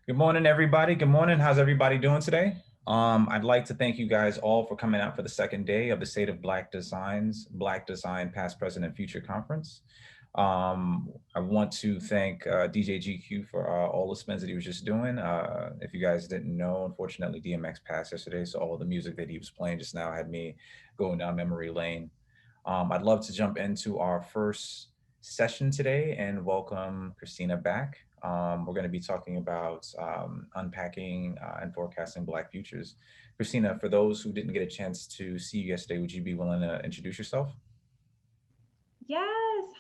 Good morning, everybody. Good morning. How's everybody doing today? I'd like to thank you guys all for coming out for the second day of the State of Black Design Past, Present, and Future Conference. I want to thank DJ GQ for all the spins that he was just doing. If you guys didn't know, unfortunately, DMX passed yesterday, so all the music that he was playing just now had me going down memory lane. I'd love to jump into our first session today and welcome Christina back. We're going to be talking about unpacking and forecasting Black futures. Christina, for those who didn't get a chance to see you yesterday, would you be willing to introduce yourself? Yes.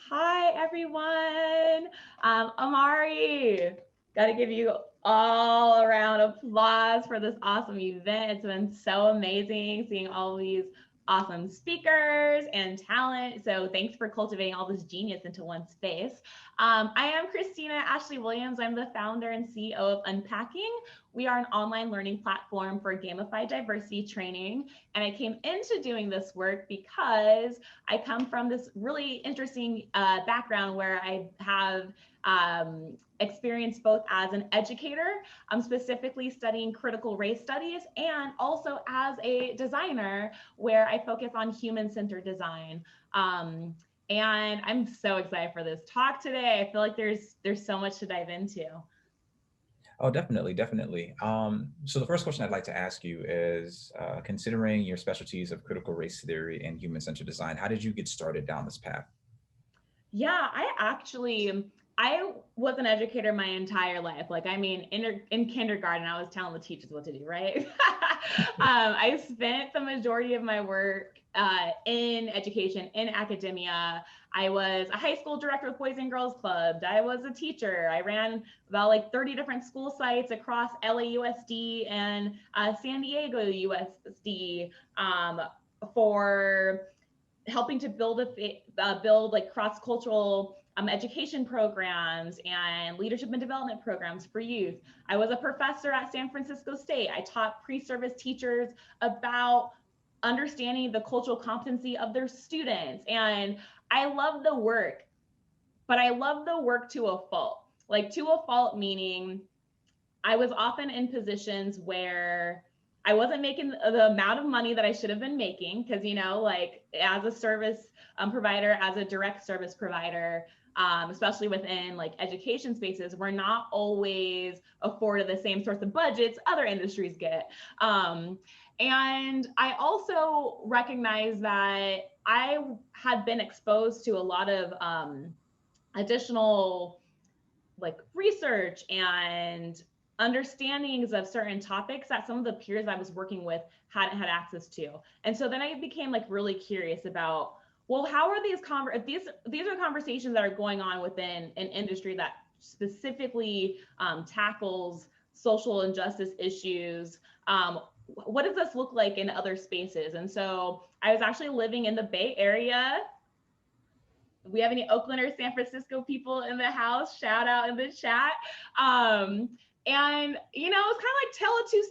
Hi, everyone. Amari, got to give you all around applause for this awesome event. It's been so amazing seeing all these awesome speakers and talent. So thanks for cultivating all this genius into one space. I am Christina Ashley Williams. I'm the founder and CEO of Unpacking. We are an online learning platform for gamified diversity training. And I came into doing this work because I come from this really interesting background where I have experience both as an educator, I'm specifically studying critical race studies, and also as a designer where I focus on human-centered design. And I'm so excited for this talk today. I feel like there's so much to dive into. Oh, definitely, definitely. So the first question I'd like to ask you is, considering your specialties of critical race theory and human-centered design, how did you get started down this path? Yeah, I was an educator my entire life. Like, I mean, in kindergarten, I was telling the teachers what to do, right? I spent the majority of my work in education, in academia. I was a high school director of Boys and Girls Club. I was a teacher. I ran about like 30 different school sites across LAUSD and San Diego USD for helping to build like cross-cultural education programs and leadership and development programs for youth. I was a professor at San Francisco State. I taught pre-service teachers about understanding the cultural competency of their students. And I love the work, but I love the work to a fault. Like, to a fault meaning I was often in positions where I wasn't making the amount of money that I should have been making because, like as a service provider, as a direct service provider, especially within like education spaces, we're not always afforded the same sorts of budgets other industries get. And I also recognize that I had been exposed to a lot of additional like research and understandings of certain topics that some of the peers I was working with hadn't had access to. And so then I became like really curious about, well, how are if these are conversations that are going on within an industry that specifically tackles social injustice issues, what does this look like in other spaces? And so I was actually living in the Bay Area. We have any Oakland or San Francisco people in the house? Shout out in the chat. And it's kind of like tale of two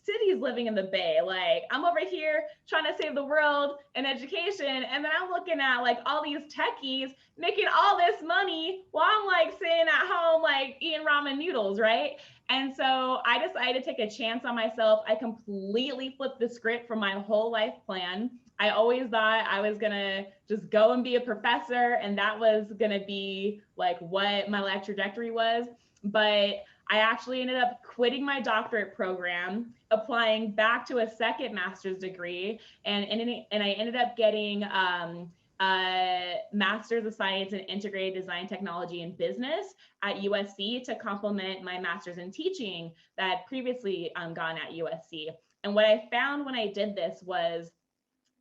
cities living in the Bay. Like, I'm over here trying to save the world in education, and then I'm looking at like all these techies making all this money while I'm like sitting at home like eating ramen noodles, right? And so I decided to take a chance on myself. I completely flipped the script from my whole life plan. I always thought I was gonna just go and be a professor, and that was gonna be like what my life trajectory was. But I actually ended up quitting my doctorate program, applying back to a second master's degree, and I ended up getting a master's of science in integrated design technology and business at USC to complement my master's in teaching that had previously gone at USC. And what I found when I did this was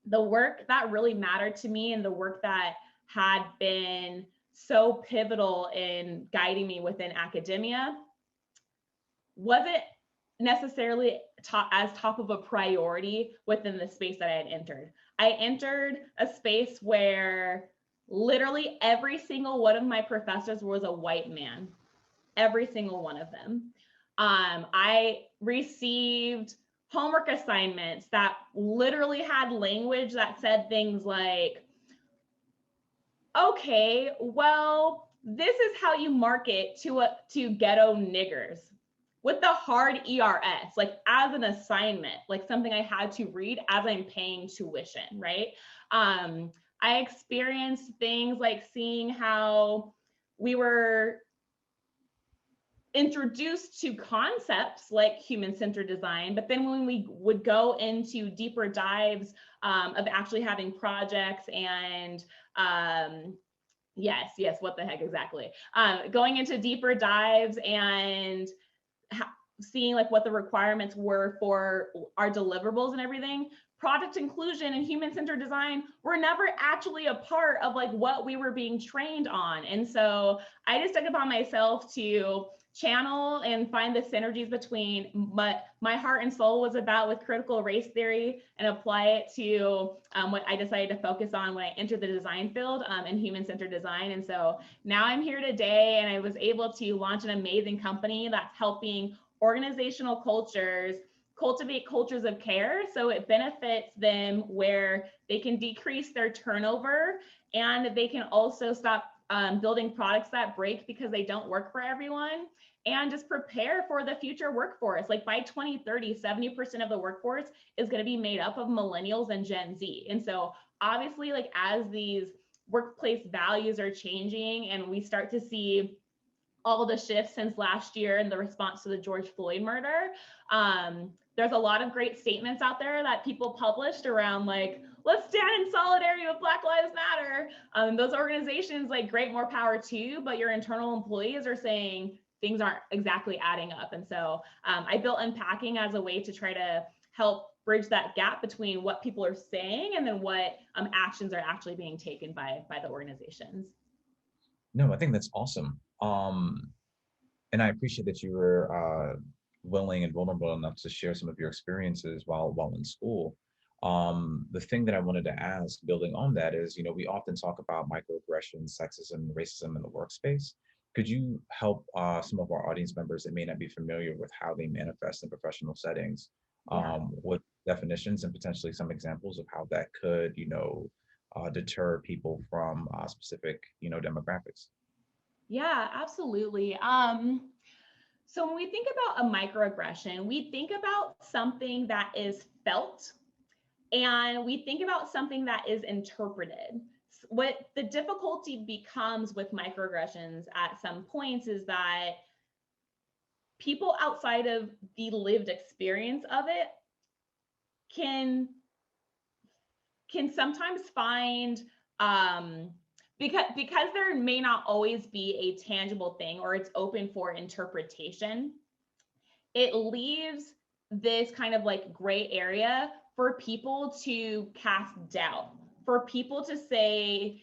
the work that really mattered to me and the work that had been so pivotal in guiding me within academia wasn't necessarily as top of a priority within the space that I had entered. I entered a space where literally every single one of my professors was a white man, every single one of them. I received homework assignments that literally had language that said things like, okay, well, this is how you market to ghetto niggers. with the hard ERS, like as an assignment, like something I had to read as I'm paying tuition, right? I experienced things like seeing how we were introduced to concepts like human-centered design, but then when we would go into deeper dives of actually having projects and yes, what the heck exactly? Going into deeper dives and seeing like what the requirements were for our deliverables and everything, product inclusion and human-centered design were never actually a part of like what we were being trained on. And so I just took it upon myself to channel and find the synergies between what my heart and soul was about with critical race theory and apply it to what I decided to focus on when I entered the design field in human-centered design. And so now I'm here today, and I was able to launch an amazing company that's helping organizational cultures cultivate cultures of care, so it benefits them where they can decrease their turnover, and they can also stop building products that break because they don't work for everyone, and just prepare for the future workforce. Like by 2030, 70% of the workforce is going to be made up of millennials and Gen Z. And so obviously, like as these workplace values are changing and we start to see all the shifts since last year in the response to the George Floyd murder, there's a lot of great statements out there that people published around like, let's stand in solidarity with Black Lives Matter. Those organizations, like, great, more power to you, but your internal employees are saying things aren't exactly adding up. And so I built Unpacking as a way to try to help bridge that gap between what people are saying and then what actions are actually being taken by the organizations. No, I think that's awesome. And I appreciate that you were willing and vulnerable enough to share some of your experiences while in school. The thing that I wanted to ask, building on that, is, we often talk about microaggressions, sexism, racism in the workspace. Could you help some of our audience members that may not be familiar with how they manifest in professional settings, with definitions and potentially some examples of how that could, deter people from specific, demographics? Yeah, absolutely. So when we think about a microaggression, we think about something that is felt, and we think about something that is interpreted. What the difficulty becomes with microaggressions at some points is that people outside of the lived experience of it can sometimes find, because there may not always be a tangible thing or it's open for interpretation, it leaves this kind of like gray area for people to cast doubt, for people to say,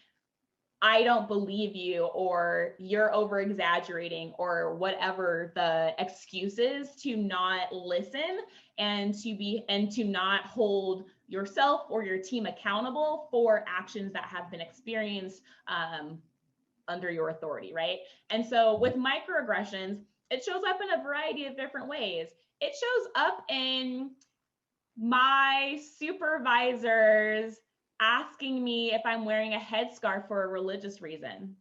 I don't believe you, or you're over exaggerating, or whatever the excuse is, to not listen and to not hold yourself or your team accountable for actions that have been experienced under your authority, right? And so with microaggressions, it shows up in a variety of different ways. It shows up in my supervisors asking me if I'm wearing a headscarf for a religious reason.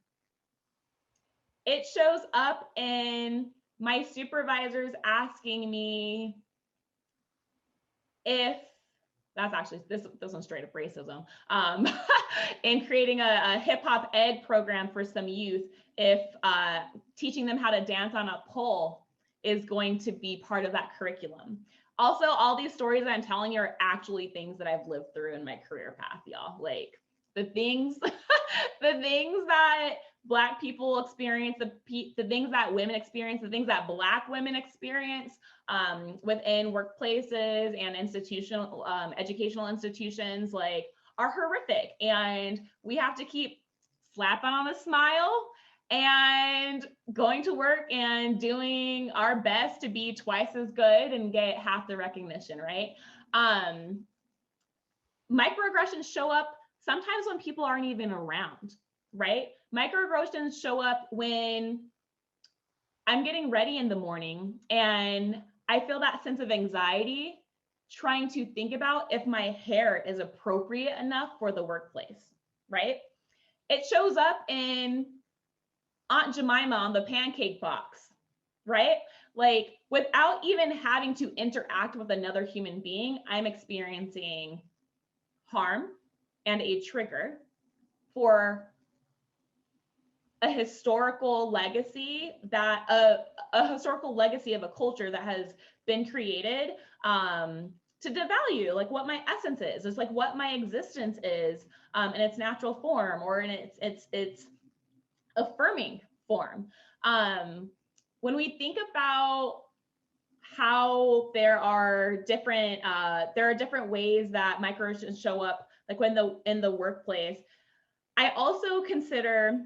It shows up in my supervisors asking me if, that's actually, this one's straight up racism, in creating a hip hop ed program for some youth, if teaching them how to dance on a pole is going to be part of that curriculum. Also, all these stories that I'm telling you are actually things that I've lived through in my career path, y'all. Like the things, the things that Black people experience, the things that women experience, the things that Black women experience within workplaces and institutional, educational institutions, like, are horrific. And we have to keep slapping on a smile and going to work and doing our best to be twice as good and get half the recognition, right? Microaggressions show up sometimes when people aren't even around, right? Microaggressions show up when I'm getting ready in the morning and I feel that sense of anxiety trying to think about if my hair is appropriate enough for the workplace, right? It shows up in Aunt Jemima on the pancake box, right? Like without even having to interact with another human being, I'm experiencing harm and a trigger for a historical legacy that a historical legacy of a culture that has been created to devalue like what my essence is. It's like what my existence is in its natural form or in its affirming form. When we think about how there are different ways that microaggressions show up, like when in the workplace, I also consider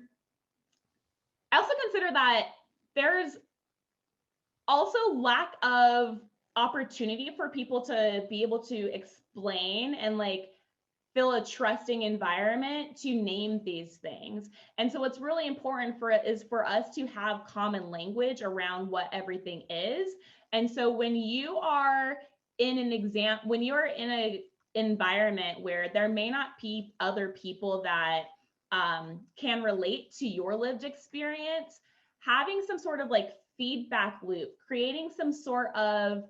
that there's also lack of opportunity for people to be able to explain and like feel a trusting environment to name these things. And so what's really important is for us to have common language around what everything is. And so when you are in when you're in an environment where there may not be other people that can relate to your lived experience, having some sort of like feedback loop, creating some sort of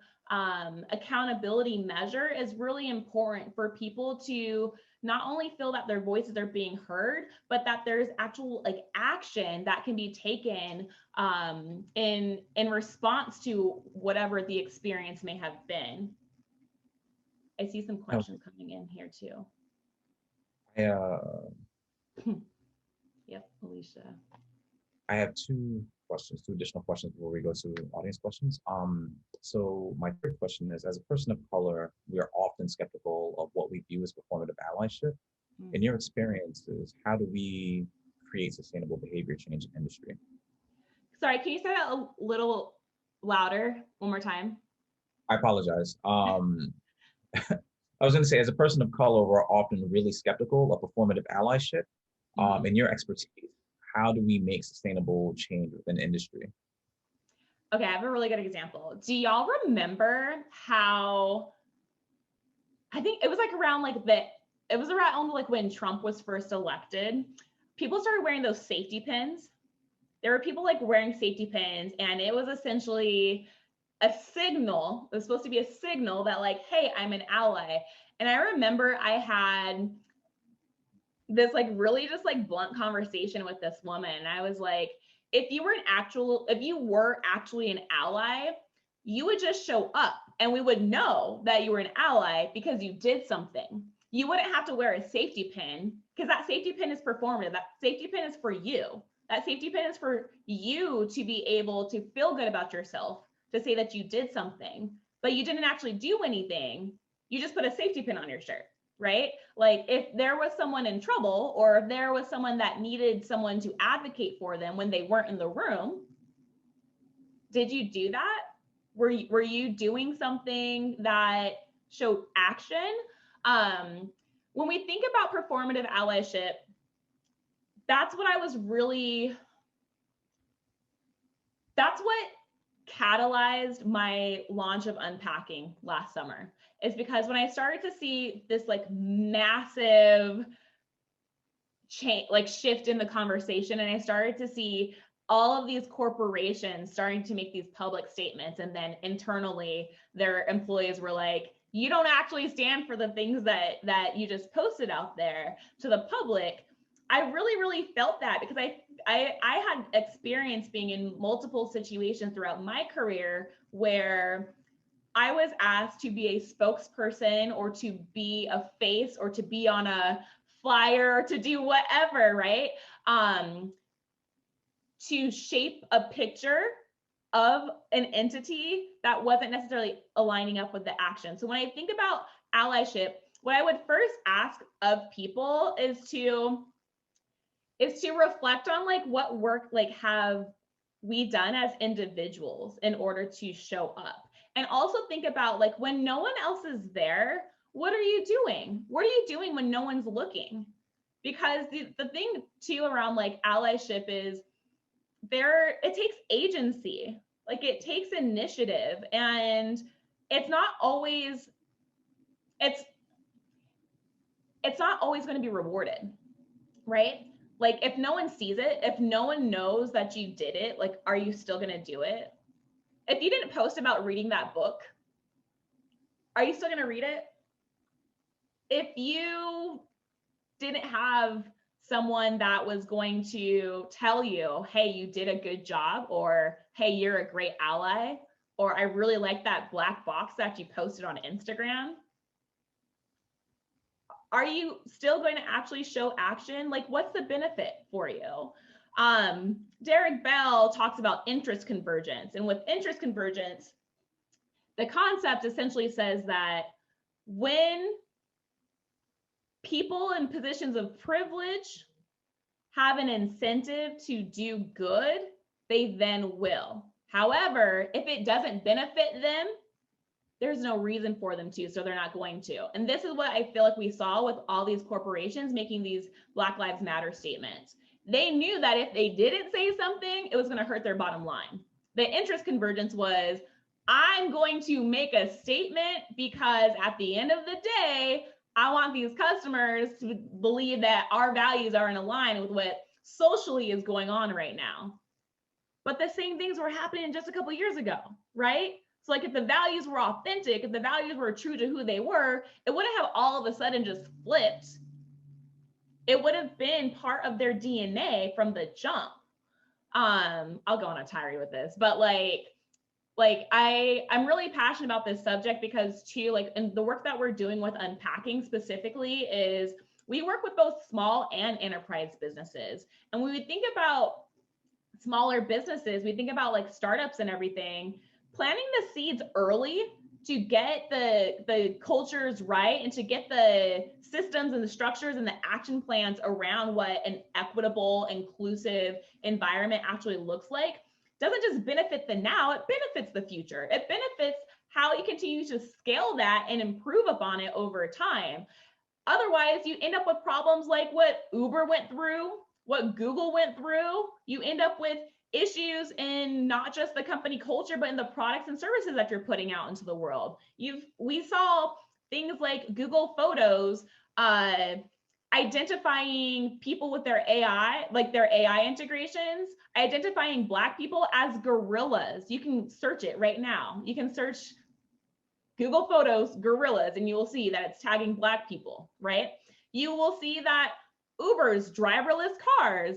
accountability measure is really important for people to not only feel that their voices are being heard, but that there's actual like action that can be taken in response to whatever the experience may have been. I see some questions coming in here too. Yep, Alicia. I have two additional questions before we go to audience questions. So my third question is, as a person of color, we are often skeptical of what we view as performative allyship. Mm-hmm. In your experiences, how do we create sustainable behavior change in industry? Sorry, can you say that a little louder one more time? I apologize. I was going to say, as a person of color, we're often really skeptical of performative allyship. Mm-hmm. In your expertise, how do we make sustainable change within industry? Okay, I have a really good example. Do y'all remember how, I think it was like around when Trump was first elected, people started wearing those safety pins. There were people like wearing safety pins, and it was essentially a signal. It was supposed to be a signal that like, hey, I'm an ally. And I remember I had this like really just like blunt conversation with this woman. And I was like, if you were actually an ally, you would just show up and we would know that you were an ally because you did something. You wouldn't have to wear a safety pin because that safety pin is performative. That safety pin is for you. That safety pin is for you to be able to feel good about yourself, to say that you did something, but you didn't actually do anything. You just put a safety pin on your shirt, right? Like if there was someone in trouble or if there was someone that needed someone to advocate for them when they weren't in the room, did you do that? Were you doing something that showed action? When we think about performative allyship, that's what catalyzed my launch of Unpacking last summer, is because when I started to see this like massive change, like shift in the conversation, and I started to see all of these corporations starting to make these public statements, and then internally their employees were like, you don't actually stand for the things that you just posted out there to the public. I really felt that because I had experience being in multiple situations throughout my career where I was asked to be a spokesperson or to be a face or to be on a flyer or to do whatever, right? To shape a picture of an entity that wasn't necessarily aligning up with the action. So when I think about allyship, what I would first ask of people is to reflect on like what work like have we done as individuals in order to show up, and also think about like when no one else is there, what are you doing? What are you doing when no one's looking? Because the thing too around like allyship is it takes agency, like it takes initiative, and it's not always going to be rewarded, right? Like if no one sees it, if no one knows that you did it, like, are you still going to do it? if you didn't post about reading that book, are you still going to read it? If you didn't have someone that was going to tell you, hey, you did a good job, or hey, you're a great ally, or I really like that black box that you posted on Instagram, are you still going to actually show action? Like, what's the benefit for you? Derek Bell talks about interest convergence. And with interest convergence, the concept essentially says that when people in positions of privilege have an incentive to do good, they then will. However, if it doesn't benefit them, there's no reason for them to, so they're not going to. And this is what I feel like we saw with all these corporations making these Black Lives Matter statements. They knew that if they didn't say something, it was going to hurt their bottom line. The interest convergence was, I'm going to make a statement because at the end of the day, I want these customers to believe that our values are in line with what socially is going on right now. But the same things were happening just a couple of years ago, right? So like if the values were authentic, if the values were true to who they were, it wouldn't have all of a sudden just flipped. It would have been part of their DNA from the jump. I'll go on a tirade with this, but I'm really passionate about this subject because too, like, and the work that we're doing with Unpacking specifically is we work with both small and enterprise businesses. And when we think about smaller businesses, we think about like startups and everything, planting the seeds early to get the cultures right and to get the systems and the structures and the action plans around what an equitable, inclusive environment actually looks like doesn't just benefit the now, it benefits the future. It benefits how you continue to scale that and improve upon it over time. Otherwise, you end up with problems like what Uber went through, what Google went through. You end up with issues in not just the company culture, but in the products and services that you're putting out into the world. We saw things like Google Photos identifying people with their AI, like their AI integrations, identifying Black people as gorillas. You can search it right now. You can search Google Photos gorillas and you will see that it's tagging Black people, right? You will see that Uber's driverless cars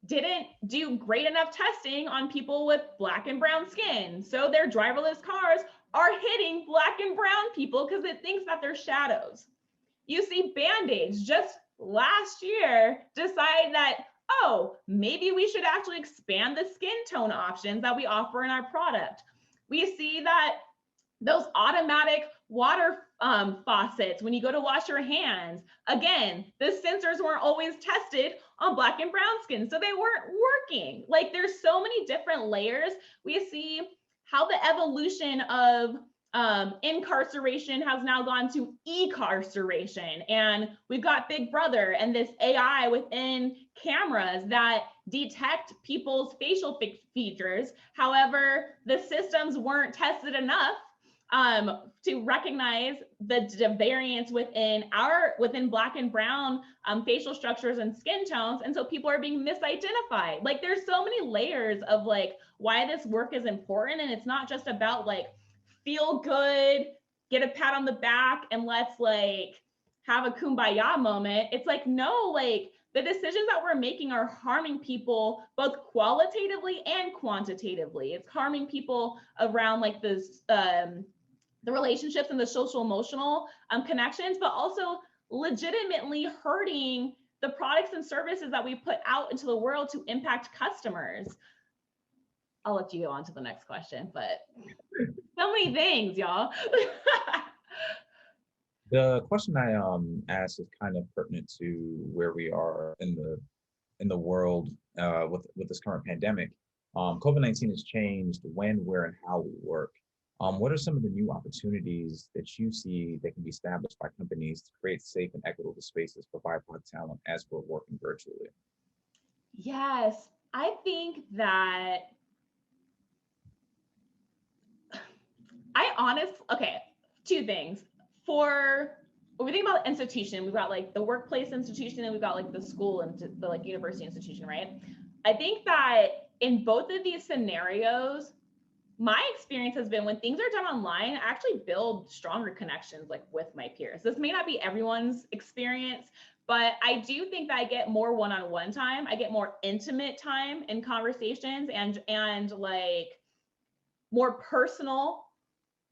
didn't do great enough testing on people with Black and brown skin. So their driverless cars are hitting Black and brown people because it thinks that they're shadows. You see Band-Aids just last year decide that, oh, maybe we should actually expand the skin tone options that we offer in our product. We see that those automatic water faucets, when you go to wash your hands, again, the sensors weren't always tested on Black and brown skin, so they weren't working. Like there's so many different layers. We see how the evolution of incarceration has now gone to e-carceration, and we've got Big Brother and this AI within cameras that detect people's facial features. However, the systems weren't tested enough to recognize the variance within Black and brown facial structures and skin tones, and so people are being misidentified. Like there's so many layers of like why this work is important, and it's not just about like feel good, get a pat on the back, and let's like have a kumbaya moment. It's like, no, like the decisions that we're making are harming people both qualitatively and quantitatively. It's harming people around like this, the relationships and the social emotional connections, but also legitimately hurting the products and services that we put out into the world to impact customers. I'll let you go on to the next question, but so many things, y'all. The question I asked is kind of pertinent to where we are in the world with this current pandemic. COVID-19 has changed when, where, and how we work. What are some of the new opportunities that you see that can be established by companies to create safe and equitable spaces for BIPOC talent as we're working virtually? Yes, I think that okay, two things. When we think about institution, we've got like the workplace institution and we've got like the school and the like university institution, right? I think that in both of these scenarios, my experience has been when things are done online, I actually build stronger connections like with my peers. This may not be everyone's experience, but I do think that I get more one-on-one time. I get more intimate time in conversations, and like more personal,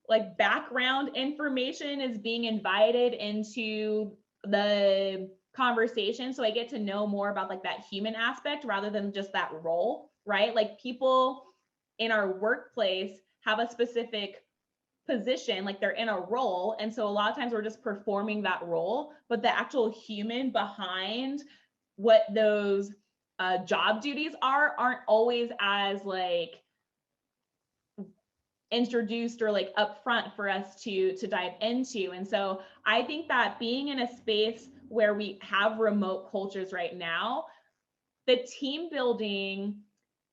like background information is being invited into the conversation. So I get to know more about like that human aspect rather than just that role, right? Like people in our workplace have a specific position, like they're in a role. And so a lot of times we're just performing that role, but the actual human behind what those job duties aren't always as like introduced or like upfront for us to dive into. And so I think that being in a space where we have remote cultures right now, the team building,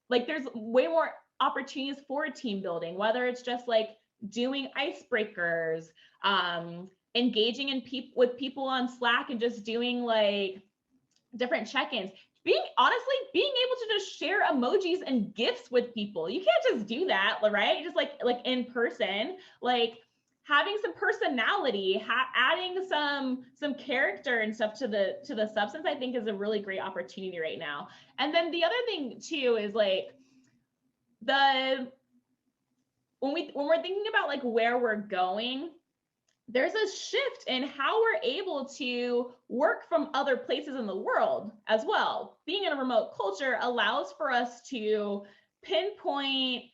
like there's way more opportunities for team building, whether it's just like doing icebreakers, engaging in with people on Slack and just doing like different check-ins, being able to just share emojis and gifts with people. You can't just do that, right? Just like in person, like having some personality, adding some character and stuff to the substance, I think is a really great opportunity right now. And then the other thing too is like when we're thinking about like where we're going, there's a shift in how we're able to work from other places in the world as well. Being in a remote culture allows for us to pinpoint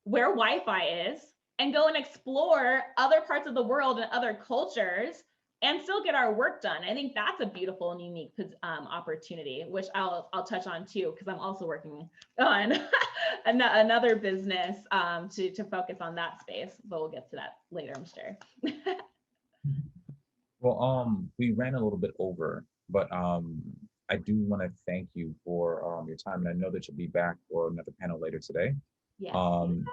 where Wi-Fi is and go and explore other parts of the world and other cultures and still get our work done. I think that's a beautiful and unique opportunity, which I'll touch on too, because I'm also working on another business to focus on that space, but we'll get to that later, I'm sure. Well, we ran a little bit over, but I do want to thank you for your time, and I know that you'll be back for another panel later today. Yes.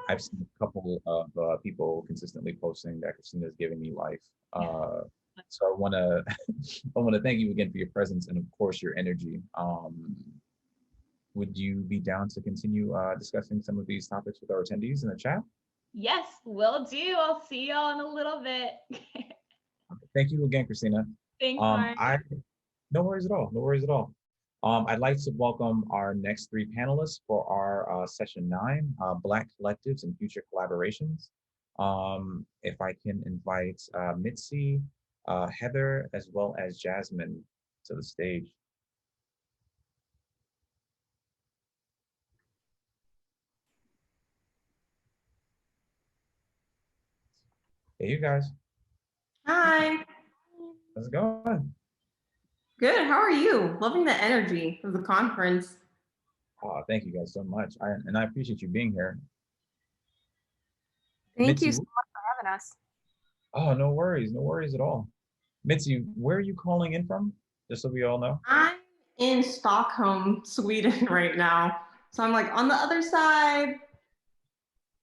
I've seen a couple of people consistently posting that Christina is giving me life. So I want to thank you again for your presence and of course your energy. Would you be down to continue discussing some of these topics with our attendees in the chat? Yes, will do. I'll see y'all in a little bit. Thank you again, Christina. Thanks, Mark. No worries at all. No worries at all. I'd like to welcome our next three panelists for our session 9, Black Collectives and Future Collaborations. If I can invite Mitzi, Heather, as well as Jasmine to the stage. Hey, you guys. Hi. How's it going? Good. How are you? Loving the energy of the conference. Oh, thank you guys so much. I appreciate you being here. Thank Mitzi, you so much for having us. Oh, no worries. No worries at all. Mitzi, where are you calling in from? Just so we all know. I'm in Stockholm, Sweden right now. So I'm like on the other side.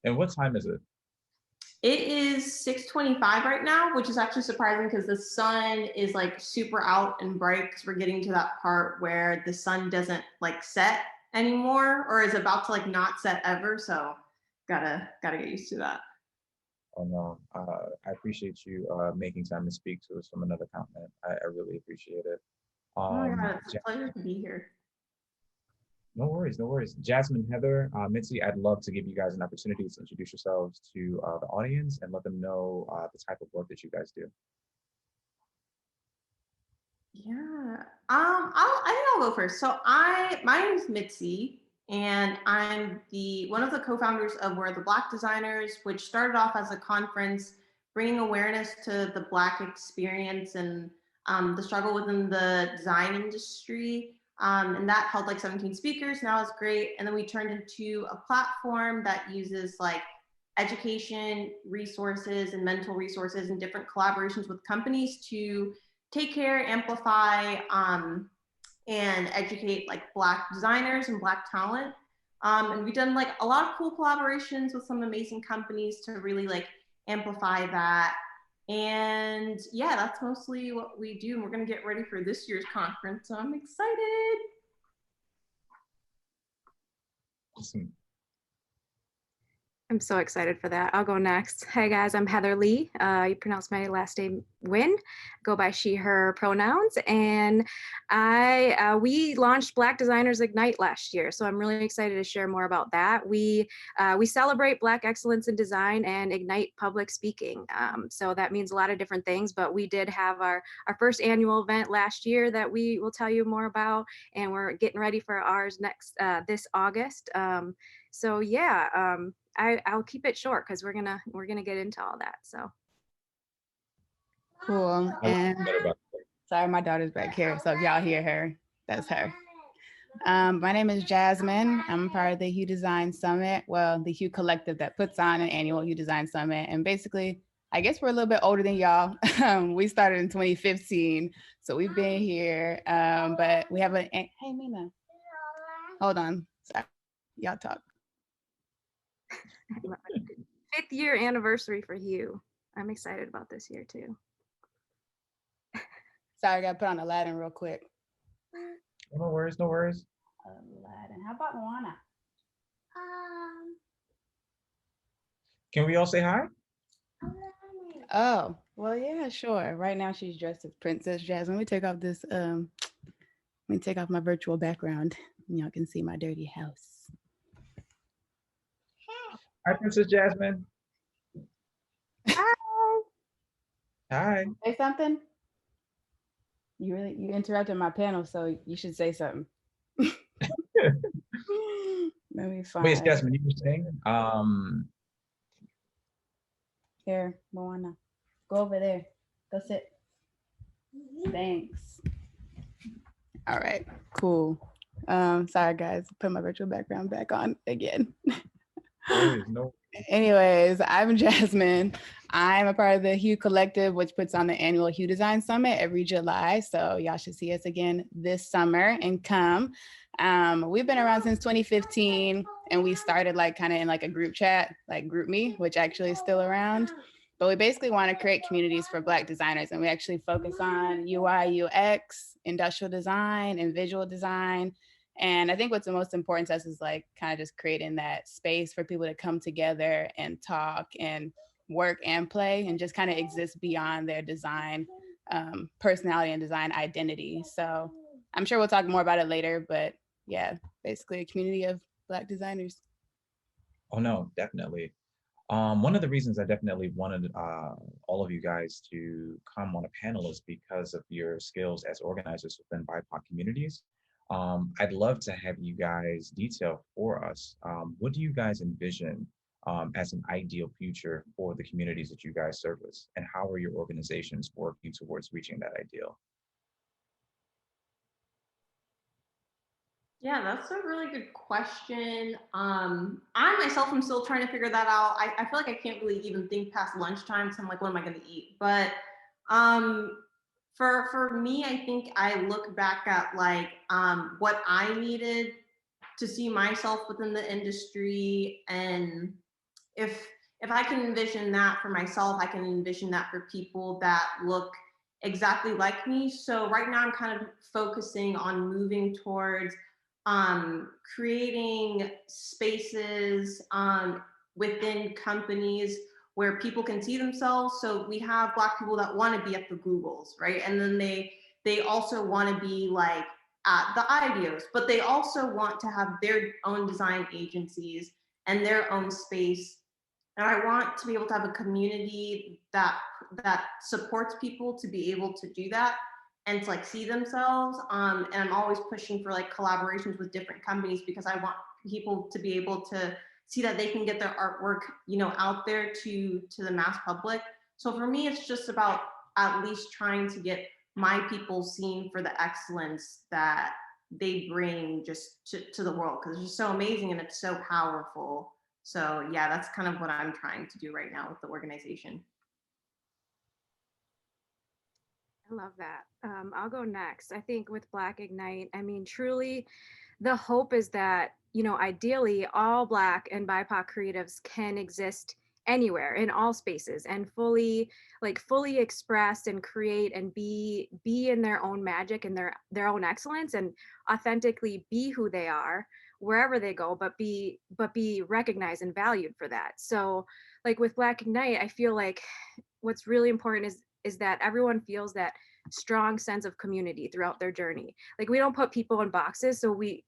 And what time is it? It is 6:25 right now, which is actually surprising because the sun is like super out and bright because we're getting to that part where the sun doesn't like set anymore or is about to like not set ever. So gotta get used to that. Oh no, I appreciate you making time to speak to us from another continent. I really appreciate it. Oh my God, it's a pleasure to be here. No worries, no worries. Jasmine, Heather, Mitzi, I'd love to give you guys an opportunity to introduce yourselves to the audience and let them know the type of work that you guys do. Yeah, I think I'll go first. So my name is Mitzi, and I'm one of the co-founders of We're the Black Designers, which started off as a conference bringing awareness to the Black experience and the struggle within the design industry. And that held like 17 speakers. Now it's great. And then we turned into a platform that uses like education resources and mental resources and different collaborations with companies to take care, amplify, and educate like Black designers and Black talent. And we've done like a lot of cool collaborations with some amazing companies to really like amplify that. And yeah, that's mostly what we do. And we're gonna get ready for this year's conference. So I'm excited. Awesome. I'm so excited for that. I'll go next. Hi guys, I'm Heather Lee. You pronounce my last name Wynn. Go by she, her pronouns. And we launched Black Designers Ignite last year. So I'm really excited to share more about that. We celebrate Black excellence in design and ignite public speaking. So that means a lot of different things, but we did have our first annual event last year that we will tell you more about. And we're getting ready for ours this August. So yeah, I'll keep it short because we're gonna get into all that. So cool. And sorry, my daughter's back here, so if y'all hear her, that's her. My name is Jasmine. I'm part of the Hue Design Summit. Well, the Hue Collective that puts on an annual Hue Design Summit. And basically, I guess we're a little bit older than y'all. We started in 2015, so we've been here. But we have hey, Mina. Hold on. Sorry. Y'all talk. 5th year anniversary for Hue. I'm excited about this year too. Sorry, I got to put on Aladdin real quick. No worries, no worries. Aladdin. How about Moana? Can we all say hi? Oh, well, yeah, sure. Right now she's dressed as Princess Jasmine. Let me take off this, let me take off my virtual background. Y'all can see my dirty house. Hi, Princess Jasmine. Hi. Hi. Say something. You interrupted my panel, so you should say something. Let me find. Wait, Jasmine, you were saying? Here, Moana. Go over there. Go sit. Thanks. All right, cool. Sorry guys, put my virtual background back on again. No. Anyways, I'm Jasmine. I'm a part of the Hue Collective, which puts on the annual Hue Design Summit every July. So y'all should see us again this summer and come. We've been around since 2015, and we started like kind of in like a group chat, like GroupMe, which actually is still around. But we basically want to create communities for Black designers, and we actually focus on UI, UX, industrial design, and visual design. And I think what's the most important to us is like kind of just creating that space for people to come together and talk and work and play and just kind of exist beyond their design personality and design identity. So I'm sure we'll talk more about it later, but yeah, basically a community of Black designers. Oh no, definitely. One of the reasons I definitely wanted all of you guys to come on a panel is because of your skills as organizers within BIPOC communities. I'd love to have you guys detail for us, what do you guys envision as an ideal future for the communities that you guys service, and how are your organizations working towards reaching that ideal? Yeah, that's a really good question. I myself am still trying to figure that out. I feel like I can't really even think past lunchtime, so I'm like, what am I going to eat? But for me, I think I look back at like what I needed to see myself within the industry, and if I can envision that for myself, I can envision that for people that look exactly like me. So right now I'm kind of focusing on moving towards creating spaces within companies where people can see themselves. So we have Black people that want to be at the Googles, right? And then they also want to be like at the IDEOs, but they also want to have their own design agencies and their own space. And I want to be able to have a community that supports people to be able to do that and to like see themselves. And I'm always pushing for like collaborations with different companies because I want people to be able to see that they can get their artwork, you know, out there to the mass public. So for me, it's just about at least trying to get my people seen for the excellence that they bring just to the world, because it's just so amazing and it's so powerful. So yeah, that's kind of what I'm trying to do right now with the organization. I love that. I'll go next. I think with Black Ignite, I mean, truly, the hope is that, you know, ideally all Black and BIPOC creatives can exist anywhere, in all spaces, and fully expressed and create and be in their own magic and their own excellence, and authentically be who they are wherever they go, but be recognized and valued for that. So like with Black Ignite, I feel like what's really important is that everyone feels that strong sense of community throughout their journey. Like we don't put people in boxes. So we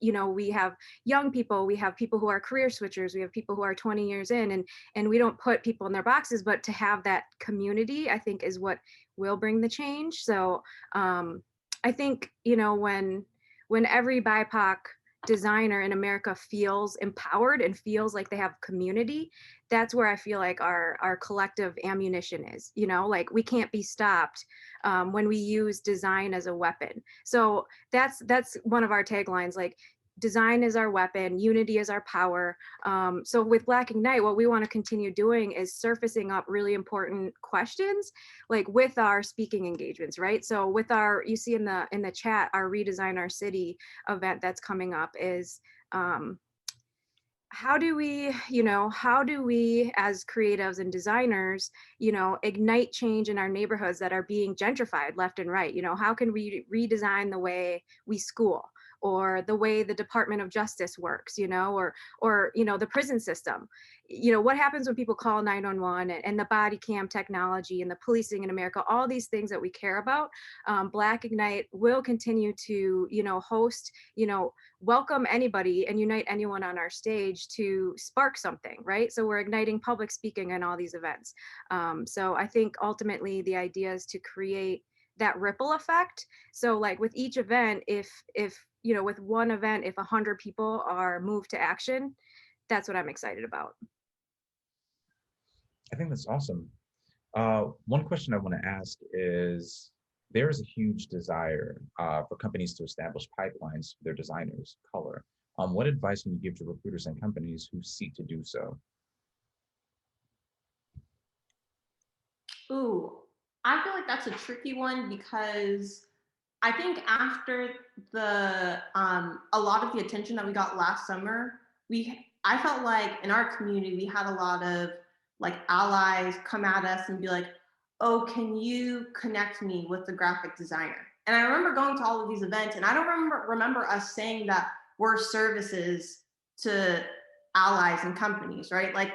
have young people, we have people who are career switchers, we have people who are 20 years in, and we don't put people in their boxes, but to have that community, I think, is what will bring the change. So I think, when every BIPOC designer in America feels empowered and feels like they have community, that's where I feel like our collective ammunition is. Like we can't be stopped when we use design as a weapon. So that's one of our taglines, like design is our weapon, unity is our power. So with Black Ignite, what we want to continue doing is surfacing up really important questions, like with our speaking engagements, right? So with you see in the chat, our Redesign Our City event that's coming up is, how do we as creatives and designers, ignite change in our neighborhoods that are being gentrified left and right? How can we redesign the way we school, or the way the Department of Justice works, or the prison system? What happens when people call 911, and the body cam technology and the policing in America, all these things that we care about? Black Ignite will continue to, host, welcome anybody and unite anyone on our stage to spark something, right? So we're igniting public speaking in all these events. So I think ultimately the idea is to create that ripple effect. So like with each event, if with one event, if 100 people are moved to action, that's what I'm excited about. I think that's awesome. One question I want to ask is, there is a huge desire for companies to establish pipelines for their designers' color. What advice can you give to recruiters and companies who seek to do so? Ooh, I feel like that's a tricky one, because I think after a lot of the attention that we got last summer, I felt like in our community, we had a lot of like allies come at us and be like, oh, can you connect me with the graphic designer? And I remember going to all of these events, and I don't remember us saying that we're services to allies and companies, right? Like,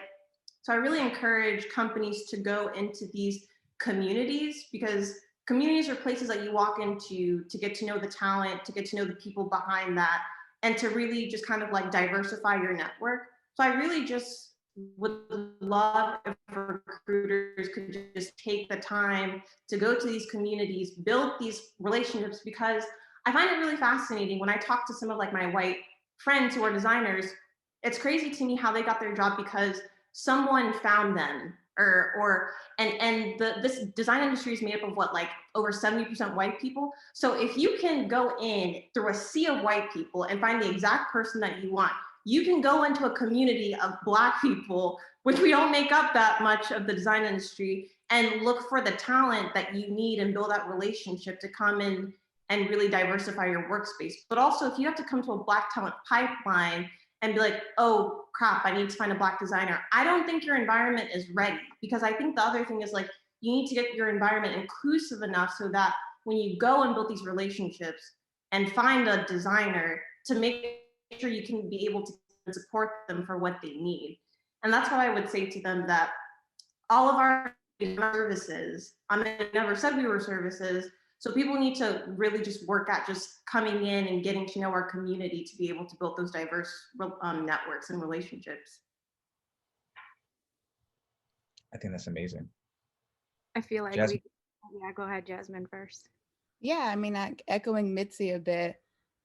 so I really encourage companies to go into these communities, because communities are places that you walk into to get to know the talent, to get to know the people behind that, and to really just kind of like diversify your network. So I really just would love if recruiters could just take the time to go to these communities, build these relationships, because I find it really fascinating when I talk to some of like my white friends who are designers. It's crazy to me how they got their job because someone found them, this design industry is made up of what, like over 70% white people. So if you can go in through a sea of white people and find the exact person that you want, you can go into a community of Black people, which we don't make up that much of the design industry, and look for the talent that you need and build that relationship to come in and really diversify your workspace. But also, if you have to come to a Black talent pipeline and be like, oh crap, I need to find a Black designer, I don't think your environment is ready. Because I think the other thing is like, you need to get your environment inclusive enough so that when you go and build these relationships and find a designer, to make sure you can be able to support them for what they need. And that's what I would say to them, that all of our services, I mean, I never said we were services, so people need to really just work at just coming in and getting to know our community to be able to build those diverse networks and relationships. I think that's amazing. I feel like Jasmine? go ahead, Jasmine, first. Yeah, I mean, echoing Mitzi a bit,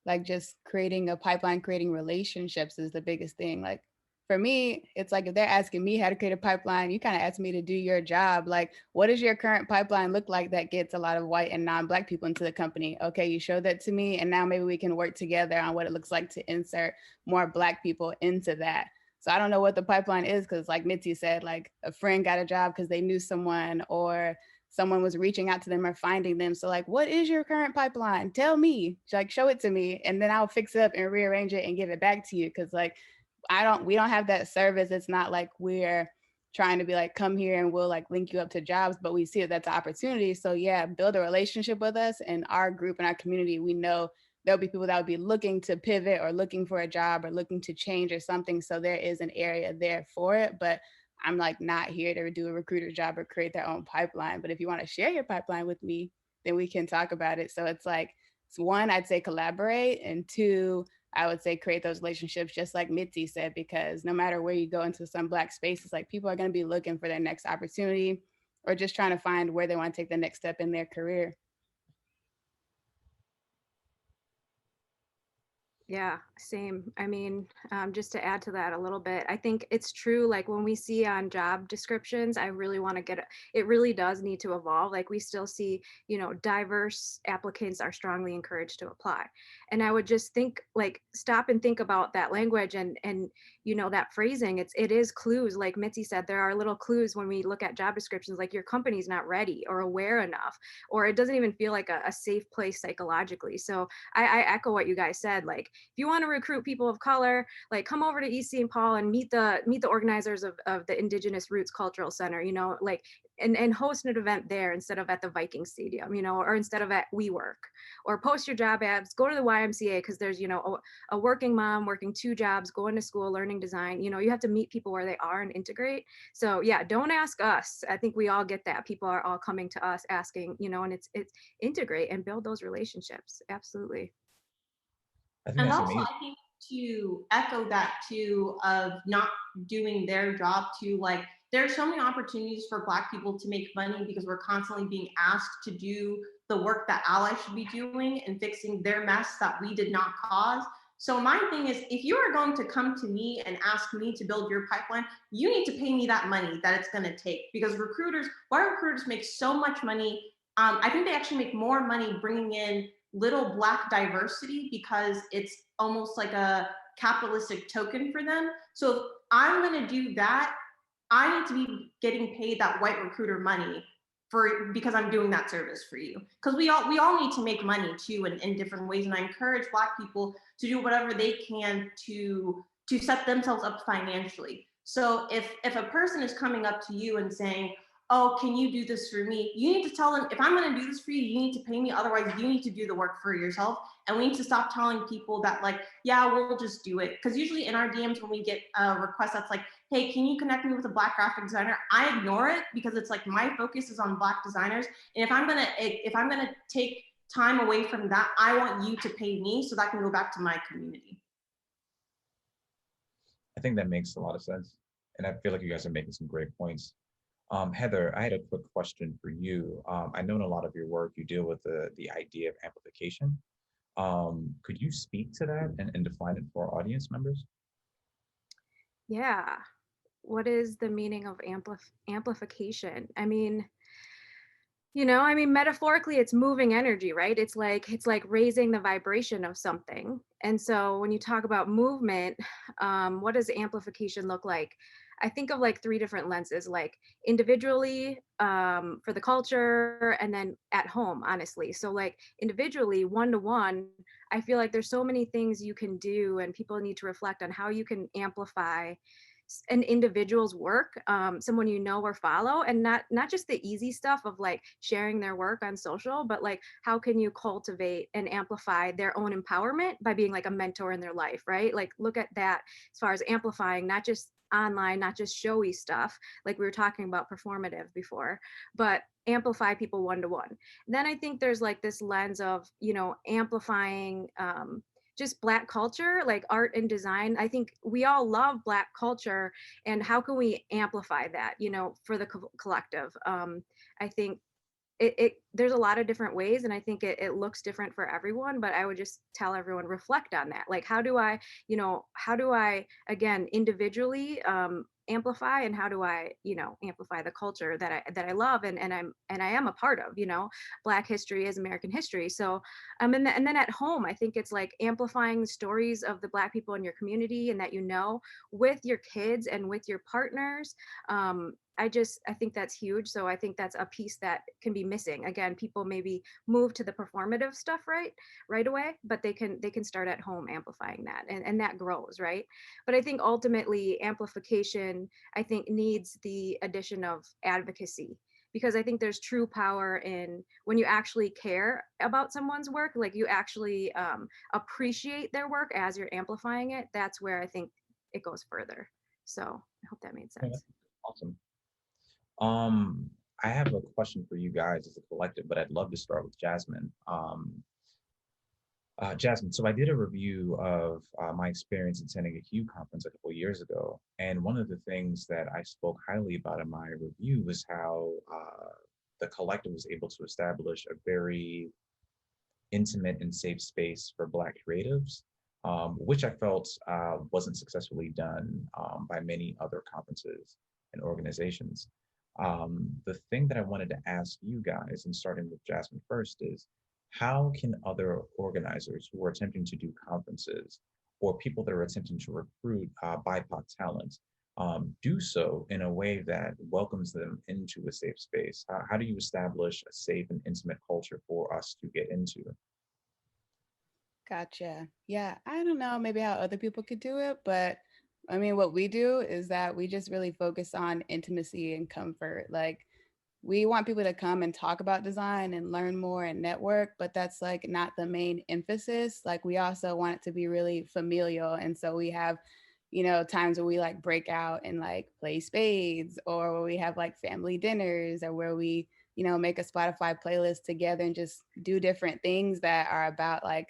like just creating a pipeline, creating relationships is the biggest thing. Like for me, it's like if they're asking me how to create a pipeline, you kind of ask me to do your job. Like, what does your current pipeline look like that gets a lot of white and non-Black people into the company? Okay, you show that to me, and now maybe we can work together on what it looks like to insert more Black people into that. So I don't know what the pipeline is, because like Mitzi said, like a friend got a job because they knew someone, or someone was reaching out to them or finding them. So like, what is your current pipeline? Tell me, like, show it to me, and then I'll fix it up and rearrange it and give it back to you. Cause like, we don't have that service. It's not like we're trying to be like, come here and we'll like link you up to jobs, but we see that that's an opportunity. So yeah, build a relationship with us and our group and our community. We know there'll be people that would be looking to pivot or looking for a job or looking to change or something. So there is an area there for it, but I'm like not here to do a recruiter job or create their own pipeline. But if you want to share your pipeline with me, then we can talk about it. So it's like, it's one, I'd say collaborate, and two, I would say create those relationships, just like Mitzi said, because no matter where you go into some Black spaces, like people are going to be looking for their next opportunity or just trying to find where they want to take the next step in their career. Yeah, same. I mean, just to add to that a little bit, I think it's true. Like when we see on job descriptions, I really want to get it really does need to evolve. Like we still see, diverse applicants are strongly encouraged to apply. And I would just think like stop and think about that language and that phrasing. It is clues. Like Mitzi said, there are little clues when we look at job descriptions, like your company's not ready or aware enough, or it doesn't even feel like a safe place psychologically. So I echo what you guys said. Like if you want to recruit people of color, like come over to East St. Paul and meet the organizers of the Indigenous Roots Cultural Center, like and host an event there instead of at the Viking Stadium, or instead of at WeWork, or post your job ads, go to the YMCA because there's, a working mom working 2 jobs, going to school, learning design, you have to meet people where they are and integrate. So yeah, don't ask us. I think we all get that. People are all coming to us asking, and it's integrate and build those relationships. Absolutely. I think And that's also, amazing. I think to echo that too, of not doing their job too, like there are so many opportunities for Black people to make money because we're constantly being asked to do the work that allies should be doing and fixing their mess that we did not cause. So my thing is, if you are going to come to me and ask me to build your pipeline, you need to pay me that money that it's going to take, because why recruiters make so much money. I think they actually make more money bringing in little Black diversity because it's almost like a capitalistic token for them. So if I'm going to do that, I need to be getting paid that white recruiter money because I'm doing that service for you. Because we all need to make money too in different ways. And I encourage Black people to do whatever they can to set themselves up financially. So if a person is coming up to you and saying, oh, can you do this for me? You need to tell them, if I'm going to do this for you, you need to pay me. Otherwise, you need to do the work for yourself. And we need to stop telling people that like, yeah, we'll just do it. Because usually in our DMs, when we get a request that's like, hey, can you connect me with a Black graphic designer? I ignore it because it's like my focus is on Black designers. And if I'm gonna take time away from that, I want you to pay me so that I can go back to my community. I think that makes a lot of sense. And I feel like you guys are making some great points. Heather, I had a quick question for you. I know in a lot of your work, you deal with the idea of amplification. Could you speak to that and define it for our audience members? Yeah. What is the meaning of amplification? I mean, metaphorically, it's moving energy, right? It's like raising the vibration of something. And so when you talk about movement, what does amplification look like? I think of like 3 different lenses, like individually, for the culture, and then at home, honestly. So like individually, one-to-one, I feel like there's so many things you can do, and people need to reflect on how you can amplify an individual's work, someone or follow, and not just the easy stuff of like sharing their work on social, but like how can you cultivate and amplify their own empowerment by being like a mentor in their life, right? Like look at that as far as amplifying, not just online, not just showy stuff like we were talking about performative before, but amplify people one-to-one. Then I think there's like this lens of amplifying just Black culture, like art and design. I think we all love Black culture, and how can we amplify that, for the collective? I think there's a lot of different ways, and I think it looks different for everyone, but I would just tell everyone, reflect on that. Like, how do I again, individually, amplify, and how do I amplify the culture that I love and I am a part of. Black history is American history. So and then at home, I think it's like amplifying the stories of the Black people in your community and that with your kids and with your partners. I think that's huge. So I think that's a piece that can be missing. Again, people maybe move to the performative stuff right away, but they can start at home amplifying that, and that grows, right? But I think ultimately amplification organization, I think, needs the addition of advocacy, because I think there's true power in when you actually care about someone's work, like you actually appreciate their work as you're amplifying it. That's where I think it goes further. So I hope that made Yeah, sense. awesome. I have a question for you guys as a collective, but I'd love to start with Jasmine. Jasmine, so I did a review of my experience attending a Hue conference a couple of years ago, and one of the things that I spoke highly about in my review was how the collective was able to establish a very intimate and safe space for Black creatives, which I felt wasn't successfully done by many other conferences and organizations. The thing that I wanted to ask you guys, and starting with Jasmine first, is how can other organizers who are attempting to do conferences or people that are attempting to recruit BIPOC talent do so in a way that welcomes them into a safe space? How do you establish a safe and intimate culture for us to get into? Gotcha. Yeah, I don't know maybe how other people could do it, but I mean, what we do is that we just really focus on intimacy and comfort. Like, we want people to come and talk about design and learn more and network, but that's like not the main emphasis. Like, we also want it to be really familial. And so we have, times where we like break out and like play spades, or where we have like family dinners, or where we, make a Spotify playlist together and just do different things that are about like,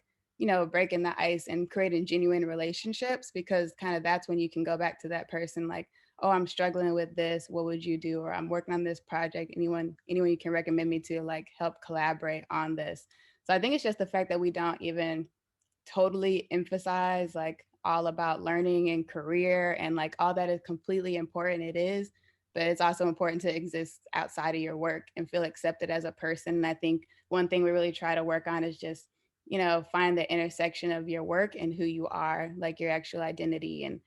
breaking the ice and creating genuine relationships, because kind of that's when you can go back to that person like, oh, I'm struggling with this, what would you do? Or I'm working on this project, anyone you can recommend me to like help collaborate on this. So I think it's just the fact that we don't even totally emphasize like all about learning and career, and like all that is completely important. It is, but it's also important to exist outside of your work and feel accepted as a person. And I think one thing we really try to work on is just, find the intersection of your work and who you are, like your actual identity. And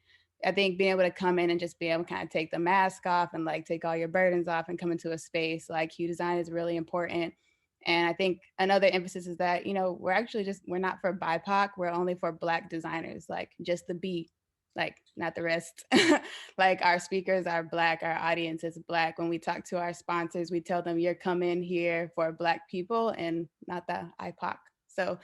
I think being able to come in and just be able to kind of take the mask off and like take all your burdens off and come into a space like Hue Design is really important. And I think another emphasis is that, we're not for BIPOC, we're only for Black designers, like just the B, like not the rest. Like, our speakers are Black, our audience is Black. When we talk to our sponsors, we tell them you're coming here for Black people and not the IPOC. So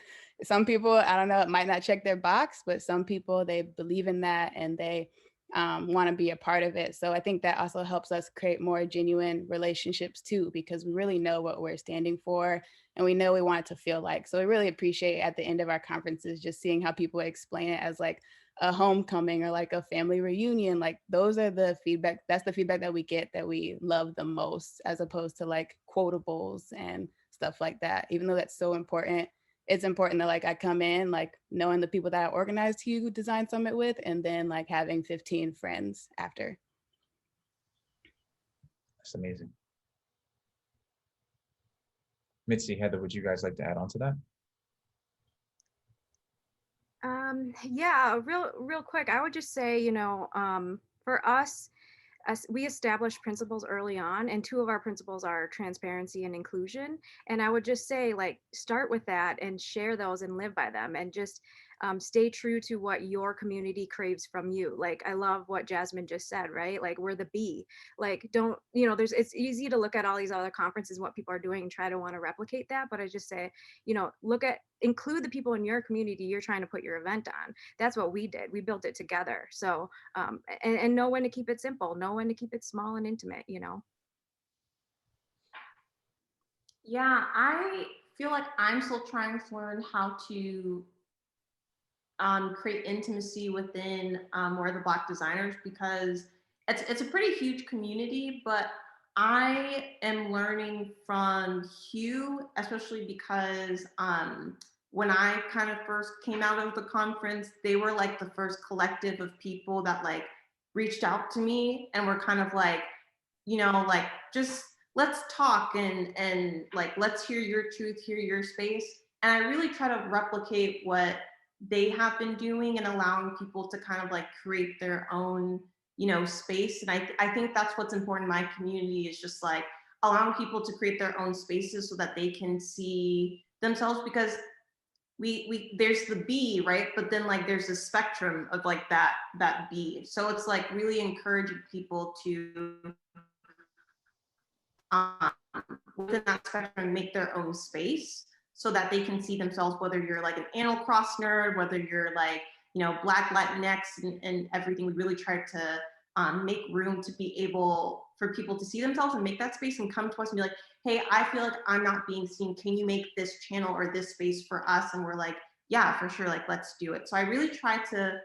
some people, I don't know, it might not check their box, but some people, they believe in that and they want to be a part of it. So I think that also helps us create more genuine relationships too, because we really know what we're standing for and we know we want it to feel like. So we really appreciate at the end of our conferences just seeing how people explain it as like a homecoming or like a family reunion. Like, those are the feedback, that's the feedback that we get that we love the most, as opposed to like quotables and stuff like that. Even though that's so important, it's important that like I come in like knowing the people that I organized Hue Design Summit with, and then like having 15 friends after. That's amazing. Mitzi, Heather, would you guys like to add on to that? Yeah, real quick, I would just say, for us, we established principles early on, and two of our principles are transparency and inclusion. And I would just say, like, start with that and share those and live by them, and just stay true to what your community craves from you. Like, I love what Jasmine just said, right? Like, we're the B. Like, don't, it's easy to look at all these other conferences, what people are doing, and try to want to replicate that. But I just say, include the people in your community you're trying to put your event on. That's what we did. We built it together. So, and know when to keep it simple, know when to keep it small and intimate, Yeah, I feel like I'm still trying to learn how to create intimacy within where the Black designers, because it's a pretty huge community, but I am learning from Hue, especially because when I kind of first came out of the conference, they were like the first collective of people that like reached out to me and were kind of like, like, just let's talk and like, let's hear your truth, hear your space. And I really try to replicate what they have been doing and allowing people to kind of like create their own, space. And I think that's what's important in my community, is just like allowing people to create their own spaces so that they can see themselves. Because there's the B, right? But then like there's a spectrum of like that B. So it's like really encouraging people to within that spectrum make their own space so that they can see themselves, whether you're like an Animal Cross nerd, whether you're like, you know, Black Latinx and everything. We really try to make room to be able for people to see themselves and make that space and come to us and be like, hey, I feel like I'm not being seen. Can you make this channel or this space for us? And we're like, yeah, for sure. Like, let's do it. So I really try to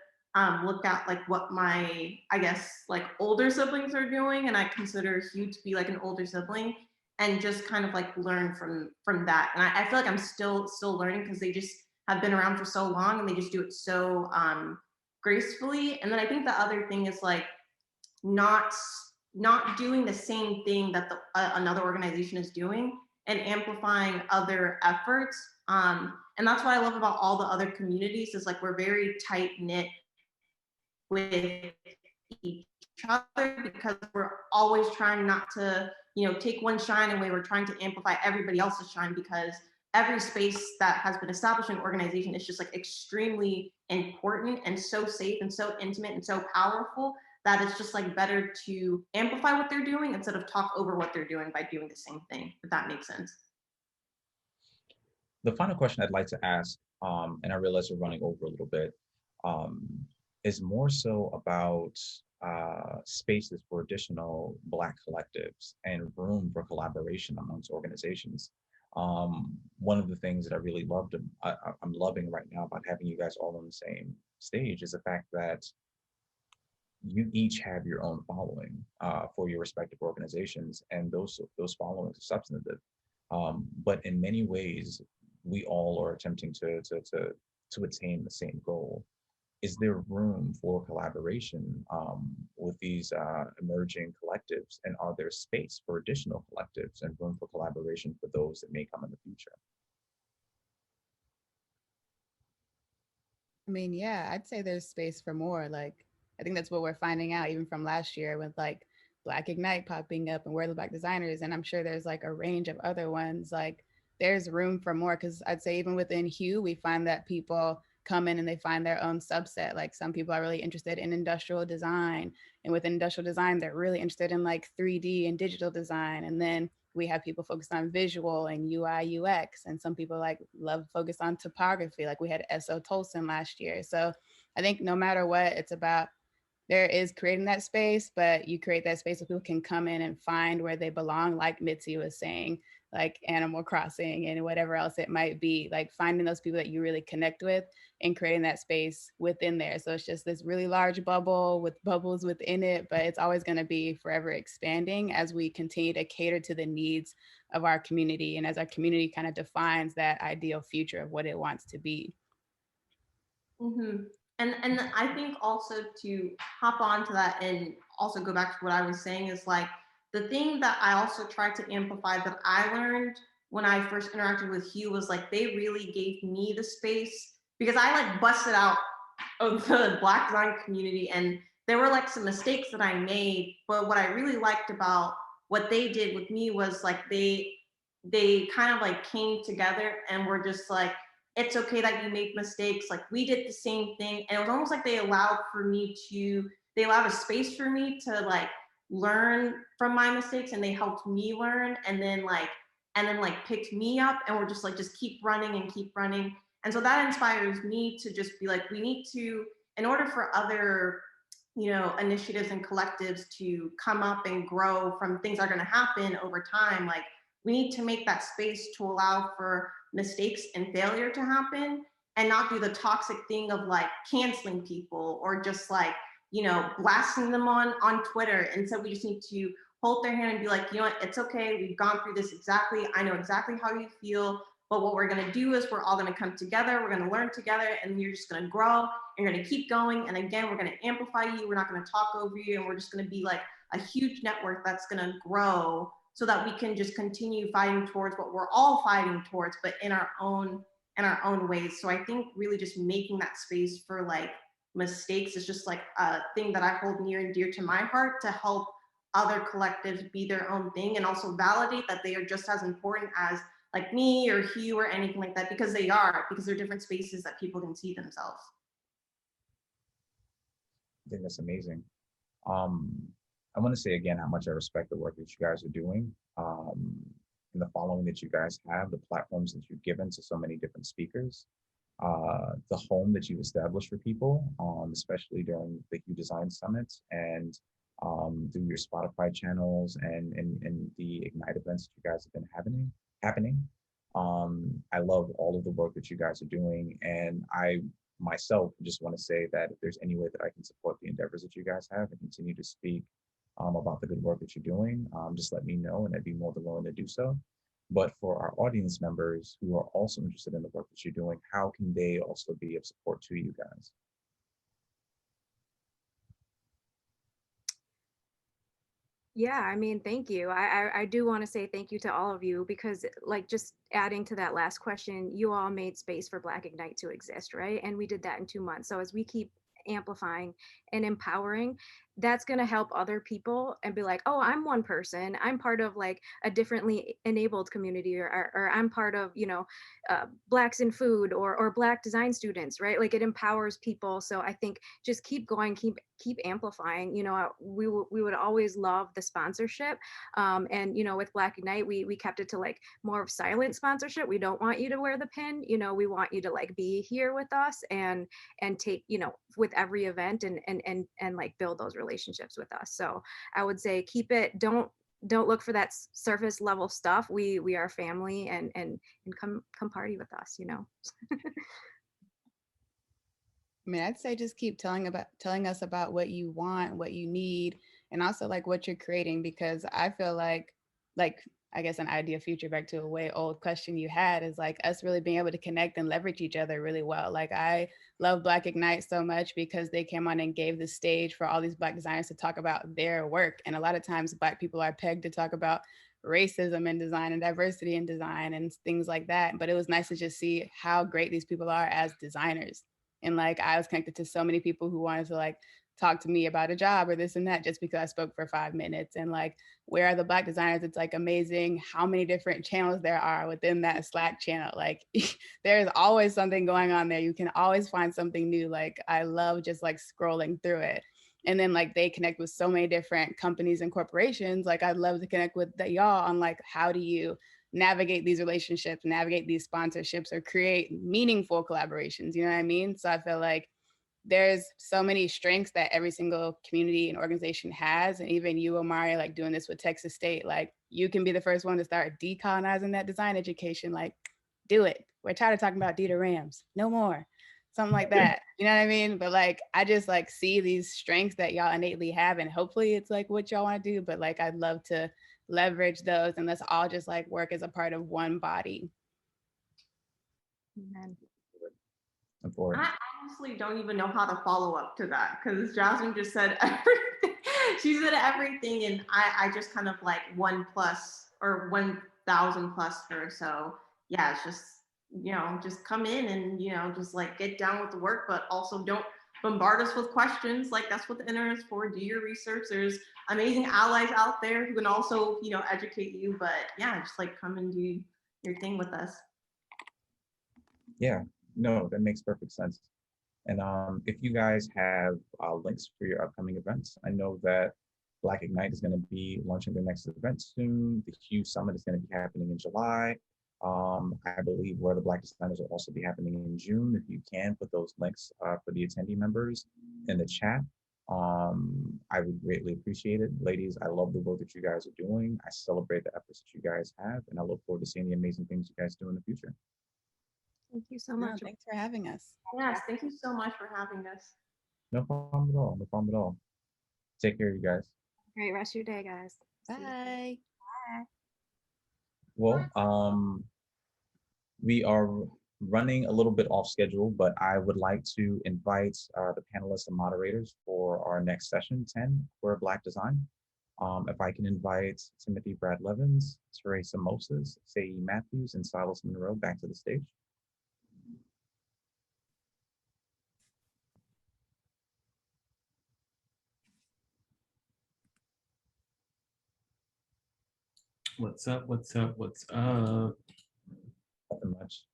look at like what my, I guess, like older siblings are doing. And I consider Hugh to be like an older sibling, and just kind of like learn from that. And I feel like I'm still learning because they just have been around for so long and they just do it so gracefully. And then I think the other thing is like not doing the same thing that another organization is doing and amplifying other efforts. And that's what I love about all the other communities is like we're very tight knit with each other because we're always trying not to, you know, take one shine away. We're trying to amplify everybody else's shine because every space that has been established in an organization is just like extremely important and so safe and so intimate and so powerful that it's just like better to amplify what they're doing instead of talk over what they're doing by doing the same thing, if that makes sense. The final question I'd like to ask, and I realize we're running over a little bit, is more so about spaces for additional Black collectives and room for collaboration amongst organizations. One of the things that I really loved, I'm loving right now about having you guys all on the same stage is the fact that you each have your own following for your respective organizations, and those followings are substantive. But in many ways, we all are attempting to attain the same goal. Is there room for collaboration with these emerging collectives, and are there space for additional collectives and room for collaboration for those that may come in the future? I mean, yeah, I'd say there's space for more. Like, I think that's what we're finding out even from last year with like Black Ignite popping up and We're the Black Designers. And I'm sure there's like a range of other ones. Like, there's room for more because I'd say even within Hue, we find that people come in and they find their own subset. Like, some people are really interested in industrial design, and within industrial design, they're really interested in like 3D and digital design. And then we have people focused on visual and UI UX, and some people like love focus on topography. Like we had S.O. Tolson last year. So I think no matter what, it's about there is creating that space, but you create that space so people can come in and find where they belong, like Mitzi was saying, like Animal Crossing and whatever else it might be, like finding those people that you really connect with and creating that space within there. So it's just this really large bubble with bubbles within it, but it's always going to be forever expanding as we continue to cater to the needs of our community and as our community kind of defines that ideal future of what it wants to be. Mm-hmm. And I think also to hop on to that and also go back to what I was saying is like the thing that I also tried to amplify that I learned when I first interacted with Hugh was like they really gave me the space because I like busted out of the Black design community and there were like some mistakes that I made, but what I really liked about what they did with me was like they kind of like came together and were just like, it's okay that you make mistakes. Like we did the same thing. And it was almost like they allowed a space for me to like learn from my mistakes and they helped me learn and then picked me up and we're just like, just keep running and keep running. And so that inspires me to just be like, we need to, in order for other, you know, initiatives and collectives to come up and grow from things that are going to happen over time, like we need to make that space to allow for mistakes and failure to happen and not do the toxic thing of like canceling people or just like, you know, blasting them on Twitter. And so we just need to hold their hand and be like, you know what, it's okay. We've gone through this exactly. I know exactly how you feel. But what we're going to do is we're all going to come together. We're going to learn together and you're just going to grow. And you're going to keep going. And again, we're going to amplify you. We're not going to talk over you. And we're just going to be like a huge network that's going to grow so that we can just continue fighting towards what we're all fighting towards, but in our own ways. So I think really just making that space for like mistakes is just like a thing that I hold near and dear to my heart to help other collectives be their own thing and also validate that they are just as important as like me or Hugh or anything like that, because they're different spaces that people can see themselves. I think that's amazing. I want to say again how much I respect the work that you guys are doing, and the following that you guys have, the platforms that you've given to so many different speakers, the home that you've established for people, especially during the Hue Design Summits and through your Spotify channels and the Ignite events that you guys have been happening. I love all of the work that you guys are doing, and I myself just want to say that if there's any way that I can support the endeavors that you guys have and continue to speak about the good work that you're doing, just let me know and I'd be more than willing to do so. But for our audience members who are also interested in the work that you're doing, how can they also be of support to you guys? Yeah, I mean, thank you. I do want to say thank you to all of you, because like just adding to that last question, you all made space for Black Ignite to exist, right? And we did that in 2 months. So as we keep amplifying and empowering, that's going to help other people and be like, oh, I'm one person. I'm part of like a differently enabled community, or I'm part of, you know, Blacks in food, or Black design students, right? Like it empowers people. So I think just keep going, keep amplifying. You know, we would always love the sponsorship, and you know, with Black Ignite, we kept it to like more of silent sponsorship. We don't want you to wear the pin. You know, we want you to like be here with us and take, you know, with every event and like build those relationships with us. So I would say keep it. Don't look for that surface level stuff. We are family, and come party with us, you know. I mean, I'd say just keep telling us about what you want, what you need, and also like what you're creating, because I feel like I guess an idea future, back to a way old question you had, is like us really being able to connect and leverage each other really well. Like I love Black Ignite so much because they came on and gave the stage for all these Black designers to talk about their work. And a lot of times Black people are pegged to talk about racism in design and diversity in design and things like that. But it was nice to just see how great these people are as designers. And like I was connected to so many people who wanted to like talk to me about a job or this and that just because I spoke for 5 minutes. And like, where are the Black designers? It's like amazing how many different channels there are within that Slack channel. Like there's always something going on there. You can always find something new. Like I love just like scrolling through it. And then like they connect with so many different companies and corporations. Like I'd love to connect with y'all on like, how do you navigate these relationships, navigate these sponsorships, or create meaningful collaborations? You know what I mean? So I feel like there's so many strengths that every single community and organization has. And even you, Omari, like doing this with Texas State, like you can be the first one to start decolonizing that design education. Like, do it. We're tired of talking about Dieter Rams. No more. Something like that. You know what I mean? But like, I just like see these strengths that y'all innately have, and hopefully it's like what y'all want to do. But like, I'd love to leverage those, and let's all just like work as a part of one body. Amen. I honestly don't even know how to follow up to that, because Jasmine just said everything. She said everything, and I just kind of like 1+ or 1,000+ her. So yeah, it's just, you know, just come in and, you know, just like get down with the work, but also don't bombard us with questions. Like that's what the internet is for. Do your research. There's amazing allies out there who can also, you know, educate you. But yeah, just like come and do your thing with us. Yeah, no, that makes perfect sense. And if you guys have links for your upcoming events, I know that Black Ignite is going to be launching their next event soon. The Hue Summit is going to be happening in July. I believe Where the Black Designers will also be happening in June. If you can put those links for the attendee members in the chat, I would greatly appreciate it. Ladies, I love the work that you guys are doing. I celebrate the efforts that you guys have, and I look forward to seeing the amazing things you guys do in the future. Thank you so much. No, thanks for having us. Yes, thank you so much for having us. No problem at all. No problem at all. Take care, you guys. Great rest of your day, guys. Bye. Bye. Well, we are running a little bit off schedule, but I would like to invite the panelists and moderators for our next session, 10, for Black Design. If I can invite Timothy Brad Levins, Teresa Moses, Shay Matthews, and Silas Monroe back to the stage. What's up? What's up? What's up? Nothing much.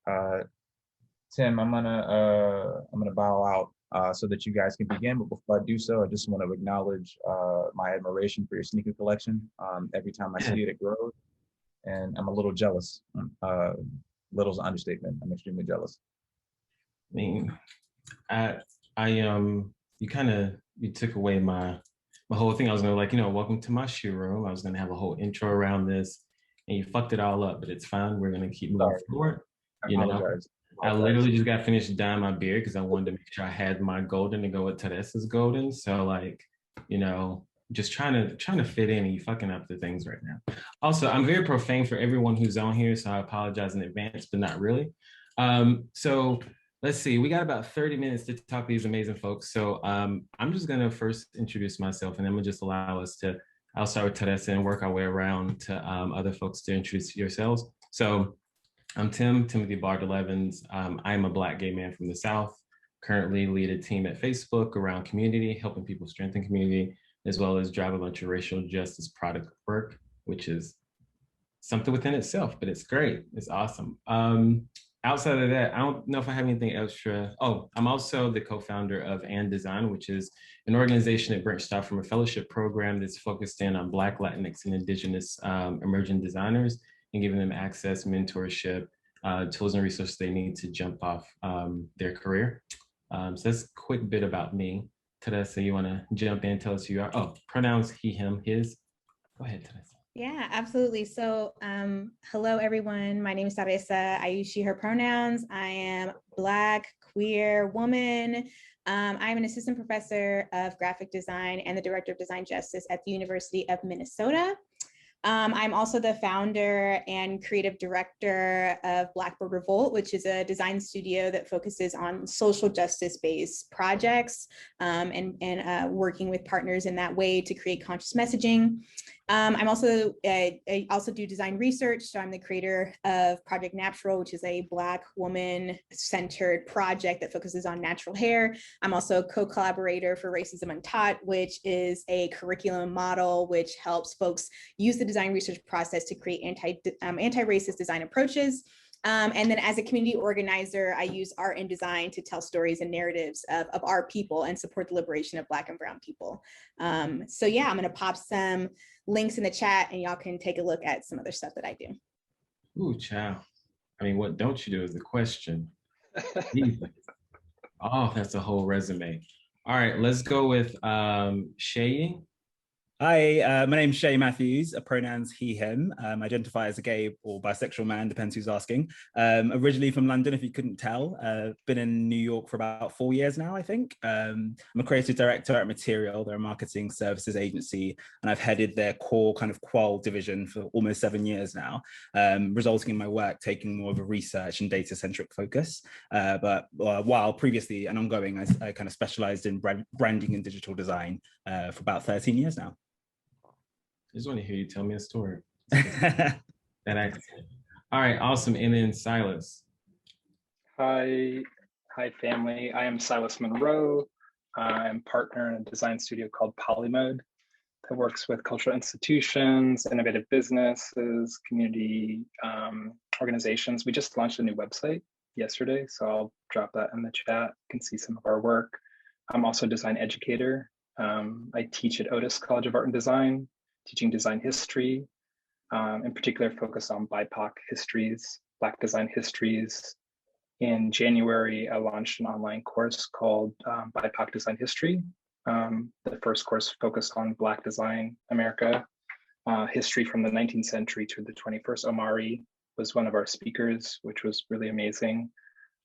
Tim, I'm gonna bow out so that you guys can begin. But before I do so, I just want to acknowledge my admiration for your sneaker collection. Every time I see it, it grows, and I'm a little jealous. Little's an understatement. I'm extremely jealous. I mean, you took away my whole thing. I was gonna welcome to my shoe room. I was gonna have a whole intro around this, and you fucked it all up. But it's fine. We're gonna keep moving forward. I literally just got finished dyeing my beard because I wanted to make sure I had my golden to go with Teresa's golden. So just trying to fit in, and you fucking up the things right now. Also, I'm very profane for everyone who's on here, so I apologize in advance, but not really. So let's see, we got about 30 minutes to talk to these amazing folks. So I'm just gonna first introduce myself, and then we'll just allow us to, I'll start with Teresa and work our way around to other folks to introduce yourselves. So I'm Timothy Bardell Evans. I'm a Black gay man from the South, currently lead a team at Facebook around community, helping people strengthen community, as well as drive a bunch of racial justice product work, which is something within itself, but it's great. It's awesome. Outside of that, I don't know if I have anything extra. Oh, I'm also the co-founder of Indesign, which is an organization that branched out from a fellowship program that's focused in on Black, Latinx, and Indigenous emerging designers, and giving them access, mentorship, tools and resources they need to jump off their career. So that's a quick bit about me. Teresa, you want to jump in, tell us who you are? Oh, pronouns he, him, his. Go ahead, Teresa. Yeah, absolutely. So hello, everyone. My name is Teresa. I use she, her pronouns. I am Black, queer woman. I'm an assistant professor of graphic design and the director of design justice at the University of Minnesota. I'm also the founder and creative director of Blackbird Revolt, which is a design studio that focuses on social justice-based projects and working with partners in that way to create conscious messaging. I also do design research. So I'm the creator of Project Natural, which is a Black woman-centered project that focuses on natural hair. I'm also a co-collaborator for Racism Untaught, which is a curriculum model which helps folks use the design research process to create anti-racist design approaches. And then as a community organizer, I use art and design to tell stories and narratives of our people and support the liberation of Black and Brown people. So yeah, I'm gonna pop some links in the chat and y'all can take a look at some other stuff that I do. Ooh, child. I mean, what don't you do is the question. Oh, that's a whole resume. All right, let's go with Shay. Hi, my name's Shay Matthews, pronouns he, him. Identify as a gay or bisexual man, depends who's asking. Originally from London, if you couldn't tell. Been in New York for about 4 years now, I think. I'm a creative director at Material. They're a marketing services agency, and I've headed their core kind of qual division for almost 7 years now, resulting in my work taking more of a research and data-centric focus. But while previously and ongoing, I kind of specialized in branding and digital design for about 13 years now. I just want to hear you tell me a story. That accent. All right, awesome. And then Silas. Hi family. I am Silas Monroe. I'm partner in a design studio called Polymode that works with cultural institutions, innovative businesses, community organizations. We just launched a new website yesterday, so I'll drop that in the chat. You can see some of our work. I'm also a design educator. I teach at Otis College of Art and Design, teaching design history, in particular focused on BIPOC histories, Black design histories. In January, I launched an online course called BIPOC Design History. The first course focused on Black design America, history from the 19th century to the 21st. Omari was one of our speakers, which was really amazing.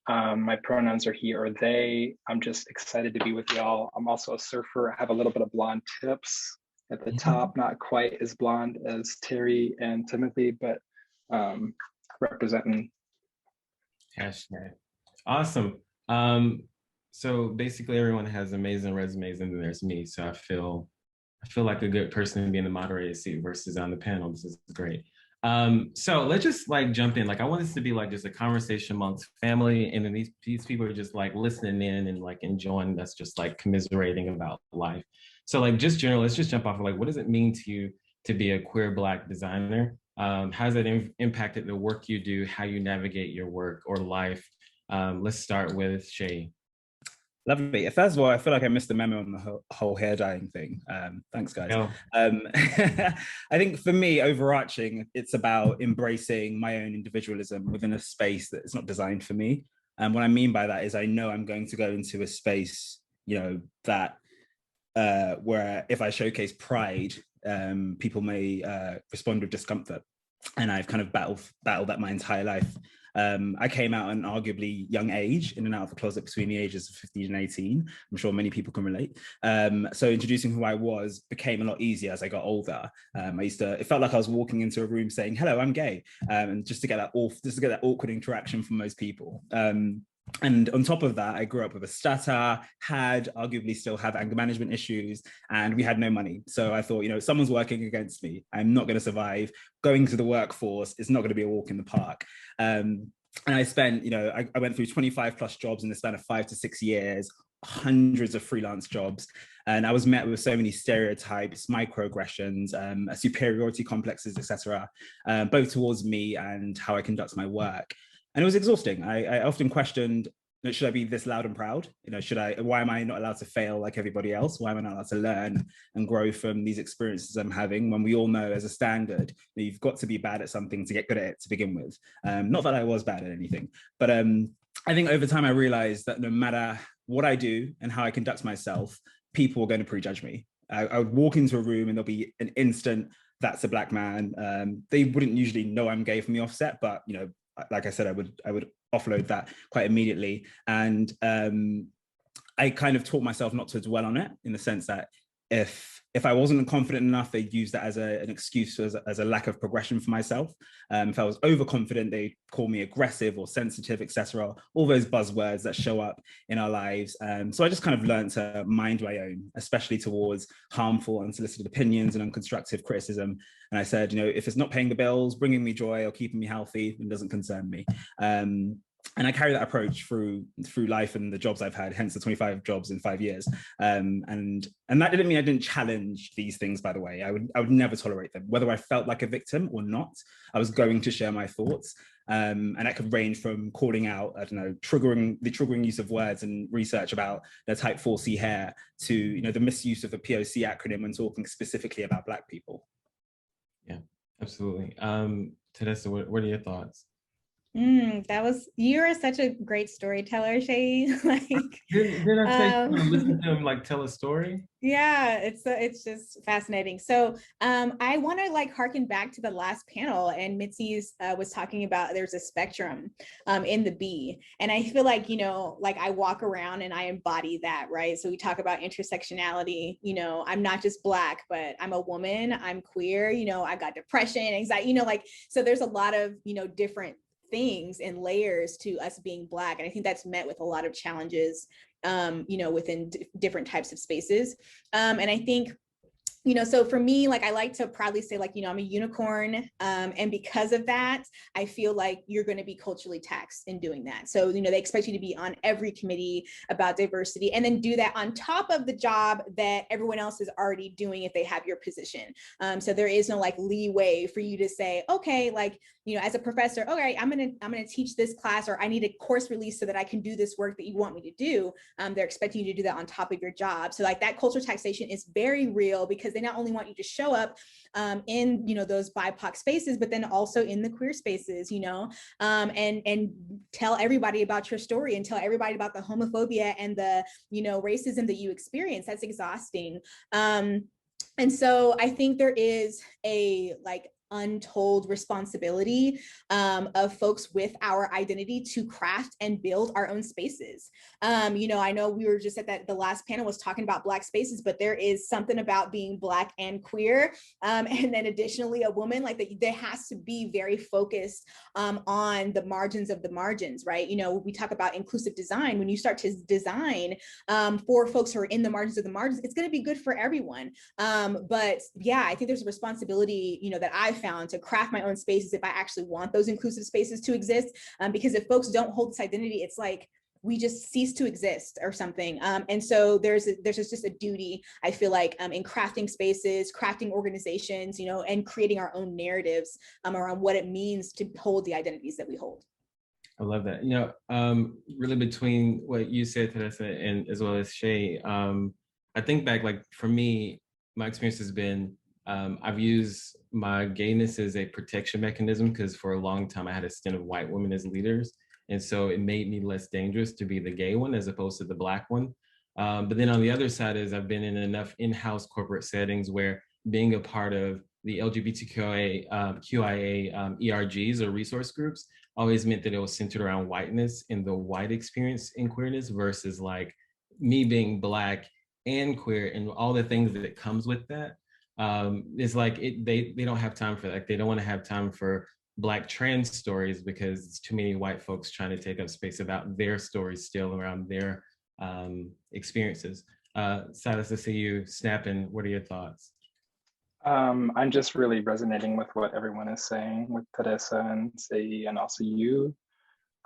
My pronouns are he or they. I'm just excited to be with y'all. I'm also a surfer. I have a little bit of blonde tips at the top, not quite as blonde as Terry and Timothy, but representing. Hashtag. Awesome. So basically everyone has amazing resumes, and then there's me. So I feel like a good person to be in the moderator seat versus on the panel. This is great. So let's just jump in. I want this to be just a conversation amongst family, and then these people are just listening in and enjoying us, just commiserating about life. So just general, let's just jump off of what does it mean to you to be a queer Black designer? How's that impacted the work you do, how you navigate your work or life? Let's start with Shay. Lovely. First of all, I feel like I missed the memo on the whole hair dyeing thing. Thanks, guys. No. I think for me, overarching, it's about embracing my own individualism within a space that is not designed for me. And what I mean by that is I know I'm going to go into a space, you know, that where if I showcase pride, people may respond with discomfort. And I've kind of battled that my entire life. I came out at an arguably young age, in and out of the closet between the ages of 15 and 18. I'm sure many people can relate. So introducing who I was became a lot easier as I got older. It felt like I was walking into a room saying, "Hello, I'm gay," and just to get that awkward interaction from most people. And on top of that, I grew up with a stutter, arguably still have anger management issues, and we had no money. So I thought, you know, someone's working against me. I'm not going to survive. Going to the workforce is not going to be a walk in the park. And I spent, you know, I went through 25 plus jobs in the span of 5 to 6 years, hundreds of freelance jobs. And I was met with so many stereotypes, microaggressions, superiority complexes, etc., both towards me and how I conduct my work. And it was exhausting. I often questioned, you know, should I be this loud and proud? You know, why am I not allowed to fail like everybody else? Why am I not allowed to learn and grow from these experiences I'm having, when we all know as a standard, you've got to be bad at something to get good at it to begin with. Not that I was bad at anything, but I think over time I realized that no matter what I do and how I conduct myself, people are going to prejudge me. I would walk into a room and there'll be an instant, that's a Black man. They wouldn't usually know I'm gay from the offset, but, you know, like I said, I would offload that quite immediately. And I kind of taught myself not to dwell on it, in the sense that if I wasn't confident enough, they'd use that as an excuse, as a lack of progression for myself. If I was overconfident, they'd call me aggressive or sensitive, etc. All those buzzwords that show up in our lives. So I just kind of learned to mind my own, especially towards harmful, unsolicited opinions and unconstructive criticism. And I said, you know, if it's not paying the bills, bringing me joy or keeping me healthy, it doesn't concern me. And I carry that approach through life and the jobs I've had, hence the 25 jobs in 5 years. And that didn't mean I didn't challenge these things, by the way. I would never tolerate them. Whether I felt like a victim or not, I was going to share my thoughts. And that could range from calling out, I don't know, triggering use of words and research about their type 4C hair, to, you know, the misuse of the POC acronym when talking specifically about Black people. Yeah, absolutely. Teresa, what are your thoughts? You're such a great storyteller, Shay. Like, did I say listen to him like tell a story? Yeah, it's just fascinating. So I want to like harken back to the last panel, and Mitzi's was talking about there's a spectrum in the B, and I feel like, you know, like I walk around and I embody that, right? So we talk about intersectionality. You know, I'm not just Black, but I'm a woman, I'm queer, you know, I got depression, anxiety, you know, like, so there's a lot of, you know, different things and layers to us being Black. And I think that's met with a lot of challenges, you know, within different types of spaces. And I think, you know, so for me, like, I like to proudly say, like, you know, I'm a unicorn. And because of that, I feel like you're going to be culturally taxed in doing that. So, you know, they expect you to be on every committee about diversity, and then do that on top of the job that everyone else is already doing if they have your position. So there is no like leeway for you to say, okay, like, you know, as a professor, okay, I'm gonna teach this class, or I need a course release so that I can do this work that you want me to do. They're expecting you to do that on top of your job. So like that cultural taxation is very real, because they not only want you to show up in, you know, those BIPOC spaces, but then also in the queer spaces, you know, and tell everybody about your story, and tell everybody about the homophobia and the, you know, racism that you experience. That's exhausting. And so I think there is a like untold responsibility of folks with our identity to craft and build our own spaces. You know, I know we were just at the last panel was talking about Black spaces, but there is something about being Black and queer. And then additionally, a woman, like that, there has to be very focused on the margins of the margins, right? You know, we talk about inclusive design. When you start to design for folks who are in the margins of the margins, it's going to be good for everyone. But yeah, I think there's a responsibility, you know, that I've found to craft my own spaces if I actually want those inclusive spaces to exist. Because if folks don't hold this identity, it's like, we just cease to exist or something. And so there's just a duty, I feel like, in crafting spaces, crafting organizations, you know, and creating our own narratives around what it means to hold the identities that we hold. I love that. You know, really between what you said, Teresa, and as well as Shay, I think back, like for me, my experience has been, I've used my gayness as a protection mechanism because for a long time I had a stint of white women as leaders. And so it made me less dangerous to be the gay one as opposed to the Black one. But then on the other side is I've been in enough in-house corporate settings where being a part of the LGBTQIA ERGs or resource groups always meant that it was centered around whiteness and the white experience in queerness versus like me being Black and queer and all the things that comes with that. It's like they don't have time for that. Like, they don't want to have time for Black trans stories because it's too many white folks trying to take up space about their stories still around their experiences. Silas, I see you snapping. What are your thoughts? I'm just really resonating with what everyone is saying, with Teresa and Say, and also you.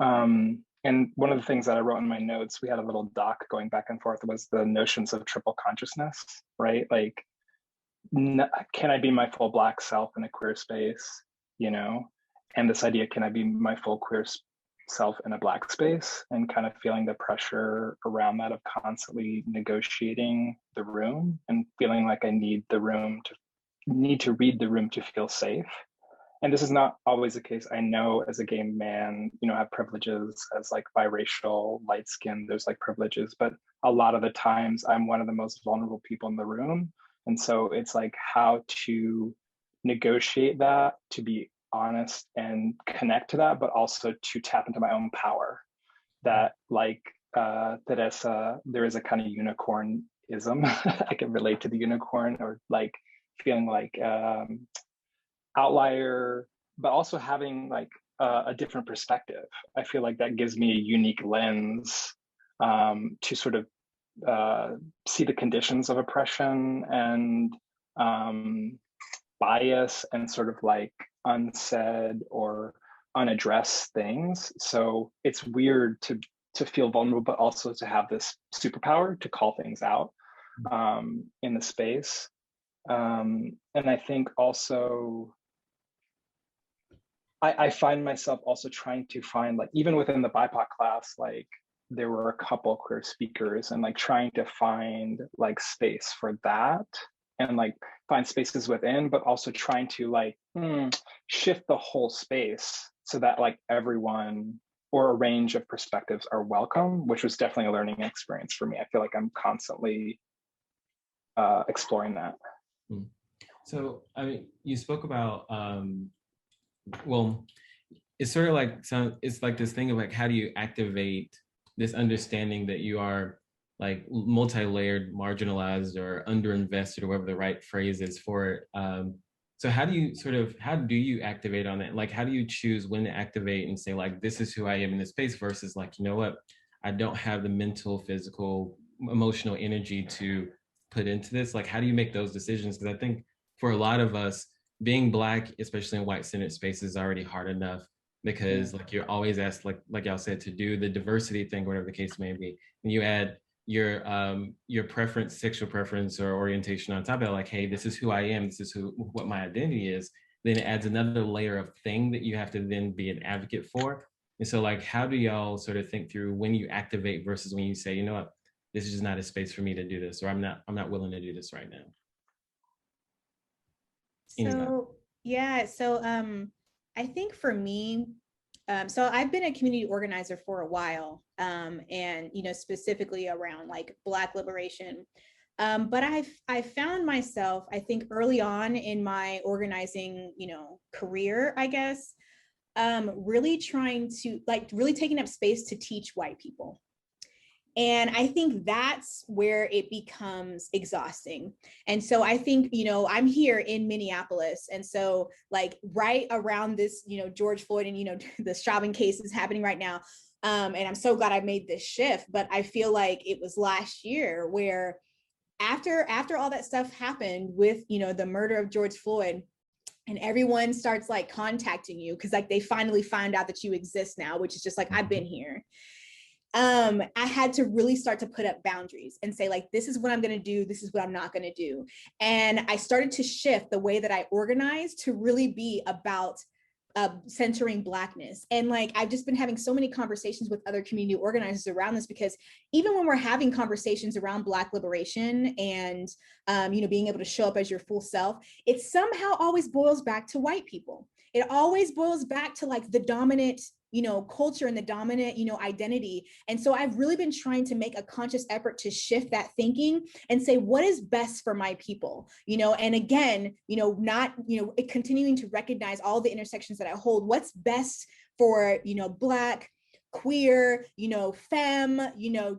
And one of the things that I wrote in my notes, we had a little doc going back and forth, was the notions of triple consciousness, right? Like, can I be my full Black self in a queer space, you know? And this idea, can I be my full queer self in a Black space? And kind of feeling the pressure around that of constantly negotiating the room and feeling like I need to read the room to feel safe. And this is not always the case. I know as a gay man, you know, I have privileges as like biracial, light skinned, there's like privileges, but a lot of the times I'm one of the most vulnerable people in the room. And so it's like how to negotiate that, to be honest and connect to that, but also to tap into my own power. That, like Teresa, there is a kind of unicornism. I can relate to the unicorn, or like feeling like outlier, but also having like a different perspective. I feel like that gives me a unique lens to sort of see the conditions of oppression and bias and sort of like unsaid or unaddressed things. So it's weird to feel vulnerable, but also to have this superpower to call things out in the space. And I think also, I find myself also trying to find, like, even within the BIPOC class, like there were a couple queer speakers, and like trying to find like space for that and like find spaces within, but also trying to like shift the whole space so that like everyone or a range of perspectives are welcome, which was definitely a learning experience for me. I feel like I'm constantly exploring that. So, I mean, you spoke about, well, it's sort of like, it's like this thing of like, how do you activate this understanding that you are like multi-layered, marginalized, or underinvested, or whatever the right phrase is for it. So how do you activate on it? Like, how do you choose when to activate and say like, this is who I am in this space, versus like, you know what, I don't have the mental, physical, emotional energy to put into this? Like, how do you make those decisions? Because I think for a lot of us, being Black, especially in white-centered spaces, is already hard enough, because like you're always asked, like y'all said, to do the diversity thing, whatever the case may be, and you add your preference, sexual preference or orientation on top of it, like, hey, this is who I am, this is what my identity is. Then it adds another layer of thing that you have to then be an advocate for. And so like, how do y'all sort of think through when you activate versus when you say, you know what, this is just not a space for me to do this, or I'm not willing to do this right now? So yeah, so I think for me, so I've been a community organizer for a while, and you know, specifically around like Black liberation. But I found myself, I think early on in my organizing, you know, career, I guess, really trying to really taking up space to teach white people. And I think that's where it becomes exhausting. And so I think, you know, I'm here in Minneapolis. And so like right around this, you know, George Floyd and, you know, the Chauvin case is happening right now. And I'm so glad I made this shift. But I feel like it was last year where after all that stuff happened with, you know, the murder of George Floyd, and everyone starts like contacting you because like they finally find out that you exist now, which is just like, I've been here. I had to really start to put up boundaries and say, like, this is what I'm going to do. This is what I'm not going to do. And I started to shift the way that I organize to really be about centering Blackness. And like, I've just been having so many conversations with other community organizers around this, because even when we're having conversations around Black liberation and, being able to show up as your full self, it somehow always boils back to white people. It always boils back to like the dominant culture and the dominant, identity. And so I've really been trying to make a conscious effort to shift that thinking and say, what is best for my people? And again, not, continuing to recognize all the intersections that I hold, what's best for, Black, queer, femme,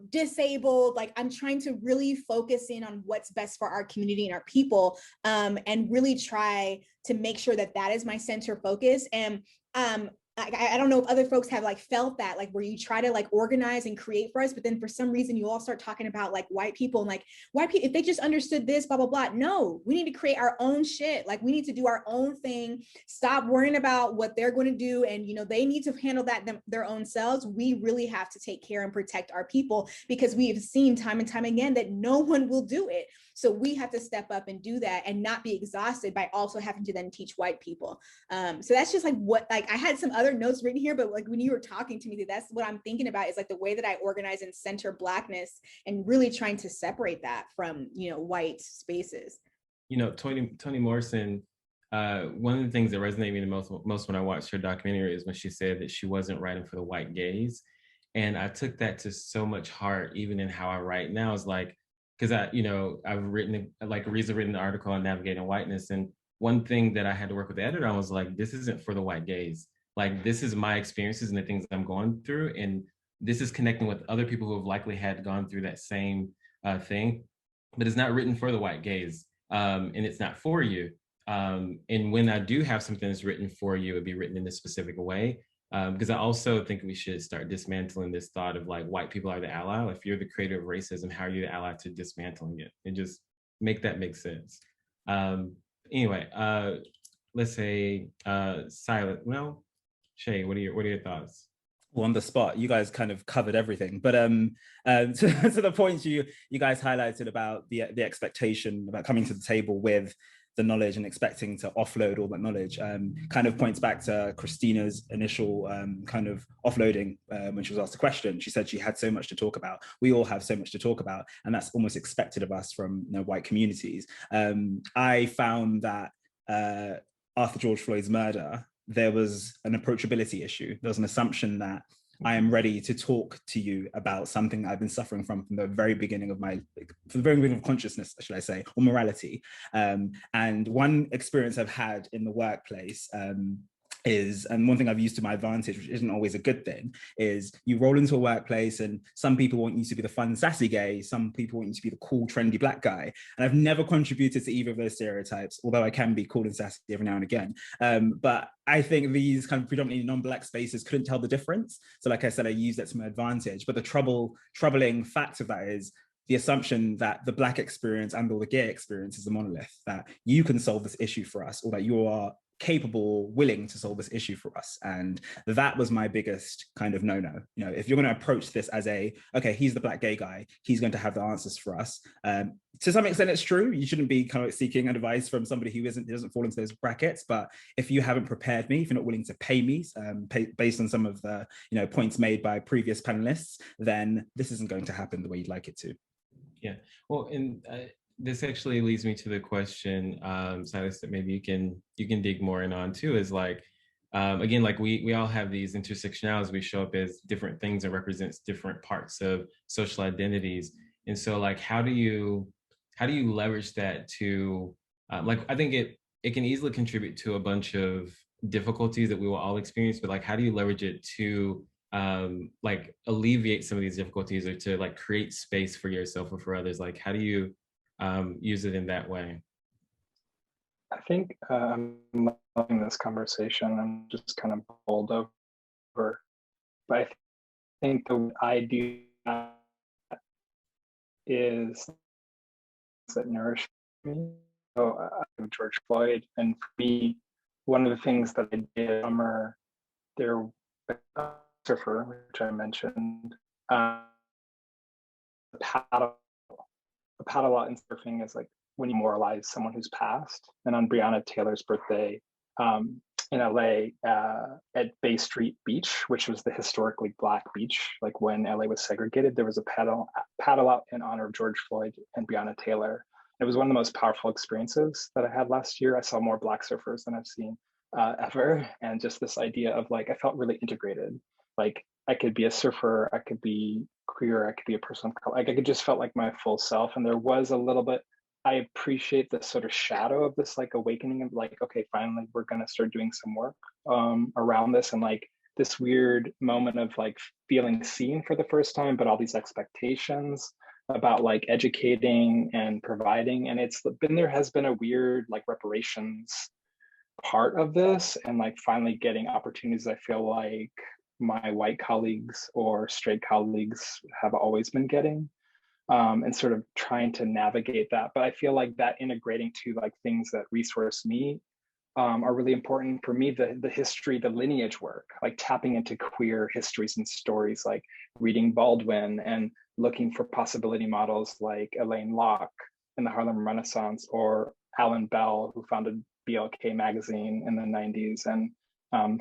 disabled. Like, I'm trying to really focus in on what's best for our community and our people, and really try to make sure that that is my center focus. And I don't know if other folks have like felt that, like where you try to like organize and create for us, but then for some reason you all start talking about like white people and like white people, if they just understood this, blah, blah, blah. No, we need to create our own shit. Like, we need to do our own thing. Stop worrying about what they're going to do. And, they need to handle that their own selves. We really have to take care and protect our people, because we have seen time and time again that no one will do it. So we have to step up and do that and not be exhausted by also having to then teach white people. So that's just like what, like, I had some other notes written here, but like when you were talking to me, that's what I'm thinking about, is like the way that I organize and center Blackness and really trying to separate that from, white spaces. Toni Morrison, one of the things that resonated with me the most when I watched her documentary is when she said that she wasn't writing for the white gaze. And I took that to so much heart, even in how I write now. Is like, because I've written, like, recently written an article on navigating whiteness. And one thing that I had to work with the editor on was like, this isn't for the white gaze. Like, this is my experiences and the things I'm going through. And this is connecting with other people who have likely had gone through that same thing, but it's not written for the white gaze. And it's not for you. And when I do have something that's written for you, it'd be written in a specific way. Because I also think we should start dismantling this thought of like white people are the ally. If you're the creator of racism, how are you the ally to dismantling it? And just make that make sense. Anyway, let's say silent. Well, Shay, what are your thoughts? Well, on the spot, you guys kind of covered everything, but to the points you guys highlighted about the expectation about coming to the table with the knowledge and expecting to offload all that knowledge, kind of points back to Christina's initial kind of offloading when she was asked a question. She said she had so much to talk about. We all have so much to talk about, and that's almost expected of us from white communities. I found that after George Floyd's murder, there was an approachability issue. There was an assumption that I am ready to talk to you about something that I've been suffering from the very beginning of from the very beginning of consciousness, should I say, or morality. And one experience I've had in the workplace is, and one thing I've used to my advantage, which isn't always a good thing, is you roll into a workplace and some people want you to be the fun, sassy gay, some people want you to be the cool, trendy Black guy. And I've never contributed to either of those stereotypes, although I can be cool and sassy every now and again. But I think these kind of predominantly non-Black spaces couldn't tell the difference. So like I said, I used that to my advantage. But the troubling fact of that is the assumption that the Black experience and or the gay experience is a monolith, that you can solve this issue for us, or that you are capable, willing to solve this issue for us. And that was my biggest kind of no-no. If you're going to approach this as okay, he's the Black gay guy, he's going to have the answers for us. To some extent, it's true. You shouldn't be kind of seeking advice from somebody who doesn't fall into those brackets. But if you haven't prepared me, if you're not willing to pay me based on some of the points made by previous panelists, then this isn't going to happen the way you'd like it to. Yeah. Well, and this actually leads me to the question, Silas, that maybe you can dig more in on too, is like, again, like we all have these intersectionalities. We show up as different things and represents different parts of social identities. And so like, how do you leverage that to, like, I think it can easily contribute to a bunch of difficulties that we will all experience, but like, how do you leverage it to like alleviate some of these difficulties, or to like create space for yourself or for others? Like, how do you use it in that way? I think I'm loving this conversation. I'm just kind of bowled over, but I think the way I do that is that nourish me. So I'm George Floyd, and for me, one of the things that I did summer, there, surfer, which I mentioned, paddle out in surfing is like when you memorialize someone who's passed. And on Breonna Taylor's birthday in LA at Bay Street Beach, which was the historically Black beach, like when LA was segregated, there was a paddle out in honor of George Floyd and Breonna Taylor. It was one of the most powerful experiences that I had last year. I saw more Black surfers than I've seen ever. And just this idea of like, I felt really integrated. Like I could be a surfer, I could be queer, I could be a person of color. Like I could just felt like my full self. And there was a little bit, I appreciate the sort of shadow of this like awakening of like, okay, finally we're gonna start doing some work around this, and like this weird moment of like feeling seen for the first time, but all these expectations about like educating and providing. And there has been a weird like reparations part of this, and like finally getting opportunities I feel like my white colleagues or straight colleagues have always been getting, and sort of trying to navigate that. But I feel like that integrating to like things that resource me are really important for me. The history, the lineage work, like tapping into queer histories and stories, like reading Baldwin and looking for possibility models like Elaine Locke in the Harlem Renaissance, or Alan Bell, who founded BLK magazine in the 90s and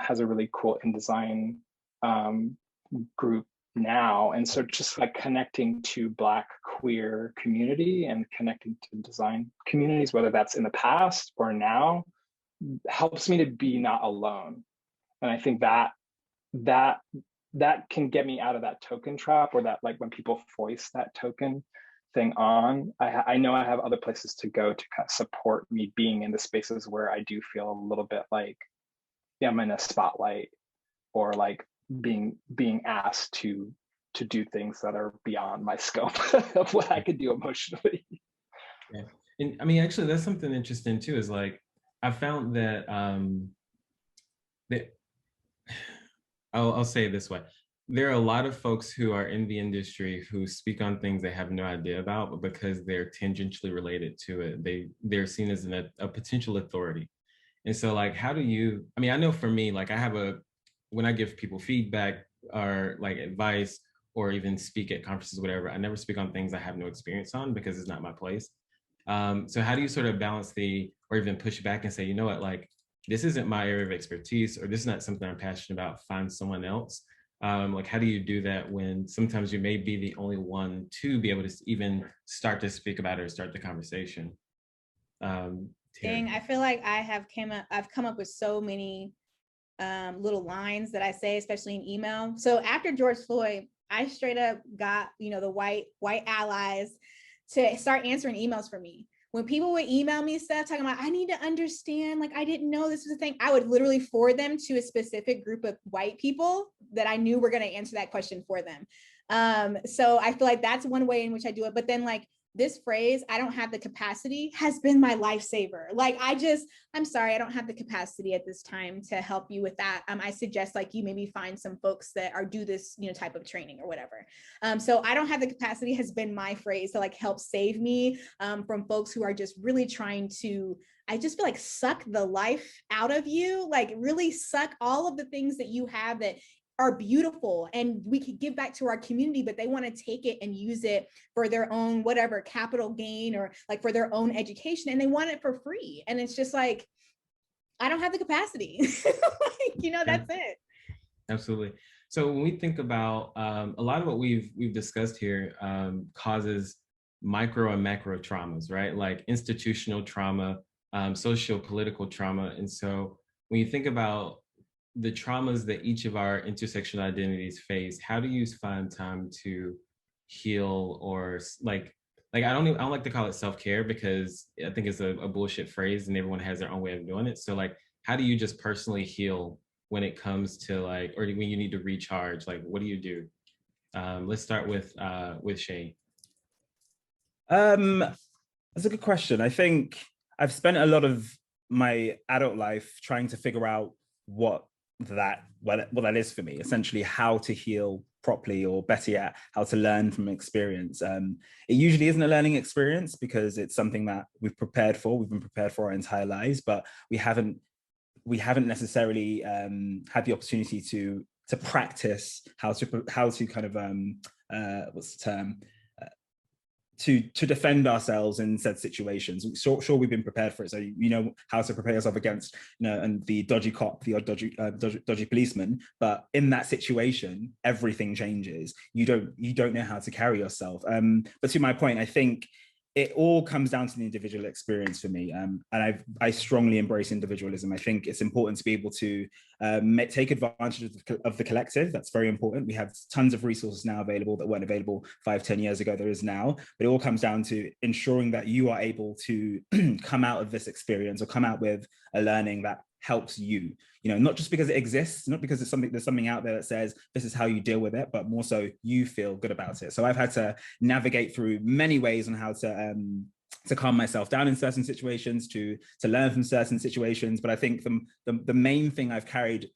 has a really cool Indesign group now. And so just like connecting to Black queer community and connecting to design communities, whether that's in the past or now, helps me to be not alone. And I think that can get me out of that token trap, or that like when people voice that token thing on, I know I have other places to go to kind of support me being in the spaces where I do feel a little bit like, yeah, I'm in a spotlight, or like being asked to do things that are beyond my scope of what I could do emotionally. Yeah. And I mean, actually, that's something interesting too, is like, I found that, I'll say it this way. There are a lot of folks who are in the industry who speak on things they have no idea about, but because they're tangentially related to it, they're seen as a potential authority. And so like, how do you, I mean, I know for me, like when I give people feedback or like advice, or even speak at conferences, whatever, I never speak on things I have no experience on because it's not my place. So how do you sort of balance or even push back and say, you know what, like, this isn't my area of expertise, or this is not something I'm passionate about, find someone else. Like, how do you do that when sometimes you may be the only one to be able to even start to speak about it or start the conversation? Dang, I feel like I've come up with so many little lines that I say, especially in email. So after George Floyd, I straight up got, the white allies to start answering emails for me. When people would email me stuff talking about, I need to understand, like, I didn't know this was a thing, I would literally forward them to a specific group of white people that I knew were going to answer that question for them. So I feel like that's one way in which I do it. But then like this phrase, I don't have the capacity, has been my lifesaver. Like, I'm sorry, I don't have the capacity at this time to help you with that. I suggest like you maybe find some folks that do this, type of training or whatever. So I don't have the capacity has been my phrase to like help save me from folks who are just really trying to, I just feel like suck the life out of you, like really suck all of the things that you have that are beautiful and we could give back to our community, but they want to take it and use it for their own whatever capital gain, or like for their own education, and they want it for free. And it's just like, I don't have the capacity. That's it. Absolutely. So when we think about a lot of what we've discussed here causes micro and macro traumas, right? Like institutional trauma, socio-political trauma. And so when you think about the traumas that each of our intersectional identities face, how do you find time to heal, or like I don't like to call it self-care, because I think it's a bullshit phrase and everyone has their own way of doing it. So like, how do you just personally heal when it comes to like, or when you need to recharge? Like, what do you do? Let's start with Shay. That's a good question. I think I've spent a lot of my adult life trying to figure out what that is for me, essentially how to heal properly, or better yet, how to learn from experience. It usually isn't a learning experience because it's something that we've been prepared for our entire lives, but we haven't necessarily had the opportunity to practice how to kind of what's the term, to defend ourselves in said situations. Sure, we've been prepared for it, so you know how to prepare yourself against, you know, and the dodgy cop, the dodgy policeman. But in that situation, everything changes. You don't know how to carry yourself. But to my point, I think it all comes down to the individual experience for me. And I strongly embrace individualism. I think it's important to be able to take advantage of the collective. That's very important. We have tons of resources now available that weren't available 5-10 years ago. There is now, but it all comes down to ensuring that you are able to come out of this experience or come out with a learning that helps you, you know, not just because it exists, not because there's something out there that says this is how you deal with it, but more so you feel good about it. So I've had to navigate through many ways on how to calm myself down in certain situations, to learn from certain situations. But I think the main thing I've carried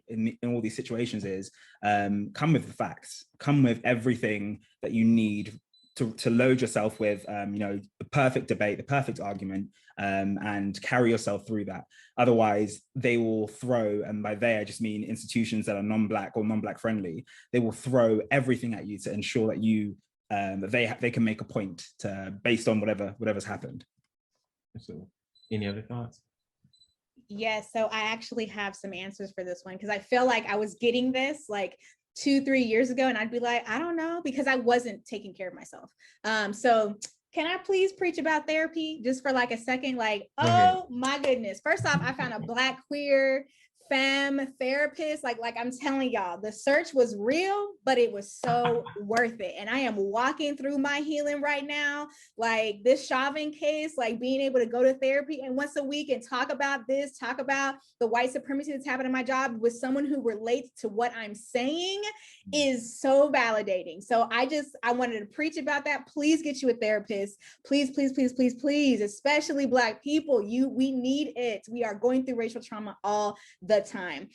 in all these situations is come with the facts, come with everything that you need to load yourself with, you know, the perfect debate, the perfect argument, and carry yourself through that. Otherwise, they will throw, and by they I just mean institutions that are non-Black or non-Black friendly, they will throw everything at you to ensure that you they can make a point based on whatever's happened. So, any other thoughts? Yes, so I actually have some answers for this one, because I feel like I was getting this like 2-3 years ago, and I'd be like, I don't know, because I wasn't taking care of myself. So can I please preach about therapy just for like a second? Like, oh my goodness. First off, I found a Black queer femme therapist. Like I'm telling y'all, the search was real, but it was so worth it. And I am walking through my healing right now. Like this Chauvin case, like being able to go to therapy and once a week and talk about this, talk about the white supremacy that's happening in my job with someone who relates to what I'm saying is so validating. So I wanted to preach about that. Please get you a therapist. Please, please, please, please, please, especially Black people. We need it. We are going through racial trauma all the time.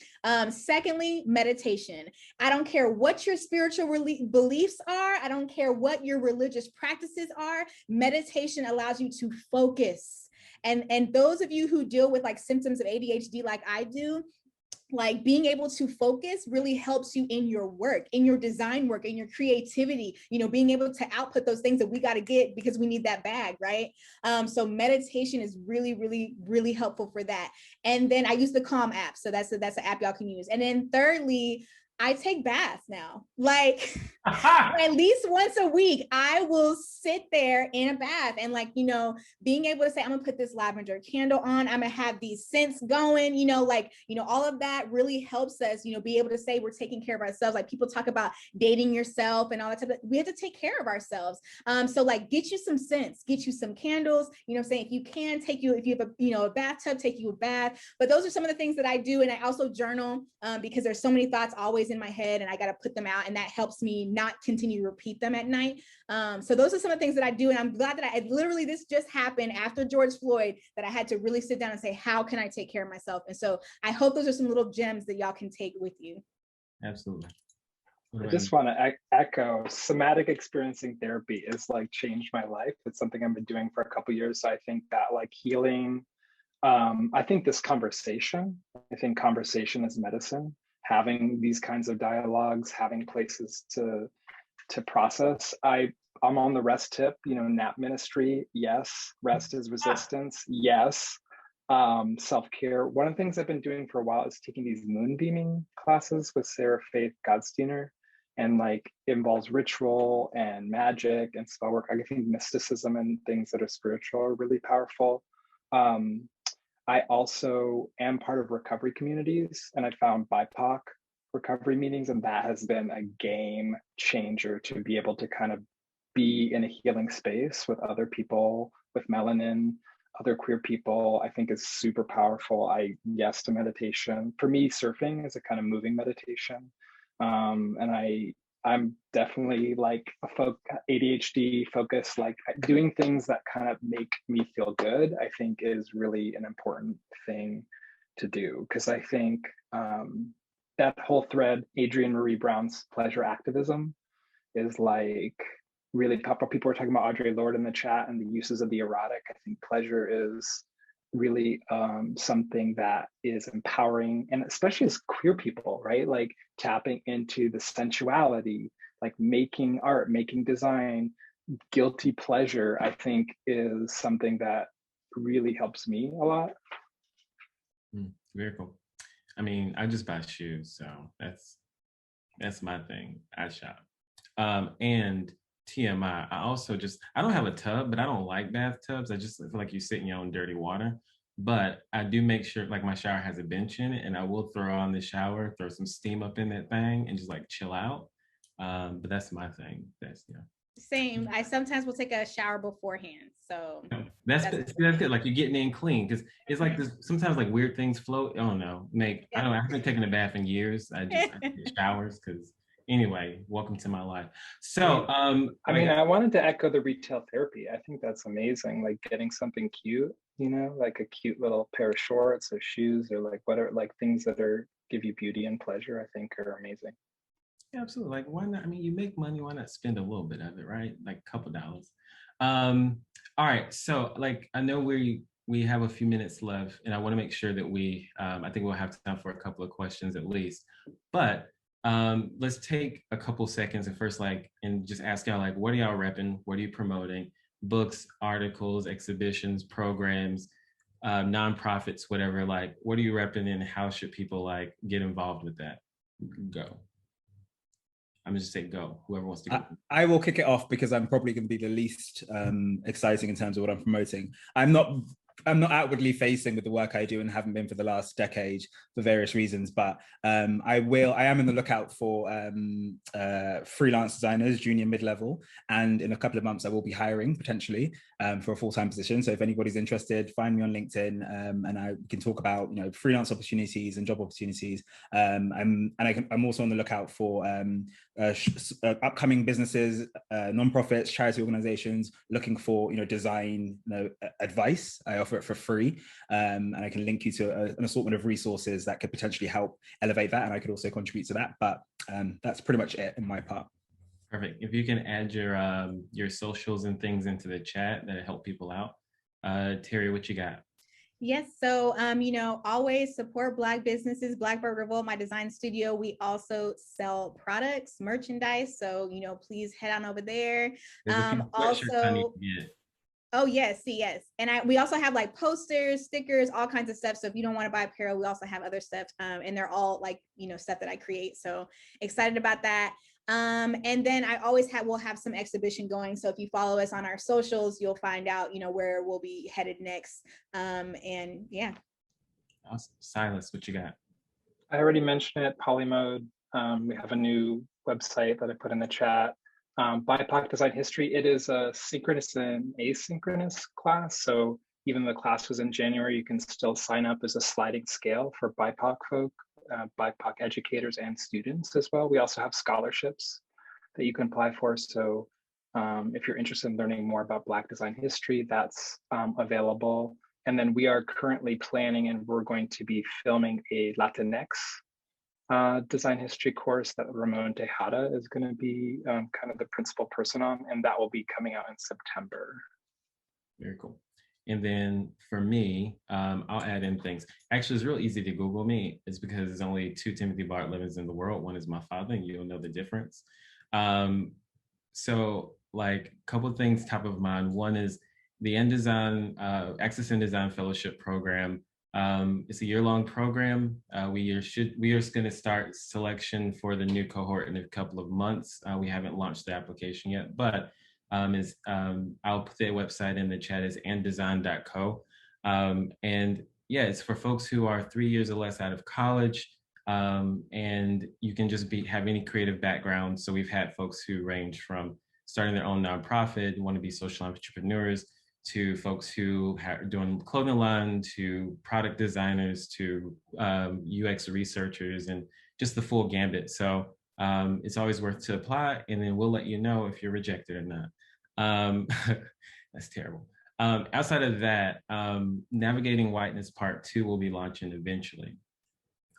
Secondly, meditation. I don't care what your spiritual beliefs are. I don't care what your religious practices are. Meditation allows you to focus. And those of you who deal with like symptoms of ADHD like I do, like being able to focus really helps you in your work, in your design work, in your creativity, you know, being able to output those things that we got to get because we need that bag, right? So meditation is really, really, really helpful for that. And then I use the Calm app. So that's an app y'all can use. And then thirdly, I take baths now. Like at least once a week, I will sit there in a bath and like, you know, being able to say, I'm gonna put this lavender candle on, I'm gonna have these scents going, you know, like, you know, all of that really helps us, you know, be able to say we're taking care of ourselves. Like people talk about dating yourself and all that type of, we have to take care of ourselves. So like get you some scents, get you some candles, you know what I'm saying? If you can if you have a, you know, a bathtub, take you a bath. But those are some of the things that I do. And I also journal because there's so many thoughts always in my head and I got to put them out, and that helps me not continue to repeat them at night. So those are some of the things that I do, and I'm glad that this just happened after George Floyd, that I had to really sit down and say, how can I take care of myself? And so I hope those are some little gems that y'all can take with you. Absolutely. I just want to echo, somatic experiencing therapy is like changed my life. It's something I've been doing for a couple of years. So I think that like healing, I think conversation is medicine. Having these kinds of dialogues, having places to process. I'm on the rest tip, you know, nap ministry, yes. Rest is resistance, yes. Self-care. One of the things I've been doing for a while is taking these moonbeaming classes with Sarah Faith Godsteiner, and like involves ritual and magic and spell work. I think mysticism and things that are spiritual are really powerful. I also am part of recovery communities, and I found BIPOC recovery meetings, and that has been a game changer to be able to kind of be in a healing space with other people with melanin, other queer people. I think is super powerful. Yes to meditation. For me, surfing is a kind of moving meditation. And I'm definitely like a ADHD focus, like doing things that kind of make me feel good, I think is really an important thing to do. Because I think that whole thread, Adrienne Marie Brown's pleasure activism, is like really powerful. People are talking about Audre Lorde in the chat and the uses of the erotic. I think pleasure is really something that is empowering, and especially as queer people, right? Like tapping into the sensuality, like making art, making design, guilty pleasure, I think is something that really helps me a lot. Very cool. I mean, I just buy shoes, so that's my thing. I shop. And TMI, I don't have a tub, but I don't like bathtubs. I just feel like you sit in your own dirty water. But I do make sure like my shower has a bench in it, and I will throw on the shower, throw some steam up in that thing and just like chill out. But that's my thing. That's Same. I sometimes will take a shower beforehand. So that's good. Like you're getting in clean, because it's like this, sometimes like weird things float. I don't know. I haven't taken a bath in years. I take showers because anyway, welcome to my life. So I mean, I wanted to echo the retail therapy. I think that's amazing. Like getting something cute, you know, like a cute little pair of shorts or shoes or like whatever, like things that give you beauty and pleasure, I think are amazing. Yeah, absolutely. Like why not? I mean, you make money, why not spend a little bit of it, right? Like a couple dollars. All right. So like I know we have a few minutes left, and I want to make sure that we I think we'll have time for a couple of questions at least. But let's take a couple seconds and first and just ask y'all what are y'all repping? What are you promoting? Books, articles, exhibitions, programs, nonprofits, whatever. What are you repping, and how should people get involved with that? Go. I'm just say go. Whoever wants to go. I will kick it off because I'm probably going to be the least exciting in terms of what I'm promoting. I'm not outwardly facing with the work I do and haven't been for the last decade for various reasons, but I am in the lookout for freelance designers, junior, mid-level, and in a couple of months I will be hiring potentially for a full-time position. So if anybody's interested, find me on LinkedIn and I can talk about freelance opportunities and job opportunities. I'm also on the lookout for upcoming businesses, nonprofits, charity organizations looking for design advice. I offer it for free, and I can link you to an assortment of resources that could potentially help elevate that, and I could also contribute to that. But that's pretty much it in my part. Perfect. If you can add your socials and things into the chat, that help people out. Terry, what you got? Yes, so always support Black businesses. Blackbird Revolt, my design studio. We also sell products, merchandise. So please head on over there. Also, oh yes, yes, and we also have posters, stickers, all kinds of stuff. So if you don't want to buy apparel, we also have other stuff, and they're all stuff that I create. So excited about that. And then I always will have some exhibition going. So if you follow us on our socials, you'll find out, where we'll be headed next. And yeah. Awesome. Silas, what you got? I already mentioned it, Polymode. We have a new website that I put in the chat. BIPOC Design History, it is a synchronous and asynchronous class. So even though the class was in January, you can still sign up as a sliding scale for BIPOC folk. BIPOC educators and students as well. We also have scholarships that you can apply for. So if you're interested in learning more about Black design history, that's available. And then we are currently planning, and we're going to be filming a Latinx design history course that Ramon Tejada is going to be kind of the principal person on, and that will be coming out in September. Very cool. And then for me, I'll add in things. Actually, it's real easy to Google me. It's because there's only 2 Timothy Bartlett in the world. One is my father, and you'll know the difference. So a couple of things top of mind. One is the Indesign, Access Indesign Fellowship Program. It's a year-long program. We are going to start selection for the new cohort in a couple of months. We haven't launched the application yet, but I'll put the website in the chat, is anddesign.co. And yeah, it's for folks who are 3 years or less out of college, and you can just have any creative background. So we've had folks who range from starting their own nonprofit, want to be social entrepreneurs, to folks who are doing clothing line, to product designers, to UX researchers, and just the full gambit. So it's always worth to apply, and then we'll let you know if you're rejected or not. That's terrible. Outside of that, Navigating Whiteness Part 2 will be launching eventually.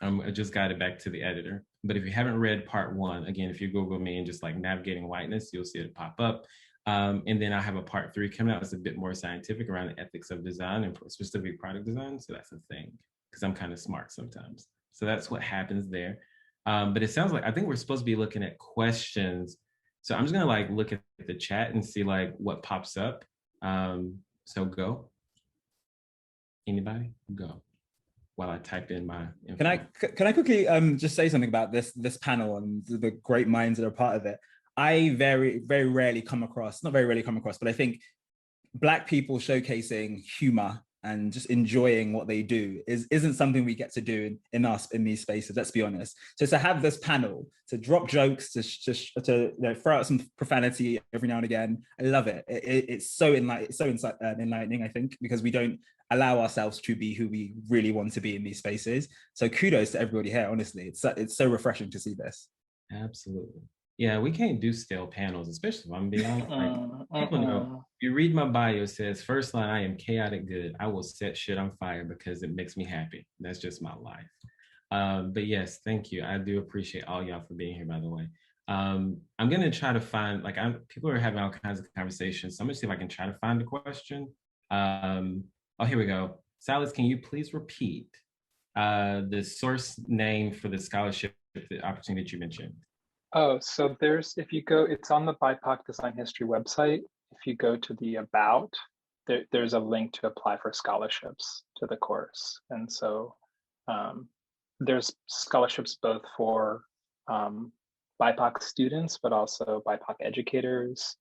I just got it back to the editor. But if you haven't read Part 1, again, if you Google me and just Navigating Whiteness, you'll see it pop up. And then I have a part 3 coming out. It's a bit more scientific around the ethics of design and specific product design. So that's a thing, because I'm kind of smart sometimes. So that's what happens there. But it sounds like, I think we're supposed to be looking at questions. So I'm just gonna like look at the chat and see like what pops up. So go. Anybody? Go. While I type in my info. Can I quickly just say something about this panel and the great minds that are part of it? I very rarely come across, not very rarely come across, but I think Black people showcasing humor and just enjoying what they do isn't something we get to do in these spaces, let's be honest. So to have this panel, to drop jokes, to throw out some profanity every now and again, I love it. It's so enlightening, I think, because we don't allow ourselves to be who we really want to be in these spaces. So kudos to everybody here, honestly. It's so refreshing to see this. Absolutely. Yeah, we can't do stale panels, especially if I'm being honest. People know, if you read my bio, it says, first line, I am chaotic good. I will set shit on fire because it makes me happy. That's just my life. But yes, thank you. I do appreciate all y'all for being here, by the way. I'm gonna try to find, like, people are having all kinds of conversations. So I'm gonna see if I can try to find a question. Oh, here we go. Silas, can you please repeat the source name for the scholarship, the opportunity that you mentioned? Oh, so if you go, it's on the BIPOC Design History website. If you go to the About, there's a link to apply for scholarships to the course. And so there's scholarships both for BIPOC students, but also BIPOC educators.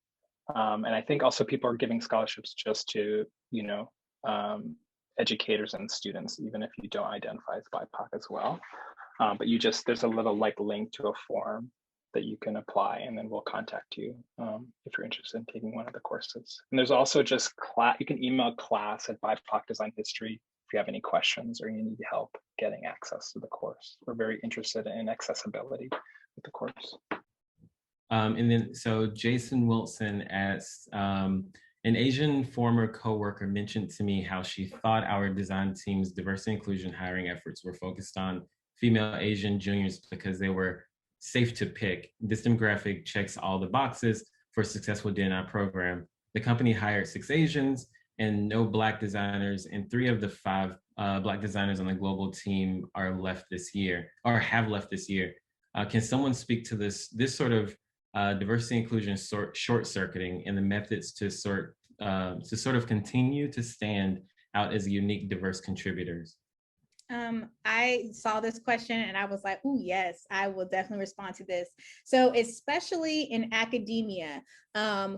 And I think also people are giving scholarships just to, educators and students, even if you don't identify as BIPOC as well. But there's a little like link to a form that you can apply, and then we'll contact you if you're interested in taking one of the courses. And there's also just you can email class at BIPOC Design History if you have any questions or you need help getting access to the course. We're very interested in accessibility with the course. And then, so Jason Wilson asks, an Asian former coworker mentioned to me how she thought our design team's diversity and inclusion hiring efforts were focused on female Asian juniors because they were safe to pick. This demographic checks all the boxes for a successful D&I program. The company hired 6 Asians and no Black designers, and 3 of the 5 Black designers on the global team are left this year, or have left this year. Can someone speak to this sort of diversity inclusion short-circuiting and the methods to sort of continue to stand out as unique, diverse contributors? I saw this question and I was like, oh yes, I will definitely respond to this. So especially in academia,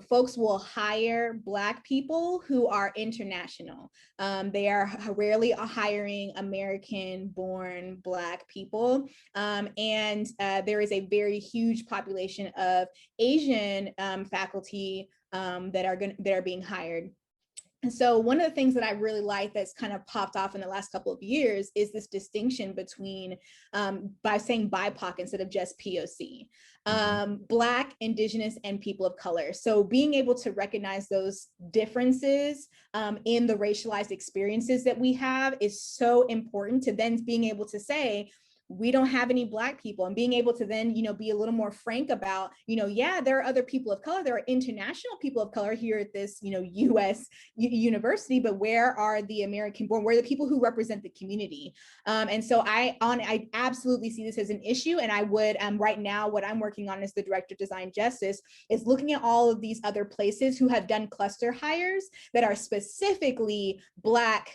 folks will hire Black people who are international. They are rarely hiring American-born Black people. And there is a very huge population of Asian faculty that are being hired. And so one of the things that I really like that's kind of popped off in the last couple of years is this distinction between, by saying BIPOC instead of just POC, Black, Indigenous, and people of color. So being able to recognize those differences in the racialized experiences that we have is so important to then being able to say, we don't have any Black people, and being able to then, be a little more frank about, yeah, there are other people of color, there are international people of color here at this, US university, but where are the American born, where are the people who represent the community? And so I absolutely see this as an issue. And I would, right now, what I'm working on as the Director of Design Justice is looking at all of these other places who have done cluster hires that are specifically Black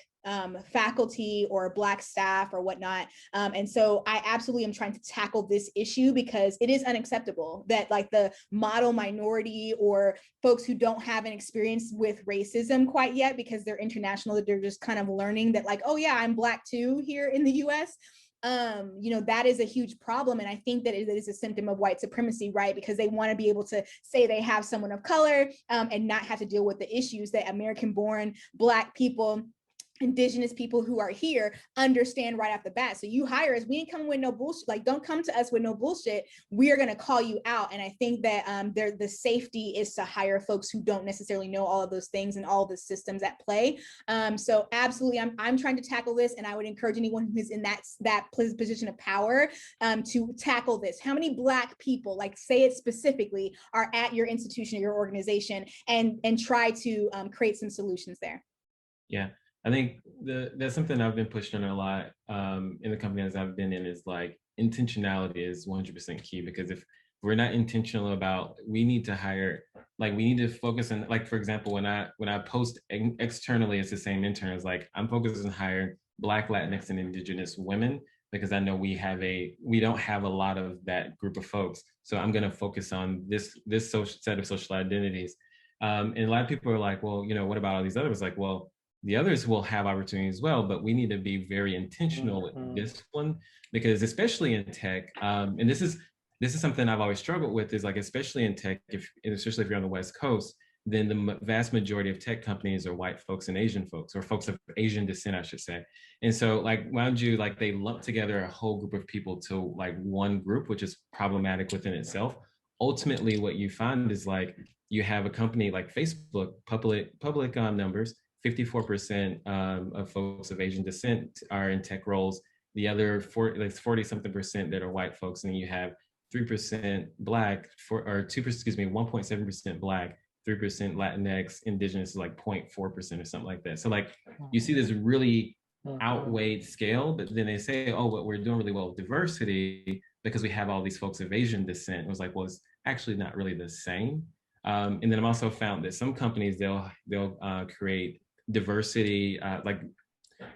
faculty or Black staff or whatnot. And so I absolutely am trying to tackle this issue because it is unacceptable that like the model minority or folks who don't have an experience with racism quite yet because they're international, that they're just kind of learning that like, oh yeah, I'm Black too here in the US. That is a huge problem. And I think that it is a symptom of white supremacy, right? Because they want to be able to say they have someone of color and not have to deal with the issues that American-born Black people Indigenous people who are here understand right off the bat. So you hire us, we ain't coming with no bullshit. Like, don't come to us with no bullshit. We are going to call you out. And I think that the safety is to hire folks who don't necessarily know all of those things and all the systems at play. So absolutely, I'm trying to tackle this, and I would encourage anyone who is in that position of power to tackle this. How many Black people, like say it specifically, are at your institution or your organization, and try to create some solutions there? Yeah. I think that's something I've been pushed on a lot in the companies I've been in, is like intentionality is 100% key, because if we're not intentional about, we need to hire, like we need to focus on, like, for example, when I post externally, it's the same interns, like I'm focused on hiring Black, Latinx, and Indigenous women, because I know we don't have a lot of that group of folks. So I'm going to focus on this social set of social identities. And a lot of people are like, well, you know, what about all these others? Like, well, the others will have opportunities as well, but we need to be very intentional with this one, because especially in tech, and this is something I've always struggled with, is like, especially in tech, especially if you're on the West Coast, then the vast majority of tech companies are white folks and Asian folks, or folks of Asian descent, I should say. And so, like, mind you, like they lump together a whole group of people to like one group, which is problematic within itself. Ultimately, what you find is like, you have a company like Facebook, public numbers, 54% of folks of Asian descent are in tech roles. The other 40-something% that are white folks, and then you have 3% Black, or 1.7% Black, 3% Latinx, Indigenous is like 0.4% or something like that. So like, you see this really outweighed scale, but then they say, oh, but we're doing really well with diversity because we have all these folks of Asian descent. It was like, well, it's actually not really the same. And then I've also found that some companies, they'll create diversity, like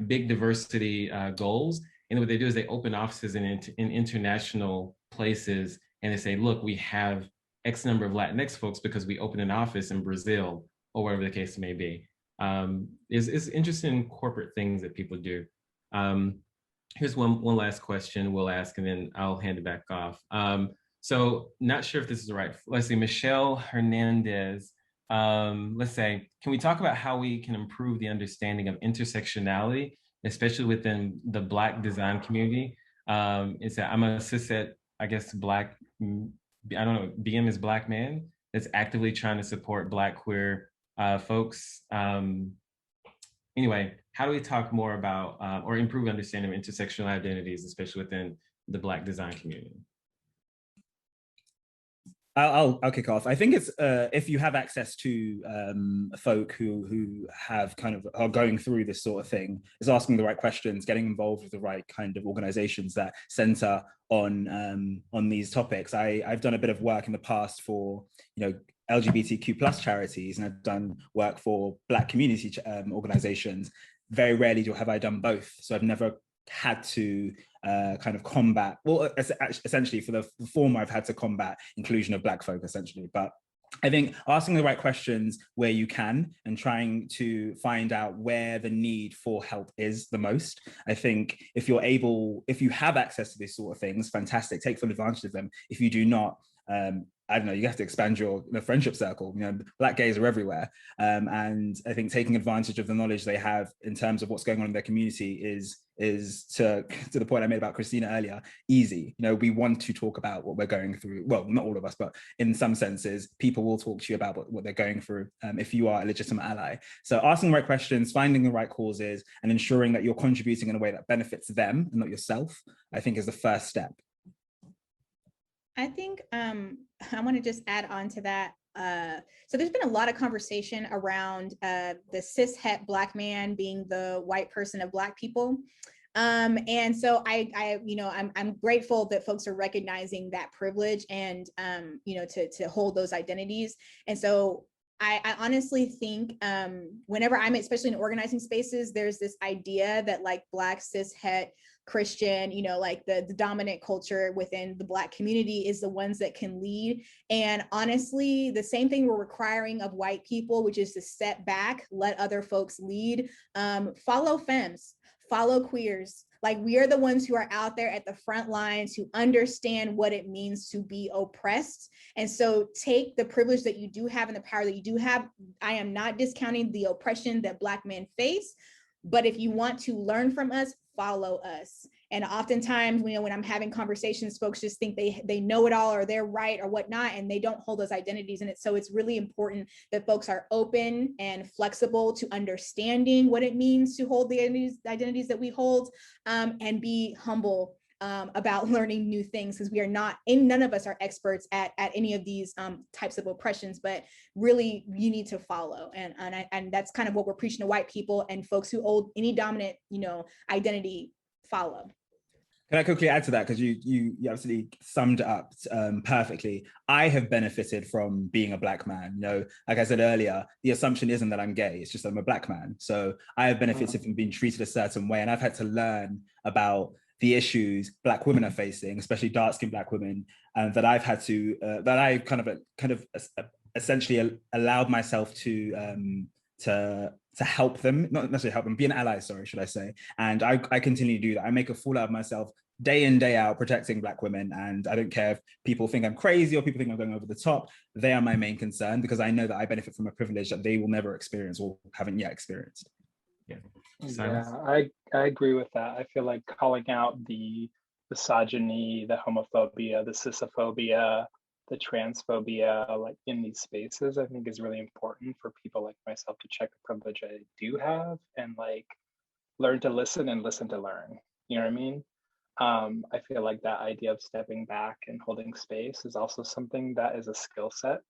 big diversity goals. And what they do is they open offices in international places, and they say, look, we have X number of Latinx folks because we opened an office in Brazil, or whatever the case may be. Is interesting corporate things that people do. Here's one last question we'll ask, and then I'll hand it back off. So not sure if this is right. Let's see, Michelle Hernandez. Let's say, can we talk about how we can improve the understanding of intersectionality, especially within the Black design community? It's that I'm a cishet, I guess, Black, I don't know, BM is Black man that's actively trying to support Black queer folks. Anyway, how do we talk more about or improve understanding of intersectional identities, especially within the Black design community? I'll kick off. I think it's if you have access to folk who have kind of are going through this sort of thing, is asking the right questions, getting involved with the right kind of organizations that center on these topics. I've done a bit of work in the past for, you know, LGBTQ plus charities, and I've done work for Black community organizations. Very rarely have I done both. So I've never had to kind of combat, well, essentially for the former, I've had to combat inclusion of Black folk, essentially. But I think asking the right questions where you can and trying to find out where the need for help is the most. I think if you have access to these sort of things, fantastic, take full advantage of them. If you do not, I don't know, you have to expand your friendship circle. You know, Black gays are everywhere. And I think taking advantage of the knowledge they have in terms of what's going on in their community is to the point I made about Christina earlier, easy. You know, we want to talk about what we're going through. Well, not all of us, but in some senses, people will talk to you about what they're going through if you are a legitimate ally. So asking the right questions, finding the right causes, and ensuring that you're contributing in a way that benefits them and not yourself, I think is the first step. I think I want to just add on to that. So there's been a lot of conversation around the cishet Black man being the white person of Black people. And so I'm grateful that folks are recognizing that privilege and, to hold those identities. And so I honestly think whenever I'm, especially in organizing spaces, there's this idea that like Black cishet Christian, like the dominant culture within the Black community is the ones that can lead. And honestly, the same thing we're requiring of white people, which is to step back, let other folks lead, follow femmes, follow queers. Like, we are the ones who are out there at the front lines who understand what it means to be oppressed. And so take the privilege that you do have and the power that you do have. I am not discounting the oppression that Black men face, But if you want to learn from us, follow us. And oftentimes, when I'm having conversations, folks just think they know it all or they're right or whatnot, and they don't hold those identities in it. So it's really important that folks are open and flexible to understanding what it means to hold the identities that we hold, and be humble about learning new things, because we are not, and none of us are experts at any of these types of oppressions, but really you need to follow. And that's kind of what we're preaching to white people and folks who hold any dominant, identity, follow. Can I quickly add to that? Because you absolutely summed it up perfectly. I have benefited from being a Black man. Like I said earlier, the assumption isn't that I'm gay, it's just that I'm a Black man. So I have benefited from being treated a certain way, and I've had to learn about the issues Black women are facing, especially dark-skinned Black women, that I've had to, that I kind of essentially allowed myself to help them, not necessarily help them, be an ally, sorry, should I say. And I continue to do that. I make a fool out of myself day in, day out, protecting Black women. And I don't care if people think I'm crazy or people think I'm going over the top. They are my main concern, because I know that I benefit from a privilege that they will never experience or haven't yet experienced. Yeah. Yeah, I agree with that. I feel like calling out the misogyny, the homophobia, the cisophobia, the transphobia, like in these spaces, I think is really important for people like myself to check the privilege I do have and like learn to listen and listen to learn. You know what I mean? I feel like that idea of stepping back and holding space is also something that is a skill set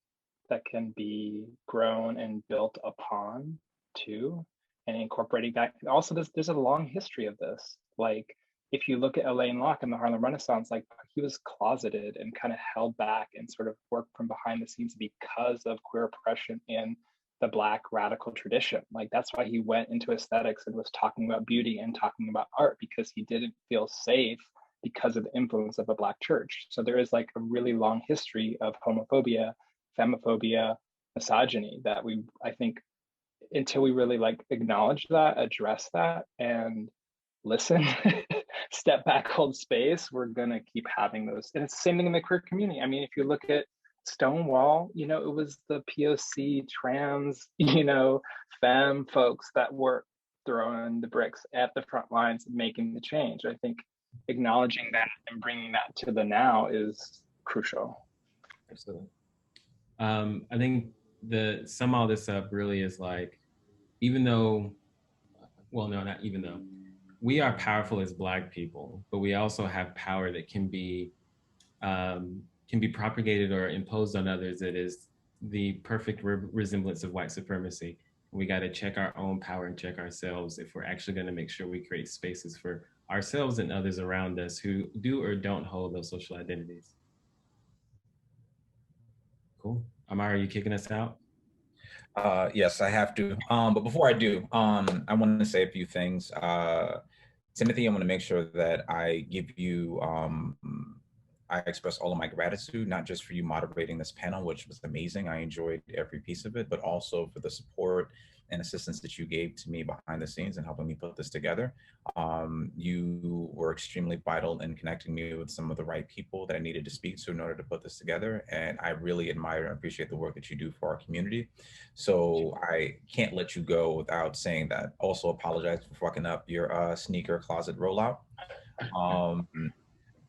that can be grown and built upon too, and incorporating that. Also, there's a long history of this. Like, if you look at Alain Locke in the Harlem Renaissance, like he was closeted and kind of held back and sort of worked from behind the scenes because of queer oppression in the Black radical tradition. Like, that's why he went into aesthetics and was talking about beauty and talking about art, because he didn't feel safe because of the influence of a Black church. So there is like a really long history of homophobia, femophobia, misogyny that I think until we really like acknowledge that, address that, and listen, step back, hold space, we're gonna keep having those. And it's the same thing in the queer community. I mean, if you look at Stonewall, it was the POC, trans, femme folks that were throwing the bricks at the front lines, making the change. I think acknowledging that and bringing that to the now is crucial. Absolutely. I think sum all this up really is like, we are powerful as Black people, but we also have power that can be propagated or imposed on others that is the perfect resemblance of white supremacy. We got to check our own power and check ourselves if we're actually going to make sure we create spaces for ourselves and others around us who do or don't hold those social identities. Cool. Amara, are you kicking us out? Yes, I have to. But before I do, I want to say a few things. Timothy, I want to make sure that I give you, I express all of my gratitude, not just for you moderating this panel, which was amazing. I enjoyed every piece of it, but also for the support and assistance that you gave to me behind the scenes and helping me put this together. You were extremely vital in connecting me with some of the right people that I needed to speak to in order to put this together. And I really admire and appreciate the work that you do for our community. So I can't let you go without saying that. Also apologize for fucking up your sneaker closet rollout.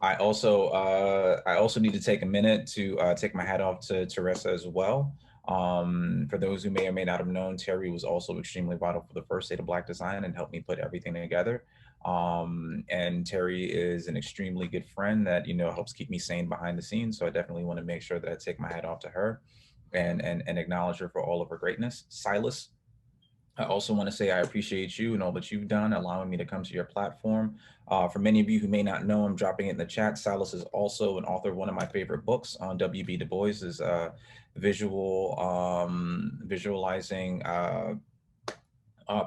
I also need to take a minute to take my hat off to Teresa as well. For those who may or may not have known, Terry was also extremely vital for the first State of Black Design and helped me put everything together. And Terry is an extremely good friend that, helps keep me sane behind the scenes. So I definitely want to make sure that I take my hat off to her and acknowledge her for all of her greatness. Silas, I also want to say I appreciate you and all that you've done, allowing me to come to your platform. For many of you who may not know, I'm dropping it in the chat. Silas is also an author of one of my favorite books on W.B. Du Bois's visualizing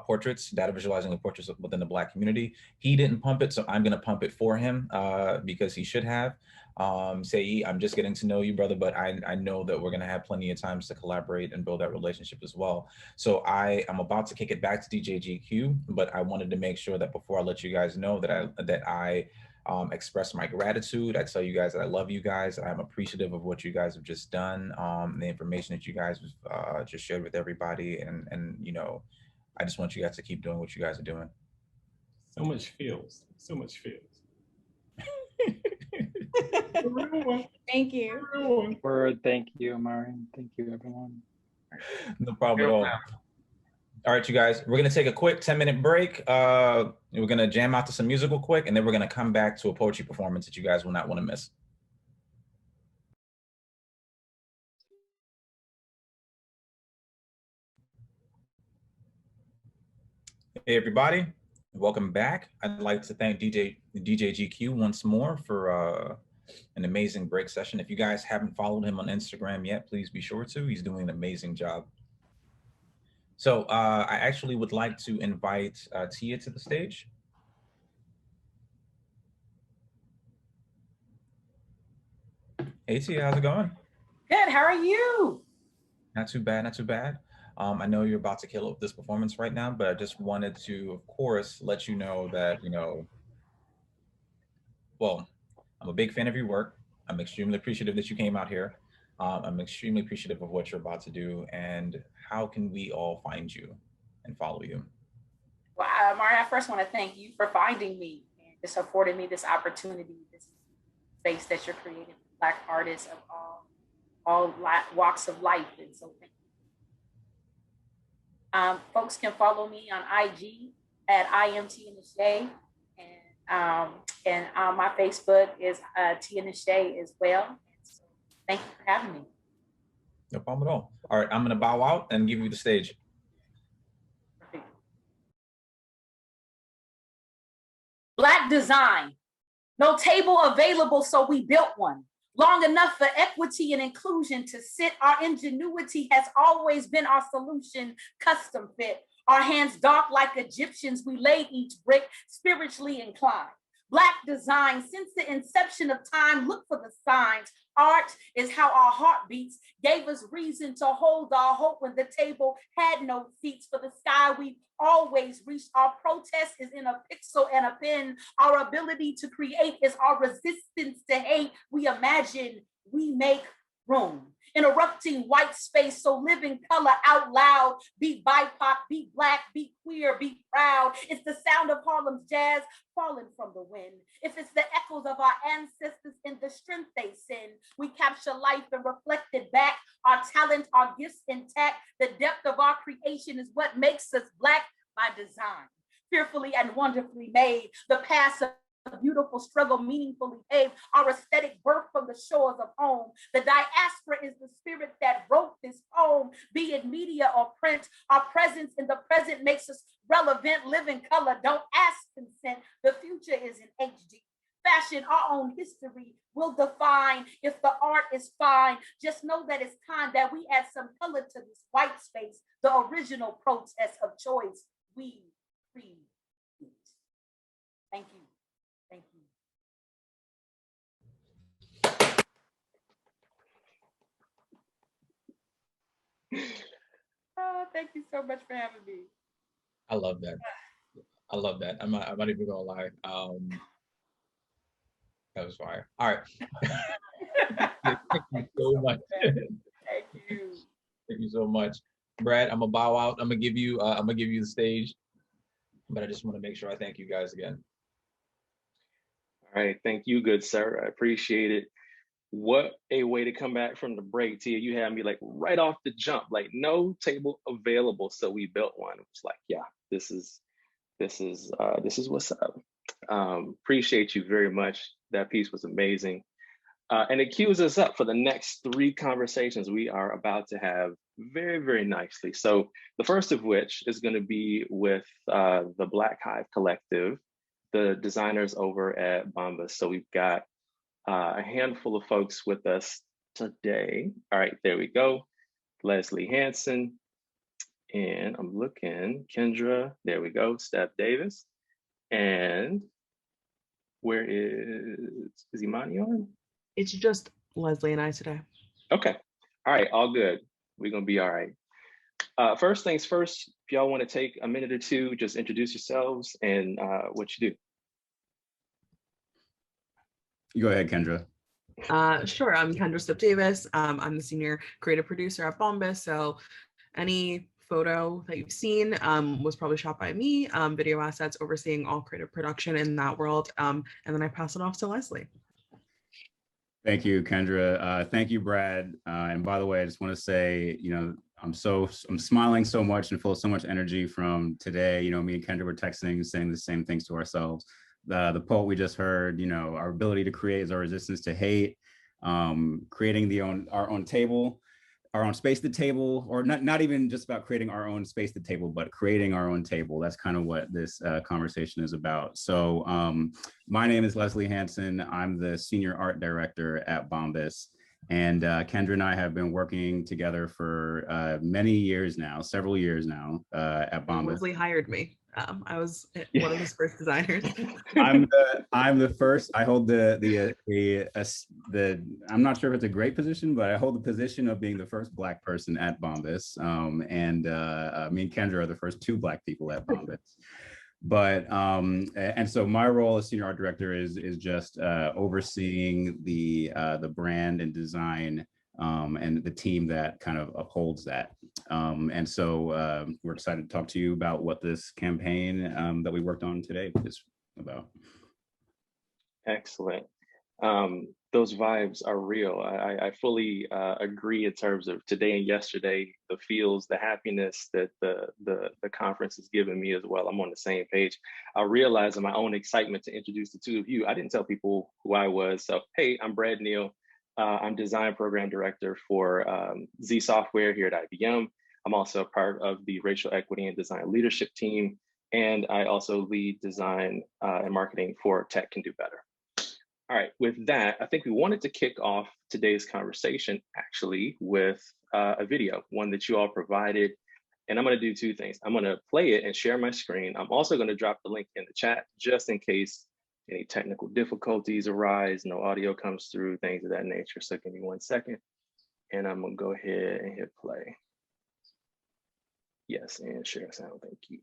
portraits, data visualizing the portraits within the Black community. He didn't pump it, so I'm going to pump it for him because he should have. Say, I'm just getting to know you, brother, but I know that we're going to have plenty of times to collaborate and build that relationship as well. So I am about to kick it back to DJ GQ, but I wanted to make sure that before I let you guys know that I express my gratitude. I tell you guys that I love you guys. I'm appreciative of what you guys have just done, the information that you guys just shared with everybody, and I just want you guys to keep doing what you guys are doing. So much feels. So much feels. Thank you. Word, thank you, Amari. Thank you, everyone. No problem at all. All right, you guys, we're gonna take a quick 10-minute break. We're gonna jam out to some musical quick, and then we're gonna come back to a poetry performance that you guys will not want to miss. Hey, everybody, welcome back. I'd like to thank DJ GQ once more for an amazing break session. If you guys haven't followed him on Instagram yet, please be sure to. He's doing an amazing job. So I actually would like to invite Tia to the stage. Hey, Tia, how's it going? Good, how are you? Not too bad, not too bad. I know you're about to kill this performance right now, but I just wanted to, of course, let you know that, well, I'm a big fan of your work. I'm extremely appreciative that you came out here. I'm extremely appreciative of what you're about to do, and how can we all find you and follow you? Well, Mari, I first want to thank you for finding me and just affording me this opportunity, this space that you're creating for Black artists of all walks of life. And so thank you. Folks can follow me on IG at IamTiaNashay, and my Facebook is Tia Nashay as well. And so thank you for having me. No problem at all. All right, I'm gonna bow out and give you the stage. Perfect. Black design. No table available, so we built one. Long enough for equity and inclusion to sit. Our ingenuity has always been our solution, custom fit. Our hands dark like Egyptians, we laid each brick, spiritually inclined. Black design, since the inception of time, look for the signs. Art is how our heart beats, gave us reason to hold our hope when the table had no seats. For the sky we always reached. Our protest is in a pixel and a pen. Our ability to create is our resistance to hate. We imagine, we make room. Interrupting white space, so live in color out loud. Be BIPOC, be Black, be queer, be proud. It's the sound of Harlem's jazz falling from the wind. If it's the echoes of our ancestors in the strength they send, we capture life and reflect it back. Our talent, our gifts intact. The depth of our creation is what makes us Black by design. Fearfully and wonderfully made. The past of a beautiful struggle meaningfully paved, our aesthetic birth from the shores of home. The diaspora is the spirit that wrote this poem, be it media or print. Our presence in the present makes us relevant. Live in color, don't ask consent. The future is in HD. Fashion our own history will define. If the art is fine, just know that it's time that we add some color to this white space, the original protest of choice we create. Thank you. Thank you. Oh, thank you so much for having me. I love that. I love that. I'm not even gonna lie. That was fire. All right. Thank you so much. Thank you. Thank you so much, Brad. I'm gonna bow out. I'm gonna give you the stage, but I just want to make sure I thank you guys again. All right, thank you, good sir. I appreciate it. What a way to come back from the break, Tia. You had me like right off the jump, like no table available, so we built one. It's like, yeah, this is what's up. Appreciate you very much. That piece was amazing, and it cues us up for the next 3 conversations we are about to have very, very nicely. So the first of which is going to be with the Black Hive Collective, the designers over at Bombas. So we've got a handful of folks with us today. All right, there we go. Leslie Hanson, and I'm looking, Kendra, there we go, Steph Davis. And where is Imani on? It's just Leslie and I today. Okay, all right, all good. We're gonna be all right. First things first, if y'all wanna take a minute or two, just introduce yourselves and what you do. Go ahead, Kendra. Sure, I'm Kendra Step Davis. I'm the senior creative producer at Bombas. So any photo that you've seen was probably shot by me, video assets overseeing all creative production in that world. And then I pass it off to Leslie. Thank you, Kendra. Thank you, Brad. And by the way, I just want to say, I'm smiling so much and full of so much energy from today. Me and Kendra were texting, saying the same things to ourselves. The quote we just heard, our ability to create is our resistance to hate, creating our own table, our own space at the table, or not even just about creating our own space at the table, but creating our own table. That's kind of what this conversation is about. So my name is Leslie Hansen. I'm the Senior Art Director at Bombas. And Kendra and I have been working together for many years now, several years now at Bombas. Leslie hired me. I was one of his first designers. I'm the first. I hold the I'm not sure if it's a great position, but I hold the position of being the first Black person at Bombas. And me and Kendra are the first 2 Black people at Bombas. But and so my role as Senior Art Director is just overseeing the brand and design and the team that kind of upholds that. And so we're excited to talk to you about what this campaign that we worked on today is about. Excellent. Those vibes are real. I fully agree in terms of today and yesterday, the feels, the happiness that the conference has given me as well. I'm on the same page. I realized in my own excitement to introduce the 2 of you, I didn't tell people who I was. So, hey, I'm Brad Neal. I'm Design Program Director for Z Software here at IBM. I'm also a part of the Racial Equity and Design Leadership team. And I also lead design and marketing for Tech Can Do Better. All right, with that, I think we wanted to kick off today's conversation actually with a video, one that you all provided. And I'm gonna do 2 things. I'm gonna play it and share my screen. I'm also gonna drop the link in the chat just in case any technical difficulties arise, no audio comes through, things of that nature. So give me 1 second. And I'm gonna go ahead and hit play. Yes, and share sound, thank you.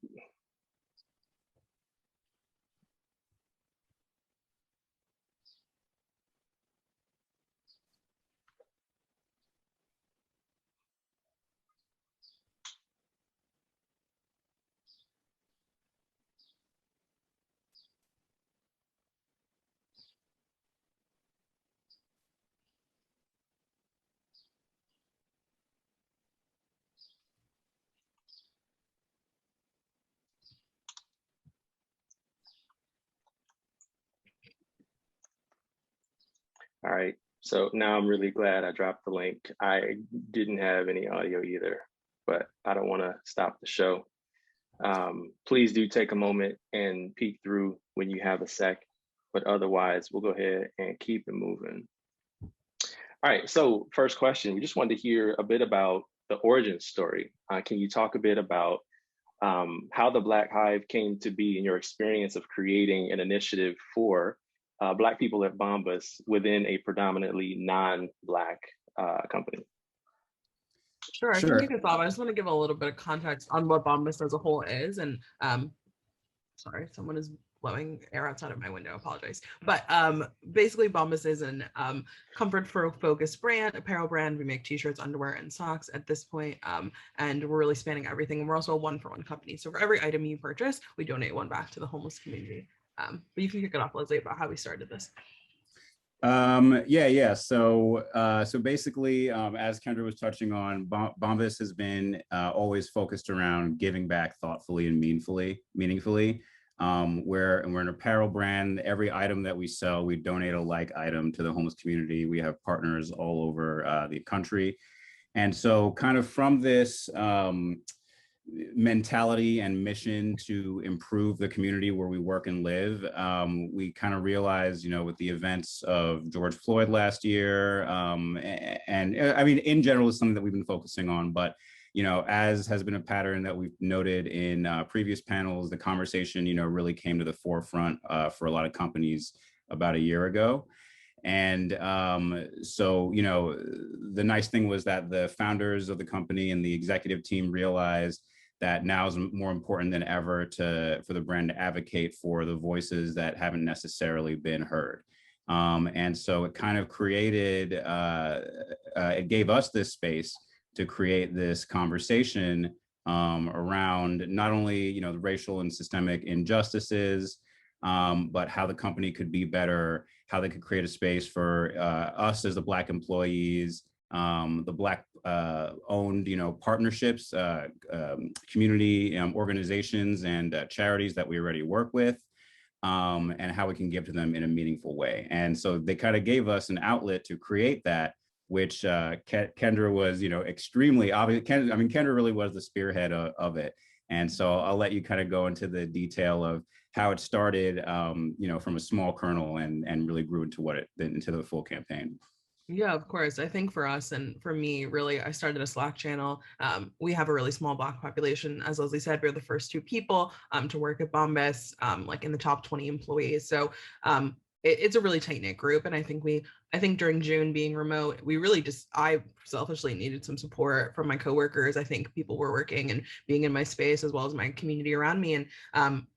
All right, so now I'm really glad I dropped the link. I didn't have any audio either, but I don't want to stop the show. Please do take a moment and peek through when you have a sec, but otherwise we'll go ahead and keep it moving. All right, so first question, we just wanted to hear a bit about the origin story. Can you talk a bit about how the Black Hive came to be in your experience of creating an initiative for Black people at Bombas within a predominantly non-Black company? Sure, I can kick us off. I just want to give a little bit of context on what Bombas as a whole is. And sorry, someone is blowing air outside of my window, apologize. But basically Bombas is an comfort focused brand, apparel brand. We make t-shirts, underwear, and socks at this point. And we're really spanning everything. And we're also a 1-for-1 company. So for every item you purchase, we donate 1 back to the homeless community. But you can kick it off, Leslie, about how we started this. Yeah. So basically, as Kendra was touching on, Bombas has been always focused around giving back thoughtfully and meaningfully. We're an apparel brand. Every item that we sell, we donate a like item to the homeless community. We have partners all over the country. And so kind of from this mentality and mission to improve the community where we work and live, we kind of realized, with the events of George Floyd last year, and I mean, in general, is something that we've been focusing on, but as has been a pattern that we've noted in previous panels, the conversation, really came to the forefront for a lot of companies about a year ago. And so, the nice thing was that the founders of the company and the executive team realized that now is more important than ever for the brand to advocate for the voices that haven't necessarily been heard. And so it kind of it gave us this space to create this conversation around not only the racial and systemic injustices, but how the company could be better, how they could create a space for us as the Black employees, the Black owned partnerships, community organizations and charities that we already work with, and how we can give to them in a meaningful way. And so they kind of gave us an outlet to create that, which Kendra was extremely obvious. Kendra really was the spearhead of it. And so I'll let you kind of go into the detail of how it started, from a small kernel and really grew into into the full campaign. Yeah, of course. I think for us and for me, really, I started a Slack channel. We have a really small Black population. As Leslie said, we're the first 2 people to work at Bombas, like in the top 20 employees. So it's a really tight knit group. And I think during June being remote, we really I selfishly needed some support from my coworkers. I think people were working and being in my space as well as my community around me. And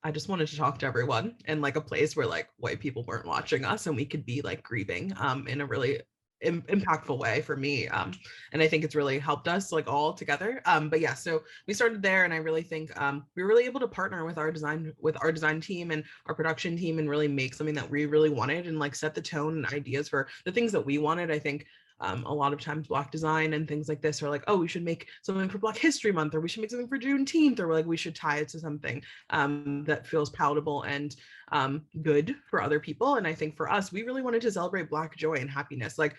I just wanted to talk to everyone in like a place where like white people weren't watching us and we could be like grieving in a really impactful way for me, and I think it's really helped us like all together. But yeah, so we started there, and I really think we were really able to partner with our design team and our production team and really make something that we really wanted and like set the tone and ideas for the things that we wanted. I think a lot of times Black design and things like this are like, oh, we should make something for Black History Month, or we should make something for Juneteenth, or like we should tie it to something that feels palatable and good for other people. And I think for us, we really wanted to celebrate Black joy and happiness. Like,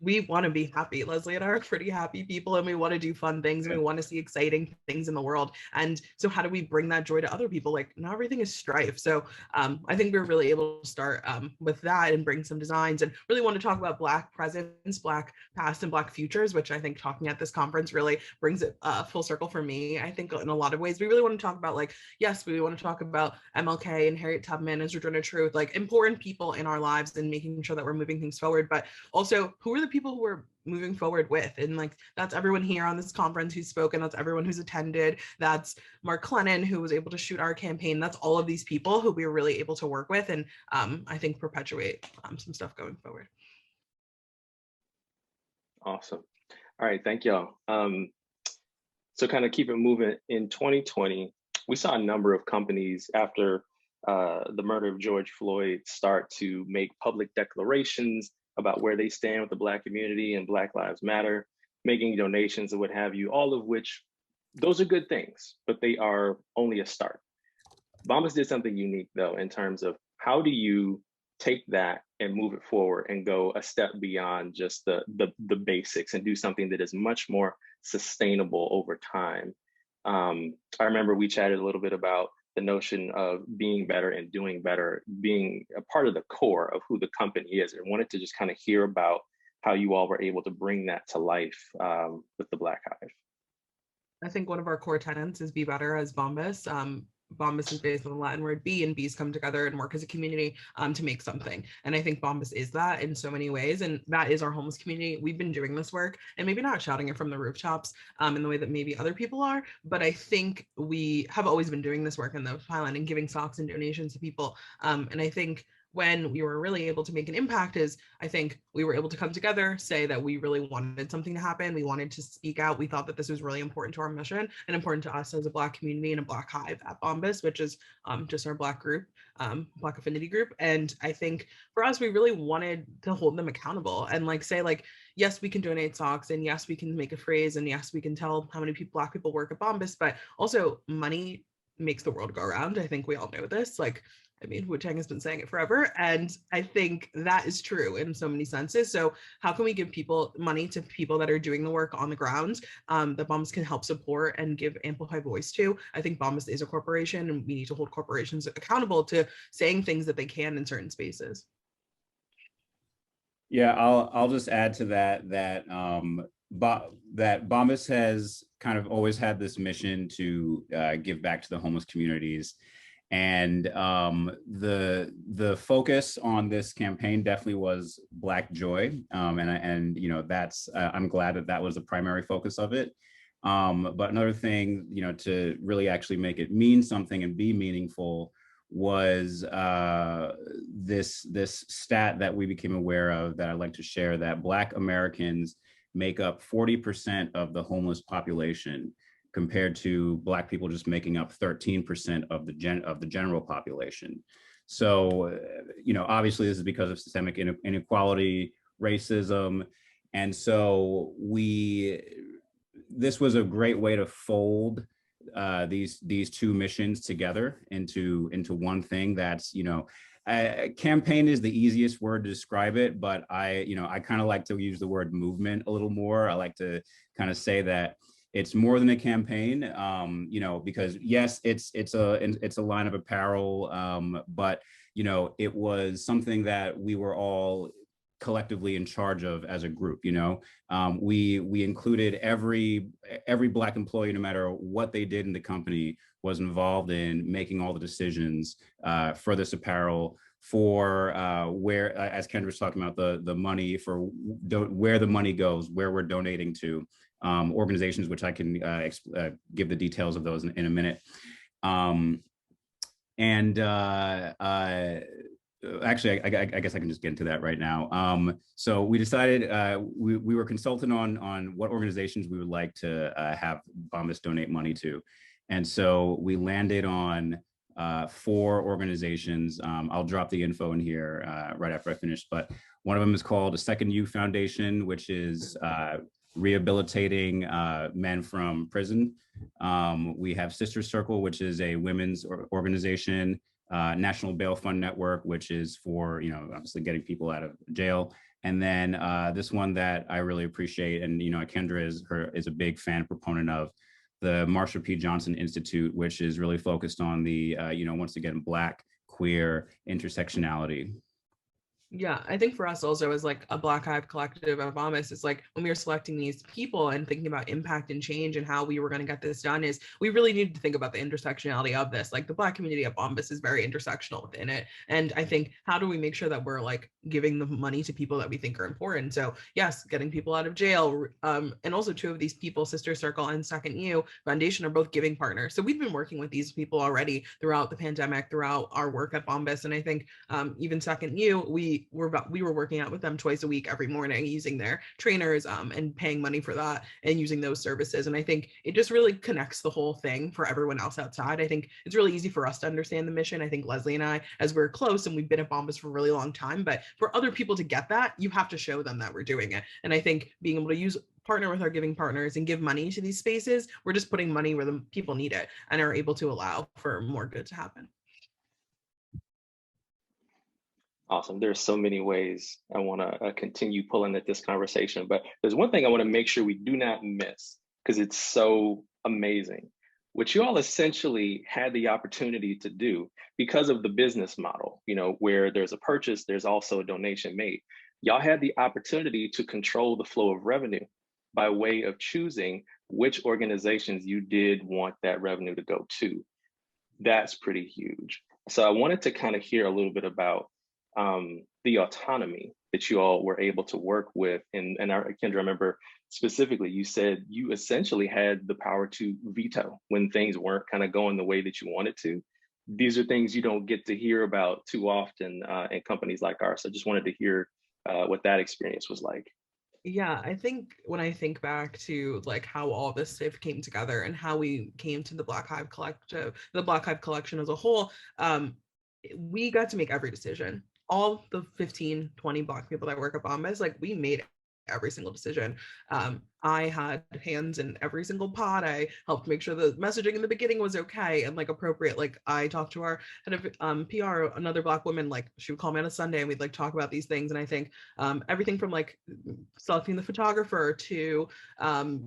we want to be happy. Leslie and I are pretty happy people, and we want to do fun things, and we want to see exciting things in the world. And so how do we bring that joy to other people? Like, not everything is strife. So I think we were really able to start with that and bring some designs, and really want to talk about Black presence, Black past, and Black futures, which I think talking at this conference really brings it full circle for me. I think in a lot of ways, we really want to talk about, like, yes, we want to talk about MLK and Harriet Tubman and Sojourner Truth, like important people in our lives and making sure that we're moving things forward, but also who are the people who are moving forward with. And like, that's everyone here on this conference who's spoken, that's everyone who's attended, that's Mark Clennon, who was able to shoot our campaign, that's all of these people who we were really able to work with and I think perpetuate some stuff going forward. Awesome. All right, thank y'all. So kind of keep it moving, in 2020, we saw a number of companies after the murder of George Floyd start to make public declarations about where they stand with the Black community and Black Lives Matter, making donations and what have you, all of which, those are good things, but they are only a start. Bombas did something unique though, in terms of how do you take that and move it forward and go a step beyond just the basics and do something that is much more sustainable over time. I remember we chatted a little bit about the notion of being better and doing better, being a part of the core of who the company is, and wanted to just kind of hear about how you all were able to bring that to life with the Black Hive. I think one of our core tenets is be better as Bombas. Bombas is based on the Latin word be, and bees come together and work as a community to make something. And I think Bombas is that in so many ways. And that is our homeless community. We've been doing this work and maybe not shouting it from the rooftops in the way that maybe other people are, but I think we have always been doing this work in the Highland and giving socks and donations to people. And I think when we were really able to make an impact is, I think we were able to come together, say that we really wanted something to happen. We wanted to speak out. We thought that this was really important to our mission and important to us as a Black community and a Black Hive at Bombas, which is just our Black group, Black affinity group. And I think for us, we really wanted to hold them accountable and like say like, yes, we can donate socks, and yes, we can make a phrase, and yes, we can tell how many people, Black people work at Bombas, but also money makes the world go around. I think we all know this. Like, I mean, Wu-Tang has been saying it forever. And I think that is true in so many senses. So how can we give people money to people that are doing the work on the ground that Bombas can help support and give amplify voice to? I think Bombas is a corporation, and we need to hold corporations accountable to saying things that they can in certain spaces. Yeah, I'll just add to that that Bombas has kind of always had this mission to give back to the homeless communities. And the focus on this campaign definitely was Black joy, and you know, that's I'm glad that that was the primary focus of it. But another thing, you know, to really actually make it mean something and be meaningful was this stat that we became aware of that I'd like to share, that Black Americans make up 40% of the homeless population. compared to Black people just making up 13% of the general population. So, you know, obviously this is because of systemic inequality, racism. And so this was a great way to fold these two missions together into one thing that's, you know, campaign is the easiest word to describe it, but I kind of like to use the word movement a little more. I like to kind of say that it's more than a campaign, you know, because yes, it's a line of apparel, but you know, it was something that we were all collectively in charge of as a group. You know, we included every Black employee, no matter what they did in the company, was involved in making all the decisions for this apparel, for where, as Kendra was talking about, the money, for where the money goes, where we're donating to, organizations, which I can give the details of those in a minute. Actually, I guess I can just get into that right now. So we decided, we were consulting on what organizations we would like to have Bombas donate money to. And so we landed on 4 organizations. I'll drop the info in here right after I finish, but one of them is called A Second You Foundation, which is rehabilitating men from prison. We have Sister Circle, which is a women's organization, National Bail Fund Network, which is for, you know, obviously getting people out of jail. And then this one that I really appreciate, and, you know, Kendra is a big fan proponent of, the Marsha P. Johnson Institute, which is really focused on the, you know, once again, Black, queer intersectionality. Yeah, I think for us also as like a Black Hive collective at Bombas, it's like when we were selecting these people and thinking about impact and change and how we were going to get this done, is we really needed to think about the intersectionality of this. Like the Black community at Bombas is very intersectional within it. And I think, how do we make sure that we're like giving the money to people that we think are important? So yes, getting people out of jail, and also 2 of these people, Sister Circle and Second You Foundation, are both giving partners. So we've been working with these people already throughout the pandemic, throughout our work at Bombas. And I think even Second You, we were working out with them twice a week, every morning, using their trainers and paying money for that and using those services. And I think it just really connects the whole thing for everyone else outside. I think it's really easy for us to understand the mission. I think Leslie and I, as we're close and we've been at Bombas for a really long time, but for other people to get that, you have to show them that we're doing it. And I think being able to partner with our giving partners and give money to these spaces, we're just putting money where the people need it and are able to allow for more good to happen. Awesome. There's so many ways I want to continue pulling at this conversation, but there's one thing I want to make sure we do not miss, because it's so amazing. What you all essentially had the opportunity to do because of the business model, you know, where there's a purchase, there's also a donation made. Y'all had the opportunity to control the flow of revenue by way of choosing which organizations you did want that revenue to go to. That's pretty huge. So I wanted to kind of hear a little bit about the autonomy that you all were able to work with. And I can remember specifically, you said you essentially had the power to veto when things weren't kind of going the way that you wanted to. These are things you don't get to hear about too often in companies like ours. So I just wanted to hear what that experience was like. Yeah, I think when I think back to like how all this stuff came together and how we came to the Black Hive Collective, the Black Hive Collection as a whole, we got to make every decision. All the 15, 20 Black people that work at Bombas, like we made every single decision. I had hands in every single pod. I helped make sure the messaging in the beginning was okay and like appropriate. Like I talked to our head of PR, another Black woman, like she would call me on a Sunday and we'd like talk about these things. And I think everything from like selecting the photographer to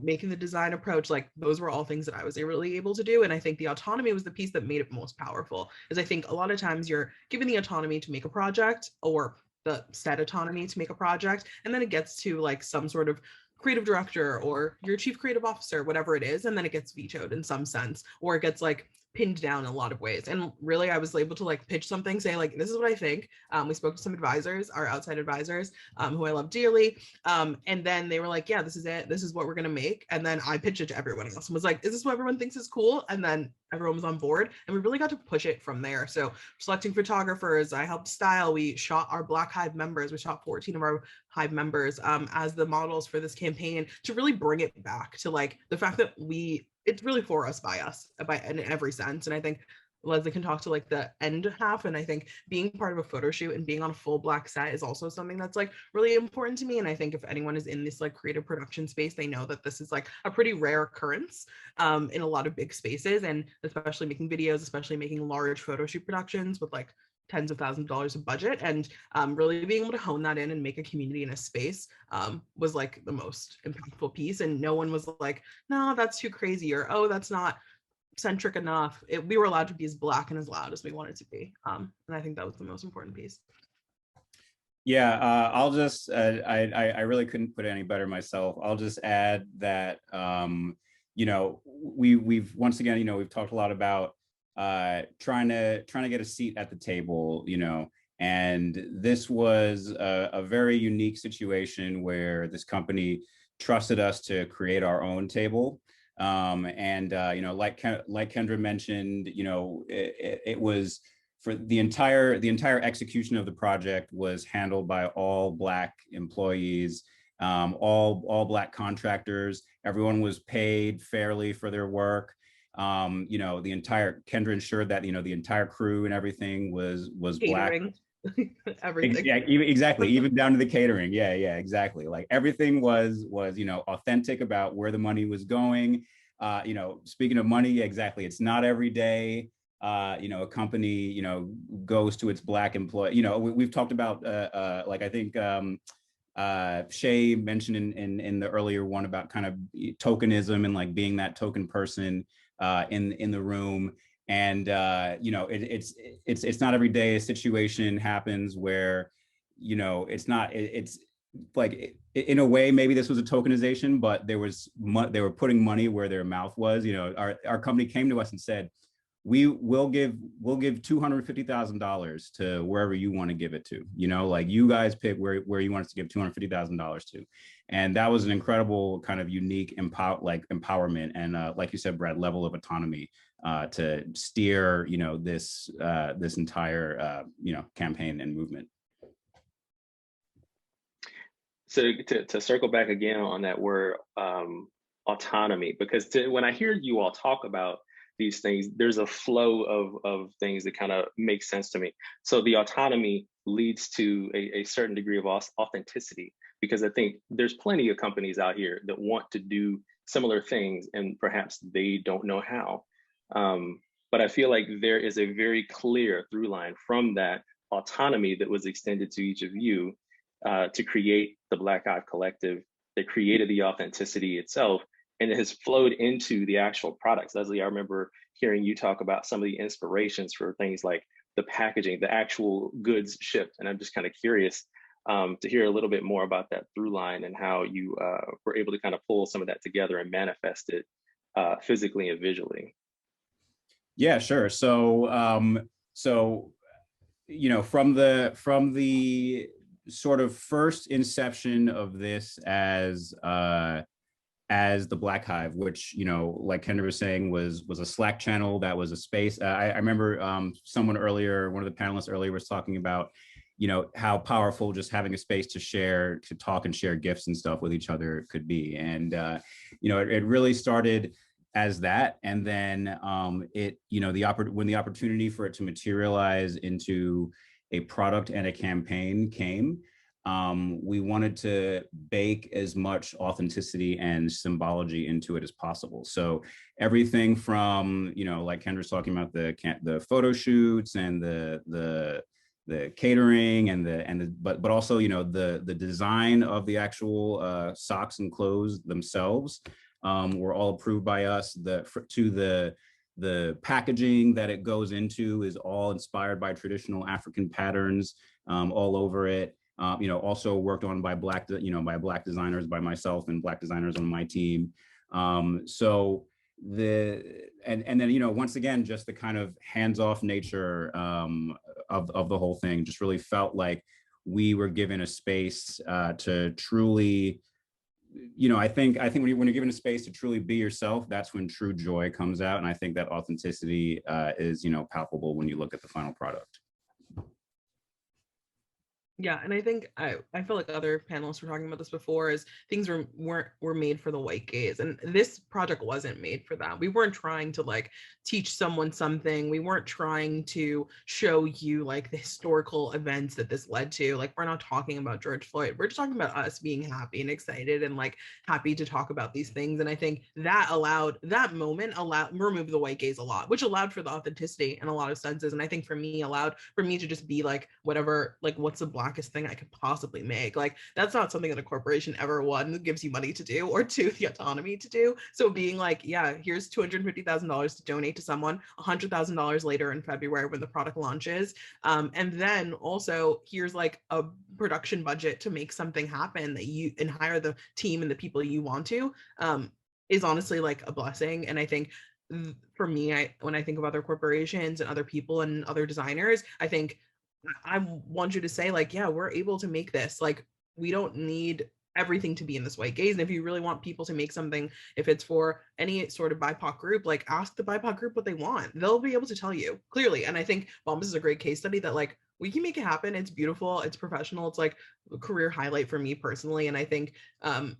making the design approach, like those were all things that I was really able to do. And I think the autonomy was the piece that made it most powerful, is I think a lot of times you're given the autonomy to make a project, or the set autonomy to make a project, and then it gets to like some sort of creative director or your chief creative officer, whatever it is, and then it gets vetoed in some sense, or it gets like pinned down in a lot of ways. And really I was able to like pitch something, say like, this is what I think. We spoke to some advisors, our outside advisors, who I love dearly. And then they were like, yeah, this is it. This is what we're going to make. And then I pitched it to everyone else and was like, is this what everyone thinks is cool? And then everyone was on board and we really got to push it from there. So selecting photographers, I helped style, we shot our Black Hive members, we shot 14 of our Hive members as the models for this campaign, to really bring it back to like the fact that we it's really for us, by us, in every sense. And I think Leslie can talk to like the end half. And I think being part of a photo shoot and being on a full black set is also something that's like really important to me. And I think if anyone is in this like creative production space, they know that this is like a pretty rare occurrence in a lot of big spaces, and especially making videos, especially making large photo shoot productions with like tens of thousands of dollars of budget, and really being able to hone that in and make a community in a space was like the most impactful piece. And no one was like, no, that's too crazy, or oh, that's not centric enough. We were allowed to be as black and as loud as we wanted to be, and I think that was the most important piece. Yeah, I'll just I really couldn't put it any better myself. I'll just add that you know, we've once again, you know, we've talked a lot about trying to get a seat at the table, you know, and this was a very unique situation where this company trusted us to create our own table. And you know, like Kendra mentioned, you know, it was for the entire execution of the project was handled by all Black employees, all Black contractors. Everyone was paid fairly for their work. You know, Kendra ensured that, you know, the entire crew and everything was catering. Black. Everything. Yeah, exactly. Even down to the catering. Yeah, exactly. Like everything was, you know, authentic about where the money was going. You know, speaking of money, exactly. It's not every day, you know, a company, you know, goes to its Black employee. You know, we've talked about, like, I think Shay mentioned in the earlier one about kind of tokenism and like being that token person in the room. And you know, it's not every day a situation happens where, you know, it's like in a way maybe this was a tokenization, but they were putting money where their mouth was. You know, our company came to us and said, we'll give $250,000 to wherever you want to give it to. You know, like you guys pick where you want us to give $250,000 to. And that was an incredible kind of unique empowerment and like you said, Brad, level of autonomy to steer, you know, this entire you know, campaign and movement. So to circle back again on that word autonomy, because when I hear you all talk about these things, there's a flow of things that kind of make sense to me. So the autonomy leads to a certain degree of authenticity, because I think there's plenty of companies out here that want to do similar things and perhaps they don't know how. But I feel like there is a very clear through line from that autonomy that was extended to each of you to create the Black Hive Collective that created the authenticity itself, and it has flowed into the actual products. Leslie, I remember hearing you talk about some of the inspirations for things like the packaging, the actual goods shipped, and I'm just kind of curious to hear a little bit more about that through line and how you were able to kind of pull some of that together and manifest it physically and visually. Yeah, sure. So, you know, from the sort of first inception of this as the Black Hive, which, you know, like Kendra was saying, was a Slack channel that was a space. I remember someone earlier, one of the panelists earlier was talking about, you know, how powerful just having a space to share, to talk and share gifts and stuff with each other could be. And, you know, it really started as that. And then you know, when the opportunity for it to materialize into a product and a campaign came, we wanted to bake as much authenticity and symbology into it as possible. So everything from, you know, like Kendra's talking about the photo shoots and the catering but also, you know, the design of the actual socks and clothes themselves were all approved by us. The packaging that it goes into is all inspired by traditional African patterns all over it. You know, also worked on by Black designers, by myself and Black designers on my team. So and then, you know, once again, just the kind of hands-off nature of the whole thing just really felt like we were given a space to truly, you know, I think when you're given a space to truly be yourself, that's when true joy comes out. And I think that authenticity is, you know, palpable when you look at the final product. Yeah, and I think I feel like other panelists were talking about this before, is things were made for the white gaze, and this project wasn't made for that. We weren't trying to like teach someone something. We weren't trying to show you like the historical events that this led to. Like, we're not talking about George Floyd. We're just talking about us being happy and excited and like happy to talk about these things. And I think that removed the white gaze a lot, which allowed for the authenticity in a lot of senses. And I think for me allowed for me to just be like, whatever, like what's the blackest thing I could possibly make? Like, that's not something that a corporation ever, one, gives you money to do, or two, the autonomy to do. So being like, yeah, here's $250,000 to donate to someone, $100,000 later in February when the product launches. And then also here's like a production budget to make something happen that you and hire the team and the people you want to, is honestly like a blessing. And I think for me, when I think of other corporations and other people and other designers, I think I want you to say like, yeah, we're able to make this. Like, we don't need everything to be in this white gaze. And if you really want people to make something, if it's for any sort of BIPOC group, like ask the BIPOC group what they want. They'll be able to tell you clearly. And I think Bombas is a great case study that like, we can make it happen. It's beautiful. It's professional. It's like a career highlight for me personally. And I think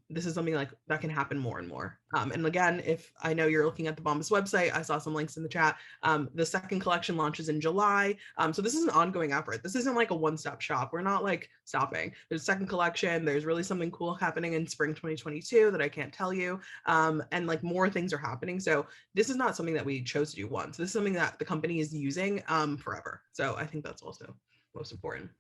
this is something like that can happen more and more. And again, if I know you're looking at the Bombas website, I saw some links in the chat. The second collection launches in July. So this is an ongoing effort. This isn't like a one-stop shop. We're not like stopping. There's a second collection. There's really something cool happening in spring 2022 that I can't tell you. And like more things are happening. So this is not something that we chose to do once. This is something that the company is using forever. So I think that's also most important.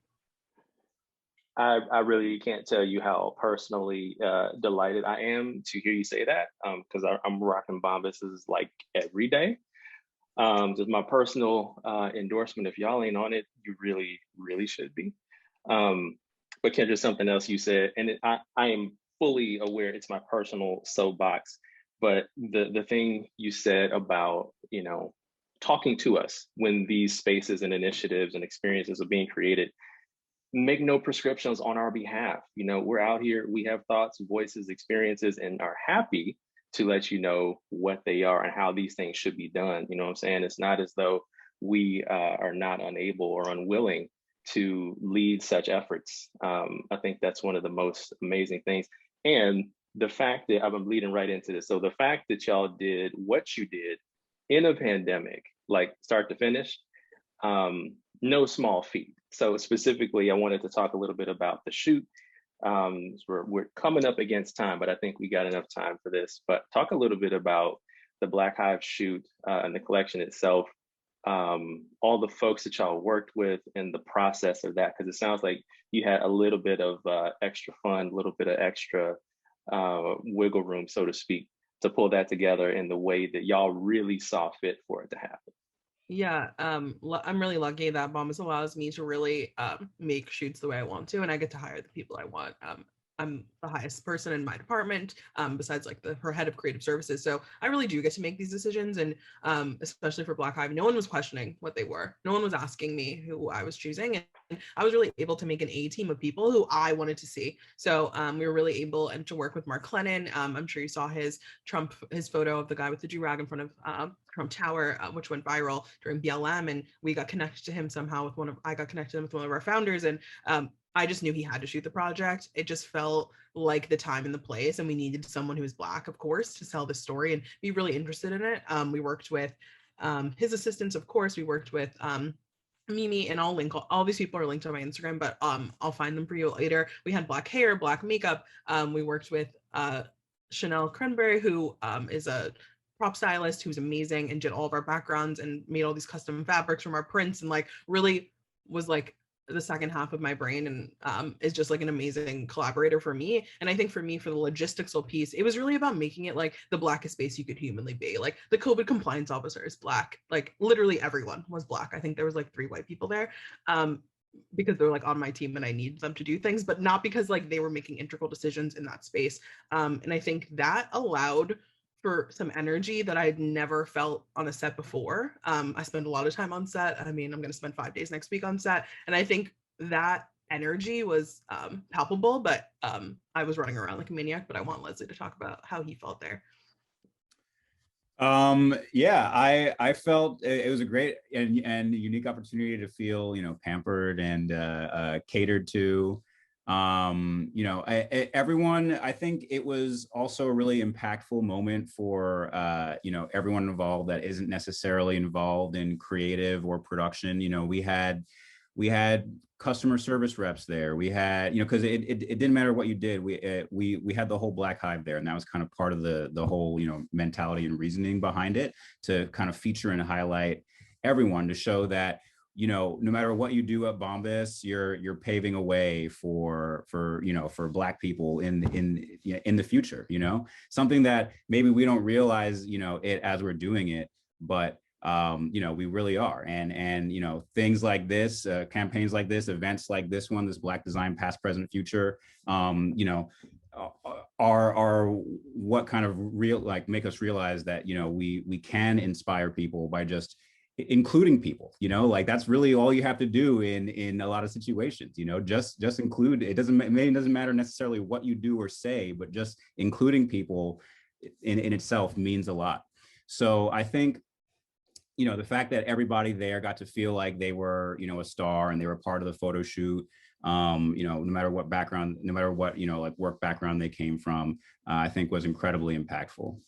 I really can't tell you how personally delighted I am to hear you say that, because I'm rocking Bombas like every day. Just my personal endorsement. If y'all ain't on it, you really, really should be. But Kendra, something else you said, and I am fully aware it's my personal soapbox, but the thing you said about, you know, talking to us when these spaces and initiatives and experiences are being created, make no prescriptions on our behalf. You know, we're out here, we have thoughts, voices, experiences, and are happy to let you know what they are and how these things should be done. You know what I'm saying? It's not as though we are not unable or unwilling to lead such efforts. I think that's one of the most amazing things. And the fact that I'm leading right into this. So the fact that y'all did what you did in a pandemic, like start to finish, no small feat. So specifically, I wanted to talk a little bit about the shoot. We're coming up against time, but I think we got enough time for this. But talk a little bit about the Black Hive shoot and the collection itself, all the folks that y'all worked with and the process of that, because it sounds like you had a little bit of extra fun, a little bit of extra wiggle room, so to speak, to pull that together in the way that y'all really saw fit for it to happen. Yeah, I'm really lucky that Bombas allows me to really make shoots the way I want to, and I get to hire the people I want. I'm the highest person in my department, besides like her head of creative services. So I really do get to make these decisions. And especially for Black Hive, no one was questioning what they were. No one was asking me who I was choosing. And I was really able to make an A team of people who I wanted to see. So we were really able to work with Mark Lennon. I'm sure you saw his photo of the guy with the do-rag in front of Trump Tower, which went viral during BLM. And we got connected to him somehow I got connected with one of our founders. And I just knew he had to shoot the project. It just felt like the time and the place, and we needed someone who was Black, of course, to tell the story and be really interested in it. We worked with his assistants, of course. We worked with Mimi, and I'll link all these people are linked on my Instagram, but I'll find them for you later. We had Black hair, Black makeup. We worked with Chanel Cranberry, who is a prop stylist who's amazing and did all of our backgrounds and made all these custom fabrics from our prints, and like really was like the second half of my brain, and is just like an amazing collaborator for me. And I think for me, for the logistical piece, it was really about making it like the Blackest space you could humanly be. Like the COVID compliance officer is Black, like literally everyone was Black. I think there was like 3 white people there, because they're like on my team and I needed them to do things, but not because like they were making integral decisions in that space. And I think that allowed for some energy that I had never felt on a set before. I spend a lot of time on set. I mean, I'm going to spend 5 days next week on set. And I think that energy was palpable, but I was running around like a maniac. But I want Leslie to talk about how he felt there. Yeah, I felt it was a great and unique opportunity to feel, pampered and catered to. Everyone, I think it was also a really impactful moment for, everyone involved that isn't necessarily involved in creative or production. We had customer service reps there. We had, because it didn't matter what you did. We had the whole Black Hive there, and that was kind of part of the whole, mentality and reasoning behind it, to kind of feature and highlight everyone, to show that, no matter what you do at Bombas, you're paving a way for Black people in the future. Something that maybe we don't realize, it as we're doing it, but we really are. And things like this, campaigns like this, events like this one, this Black Design Past, Present, Future, are what kind of make us realize that, we can inspire people by just including people. That's really all you have to do in a lot of situations. Just include. It doesn't matter necessarily what you do or say, but just including people in itself means a lot. So I think, the fact that everybody there got to feel like they were, a star, and they were part of the photo shoot, no matter what background, no matter what, work background they came from, I think was incredibly impactful.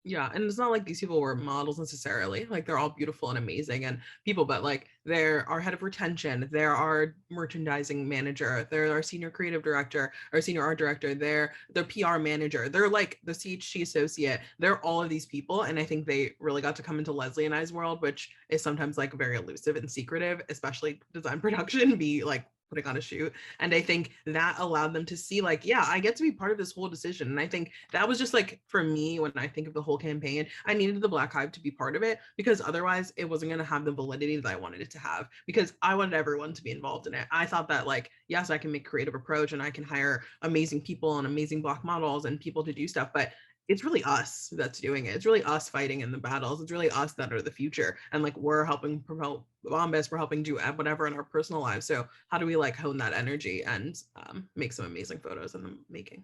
Yeah, and it's not like these people were models necessarily. Like, they're all beautiful and amazing and people, but like, they're our head of retention, they're our merchandising manager, they're our senior creative director, our senior art director, they're their PR manager, they're like the CHC associate, they're all of these people. And I think they really got to come into Leslie and I's world, which is sometimes like very elusive and secretive, especially design production, be like putting on a shoot. And I think that allowed them to see like, yeah, I get to be part of this whole decision. And I think that was just like, for me, when I think of the whole campaign, I needed the Black Hive to be part of it, because otherwise it wasn't going to have the validity that I wanted it to have, because I wanted everyone to be involved in it. I thought that like, yes, I can make creative approach and I can hire amazing people and amazing Black models and people to do stuff, but it's really us that's doing it. It's really us fighting in the battles. It's really us that are the future. And like, we're helping promote Bombas, we're helping do whatever in our personal lives. So how do we like hone that energy and make some amazing photos in the making?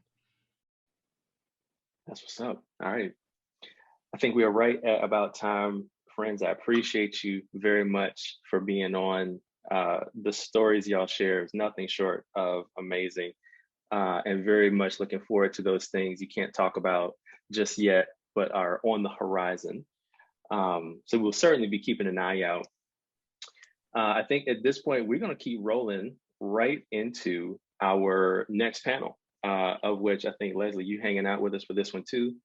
That's what's up. All right. I think we are right at about time. Friends, I appreciate you very much for being on. The stories y'all share is nothing short of amazing, and very much looking forward to those things you can't talk about just yet, but are on the horizon. So we'll certainly be keeping an eye out. I think at this point, we're going to keep rolling right into our next panel, of which I think, Leslie, you hanging out with us for this one too.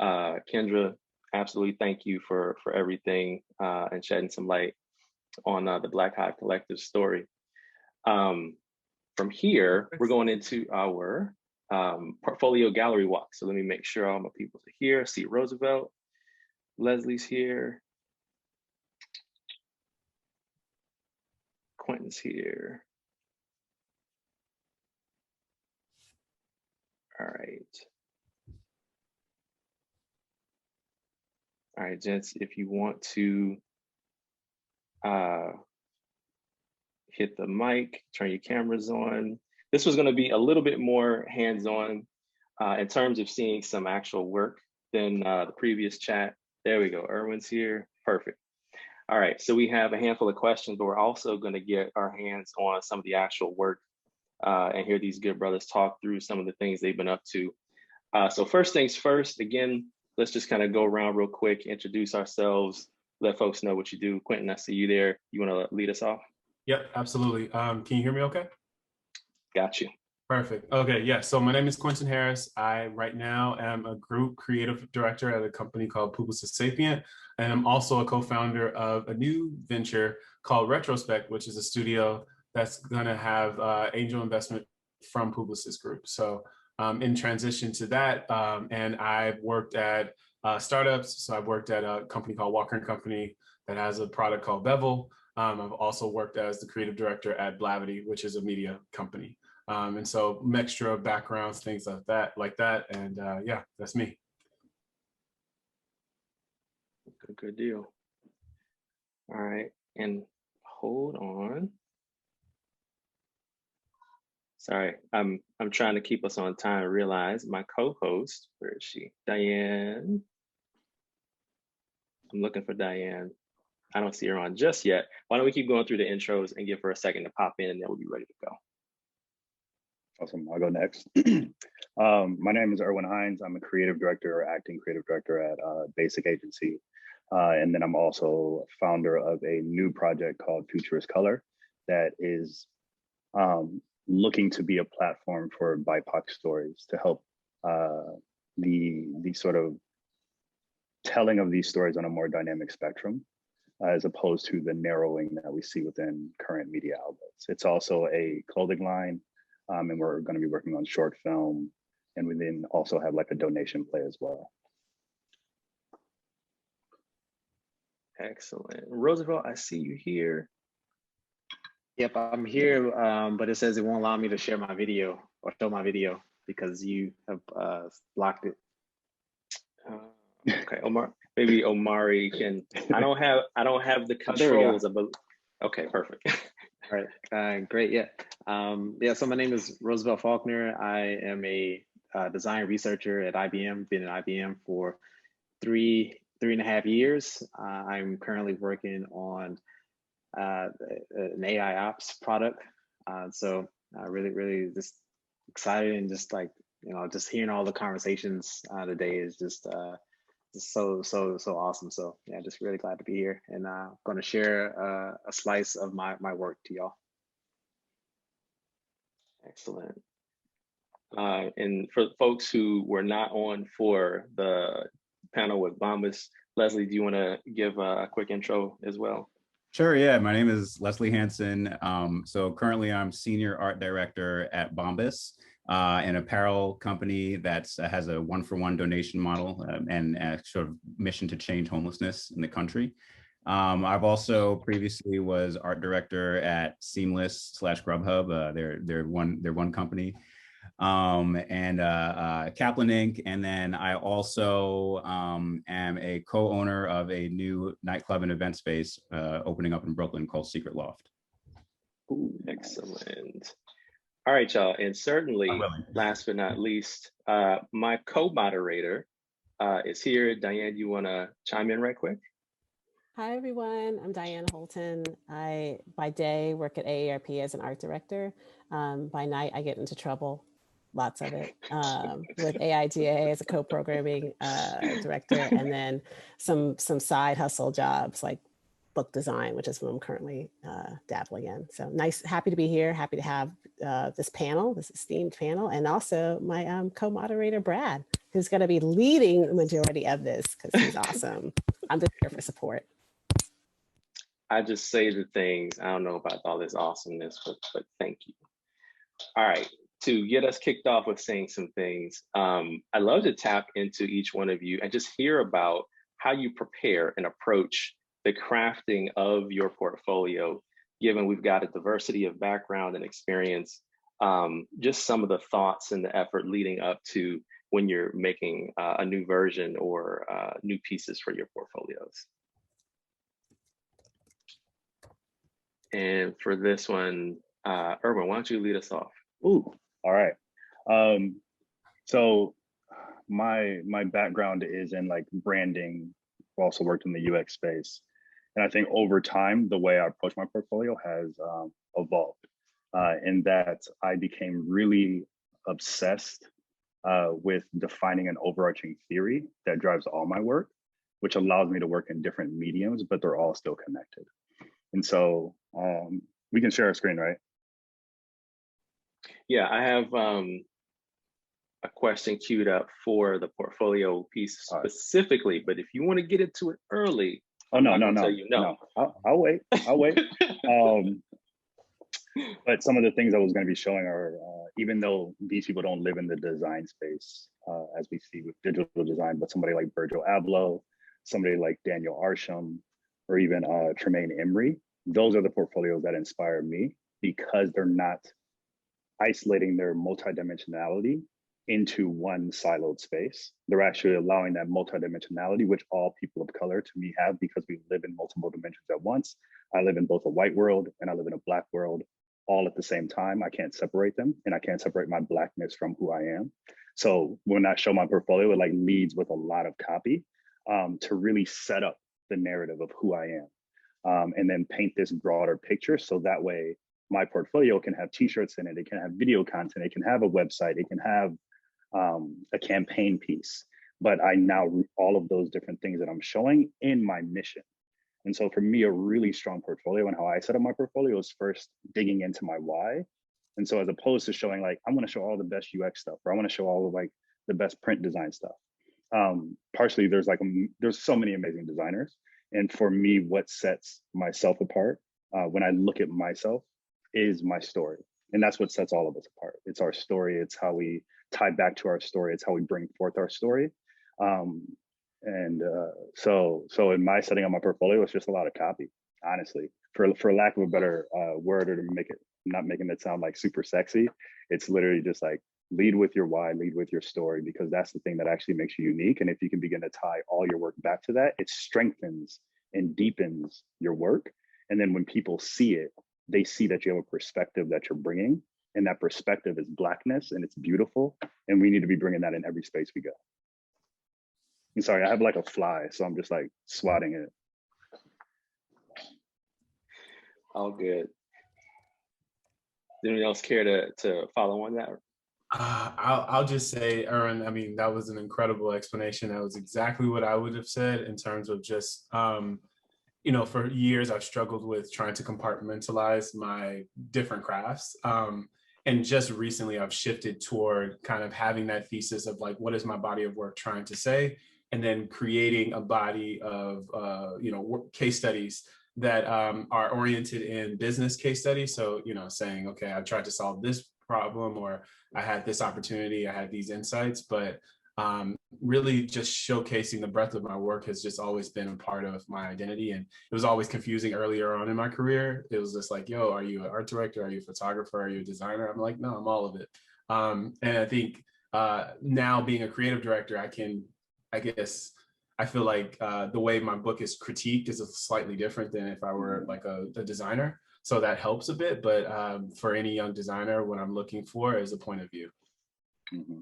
Kendra, absolutely thank you for everything, and shedding some light on the Black Hive Collective story. From here, we're going into our portfolio gallery walk. So let me make sure all my people are here. I see Roosevelt, Leslie's here, Quentin's here. All right. All right, gents, if you want to hit the mic, turn your cameras on. This was going to be a little bit more hands-on in terms of seeing some actual work than the previous chat. There we go. Erwin's here. Perfect. All right. So we have a handful of questions, but we're also going to get our hands on some of the actual work and hear these good brothers talk through some of the things they've been up to. So first things first, again, let's just kind of go around real quick, introduce ourselves, let folks know what you do. Quentin, I see you there. You want to lead us off? Yep, absolutely. Can you hear me okay? Got you. Perfect. Okay, yeah, so my name is Quentin Harris. I right now am a group creative director at a company called Publicis Sapient, and I'm also a co-founder of a new venture called Retrospect, which is a studio that's gonna have angel investment from Publicis Group. So in transition to that, and I've worked at startups. So I've worked at a company called Walker & Company that has a product called Bevel. I've also worked as the creative director at Blavity, which is a media company. And so mixture of backgrounds, things like that. And yeah, that's me. Good deal. All right, and hold on. Sorry, I'm trying to keep us on time. I realize my co-host, where is she? Diane. I'm looking for Diane. I don't see her on just yet. Why don't we keep going through the intros and give her a second to pop in, and then we'll be ready to go. Awesome, I'll go next. My name is Erwin Hines. I'm a creative director or acting creative director at Basic Agency. And then I'm also founder of a new project called Futurist Color that is looking to be a platform for BIPOC stories to help the sort of telling of these stories on a more dynamic spectrum, as opposed to the narrowing that we see within current media outlets. It's also a clothing line, and we're going to be working on short film, and we then also have like a donation play as well. Excellent. Roosevelt, I see you here. Yep, I'm here, but it says it won't allow me to share my video or show my video because you have blocked it. Okay, maybe Omari can. I don't have the controls of. Okay, perfect. All right, great. Yeah, yeah. So my name is Roosevelt Faulkner. I am a design researcher at IBM. Been at IBM for three and a half years. I'm currently working on an AI ops product. So really just excited, and just like, just hearing all the conversations today is just so awesome. So yeah, just really glad to be here, and going to share a slice of my work to y'all. Excellent. And for folks who were not on for the panel with Bombas, Leslie, do you want to give a quick intro as well? Sure, yeah, my name is Leslie Hansen. So currently I'm Senior Art Director at Bombas, an apparel company that has a one-for-one donation model and a sort of mission to change homelessness in the country. I've also previously was art director at Seamless/Grubhub. They're one company, and Kaplan Inc. And then I also am a co-owner of a new nightclub and event space opening up in Brooklyn called Secret Loft. Ooh, excellent. All right, y'all. And certainly, last but not least, my co-moderator is here. Diane, you want to chime in right quick? Hi, everyone. I'm Diane Holton. I, by day, work at AARP as an art director. By night, I get into trouble, lots of it, with AIGA as a co-programming director, and then some side hustle jobs like book design, which is what I'm currently dabbling in. So nice, happy to be here, happy to have this panel, this esteemed panel, and also my co-moderator, Brad, who's going to be leading the majority of this because he's awesome. I'm just here for support. I just say the things. I don't know about all this awesomeness, but thank you. All right, to get us kicked off with saying some things, I'd love to tap into each one of you and just hear about how you prepare and approach the crafting of your portfolio, given we've got a diversity of background and experience, just some of the thoughts and the effort leading up to when you're making a new version or new pieces for your portfolios. And for this one, Erwin, why don't you lead us off? Ooh, all right. So my background is in like branding. I've also worked in the UX space. And I think over time, the way I approach my portfolio has evolved in that I became really obsessed with defining an overarching theory that drives all my work, which allows me to work in different mediums, but they're all still connected. And so we can share our screen, right? Yeah, I have a question queued up for the portfolio piece specifically, but if you want to get into it early, oh no. I'll wait. But some of the things I was going to be showing are, even though these people don't live in the design space as we see with digital design, but somebody like Virgil Abloh, somebody like Daniel Arsham, or even Tremaine Emery, those are the portfolios that inspire me because they're not isolating their multidimensionality into one siloed space. They're actually allowing that multidimensionality, which all people of color to me have because we live in multiple dimensions at once. I live in both a white world and I live in a Black world all at the same time. I can't separate them, and I can't separate my Blackness from who I am. So when I show my portfolio, it like leads with a lot of copy to really set up the narrative of who I am, and then paint this broader picture. So that way my portfolio can have t-shirts in it, it can have video content, it can have a website, it can have a campaign piece. But I now root all of those different things that I'm showing in my mission. And so for me, a really strong portfolio and how I set up my portfolio is first digging into my why. And so as opposed to showing like, I want to show all the best UX stuff, or I want to show all of like the best print design stuff. Partially there's so many amazing designers. And for me, what sets myself apart when I look at myself is my story. And that's what sets all of us apart. It's our story. It's how we tie back to our story. It's how we bring forth our story. So in my setting up my portfolio, it's just a lot of copy, honestly, for lack of a better word, or to make it, not making it sound like super sexy. It's literally just like, lead with your why, lead with your story, because that's the thing that actually makes you unique. And if you can begin to tie all your work back to that, it strengthens and deepens your work. And then when people see it, they see that you have a perspective that you're bringing, and that perspective is Blackness, and it's beautiful. And we need to be bringing that in every space we go. I'm sorry, I have like a fly, so I'm just like swatting it. All good. Anyone else care to follow on that? I'll just say, Aaron, I mean, that was an incredible explanation. That was exactly what I would have said in terms of just, you know, for years I've struggled with trying to compartmentalize my different crafts. And just recently I've shifted toward kind of having that thesis of like, what is my body of work trying to say? And then creating a body of, you know, case studies that are oriented in business case studies. So, you know, saying, okay, I tried to solve this problem, or I had this opportunity, I had these insights, but really just showcasing the breadth of my work has just always been a part of my identity. And it was always confusing earlier on in my career. It was just like, yo, are you an art director? Are you a photographer? Are you a designer? I'm like, no, I'm all of it. And I think now being a creative director, I feel like the way my book is critiqued is slightly different than if I were like a designer. So that helps a bit, but for any young designer, what I'm looking for is a point of view. Mm-hmm.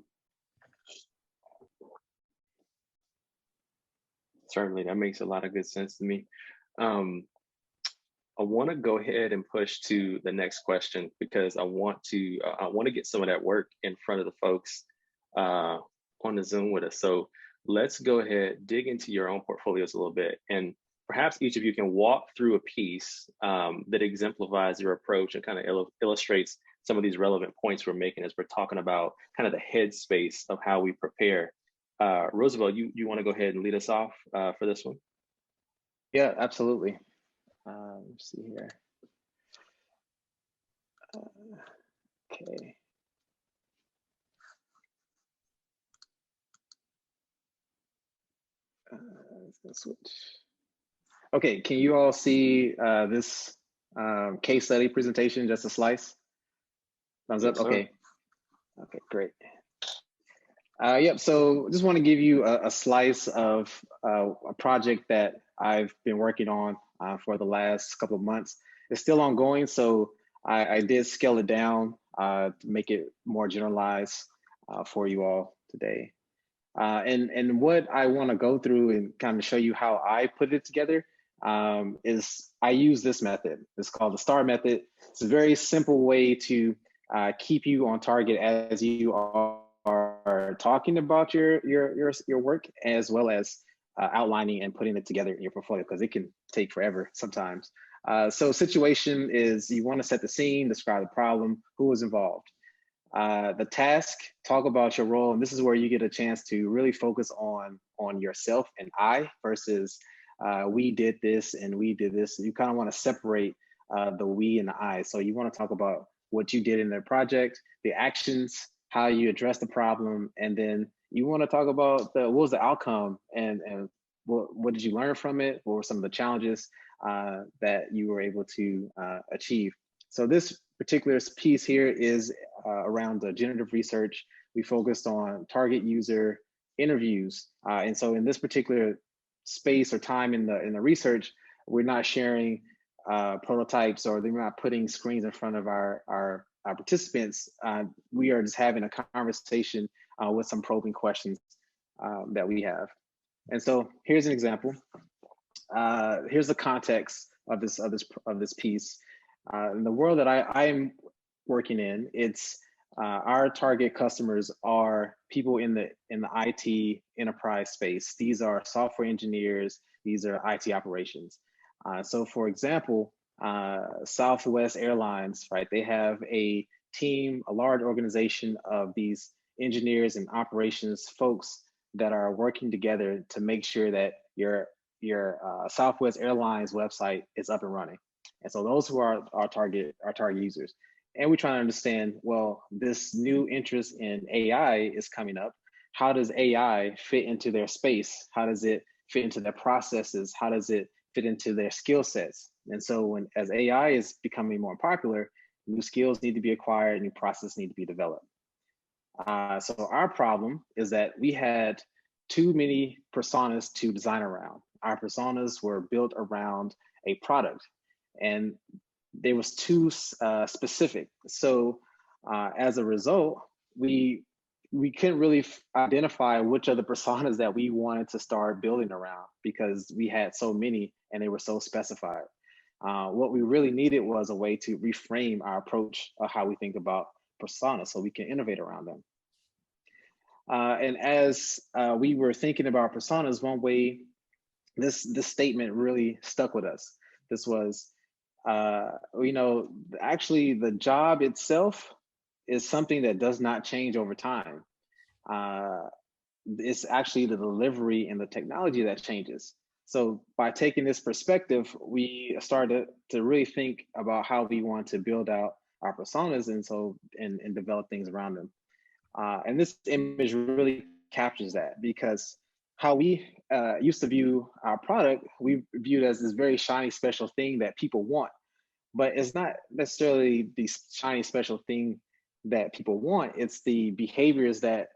Certainly, that makes a lot of good sense to me. I want to go ahead and push to the next question, because I want to get some of that work in front of the folks on the Zoom with us. So let's go ahead, dig into your own portfolios a little bit, and perhaps each of you can walk through a piece that exemplifies your approach and kind of illustrates some of these relevant points we're making as we're talking about kind of the headspace of how we prepare. Roosevelt, you want to go ahead and lead us off for this one? Yeah, absolutely. Let's see here. Okay. Let's switch. Okay, can you all see this case study presentation, just a slice? Thumbs up, okay. Okay, great. Yep, so just want to give you a slice of a project that I've been working on for the last couple of months. It's still ongoing, so I did scale it down to make it more generalized for you all today. And what I want to go through and kind of show you how I put it together is I use this method. It's called the STAR method. It's a very simple way to keep you on target as you are talking about your work, as well as outlining and putting it together in your portfolio, because it can take forever sometimes. So situation is, you want to set the scene, describe the problem, who was involved. The task, talk about your role, and this is where you get a chance to really focus on yourself and I versus we did this and we did this. You kind of want to separate the we and the I. So you want to talk about what you did in the project, the actions, how you address the problem, and then you want to talk about what was the outcome and what did you learn from it? What were some of the challenges that you were able to achieve? So this particular piece here is around the generative research. We focused on target user interviews. And so in this particular space or time in the research, we're not sharing prototypes, or they're not putting screens in front of our participants. We are just having a conversation with some probing questions that we have. And so here's an example. here's the context of this piece. In the world that I'm working in, it's our target customers are people in the IT enterprise space. These are software engineers. These are IT operations. So, for example, Southwest Airlines, right? They have a team, a large organization of these engineers and operations folks that are working together to make sure that your Southwest Airlines website is up and running. And so those who are our target users. And we're trying to understand, well, this new interest in AI is coming up. How does AI fit into their space? How does it fit into their processes? How does it fit into their skill sets? And so as AI is becoming more popular, new skills need to be acquired, new processes need to be developed. So our problem is that we had too many personas to design around. Our personas were built around a product, and they was too specific. So as a result, we couldn't really identify which of the personas that we wanted to start building around because we had so many and they were so specified. What we really needed was a way to reframe our approach of how we think about personas so we can innovate around them. And as we were thinking about personas, one way this statement really stuck with us. This was, actually the job itself is something that does not change over time. It's actually the delivery and the technology that changes. So by taking this perspective, we started to really think about how we want to build out our personas and develop things around them. And this image really captures that, because how we used to view our product, we viewed it as this very shiny, special thing that people want. But it's not necessarily the shiny, special thing that people want. It's the behaviors that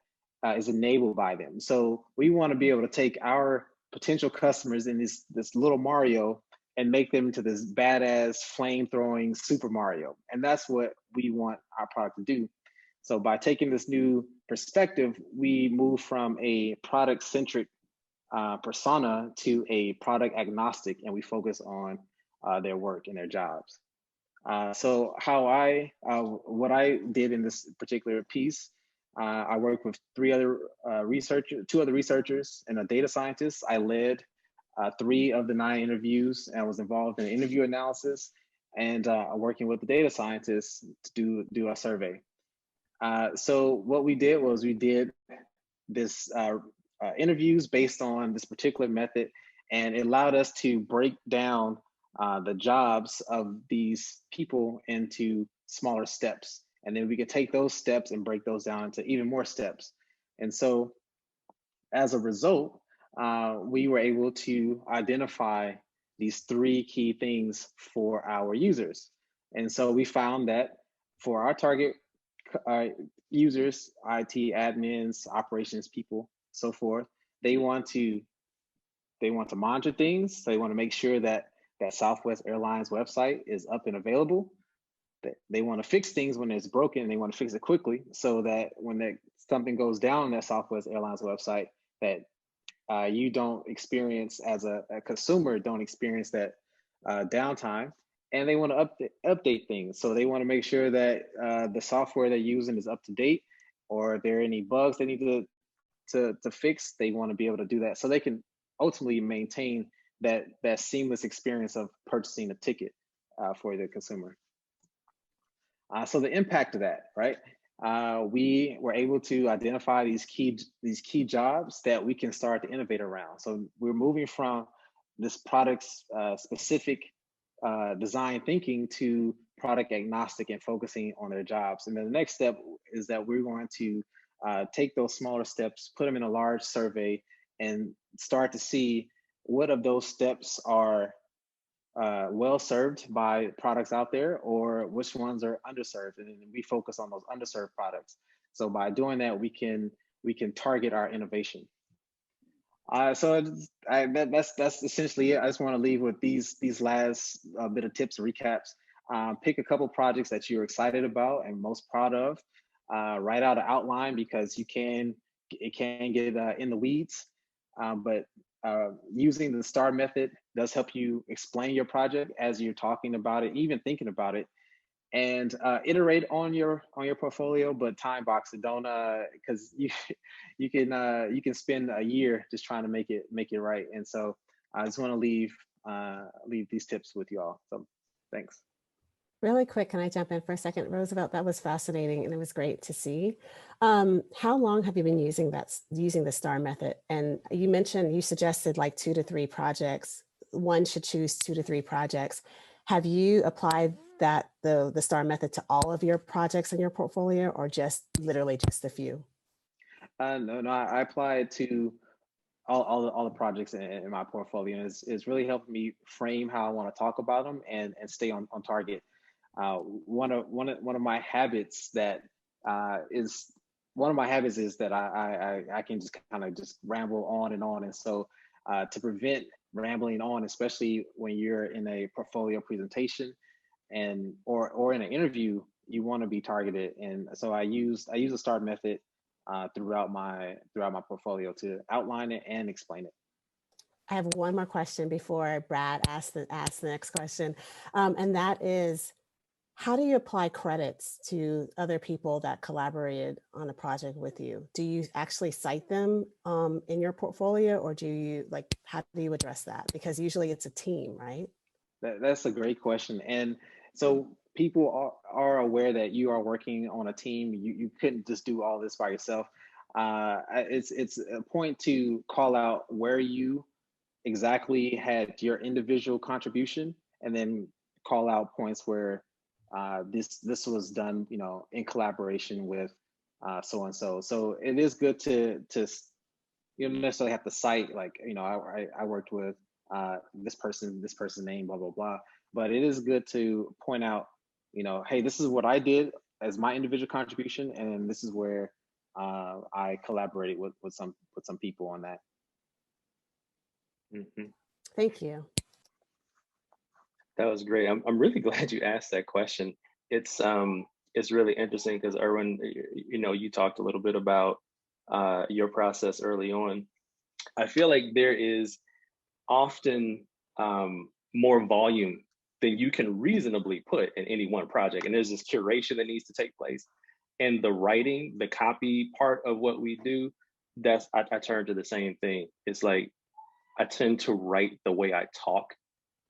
is enabled by them. So we want to be able to take our potential customers in this little Mario and make them into this badass, flame-throwing Super Mario. And that's what we want our product to do. So by taking this new perspective, we move from a product-centric persona to a product agnostic, and we focus on their work and their jobs. So what I did in this particular piece, I worked with two other researchers and a data scientist. I led 3 of the 9 interviews and was involved in interview analysis and working with the data scientists to do a survey. So what we did was we did this interviews based on this particular method, and it allowed us to break down the jobs of these people into smaller steps. And then we could take those steps and break those down into even more steps. And so as a result, we were able to identify these 3 key things for our users. And so we found that for our target users, IT admins, operations people, so forth, they want to monitor things. So they want to make sure that Southwest Airlines website is up and available. They want to fix things when it's broken, and they want to fix it quickly so that when something goes down on that Southwest Airlines website, that you don't experience, as a consumer, don't experience that downtime. And they want to update things. So they want to make sure that the software they're using is up to date, or if there are any bugs they need to fix, they want to be able to do that. So they can ultimately maintain that seamless experience of purchasing a ticket for the consumer. So the impact of that, right? We were able to identify these key jobs that we can start to innovate around. So we're moving from this product specific design thinking to product agnostic and focusing on their jobs. And then the next step is that we're going to take those smaller steps, put them in a large survey, and start to see what of those steps are well served by products out there, or which ones are underserved, and we focus on those underserved products. So by doing that, we can target our innovation. So that's essentially it. I just want to leave with these last bit of tips and recaps. Pick a couple projects that you're excited about and most proud of. Write out an outline, because it can get in the weeds, but using the STAR method does help you explain your project as you're talking about it, even thinking about it, and iterate on your portfolio, but time box it. Don't because you can spend a year just trying to make it right. And so I just want to leave these tips with you all. So thanks. Really quick, can I jump in for a second, Roosevelt? That was fascinating and it was great to see. How long have you been using the STAR method? And you suggested like 2 to 3 projects. One should choose 2 to 3 projects. Have you applied the STAR method to all of your projects in your portfolio, or just literally just a few? No, I apply it to all the projects in my portfolio, and it's really helped me frame how I want to talk about them and stay on target. One of my habits is that I can just kind of just ramble on, and so to prevent rambling on, especially when you're in a portfolio presentation or in an interview, you want to be targeted. And so I use the STAR method throughout my portfolio to outline it and explain it. I have one more question before Brad asks the next question, and that is, how do you apply credits to other people that collaborated on a project with you? Do you actually cite them in your portfolio, or how do you address that? Because usually it's a team, right? That's a great question. And so people are aware that you are working on a team. You couldn't just do all this by yourself. It's a point to call out where you exactly had your individual contribution, and then call out points where this was done, in collaboration with so and so. So it is good to you don't necessarily have to cite, like, I worked with this person's name, blah blah blah. But it is good to point out, hey, this is what I did as my individual contribution, and this is where I collaborated with some people on that. Mm-hmm. Thank you. That was great. I'm really glad you asked that question. It's really interesting because Erwin, you talked a little bit about your process early on. I feel like there is often more volume than you can reasonably put in any one project, and there's this curation that needs to take place. And the writing, the copy part of what we do, I turn to the same thing. It's like I tend to write the way I talk,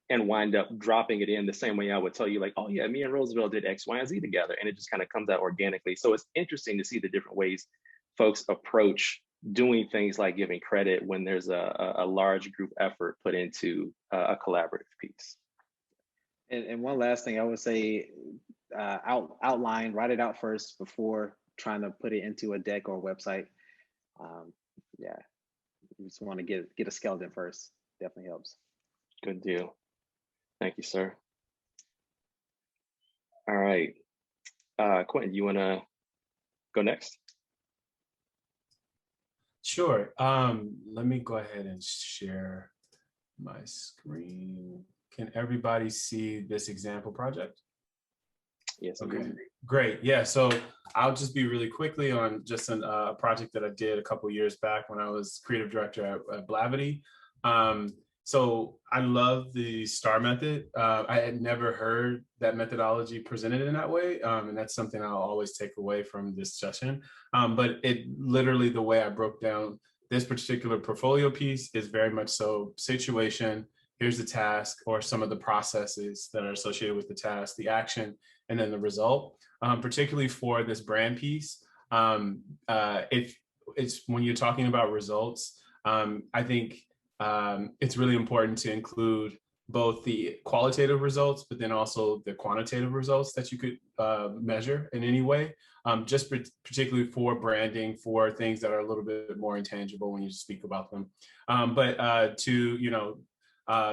and wind up dropping it in the same way I would tell you, like, oh yeah, me and Roosevelt did X, Y, and Z together. And it just kind of comes out organically. So it's interesting to see the different ways folks approach doing things like giving credit when there's a large group effort put into a collaborative piece. And one last thing I would say, outline, write it out first before trying to put it into a deck or a website. Yeah, you just want to get a skeleton first. Definitely helps. Good deal. Thank you, sir. All right. Quentin, you want to go next? Sure. Let me go ahead and share my screen. Can everybody see this example project? Yes. Okay, great. Yeah, so I'll just be really quickly on just a project that I did a couple of years back when I was creative director at Blavity. So I love the STAR method. I had never heard that methodology presented in that way. And that's something I'll always take away from this session. But it literally, the way I broke down this particular portfolio piece is very much so situation, here's the task, or some of the processes that are associated with the task, the action, and then the result. Particularly for this brand piece, if it's when you're talking about results, I think it's really important to include both the qualitative results, but then also the quantitative results that you could measure in any way, just particularly for branding, for things that are a little bit more intangible when you speak about them.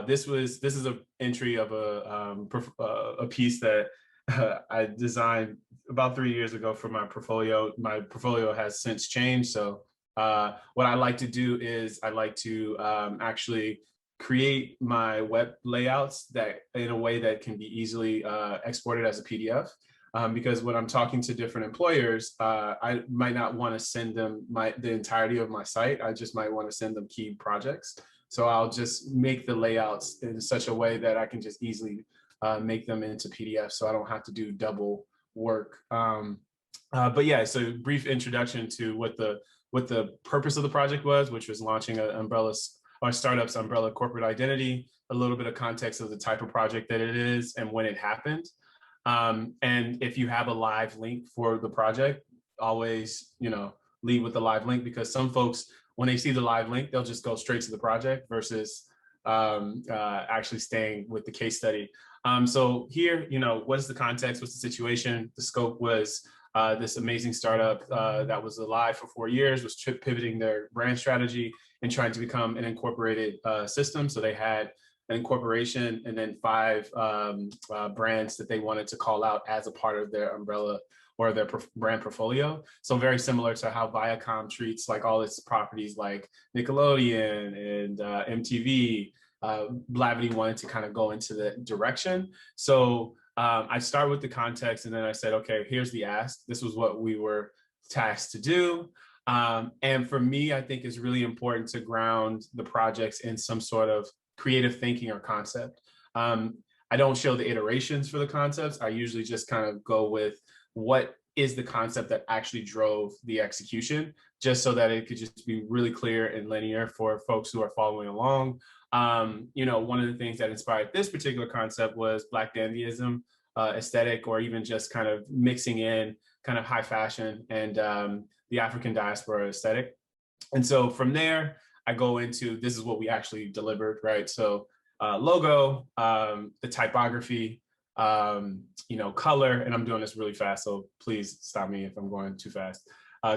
This is an entry of a piece that I designed about 3 years ago for my portfolio. My portfolio has since changed, so what I like to do is I like to actually create my web layouts that in a way that can be easily exported as a PDF. Because when I'm talking to different employers, I might not want to send them the entirety of my site. I just might want to send them key projects. So I'll just make the layouts in such a way that I can just easily make them into PDF, so I don't have to do double work. But yeah, so brief introduction to what the purpose of the project was, which was launching a startup's umbrella corporate identity, a little bit of context of the type of project that it is and when it happened. And if you have a live link for the project, always, lead with the live link, because some folks, when they see the live link, they'll just go straight to the project versus actually staying with the case study. So here, what is the context? What's the situation? The scope was this amazing startup that was alive for 4 years, was pivoting their brand strategy and trying to become an incorporated system. So they had an incorporation and then 5 brands that they wanted to call out as a part of their umbrella or their brand portfolio. So very similar to how Viacom treats like all its properties like Nickelodeon and MTV. Blavity wanted to kind of go into the direction. So I start with the context, and then I said, okay, here's the ask. This was what we were tasked to do. And for me, I think it's really important to ground the projects in some sort of creative thinking or concept. I don't show the iterations for the concepts. I usually just kind of go with what is the concept that actually drove the execution, just so that it could just be really clear and linear for folks who are following along. One of the things that inspired this particular concept was Black dandyism aesthetic, or even just kind of mixing in kind of high fashion and the African diaspora aesthetic. And so from there, I go into, this is what we actually delivered, right? So logo, the typography, color, and I'm doing this really fast, so please stop me if I'm going too fast.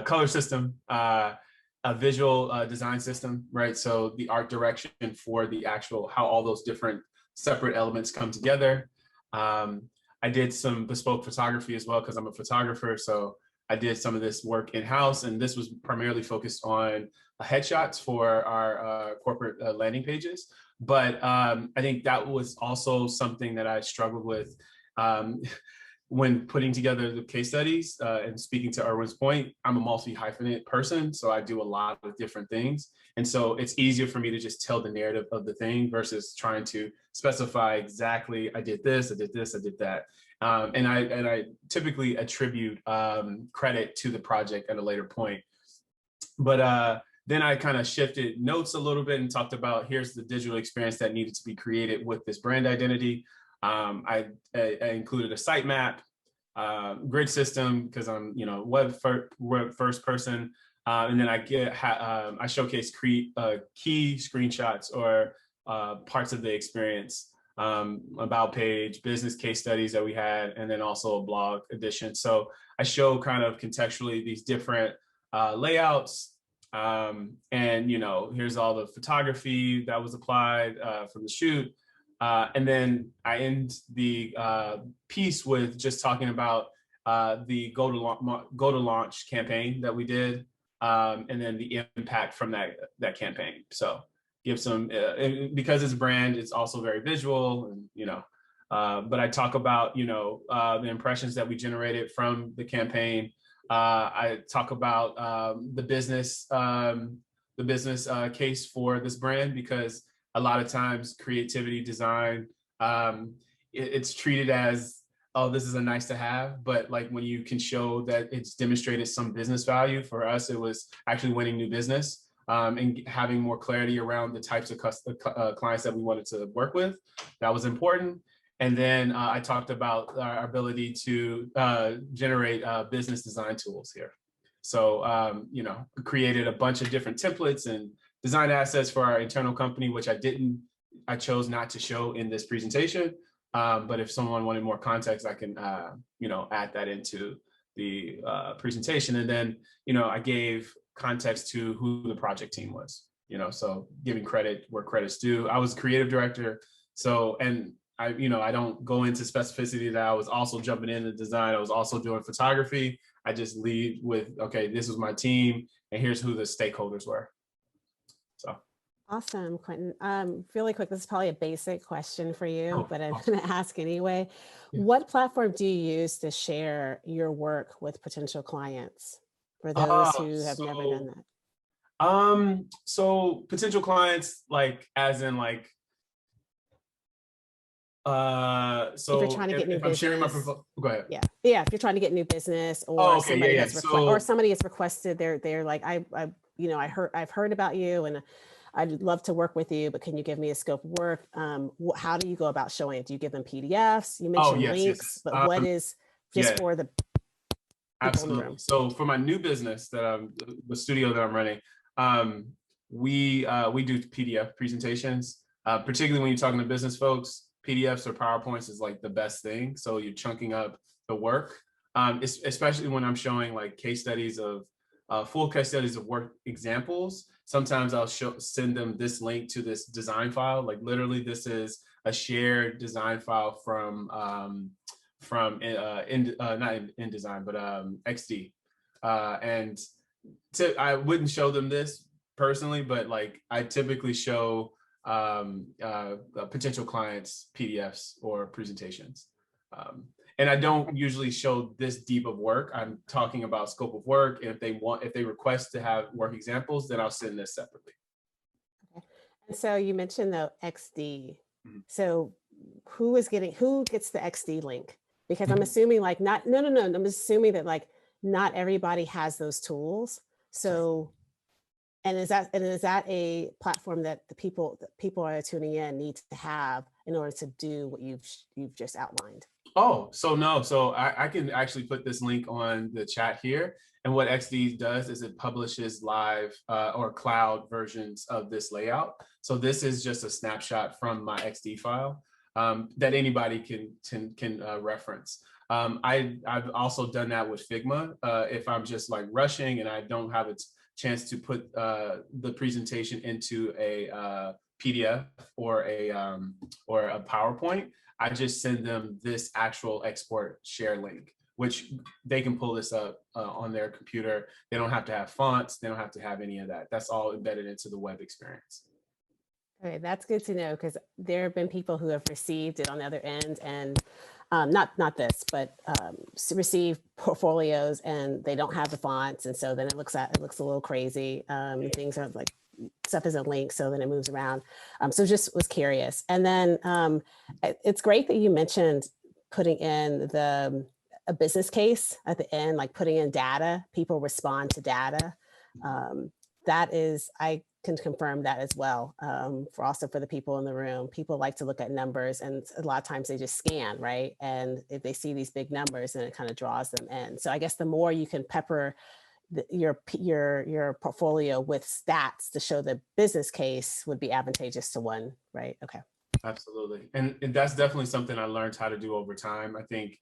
Color system, a visual design system, right? So the art direction for the actual, how all those different separate elements come together. I did some bespoke photography as well, because I'm a photographer. So I did some of this work in-house, and this was primarily focused on headshots for our corporate landing pages. But I think that was also something that I struggled with when putting together the case studies. And speaking to Erwin's point, I'm a multi-hyphenate person, so I do a lot of different things. And so it's easier for me to just tell the narrative of the thing versus trying to specify exactly, I did this, I did this, I did that. And I typically attribute credit to the project at a later point. But then I kind of shifted notes a little bit and talked about, here's the digital experience that needed to be created with this brand identity. I included a sitemap, grid system, because I'm web first person, and then I showcase key screenshots or parts of the experience, about page, business case studies that we had, and then also a blog edition. So I show kind of contextually these different layouts. And here's all the photography that was applied from the shoot. And then I end the piece with just talking about the go to launch campaign that we did, and then the impact from that campaign. So give some, because it's brand, it's also very visual, and but I talk about the impressions that we generated from the campaign. I talk about the business case for this brand, because a lot of times creativity design, it's treated as, oh, this is a nice to have, but like when you can show that it's demonstrated some business value, for us, it was actually winning new business, and having more clarity around the types of clients that we wanted to work with. That was important. And then I talked about our ability to generate business design tools here. So, created a bunch of different templates and design assets for our internal company, which I chose not to show in this presentation. But if someone wanted more context, I can, add that into the presentation. And then, I gave context to who the project team was, so giving credit where credit's due. I was creative director. So, and I don't go into specificity that I was also jumping into design. I was also doing photography. I just lead with, okay, this was my team, and here's who the stakeholders were. So. Awesome, Quentin. Really quick, this is probably a basic question for you, but I'm going to ask anyway. Yeah. What platform do you use to share your work with potential clients, for those who have never done that? So potential clients, like as in like, so if you're trying to get new I'm sharing my business, go ahead. Yeah, if you're trying to get new business, or Oh, okay, somebody yeah, has or somebody has requested, they're like, I've heard about you and I'd love to work with you, but can you give me a scope of work? How do you go about showing it? Do you give them PDFs? You mentioned links, but what is just for the people in the room? So for my new business that the studio that I'm running, we do PDF presentations, particularly when you're talking to business folks. PDFs or PowerPoints is like the best thing. So you're chunking up the work, especially when I'm showing like case studies of full case studies of work examples. Sometimes I'll send them this link to this design file. Like literally, this is a shared design file from not Indesign, but XD. And I wouldn't show them this personally, but like I typically show potential clients PDFs or presentations. And I don't usually show this deep of work. I'm talking about scope of work. And if they request to have work examples, then I'll send this separately. Okay. And so you mentioned the XD. So who gets the XD link? Because I'm assuming like no. I'm assuming that like not everybody has those tools. So, and is that a platform that the people are tuning in need to have in order to do what you've just outlined? Oh, so no. So I can actually put this link on the chat here. And what XD does is it publishes live or cloud versions of this layout. So this is just a snapshot from my XD file that anybody can reference. I've also done that with Figma. If I'm just like rushing and I don't have a chance to put the presentation into a PDF or a PowerPoint, I just send them this actual export share link, which they can pull this up on their computer. They don't have to have fonts. They don't have to have any of that. That's all embedded into the web experience. Okay, that's good to know, because there have been people who have received it on the other end and not this, but received portfolios and they don't have the fonts. And so then it looks a little crazy. Things are like, stuff isn't linked, so then it moves around. So just was curious. And then it's great that you mentioned putting in a business case at the end, like putting in data. People respond to data. That is, I can confirm that as well. For the people in the room, people like to look at numbers, and a lot of times they just scan, right? And if they see these big numbers, then it kind of draws them in. So I guess the more you can pepper your portfolio with stats to show the business case would be advantageous to one, right? Okay. Absolutely. And that's definitely something I learned how to do over time. I think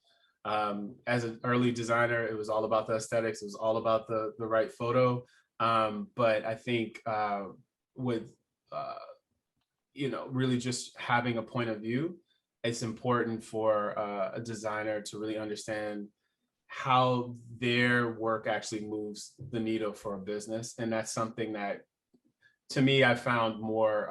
as an early designer, it was all about the aesthetics. It was all about the right photo. But I think with, really just having a point of view, it's important for a designer to really understand how their work actually moves the needle for a business. And that's something that, to me, I found more,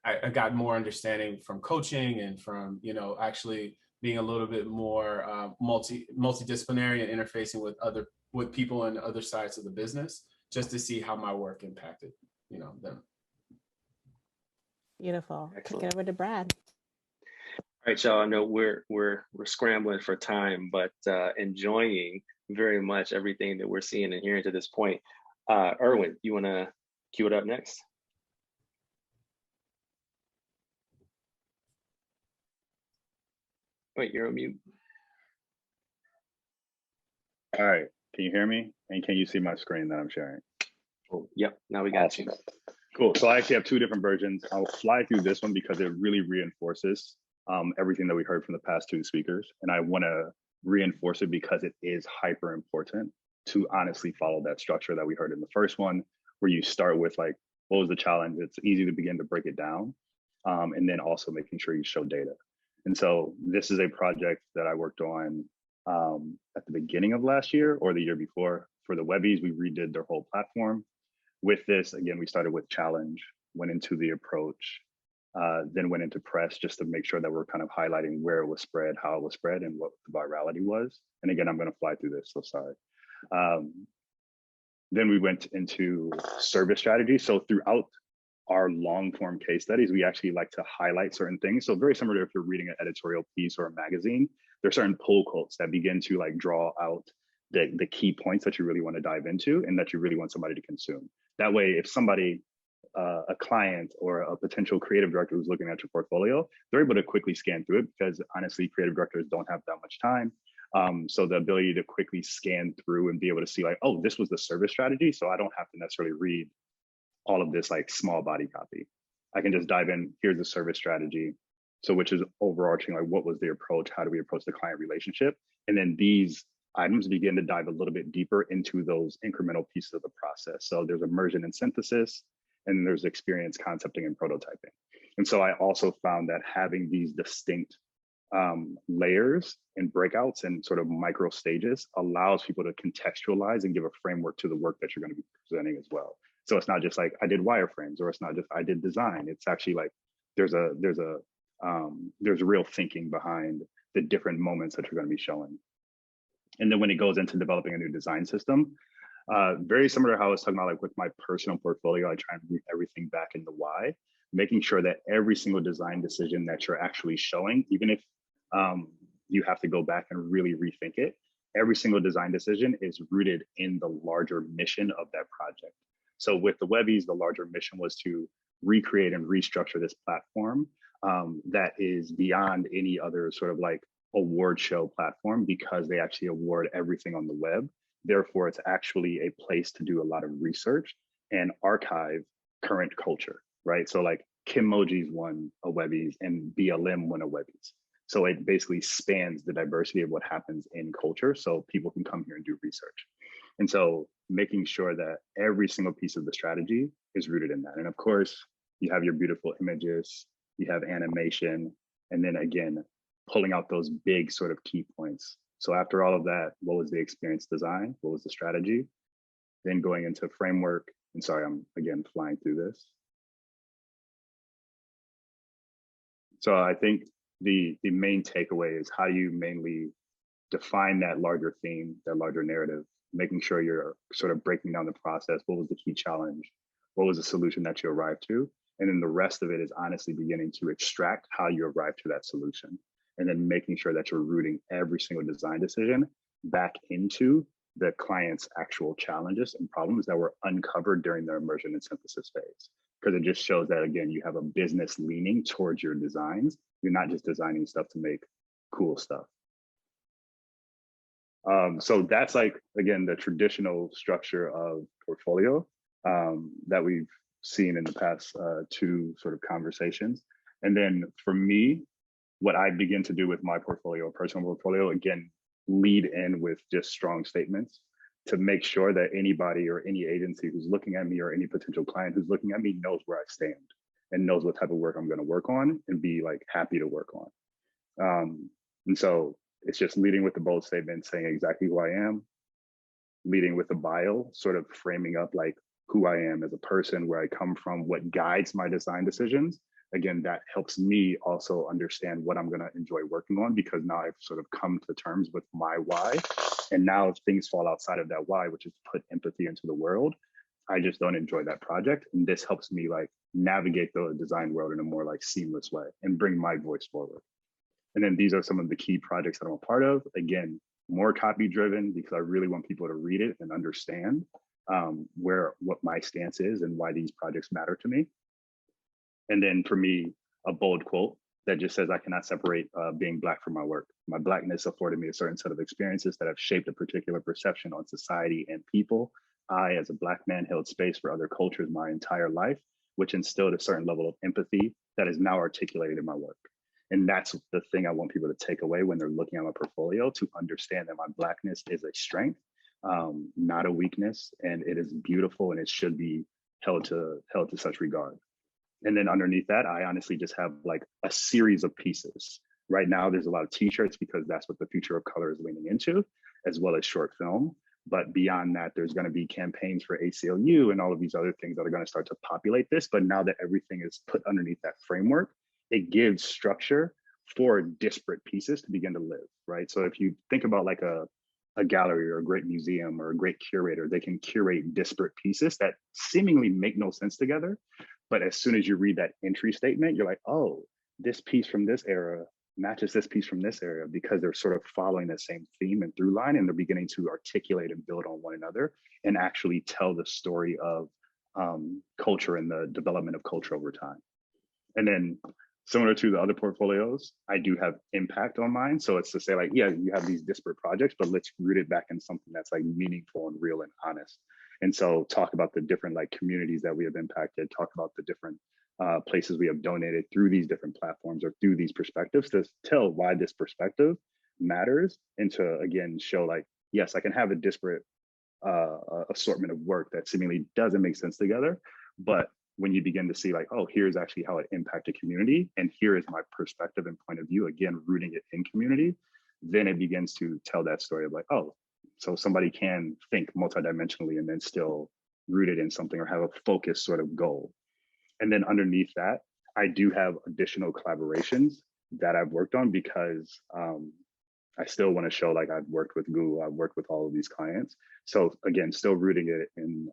I got more understanding from coaching and from, actually being a little bit more multidisciplinary and interfacing with people on other sides of the business, just to see how my work impacted, them. Beautiful. Kick it over to Brad. All right, y'all. I know we're scrambling for time, but enjoying very much everything that we're seeing and hearing to this point. Erwin, you want to cue it up next? Wait, you're on mute. All right. Can you hear me? And can you see my screen that I'm sharing? Oh, yep. Now we got you. Cool. So I actually have two different versions. I'll fly through this one because it really reinforces everything that we heard from the past two speakers. And I want to reinforce it because it is hyper important to honestly follow that structure that we heard in the first one, where you start with like, what was the challenge? It's easy to begin to break it down. And then also making sure you show data. And so this is a project that I worked on at the beginning of last year or the year before. For the Webbies, we redid their whole platform. With this, again, we started with challenge, went into the approach, then went into press just to make sure that we're kind of highlighting where it was spread, how it was spread, and what the virality was. And again, I'm going to fly through this, so sorry. Then we went into service strategy. So throughout our long form case studies, we actually like to highlight certain things. So very similar to if you're reading an editorial piece or a magazine, there are certain pull quotes that begin to like draw out the key points that you really want to dive into and that you really want somebody to consume. That way, if somebody, a client or a potential creative director who's looking at your portfolio, they're able to quickly scan through it because honestly, creative directors don't have that much time. So the ability to quickly scan through and be able to see like, oh, this was the service strategy. So I don't have to necessarily read all of this like small body copy. I can just dive in, here's the service strategy. So which is overarching, like what was the approach? How do we approach the client relationship? And then these items begin to dive a little bit deeper into those incremental pieces of the process. So there's immersion and synthesis, and there's experience concepting and prototyping. And so I also found that having these distinct layers and breakouts and sort of micro stages allows people to contextualize and give a framework to the work that you're going to be presenting as well. So it's not just like I did wireframes, or it's not just I did design. It's actually like there's real thinking behind the different moments that you're going to be showing. And then when it goes into developing a new design system, very similar to how I was talking about like with my personal portfolio, I try and root everything back in the why, making sure that every single design decision that you're actually showing, even if you have to go back and really rethink it, every single design decision is rooted in the larger mission of that project. So with the Webbies, the larger mission was to recreate and restructure this platform that is beyond any other sort of like award show platform, because they actually award everything on the web. Therefore, it's actually a place to do a lot of research and archive current culture, right? So like Kimojis won a Webbies and BLM won a Webbies. So it basically spans the diversity of what happens in culture so people can come here and do research. And so making sure that every single piece of the strategy is rooted in that. And of course, you have your beautiful images, you have animation, and then again, pulling out those big sort of key points. So after all of that, what was the experience design? What was the strategy? Then going into framework, and sorry, I'm again flying through this. So I think the main takeaway is how do you mainly define that larger theme, that larger narrative, making sure you're sort of breaking down the process. What was the key challenge? What was the solution that you arrived to? And then the rest of it is honestly beginning to extract how you arrived to that solution. And then making sure that you're rooting every single design decision back into the client's actual challenges and problems that were uncovered during the immersion and synthesis phase. Because it just shows that, again, you have a business leaning towards your designs. You're not just designing stuff to make cool stuff. So that's like, again, the traditional structure of portfolio that we've seen in the past two sort of conversations. And then for me, what I begin to do with my portfolio, personal portfolio, again, lead in with just strong statements to make sure that anybody or any agency who's looking at me or any potential client who's looking at me knows where I stand and knows what type of work I'm going to work on and be like happy to work on. And so it's just leading with the bold statement, saying exactly who I am, leading with the bio, sort of framing up like who I am as a person, where I come from, what guides my design decisions. Again, that helps me also understand what I'm going to enjoy working on, because now I've sort of come to terms with my why. And now if things fall outside of that why, which is to put empathy into the world, I just don't enjoy that project. And this helps me like navigate the design world in a more like seamless way and bring my voice forward. And then these are some of the key projects that I'm a part of. Again, more copy driven, because I really want people to read it and understand what my stance is and why these projects matter to me. And then for me, a bold quote that just says, I cannot separate being Black from my work. My Blackness afforded me a certain set of experiences that have shaped a particular perception on society and people. I, as a Black man, held space for other cultures my entire life, which instilled a certain level of empathy that is now articulated in my work. And that's the thing I want people to take away when they're looking at my portfolio, to understand that my Blackness is a strength, not a weakness, and it is beautiful and it should be held to such regard. And then underneath that, I honestly just have like a series of pieces. Right now, there's a lot of t-shirts because that's what the future of color is leaning into, as well as short film. But beyond that, there's going to be campaigns for ACLU and all of these other things that are going to start to populate this. But now that everything is put underneath that framework, it gives structure for disparate pieces to begin to live, right? So if you think about like a a gallery or a great museum or a great curator. They can curate disparate pieces that seemingly make no sense together. But as soon as you read that entry statement, you're like, oh, this piece from this era matches this piece from this area, because they're sort of following the same theme and through line, and they're beginning to articulate and build on one another and actually tell the story of culture and the development of culture over time. And then similar to the other portfolios, I do have impact on mine. So it's to say like, yeah, you have these disparate projects, but let's root it back in something that's like meaningful and real and honest. And so talk about the different like communities that we have impacted, talk about the different places we have donated through these different platforms or through these perspectives, to tell why this perspective matters, and to again show like, yes, I can have a disparate assortment of work that seemingly doesn't make sense together, but when you begin to see like, oh, here's actually how it impacted community, and here is my perspective and point of view, again, rooting it in community, then it begins to tell that story of like, oh, so somebody can think multidimensionally and then still root it in something or have a focused sort of goal. And then underneath that, I do have additional collaborations that I've worked on, because I still want to show like I've worked with Google, I've worked with all of these clients. So again, still rooting it in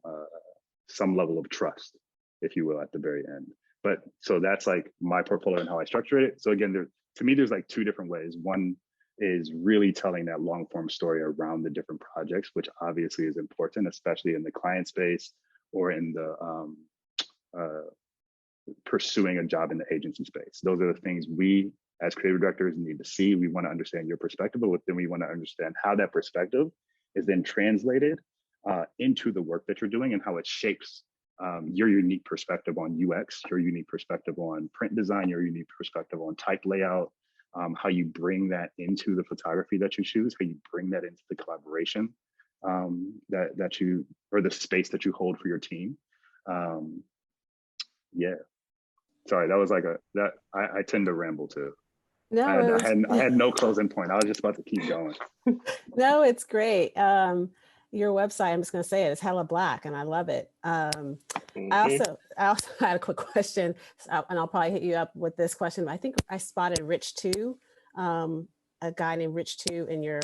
some level of trust, if you will, at the very end. But so that's like my portfolio and how I structure it. So again, to me, there's like two different ways. One is really telling that long form story around the different projects, which obviously is important, especially in the client space or in the pursuing a job in the agency space. Those are the things we as creative directors need to see. We want to understand your perspective, but then we want to understand how that perspective is then translated into the work that you're doing and how it shapes your unique perspective on UX, your unique perspective on print design, your unique perspective on type layout, how you bring that into the photography that you choose, how you bring that into the collaboration that you, or the space that you hold for your team. Yeah. Sorry, that was like I tend to ramble too. No, I had no closing point. I was just about to keep going. No, it's great. Your website, I'm just going to say it, is hella Black, and I love it. I also had a quick question, and I'll probably hit you up with this question. I think I spotted Rich 2, a guy named Rich 2 in your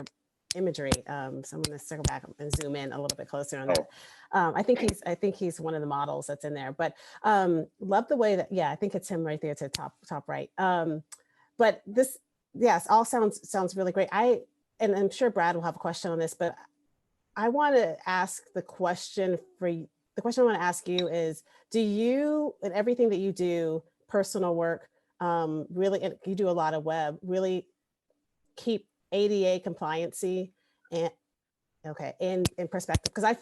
imagery. So I'm going to circle back and zoom in a little bit closer on that. I think he's one of the models that's in there. But love the way that, yeah, I think it's him right there to top right. But this, yes, all sounds really great. And I'm sure Brad will have a question on this, but I want to ask the question I want to ask you is, do you, in everything that you do, personal work, really, you do a lot of web, really keep ADA compliancy and in perspective? Because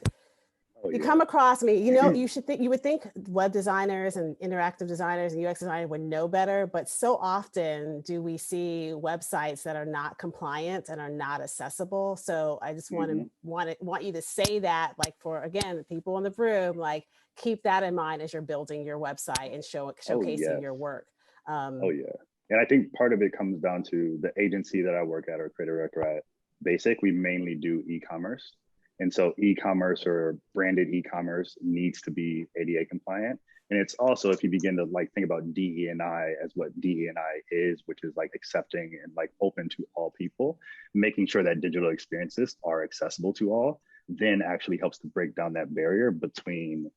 you come across me, you know, you would think web designers and interactive designers and UX designers would know better, but so often do we see websites that are not compliant and are not accessible. So I just want you to say that, like, for, again, the people in the room, like, keep that in mind as you're building your website and showcasing your work. And I think part of it comes down to the agency that I work at, or creative director at Basic. We mainly do e-commerce. And so e-commerce or branded e-commerce needs to be ADA compliant. And it's also, if you begin to like think about DE&I as what DE&I is, which is like accepting and like open to all people, making sure that digital experiences are accessible to all, then actually helps to break down that barrier between,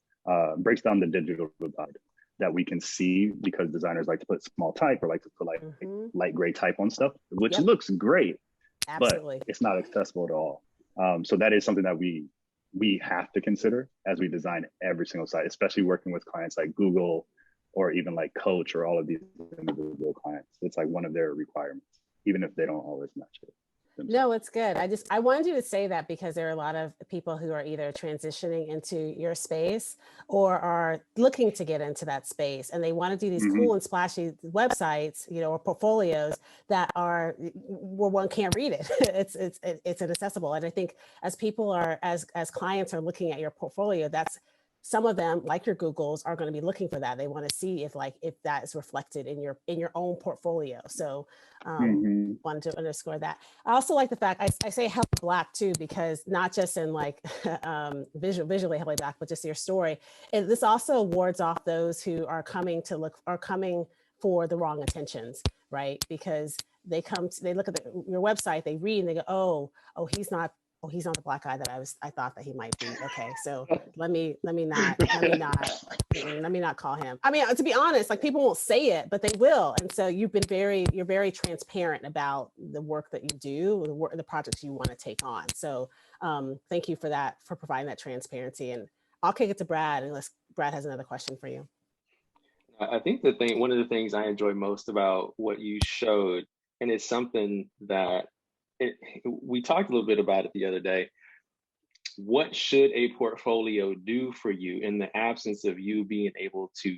breaks down the digital divide that we can see, because designers like to put small type or like to put like light gray type on stuff, which looks great, but it's not accessible at all. So that is something that we have to consider as we design every single site, especially working with clients like Google or even like Coach or all of these individual clients. It's like one of their requirements, even if they don't always match it. No, it's good. I wanted you to say that because there are a lot of people who are either transitioning into your space or are looking to get into that space, and they want to do these cool and splashy websites, you know, or portfolios that are where one can't read it. It's inaccessible. And I think as people are, as clients are looking at your portfolio, that's, some of them, like your Googles, are going to be looking for that. They want to see if that is reflected in your own portfolio. So wanted to underscore that. I also like the fact I say hella Black too, because not just in like visually heavily Black, but just your story. And this also wards off those who are coming for the wrong intentions, right? Because they look at your website, they read and they go, oh, he's not oh, he's not the Black guy that I thought that he might be. Okay, so let me not call him. I mean, to be honest, like people won't say it, but they will. And so you're very transparent about the work that you do, the projects you want to take on. So thank you for that, for providing that transparency. And I'll kick it to Brad unless Brad has another question for you. I think one of the things I enjoy most about what you showed, and it's something that we talked a little bit about it the other day. What should a portfolio do for you in the absence of you being able to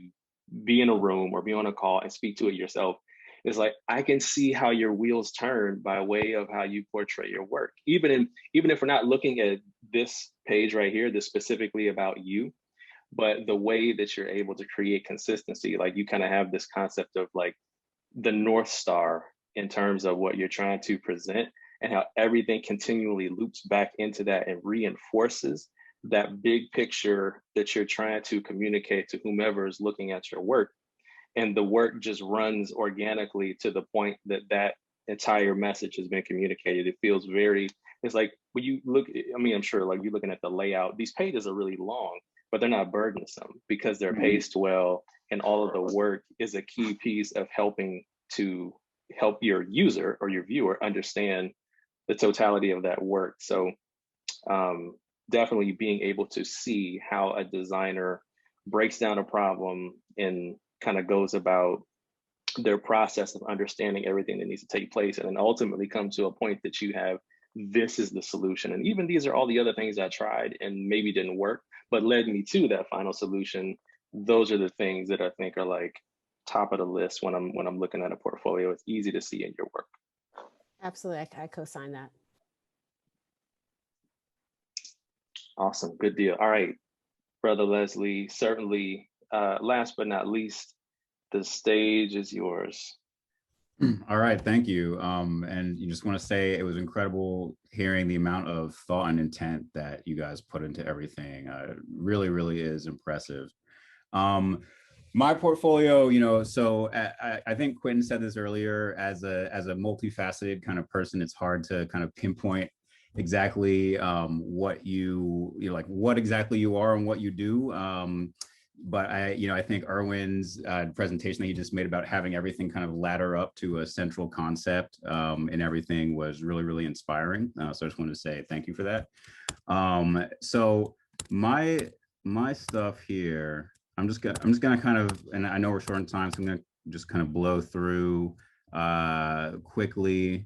be in a room or be on a call and speak to it yourself? It's like, I can see how your wheels turn by way of how you portray your work. Even if we're not looking at this page right here, that's specifically about you, but the way that you're able to create consistency, like you kind of have this concept of like the North Star in terms of what you're trying to present, and how everything continually loops back into that and reinforces that big picture that you're trying to communicate to whomever is looking at your work. And the work just runs organically to the point that that entire message has been communicated. It feels it's like when you look, I mean, I'm sure like you're looking at the layout, these pages are really long, but they're not burdensome because they're paced well, and all of the work is a key piece of helping to help your user or your viewer understand the totality of that work. So definitely being able to see how a designer breaks down a problem and kind of goes about their process of understanding everything that needs to take place, and then ultimately come to a point that you have, this is the solution. And even these are all the other things I tried and maybe didn't work, but led me to that final solution. Those are the things that I think are like top of the list when I'm looking at a portfolio. It's easy to see in your work. Absolutely, I co-sign that. Awesome, good deal. All right, Brother Leslie, certainly last but not least, the stage is yours. All right, thank you. And you just want to say it was incredible hearing the amount of thought and intent that you guys put into everything. Really, really is impressive. My portfolio, you know, so I think Quentin said this earlier, as a multifaceted kind of person, it's hard to kind of pinpoint exactly what what exactly you are and what you do. But I think Erwin's presentation that he just made about having everything kind of ladder up to a central concept and everything was really, really inspiring. So I just wanted to say thank you for that. So my stuff here, I'm just gonna kind of, and I know we're short on time, so I'm gonna just kind of blow through quickly.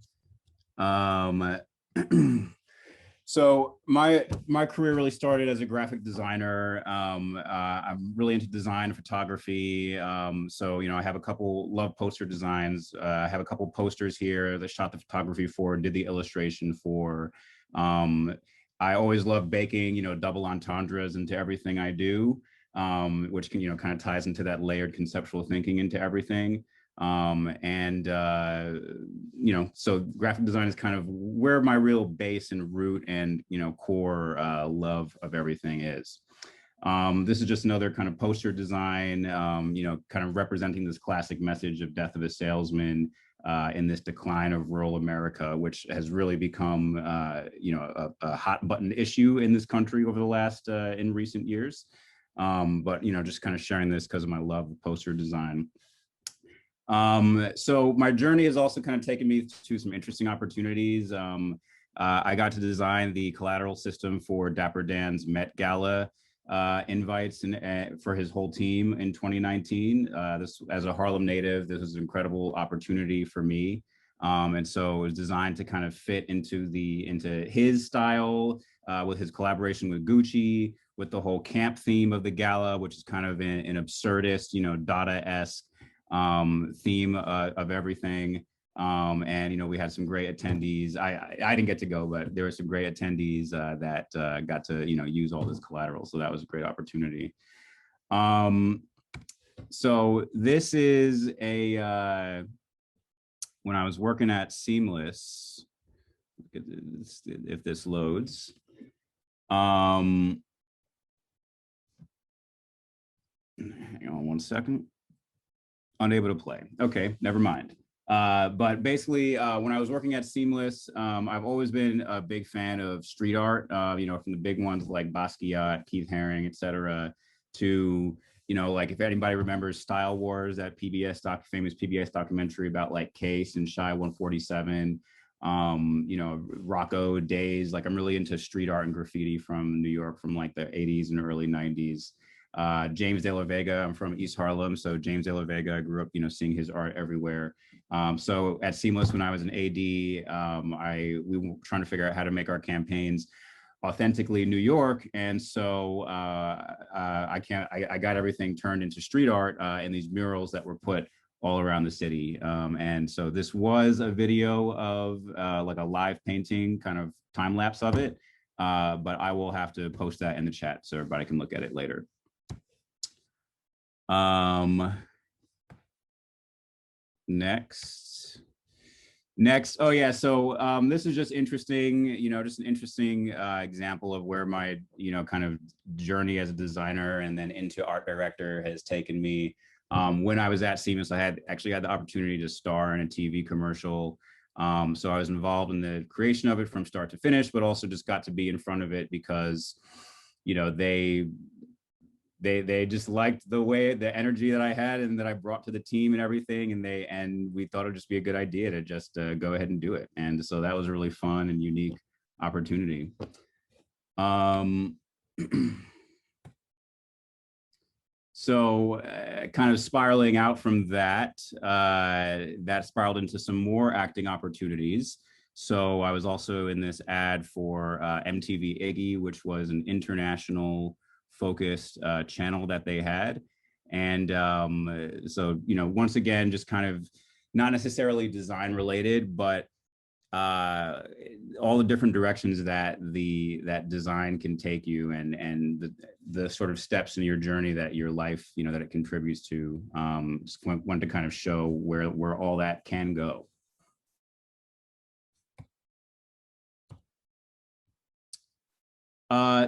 So my career really started as a graphic designer. I'm really into design, photography. So, you know, I have a couple love poster designs. I have a couple posters here that shot the photography for, did the illustration for. I always love baking, you know, double entendres into everything I do, which can, you know, kind of ties into that layered conceptual thinking into everything. You know, so graphic design is kind of where my real base and root and, you know, core love of everything is. This is just another kind of poster design, you know, kind of representing this classic message of death of a salesman in this decline of rural America, which has really become, you know, a hot button issue in this country over the last, in recent years. But, you know, just kind of sharing this because of my love of poster design. So my journey has also kind of taken me to some interesting opportunities. I got to design the collateral system for Dapper Dan's Met Gala invites and for his whole team in 2019. This, as a Harlem native, this was an incredible opportunity for me. And so it was designed to kind of fit into his style with his collaboration with Gucci, with the whole camp theme of the gala, which is kind of an absurdist, you know, Dada-esque theme of everything. And, you know, we had some great attendees. I didn't get to go, but there were some great attendees that got to, you know, use all this collateral. So that was a great opportunity. So this is when I was working at Seamless, if this loads. Hang on one second. Unable to play. Okay, never mind. But basically, when I was working at Seamless, I've always been a big fan of street art, you know, from the big ones like Basquiat, Keith Haring, et cetera, to, you know, like if anybody remembers Style Wars, that famous PBS documentary about like Case and Shy 147, you know, Rocco Days. Like I'm really into street art and graffiti from New York from like the 80s and early 90s. James De La Vega, I'm from East Harlem, so James De La Vega, I grew up, you know, seeing his art everywhere. So at Seamless, when I was an AD, we were trying to figure out how to make our campaigns authentically New York, and so I got everything turned into street art and these murals that were put all around the city. And so this was a video of like a live painting, kind of time lapse of it, but I will have to post that in the chat so everybody can look at it later. Next, oh yeah, so this is just interesting, you know, just an interesting example of where my, you know, kind of journey as a designer and then into art director has taken me. When I was at Seamless, I actually had the opportunity to star in a TV commercial. So I was involved in the creation of it from start to finish, but also just got to be in front of it because, you know, they just liked the energy that I had and that I brought to the team and everything, and we thought it'd just be a good idea to just go ahead and do it. And so that was a really fun and unique opportunity. So kind of spiraling out from that, that spiraled into some more acting opportunities. So I was also in this ad for MTV Iggy, which was an international focused channel that they had. And so, you know, once again, just kind of not necessarily design related, but all the different directions that that design can take you, and the sort of steps in your journey that your life, you know, that it contributes to. Just want to kind of show where all that can go.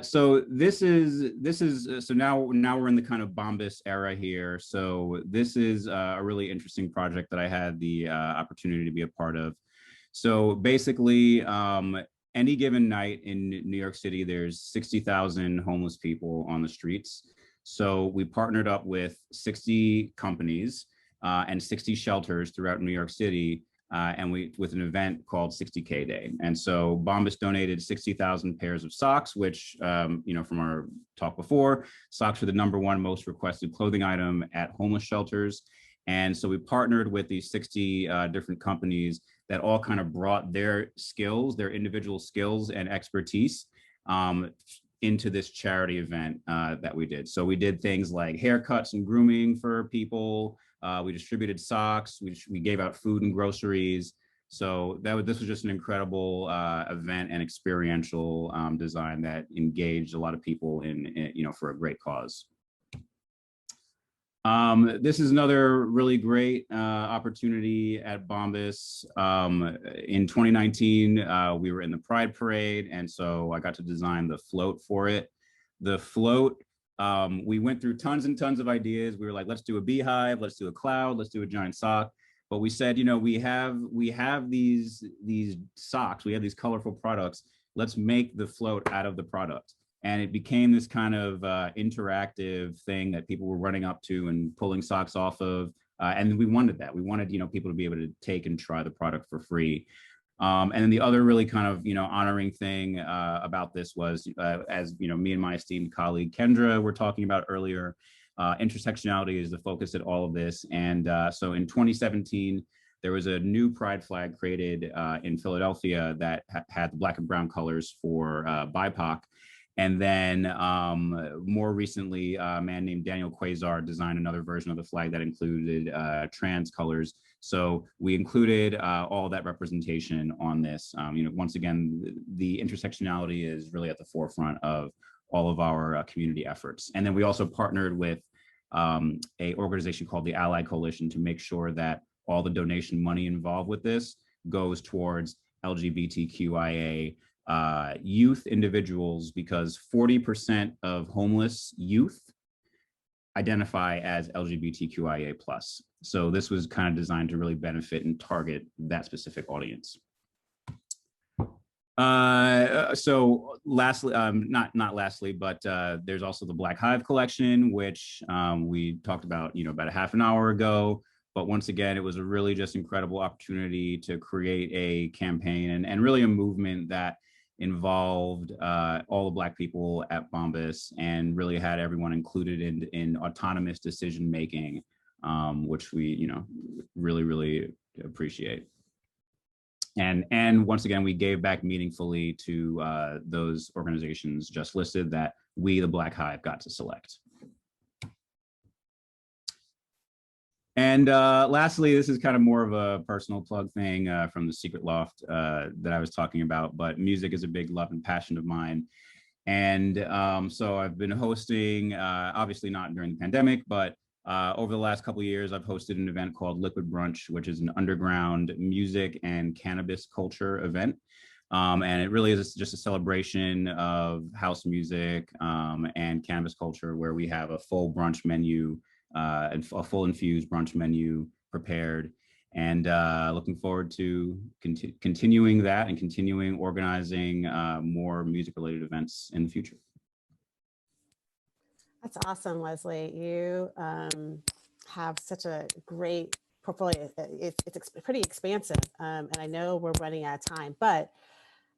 So this is so now we're in the kind of Bombas era here. So this is a really interesting project that I had the opportunity to be a part of. So basically, any given night in New York City, there's 60,000 homeless people on the streets. So we partnered up with 60 companies and 60 shelters throughout New York City, and with an event called 60K Day. And so Bombas donated 60,000 pairs of socks, which, you know, from our talk before, socks are the #1 most requested clothing item at homeless shelters. And so we partnered with these 60 different companies that all kind of brought their skills, their individual skills and expertise into this charity event that we did. So we did things like haircuts and grooming for people. We distributed socks. We gave out food and groceries. So this was just an incredible event and experiential design that engaged a lot of people in you know, for a great cause. This is another really great opportunity at Bombas. In 2019, we were in the Pride Parade, and so I got to design the float for it. The float, we went through tons and tons of ideas. We were like, let's do a beehive, let's do a cloud, let's do a giant sock. But we said, you know, we have these socks, we have these colorful products. Let's make the float out of the product. And it became this kind of interactive thing that people were running up to and pulling socks off of. And we wanted that. We wanted, you know, people to be able to take and try the product for free. And then the other really kind of, you know, honoring thing about this was, as, you know, me and my esteemed colleague Kendra were talking about earlier, intersectionality is the focus at all of this. And so in 2017, there was a new pride flag created in Philadelphia that had the black and brown colors for BIPOC. And then more recently, a man named Daniel Quasar designed another version of the flag that included trans colors. So we included all that representation on this. You know, once again, the intersectionality is really at the forefront of all of our community efforts. And then we also partnered with an organization called the Ally Coalition to make sure that all the donation money involved with this goes towards LGBTQIA youth individuals, because 40% of homeless youth identify as LGBTQIA+. So this was kind of designed to really benefit and target that specific audience. So lastly, not lastly, but there's also the Black Hive collection, which we talked about, about a half an hour ago. But once again, it was a really just incredible opportunity to create a campaign and really a movement that involved all the Black people at Bombas and really had everyone included in autonomous decision making, which we really appreciate. And once again, we gave back meaningfully to those organizations just listed that we, the Black Hive, got to select. And lastly, this is kind of more of a personal plug thing from the Secret Loft that I was talking about, but music is a big love and passion of mine. And so I've been hosting, obviously not during the pandemic, but over the last couple of years, I've hosted an event called Liquid Brunch, which is an underground music and cannabis culture event. And it really is just a celebration of house music and cannabis culture, where we have a full brunch menu, a full infused brunch menu prepared. And looking forward to continuing that and continuing organizing more music-related events in the future. That's awesome, Leslie. You have such a great portfolio. It's pretty expansive, and I know we're running out of time, but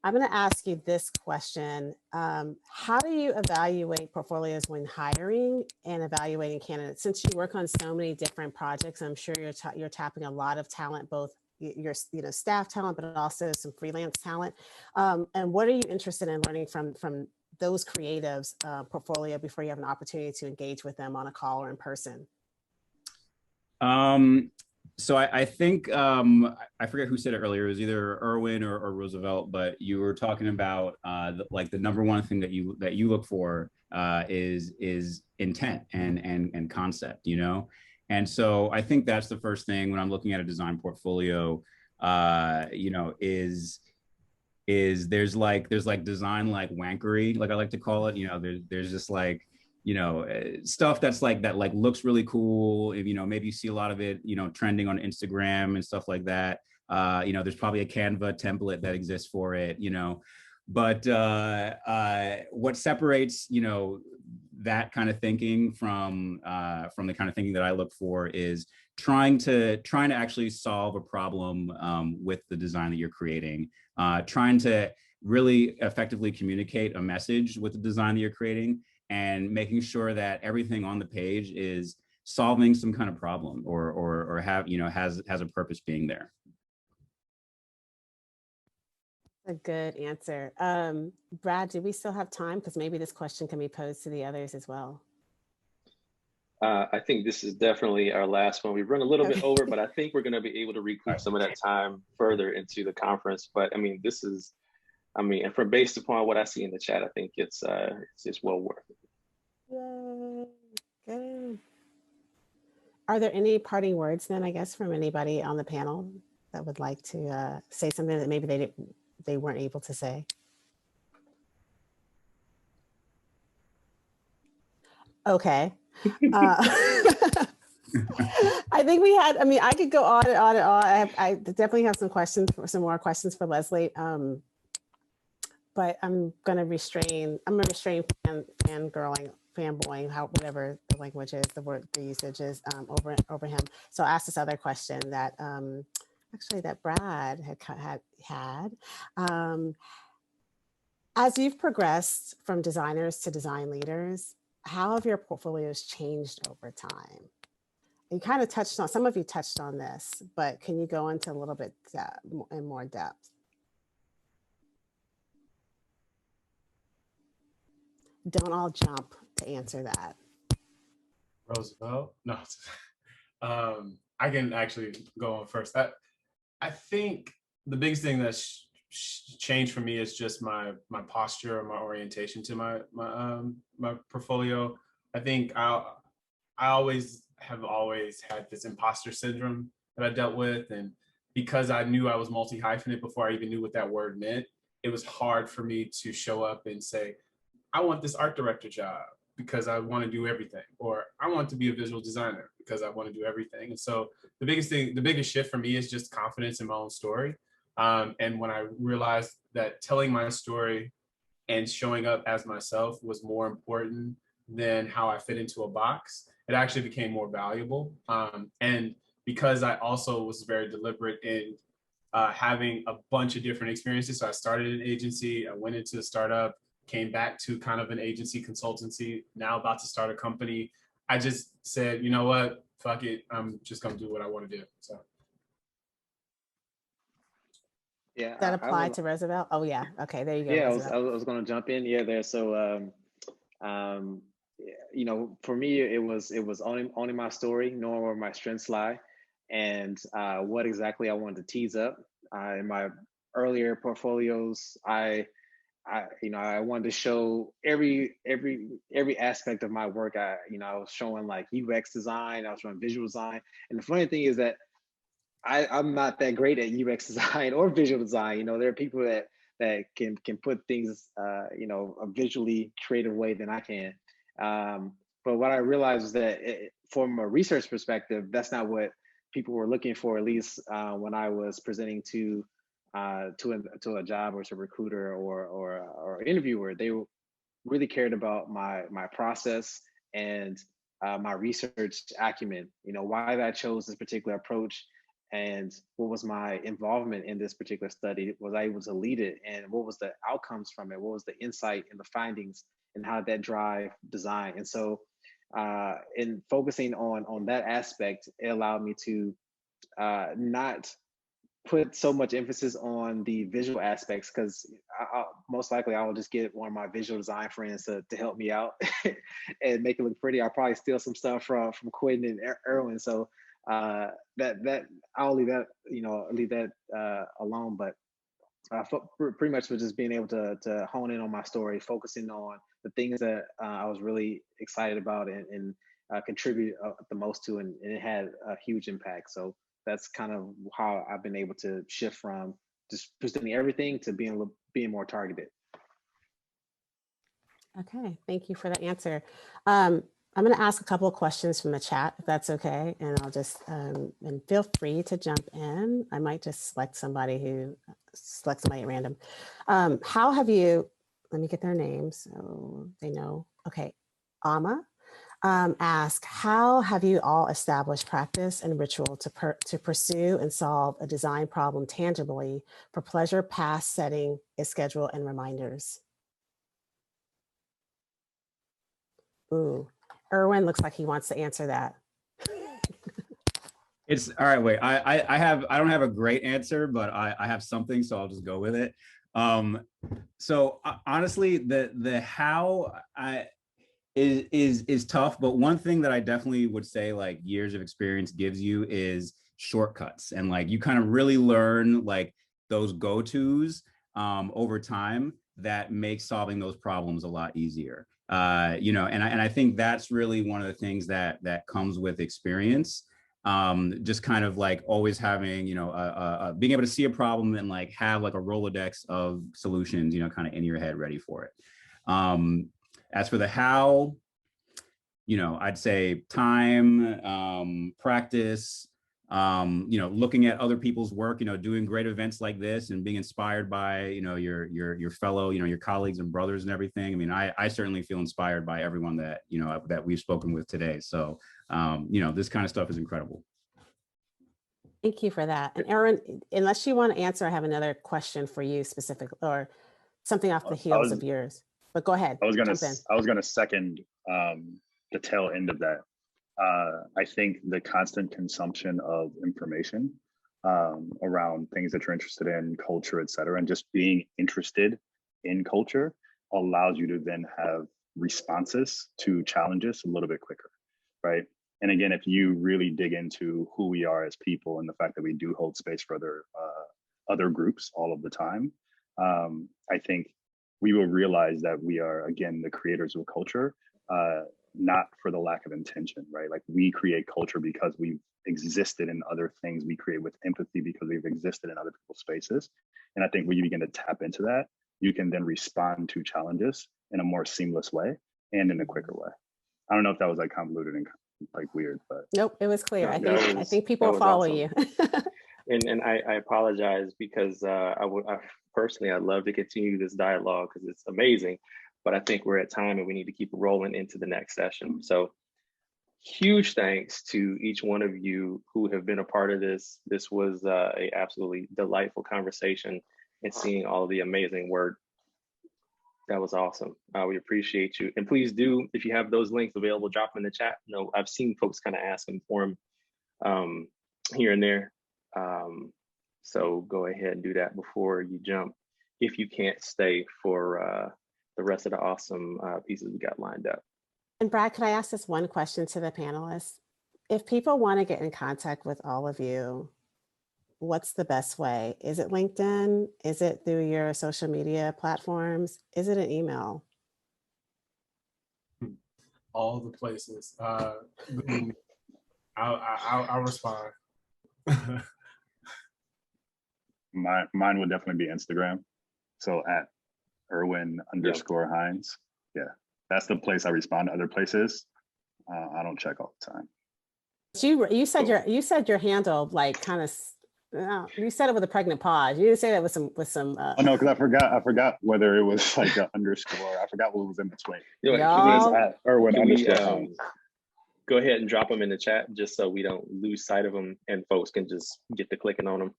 I'm going to ask you this question. How do you evaluate portfolios when hiring and evaluating candidates? Since you work on so many different projects, I'm sure you're tapping a lot of talent, both your staff talent, but also some freelance talent. And what are you interested in learning from those creatives' portfolio before you have an opportunity to engage with them on a call or in person? So I think, I forget who said it earlier, it was either Erwin or Roosevelt, but you were talking about the number one thing that you look for is intent and concept, And so I think that's the first thing when I'm looking at a design portfolio, is there's design wankery, like I like to call it. There's just stuff that's that looks really cool. Maybe you see a lot of it, trending on Instagram and stuff like that. There's probably a Canva template that exists for it, But what separates, that kind of thinking from the kind of thinking that I look for is trying to actually solve a problem with the design that you're creating, trying to really effectively communicate a message with the design that you're creating, and making sure that everything on the page is solving some kind of problem or has a purpose being there. A good answer. Brad, do we still have time? Because maybe this question can be posed to the others as well. I think this is definitely our last one. We've run a little bit over, but I think we're going to be able to recoup some of that time further into the conference. But I mean, and from based upon what I see in the chat, I think it's well worth it. Yay. Good. Are there any parting words then, I guess, from anybody on the panel that would like to say something that maybe they weren't able to say? Okay. I think we had, I could go on and on and on. I definitely have some more questions for Leslie. But I'm going to restrain fangirling, fanboying, whatever the language is, the usage is over him. So I'll ask this other question that actually that Brad had. As you've progressed from designers to design leaders, how have your portfolios changed over time? You kind of touched on, some of you touched on this, but can you go into a little bit in more depth? Don't all jump to answer that. Roosevelt? No, I can actually go on first. I think the biggest thing that's changed for me is just my posture or my orientation to my portfolio. I think I always have had this imposter syndrome that I dealt with, and because I knew I was multi-hyphenate before I even knew what that word meant, it was hard for me to show up and say, I want this art director job. because I want to do everything, or I want to be a visual designer because I want to do everything. And so the biggest shift for me is just confidence in my own story. And when I realized that telling my story and showing up as myself was more important than how I fit into a box, it actually became more valuable. And because I also was very deliberate in having a bunch of different experiences. So I started an agency, I went into a startup, came back to kind of an agency consultancy, now about to start a company. I just said, you know what, fuck it, I'm just gonna do what I want to do, so. Yeah, Does that apply to Roosevelt? Oh yeah, okay, there you go. Yeah, I was gonna jump in, yeah, there. So, you know, for me, it was owning my story, knowing where my strengths lie, and what exactly I wanted to tease up. In my earlier portfolios, I wanted to show every aspect of my work. I was showing like UX design, I was showing visual design, and the funny thing is that I'm not that great at UX design or visual design. You know, there are people that can put things a visually creative way than I can. But what I realized is that from a research perspective, that's not what people were looking for, at least when I was presenting to a job or to a recruiter or interviewer. They really cared about my process and my research acumen. You know, why I chose this particular approach and what was my involvement in this particular study. Was I able to lead it, and what was the outcomes from it? What was the insight and the findings, and how did that drive design? And so in focusing on that aspect, it allowed me to not put so much emphasis on the visual aspects, because most likely I will just get one of my visual design friends to help me out and make it look pretty. I'll probably steal some stuff from Quinn and Erwin. So that I'll leave that alone. But pretty much for just being able to hone in on my story, focusing on the things that I was really excited about and contribute the most to, and it had a huge impact. So that's kind of how I've been able to shift from just presenting everything to being more targeted. Okay, thank you for the answer. I'm going to ask a couple of questions from the chat, if that's okay, and I'll just and feel free to jump in. I might just select somebody at random. How have you? Let me get their names so they know. Okay, Ama. Ask, how have you all established practice and ritual to pursue and solve a design problem tangibly for pleasure past setting a schedule and reminders? Ooh, Erwin looks like he wants to answer that. It's all right. Wait, I don't have a great answer, but I have something, so I'll just go with it. So honestly, the how is tough, but one thing that I definitely would say like years of experience gives you is shortcuts, and like you kind of really learn like those go-tos over time that make solving those problems a lot easier. And I think that's really one of the things that comes with experience. Just kind of like always having, being able to see a problem and like have like a Rolodex of solutions, kind of in your head ready for it. As for the how, I'd say time, practice, looking at other people's work, doing great events like this and being inspired by, your fellow, your colleagues and brothers and everything. I mean, I certainly feel inspired by everyone that, that we've spoken with today. So, this kind of stuff is incredible. Thank you for that. And Aaron, unless you want to answer, I have another question for you specifically, or something off the heels of yours. But go ahead. I was gonna second the tail end of that. I think the constant consumption of information around things that you're interested in, culture, et cetera, and just being interested in culture allows you to then have responses to challenges a little bit quicker, right? And again, if you really dig into who we are as people and the fact that we do hold space for other groups all of the time, I think we will realize that we are, again, the creators of culture, not for the lack of intention, right? Like we create culture because we've existed in other things. We create with empathy because we've existed in other people's spaces. And I think when you begin to tap into that, you can then respond to challenges in a more seamless way. and in a quicker way. I don't know if that was like convoluted and like weird, but nope, it was clear. No, I think people will follow you. And I apologize because I personally, I'd love to continue this dialogue because it's amazing, but I think we're at time and we need to keep rolling into the next session. So huge thanks to each one of you who have been a part of this. This was a absolutely delightful conversation, and seeing all the amazing work. That was awesome. We appreciate you. And please do, if you have those links available, drop them in the chat. You know, I've seen folks kind of asking for them here and there. So go ahead and do that before you jump, if you can't stay for the rest of the awesome pieces we got lined up. And Brad, could I ask this one question to the panelists? If people want to get in contact with all of you, what's the best way? Is it LinkedIn? Is it through your social media platforms? Is it an email? All the places. I'll respond. Mine would definitely be Instagram. So at Irwin_Hines. Yeah, that's the place I respond to. Other places, I don't check all the time. You said your handle like kind of. You said it with a pregnant pause. You didn't say that with some. Oh no, because I forgot whether it was like an underscore. I forgot what was in between. You know, at Irwin_Hines. Go ahead and drop them in the chat just so we don't lose sight of them and folks can just get to clicking on them.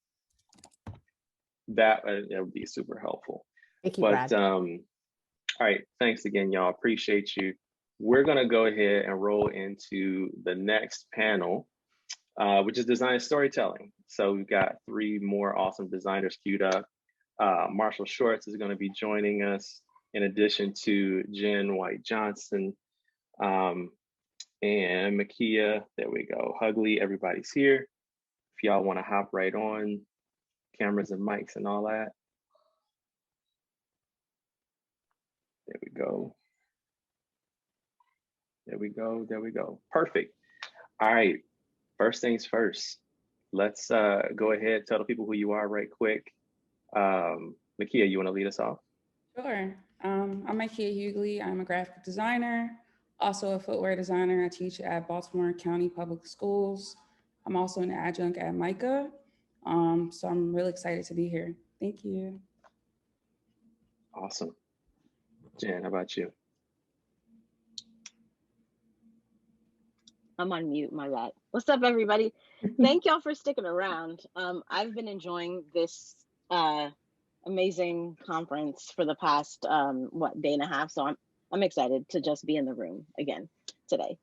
That would be super helpful. Thank you, Brad. All right, thanks again, y'all. Appreciate you. We're gonna go ahead and roll into the next panel, which is design storytelling. So we've got 3 more awesome designers queued up. Marshall Shorts is gonna be joining us in addition to Jen White Johnson and Makia. There we go. Hugley, everybody's here. If y'all wanna hop right on, cameras and mics and all that. There we go. There we go. There we go. Perfect. All right. First things first. Let's go ahead, tell the people who you are right quick. Makia, you want to lead us off? Sure. I'm Makia Hughley. I'm a graphic designer, also a footwear designer. I teach at Baltimore County Public Schools. I'm also an adjunct at MICA. So I'm really excited to be here. Thank you. Awesome. Jen, how about you? I'm on mute, my bad. What's up, everybody? Thank y'all for sticking around. I've been enjoying this amazing conference for the past, day and a half. So I'm excited to just be in the room again today.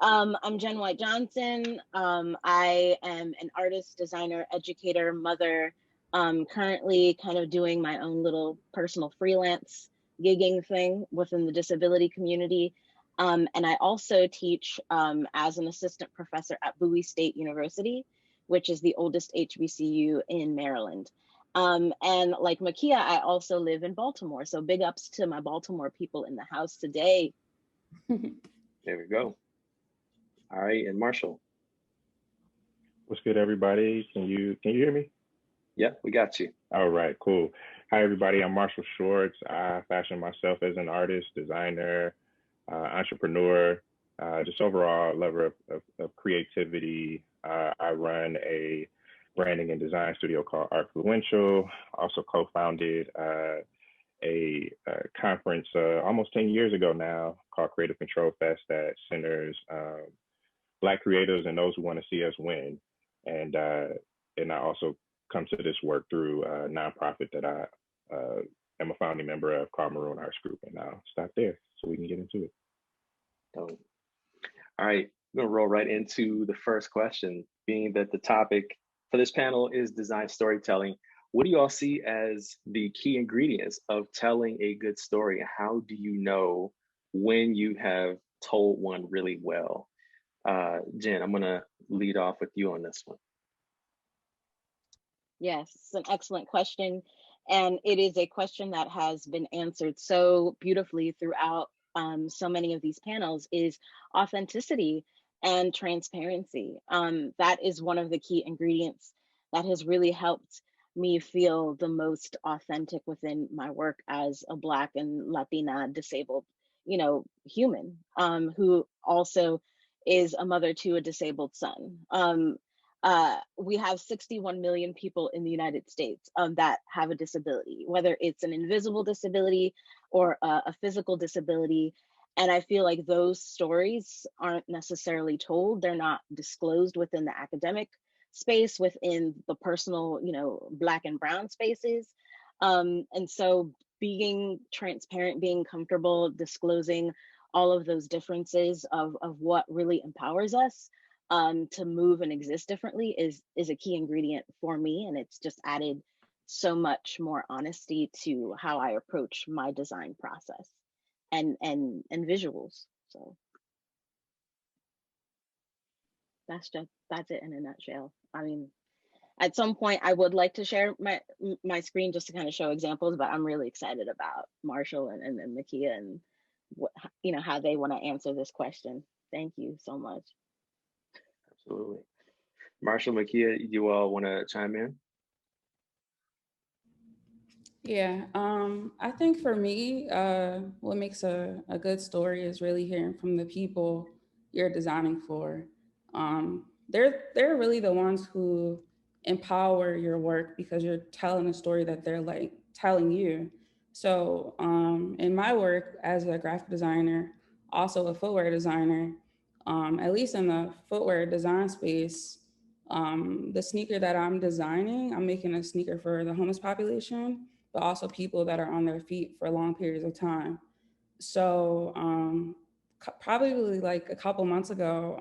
I'm Jen White Johnson. I am an artist, designer, educator, mother, currently kind of doing my own little personal freelance gigging thing within the disability community. And I also teach as an assistant professor at Bowie State University, which is the oldest HBCU in Maryland. And like Makia, I also live in Baltimore. So big ups to my Baltimore people in the house today. There we go. All right, and Marshall. What's good, everybody? Can you hear me? Yeah, we got you. All right, cool. Hi, everybody. I'm Marshall Shorts. I fashion myself as an artist, designer, entrepreneur, just overall lover of creativity. I run a branding and design studio called Artfluential. Also co-founded a conference almost 10 years ago now called Creative Control Fest that centers Black creatives and those who want to see us win. And I also come to this work through a nonprofit that I am a founding member of called Maroon Arts Group. And I'll stop there so we can get into it. All right, we're gonna roll right into the first question, being that the topic for this panel is design storytelling. What do you all see as the key ingredients of telling a good story? How do you know when you have told one really well? Jen, I'm gonna lead off with you on this one. Yes, it's an excellent question. And it is a question that has been answered so beautifully throughout so many of these panels, is authenticity and transparency. That is one of the key ingredients that has really helped me feel the most authentic within my work as a Black and Latina disabled human, who also is a mother to a disabled son. We have 61 million people in the United States that have a disability, whether it's an invisible disability or a physical disability. And I feel like those stories aren't necessarily told. They're not disclosed within the academic space, within the personal, Black and brown spaces. And so being transparent, being comfortable, disclosing all of those differences of what really empowers us to move and exist differently is a key ingredient for me. And it's just added so much more honesty to how I approach my design process and visuals. So that's it in a nutshell. I mean, at some point I would like to share my screen just to kind of show examples, but I'm really excited about Marshall and Makia and what, how they want to answer this question. Thank you so much. Absolutely. Marshall, Makia, you all want to chime in? Yeah, I think for me, what makes a good story is really hearing from the people you're designing for. They're really the ones who empower your work because you're telling a story that they're like telling you. So in my work as a graphic designer, also a footwear designer, at least in the footwear design space, the sneaker that I'm designing, I'm making a sneaker for the homeless population, but also people that are on their feet for long periods of time. So probably like a couple months ago,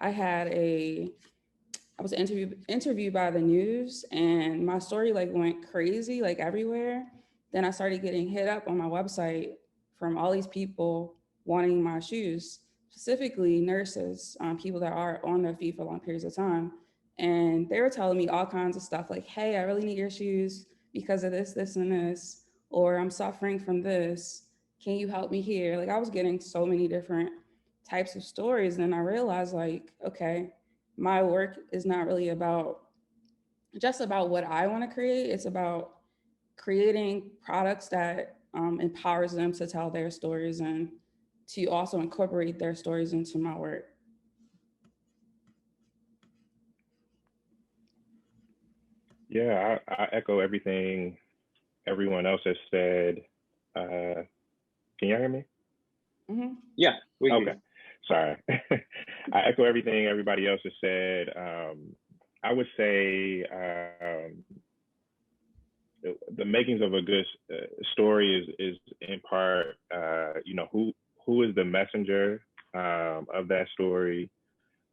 I was interviewed by the news, and my story like went crazy, like everywhere. Then I started getting hit up on my website from all these people wanting my shoes, specifically nurses, people that are on their feet for long periods of time. And they were telling me all kinds of stuff like, hey, I really need your shoes because of this, this, and this, or I'm suffering from this. Can you help me here? Like I was getting so many different types of stories. And then I realized like, okay, my work is not really just about what I want to create. It's about creating products that empowers them to tell their stories and to also incorporate their stories into my work. Yeah, I echo everything everyone else has said. Can you hear me? Mm-hmm. Yeah. Okay. Sorry. I echo everything everybody else has said. I would say the makings of a good story is in part, who is the messenger of that story,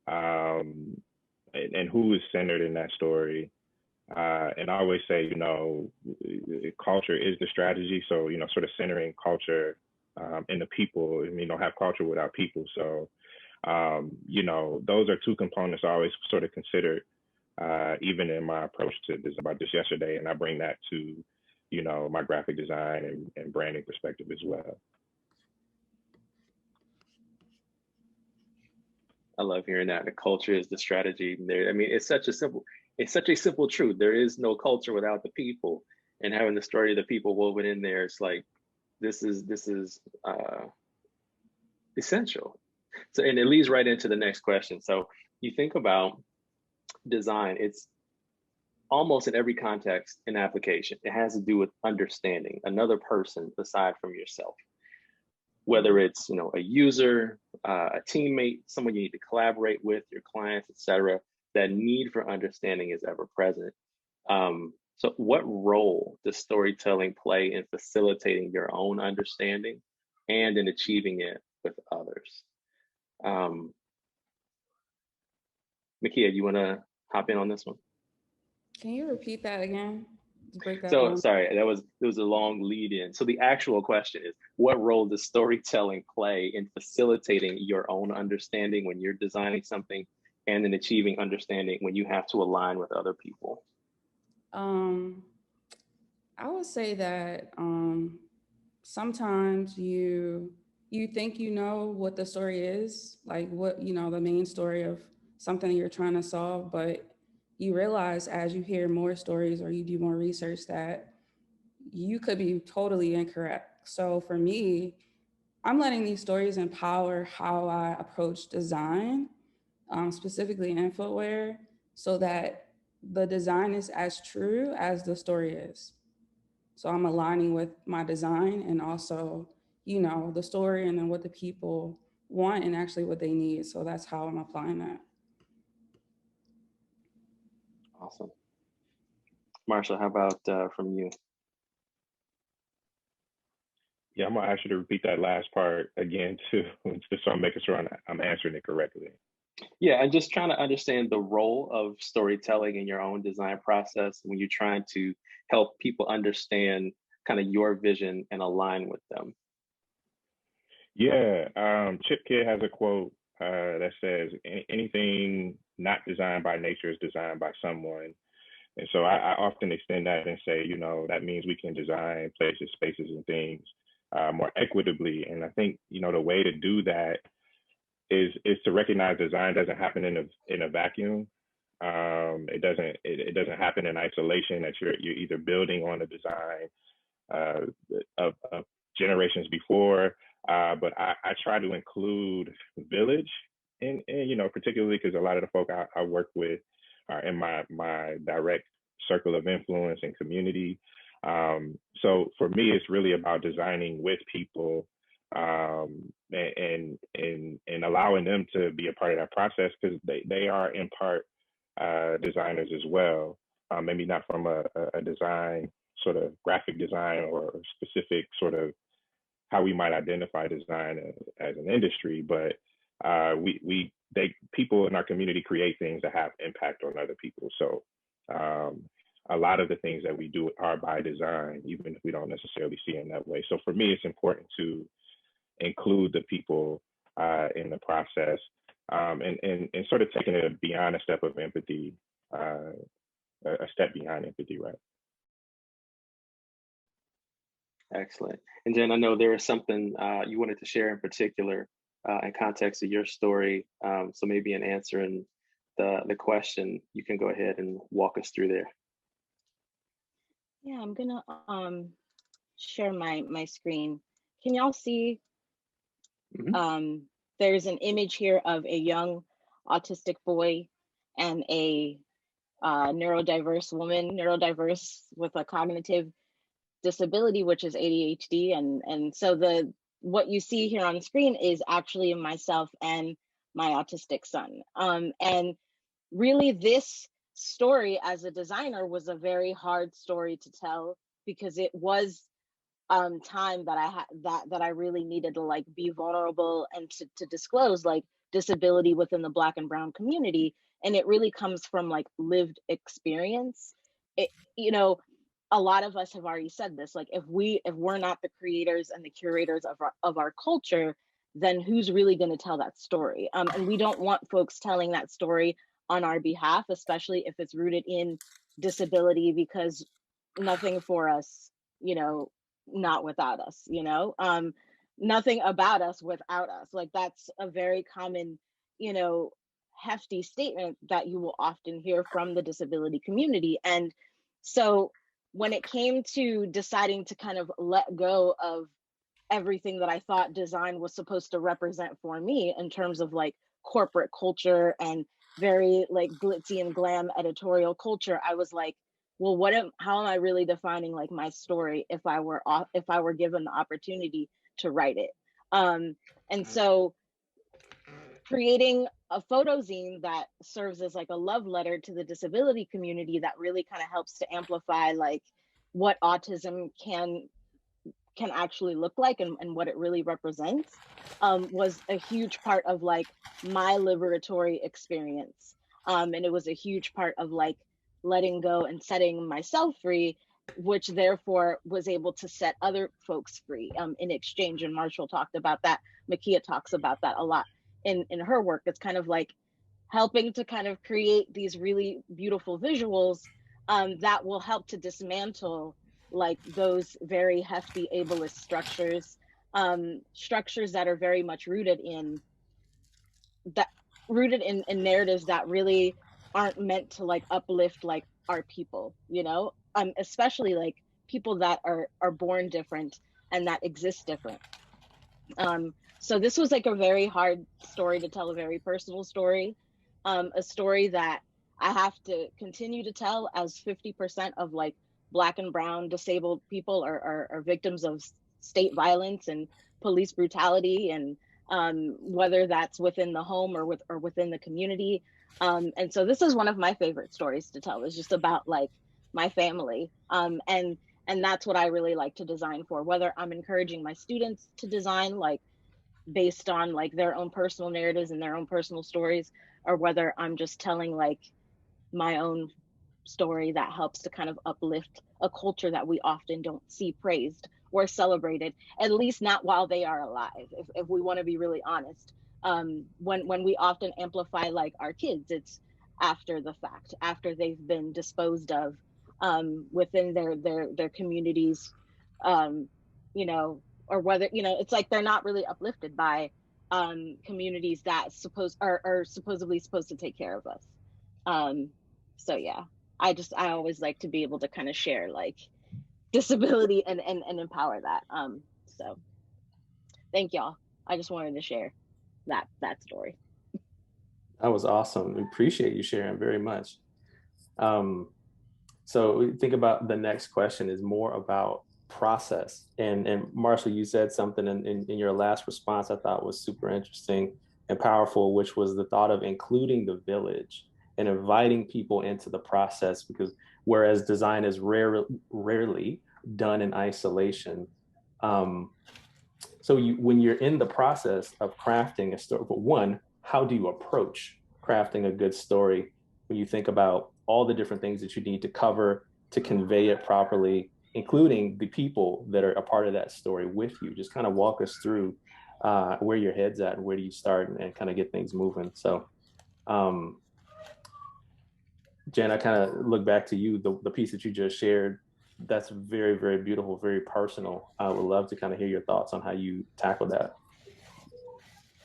and who is centered in that story. And I always say, culture is the strategy. So, sort of centering culture in the people. I mean, you don't have culture without people. So, those are two components I always sort of considered, even in my approach to this about this yesterday. And I bring that to, my graphic design and branding perspective as well. I love hearing that. The culture is the strategy. There, I mean, it's such a simple truth. There is no culture without the people, and having the story of the people woven in there, it's like this is essential. So, and it leads right into the next question. So you think about design, it's almost in every context and application, it has to do with understanding another person aside from yourself. Whether it's a user, a teammate, someone you need to collaborate with, your clients, etc., that need for understanding is ever present. So what role does storytelling play in facilitating your own understanding and in achieving it with others? Makia, you want to hop in on this one? Can you repeat that again? Break that So down. sorry, there was a long lead in. So the actual question is, what role does storytelling play in facilitating your own understanding when you're designing something and in achieving understanding when you have to align with other people? I would say that sometimes you think you know what the story is, like what, the main story of something you're trying to solve, but you realize as you hear more stories or you do more research that you could be totally incorrect. So for me, I'm letting these stories empower how I approach design, specifically in footwear, so that the design is as true as the story is. So I'm aligning with my design and also, you know, the story and then what the people want and actually what they need. So that's how I'm applying that. Awesome. Marshall, how about from you? Yeah, I'm gonna ask you to repeat that last part again too, just so I'm making sure I'm answering it correctly. Yeah, I'm just trying to understand the role of storytelling in your own design process when you're trying to help people understand kind of your vision and align with them. Yeah, Chip Kidd has a quote that says, anything not designed by nature is designed by someone. And so I often extend that and say, you know, that means we can design places, spaces, and things more equitably. And I think, you know, the way to do that is to recognize design doesn't happen in a vacuum. It doesn't happen in isolation, that you're either building on a design of generations before. But I try to include village in you know, particularly because a lot of the folk I work with are in my direct circle of influence and community. So for me, it's really about designing with people and allowing them to be a part of that process, because they are in part designers as well. Maybe not from a design sort of graphic design or specific sort of how we might identify design as an industry, but people in our community create things that have impact on other people. So a lot of the things that we do are by design, even if we don't necessarily see it in that way. So for me, it's important to include the people in the process and sort of taking it beyond a step of empathy, a step behind empathy, right? Excellent. And Jen, I know there is something you wanted to share in particular in context of your story. So maybe in answering the question, you can go ahead and walk us through there. Yeah, I'm gonna share my screen. Can y'all see? Mm-hmm. There's an image here of a young autistic boy and a neurodiverse woman, neurodiverse with a cognitive disability, which is ADHD. And so what you see here on the screen is actually myself and my autistic son. And really this story as a designer was a very hard story to tell, because it was time that I had that I really needed to like be vulnerable and to disclose like disability within the Black and Brown community. And it really comes from like lived experience. It, you know, a lot of us have already said this, like if we're not the creators and the curators of our culture, then who's really going to tell that story? And we don't want folks telling that story on our behalf, especially if it's rooted in disability, because nothing for us, you know, not without us, you know, nothing about us without us. Like that's a very common, you know, hefty statement that you will often hear from the disability community. And so when it came to deciding to kind of let go of everything that I thought design was supposed to represent for me in terms of like corporate culture and very like glitzy and glam editorial culture, I was like, well, how am I really defining like my story if I were given the opportunity to write it? And so creating a photo zine that serves as like a love letter to the disability community that really kind of helps to amplify like what autism can actually look like and what it really represents was a huge part of like my liberatory experience. And it was a huge part of like letting go and setting myself free, which therefore was able to set other folks free in exchange. And Marshall talked about that. Makia talks about that a lot in her work. It's kind of like helping to kind of create these really beautiful visuals that will help to dismantle like those very hefty ableist structures, structures that are very much rooted in narratives that really aren't meant to like uplift like our people, you know, especially like people that are born different and that exist different. So this was like a very hard story to tell, a very personal story, a story that I have to continue to tell, as 50% of like Black and brown disabled people are victims of state violence and police brutality, and whether that's within the home or within the community. And so this is one of my favorite stories to tell. It's just about like my family. And that's what I really like to design for, whether I'm encouraging my students to design like based on like their own personal narratives and their own personal stories, or whether I'm just telling like my own story that helps to kind of uplift a culture that we often don't see praised or celebrated, at least not while they are alive. If we want to be really honest, when we often amplify like our kids, it's after the fact, after they've been disposed of within their communities, you know, or whether, you know, it's like they're not really uplifted by communities that are supposedly supposed to take care of us. So yeah, I always like to be able to kind of share like disability and empower that. So thank y'all. I just wanted to share that story. That was awesome. We appreciate you sharing very much. So think about the next question is more about process. And Marshall, you said something in your last response I thought was super interesting and powerful, which was the thought of including the village and inviting people into the process, because whereas design is rarely done in isolation. So when you're in the process of crafting a story, but one, how do you approach crafting a good story when you think about all the different things that you need to cover to convey it properly, including the people that are a part of that story with you? Just kind of walk us through where your head's at and where do you start and kind of get things moving. So Jen, I kind of look back to you, the piece that you just shared. That's very, very beautiful, very personal. I would love to kind of hear your thoughts on how you tackle that.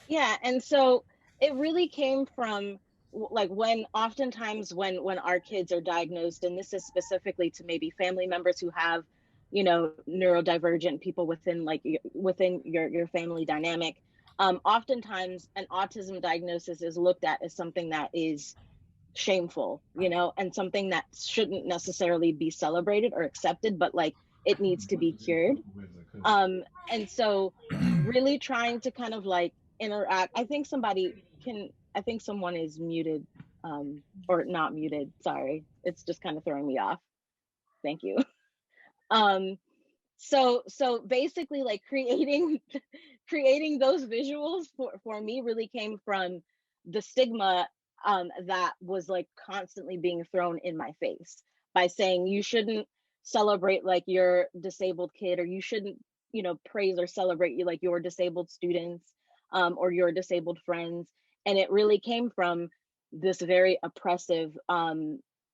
Yeah, and so it really came from like when oftentimes when our kids are diagnosed, and this is specifically to maybe family members who have, you know, neurodivergent people within your family dynamic, oftentimes an autism diagnosis is looked at as something that is shameful, you know, and something that shouldn't necessarily be celebrated or accepted, but like it needs to be cured. And so really trying to kind of like interact. I think someone is muted, or not muted, sorry. It's just kind of throwing me off. Thank you. So basically like creating those visuals for me really came from the stigma that was like constantly being thrown in my face by saying you shouldn't celebrate like your disabled kid, or you shouldn't, you know, praise or celebrate you like your disabled students or your disabled friends. And it really came from this very oppressive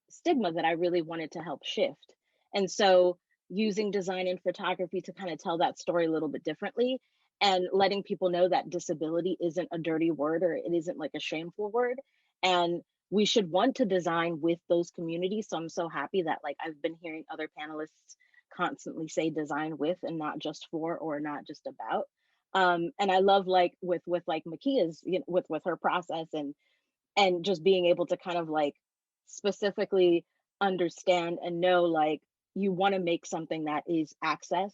stigma that I really wanted to help shift. And so using design and photography to kind of tell that story a little bit differently, and letting people know that disability isn't a dirty word, or it isn't like a shameful word, and we should want to design with those communities. So I'm so happy that like I've been hearing other panelists constantly say design with and not just for, or not just about. And I love like with like Makia's, you know, with her process and just being able to kind of like specifically understand and know like you want to make something that is access,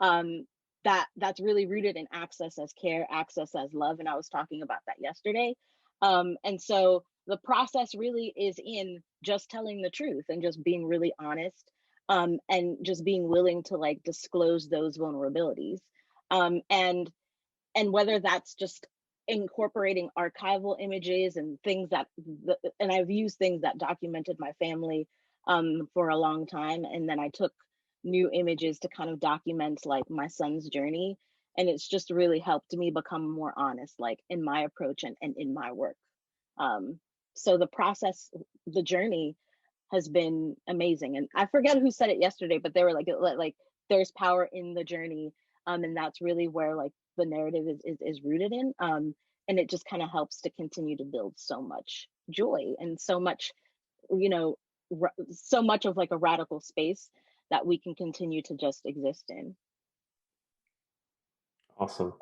that's really rooted in access as care, access as love. And I was talking about that yesterday. And so the process really is in just telling the truth and just being really honest, and just being willing to like disclose those vulnerabilities. And whether that's just incorporating archival images and things that, and I've used things that documented my family for a long time. And then I took new images to kind of document like my son's journey. And it's just really helped me become more honest, like in my approach and in my work. So the process, the journey has been amazing. And I forget who said it yesterday, but they were like there's power in the journey. And that's really where like the narrative is rooted in. And it just kind of helps to continue to build so much joy and so much, you know, so much of like a radical space that we can continue to just exist in. Awesome.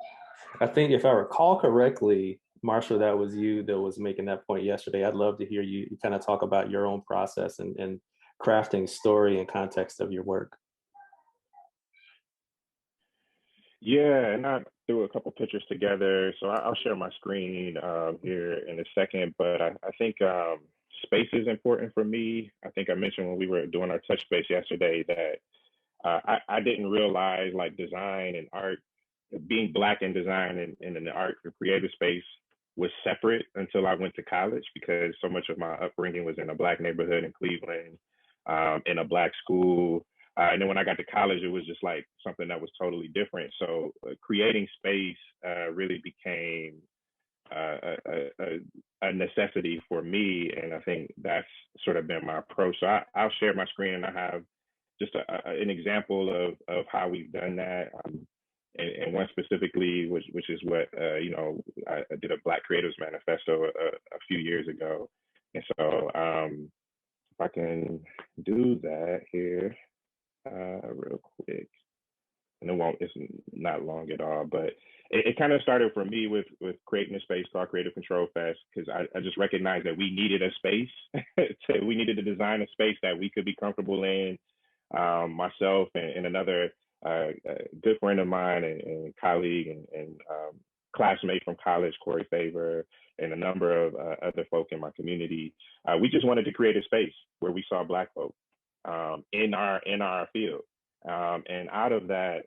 I think if I recall correctly, Marshall, that was you that was making that point yesterday. I'd love to hear you kind of talk about your own process and crafting story and context of your work. Yeah, and I threw a couple pictures together, so I'll share my screen here in a second. But I think space is important for me. I think I mentioned when we were doing our touch space yesterday that I didn't realize like design and art, being Black in design and in the art or creative space was separate until I went to college, because so much of my upbringing was in a Black neighborhood in Cleveland, in a Black school. And then when I got to college, it was just like something that was totally different. So creating space really became a necessity for me. And I think that's sort of been my approach. So I'll share my screen, and I have just an example of how we've done that. And one specifically, which is what, you know, I did a Black Creatives Manifesto a few years ago. And so if I can do that here real quick. And it's not long at all, but it kind of started for me with creating a space called Creative Control Fest, because I just recognized that we needed a space. We needed to design a space that we could be comfortable in. Myself and another good friend of mine and colleague and classmate from college, Corey Favor, and a number of other folk in my community. We just wanted to create a space where we saw Black folk in our field. And out of that,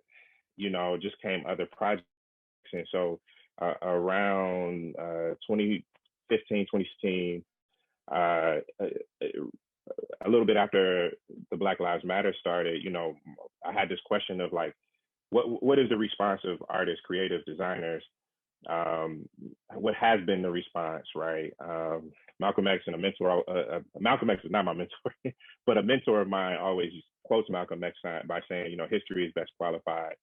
you know, just came other projects. And so around 2015, 2016, a little bit after the Black Lives Matter started, you know, I had this question of like, what is the response of artists, creative designers? What has been the response, right? Malcolm X and a mentor, Malcolm X is not my mentor, but a mentor of mine always quotes Malcolm X by saying, you know, history is best qualified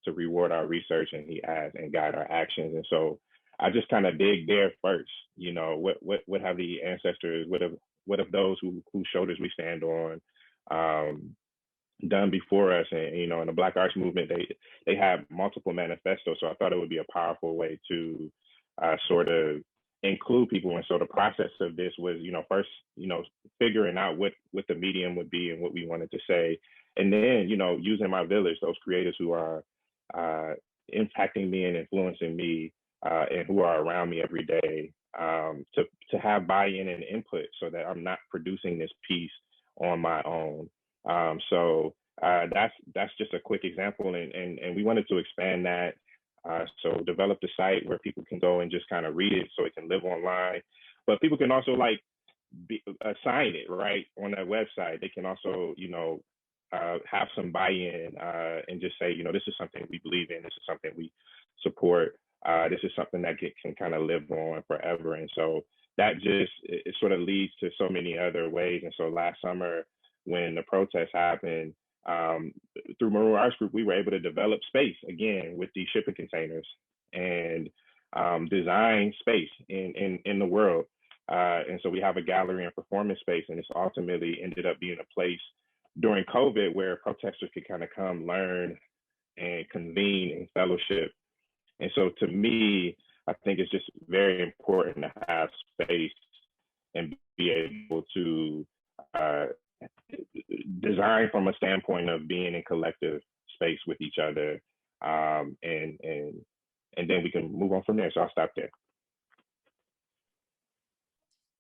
to reward our research, and he adds, and guide our actions. And so I just kind of dig there first, you know, what have the ancestors, what have those whose shoulders we stand on done before us? And, you know, in the Black Arts Movement, they have multiple manifestos. So I thought it would be a powerful way to sort of include people. And so the process of this was, you know, first, you know, figuring out what the medium would be and what we wanted to say. And then, you know, using my village, those creators who are impacting me and influencing me and who are around me every day, to have buy-in and input so that I'm not producing this piece on my own. So that's just a quick example, and we wanted to expand that. So develop the site where people can go and just kind of read it so it can live online, but people can also like sign it right on that website. They can also, you know, have some buy-in and just say, you know, this is something we believe in, this is something we support, this is something that can kind of live on forever. And so that just, it sort of leads to so many other ways. And so last summer, when the protest happened, through Maroon Arts Group, we were able to develop space again with these shipping containers and design space in the world. And so we have a gallery and performance space, and it's ultimately ended up being a place during COVID where protesters could kind of come, learn, and convene in fellowship. And so to me, I think it's just very important to have space and be able to design from a standpoint of being in collective space with each other, and then we can move on from there. So I'll stop there.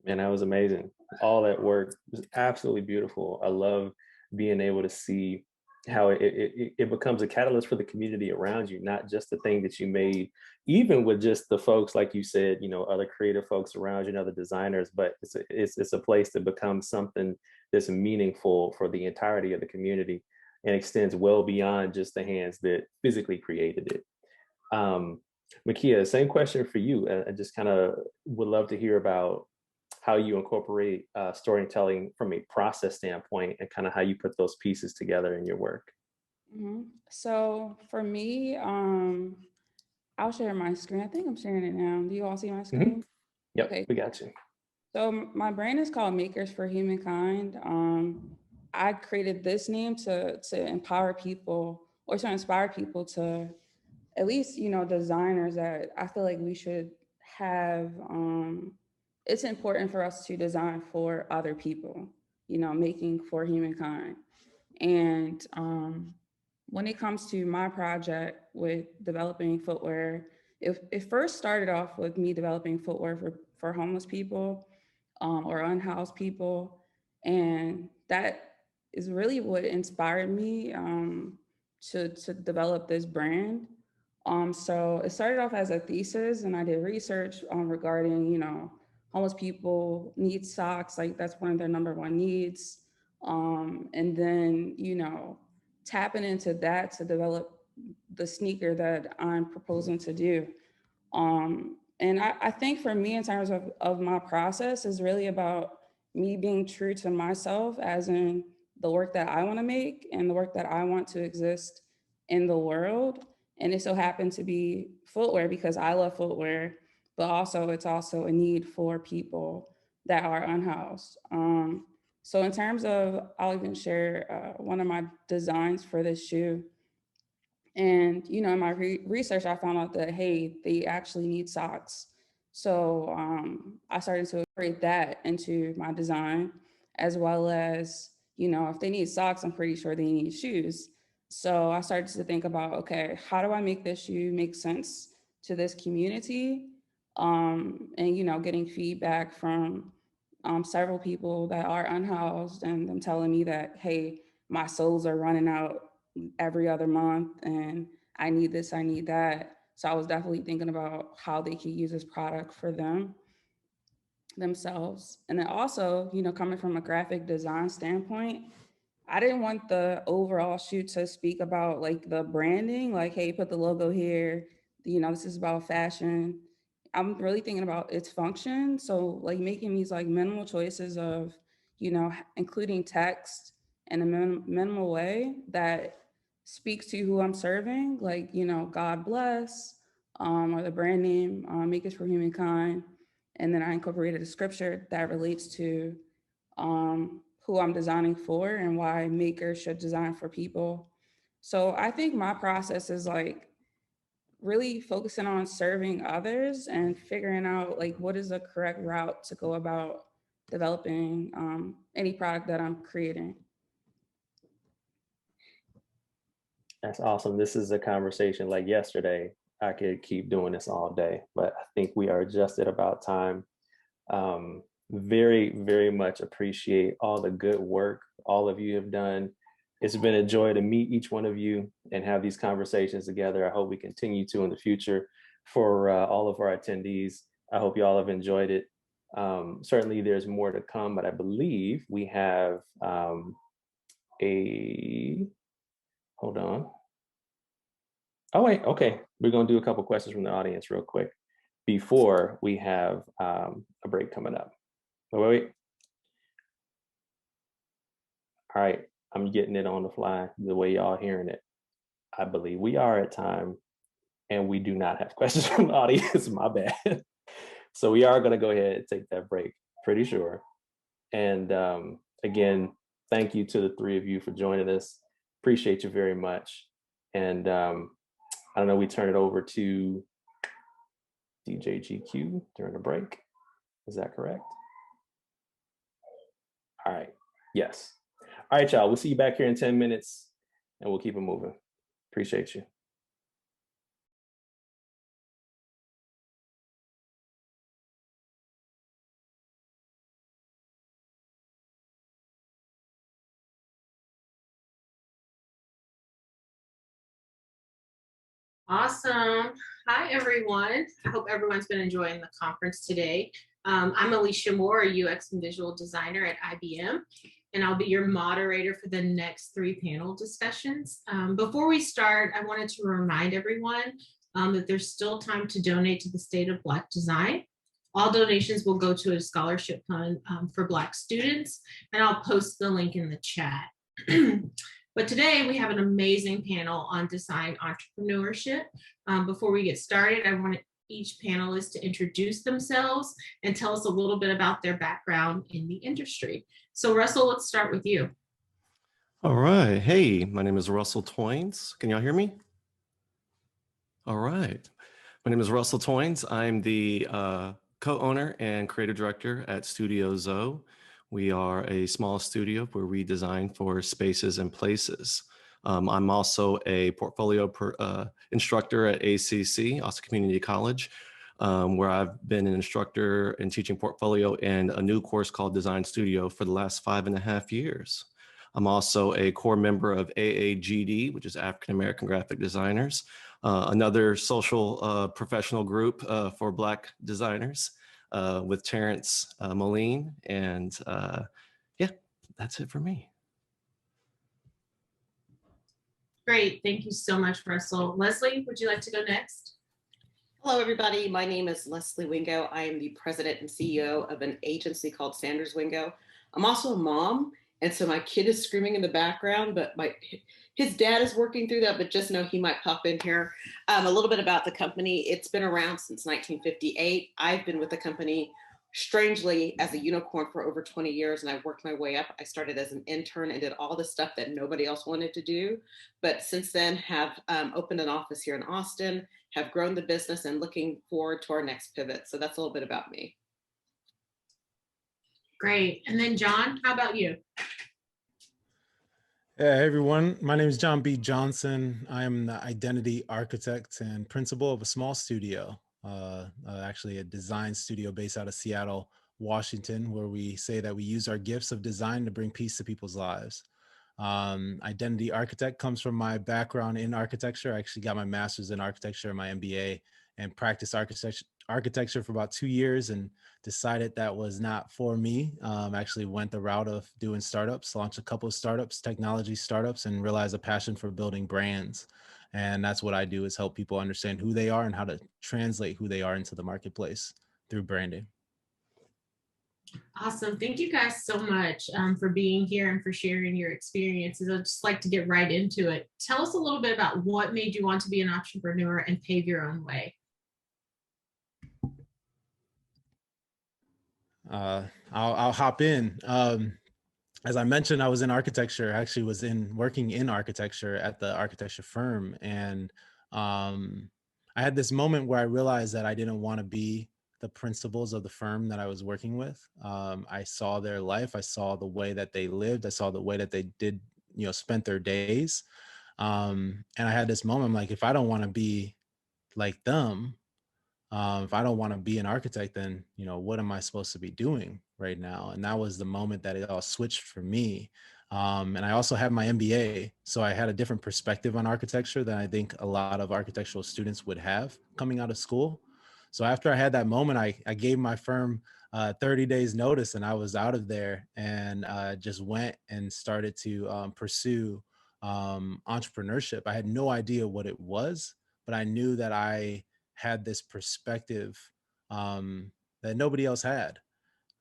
Man, that was amazing. All that work was absolutely beautiful. I love being able to see how it becomes a catalyst for the community around you, not just the thing that you made, even with just the folks, like you said, you know, other creative folks around you and other designers, but it's a place that becomes something that's meaningful for the entirety of the community and extends well beyond just the hands that physically created it. Makia, same question for you. I just kind of would love to hear about how you incorporate storytelling from a process standpoint and kind of how you put those pieces together in your work. Mm-hmm. So for me, I'll share my screen. I think I'm sharing it now. Do you all see my screen? Mm-hmm. Yep, okay. We got you. So my brand is called Makers for Humankind. I created this name to empower people or to inspire people to at least, designers that I feel like we should have, it's important for us to design for other people, making for humankind. And when it comes to my project with developing footwear, it first started off with me developing footwear for homeless people or unhoused people. And that is really what inspired me to develop this brand. So it started off as a thesis, and I did research regarding, homeless people need socks, like that's one of their #1 needs. And then, tapping into that to develop the sneaker that I'm proposing to do. And I think for me, in terms of my process, is really about me being true to myself, as in the work that I want to make and the work that I want to exist in the world. And it so happened to be footwear because I love footwear, but also it's also a need for people that are unhoused. So in terms of, I'll even share one of my designs for this shoe. And, in my research, I found out that, hey, they actually need socks. So I started to incorporate that into my design, as well as, if they need socks, I'm pretty sure they need shoes. So I started to think about, okay, how do I make this shoe make sense to this community? And, getting feedback from several people that are unhoused and them telling me that, hey, my soles are running out every other month and I need this, I need that. So I was definitely thinking about how they could use this product for themselves. And then also, coming from a graphic design standpoint, I didn't want the overall shoot to speak about like the branding, like, hey, put the logo here, this is about fashion. I'm really thinking about its function. So like making these like minimal choices of, including text in a minimal way that speaks to who I'm serving, like, God bless, or the brand name, make it for humankind. And then I incorporated a scripture that relates to who I'm designing for and why makers should design for people. So I think my process is like really focusing on serving others and figuring out like what is the correct route to go about developing any product that I'm creating. That's awesome. This is a conversation like yesterday. I could keep doing this all day, but I think we are just at about time. Very, very much appreciate all the good work all of you have done. It's been a joy to meet each one of you and have these conversations together. I hope we continue to in the future. For all of our attendees, I hope you all have enjoyed it. Certainly there's more to come, but I believe we have hold on. Oh wait, okay. We're gonna do a couple questions from the audience real quick before we have a break coming up. Wait. All right, I'm getting it on the fly the way y'all hearing it. I believe we are at time and we do not have questions from the audience, my bad. So we are gonna go ahead and take that break, pretty sure. And again, thank you to the three of you for joining us. Appreciate you very much. And I don't know, we turn it over to DJ GQ during the break. Is that correct? All right, yes. All right, y'all, we'll see you back here in 10 minutes and we'll keep it moving. Appreciate you. Awesome. Hi, everyone. I hope everyone's been enjoying the conference today. I'm Alicia Moore, a UX and visual designer at IBM, and I'll be your moderator for the next 3 panel discussions. Before we start, I wanted to remind everyone that there's still time to donate to the State of Black Design. All donations will go to a scholarship fund for Black students, and I'll post the link in the chat. But today we have an amazing panel on design entrepreneurship. Before we get started, I want each panelist to introduce themselves and tell us a little bit about their background in the industry. So Russell, let's start with you. All right. Hey, my name is Russell Toynes. Can y'all hear me? All right. My name is Russell Toynes. I'm the co-owner and creative director at Studio Zoe. We are a small studio where we design for spaces and places. I'm also a portfolio instructor at ACC, Austin Community College, where I've been an instructor in teaching portfolio and a new course called Design Studio for the last 5.5 years. I'm also a core member of AAGD, which is African American Graphic Designers, another social professional group for Black designers with Terrence Moline. And yeah, that's it for me. Great, thank you so much, Russell. Leslie, would you like to go next? Hello, everybody. My name is Leslie Wingo. I am the president and CEO of an agency called Sanders Wingo. I'm also a mom, and so my kid is screaming in the background, but his dad is working through that, but just know he might pop in here. A little bit about the company. It's been around since 1958. I've been with the company, strangely, as a unicorn for over 20 years, and I've worked my way up. I started as an intern and did all the stuff that nobody else wanted to do, but since then have opened an office here in Austin, have grown the business, and looking forward to our next pivot. So that's a little bit about me. Great. And then John, how about you? Yeah, hey everyone. My name is John B. Johnson. I am the identity architect and principal of a small studio, actually a design studio based out of Seattle, Washington, where we say that we use our gifts of design to bring peace to people's lives. Identity architect comes from my background in architecture. I actually got my master's in architecture and my MBA, and practiced architecture for about 2 years and decided that was not for me. Actually went the route of doing startups, launched a couple of startups, technology startups, and realized a passion for building brands. And that's what I do, is help people understand who they are and how to translate who they are into the marketplace through branding. Awesome. Thank you guys so much for being here and for sharing your experiences. I'd just like to get right into it. Tell us a little bit about what made you want to be an entrepreneur and pave your own way. I'll hop in. As I mentioned, I was in architecture. I actually was working in architecture at the architecture firm. And I had this moment where I realized that I didn't want to be the principals of the firm that I was working with. I saw their life. I saw the way that they lived. I saw the way that they did, spent their days. And I had this moment, I'm like, if I don't want to be like them, if I don't want to be an architect, then, what am I supposed to be doing right now? And that was the moment that it all switched for me. And I also had my MBA. So I had a different perspective on architecture than I think a lot of architectural students would have coming out of school. So after I had that moment, I gave my firm 30 days notice, and I was out of there, and just went and started to pursue entrepreneurship. I had no idea what it was, but I knew that I had this perspective that nobody else had,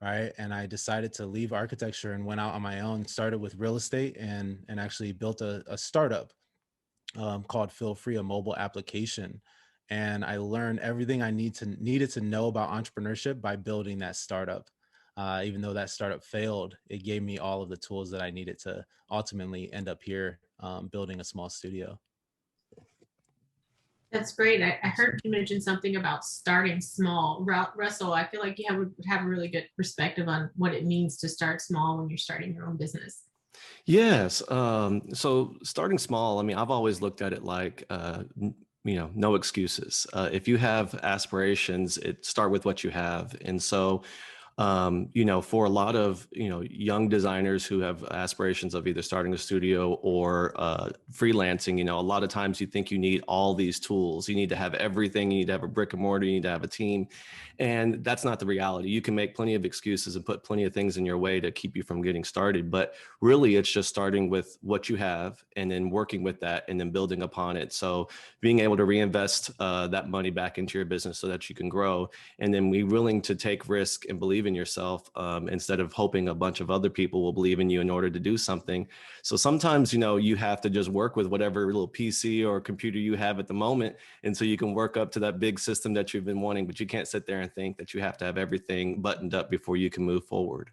right? And I decided to leave architecture and went out on my own, started with real estate, and actually built a startup called Feel Free, a mobile application. And I learned everything I needed to know about entrepreneurship by building that startup. Even though that startup failed, it gave me all of the tools that I needed to ultimately end up here building a small studio. That's great. I heard you mention something about starting small. Russell, I feel like you would have a really good perspective on what it means to start small when you're starting your own business. Yes. So starting small, I've always looked at it like, no excuses. If you have aspirations, start with what you have. And so, for a lot of, young designers who have aspirations of either starting a studio or freelancing, a lot of times you think you need all these tools. You need to have everything. You need to have a brick and mortar. You need to have a team. And that's not the reality. You can make plenty of excuses and put plenty of things in your way to keep you from getting started. But really, it's just starting with what you have and then working with that and then building upon it. So being able to reinvest that money back into your business so that you can grow, and then be willing to take risk and believe in yourself instead of hoping a bunch of other people will believe in you in order to do something. So sometimes, you have to just work with whatever little PC or computer you have at the moment. And so you can work up to that big system that you've been wanting, but you can't sit there and think that you have to have everything buttoned up before you can move forward.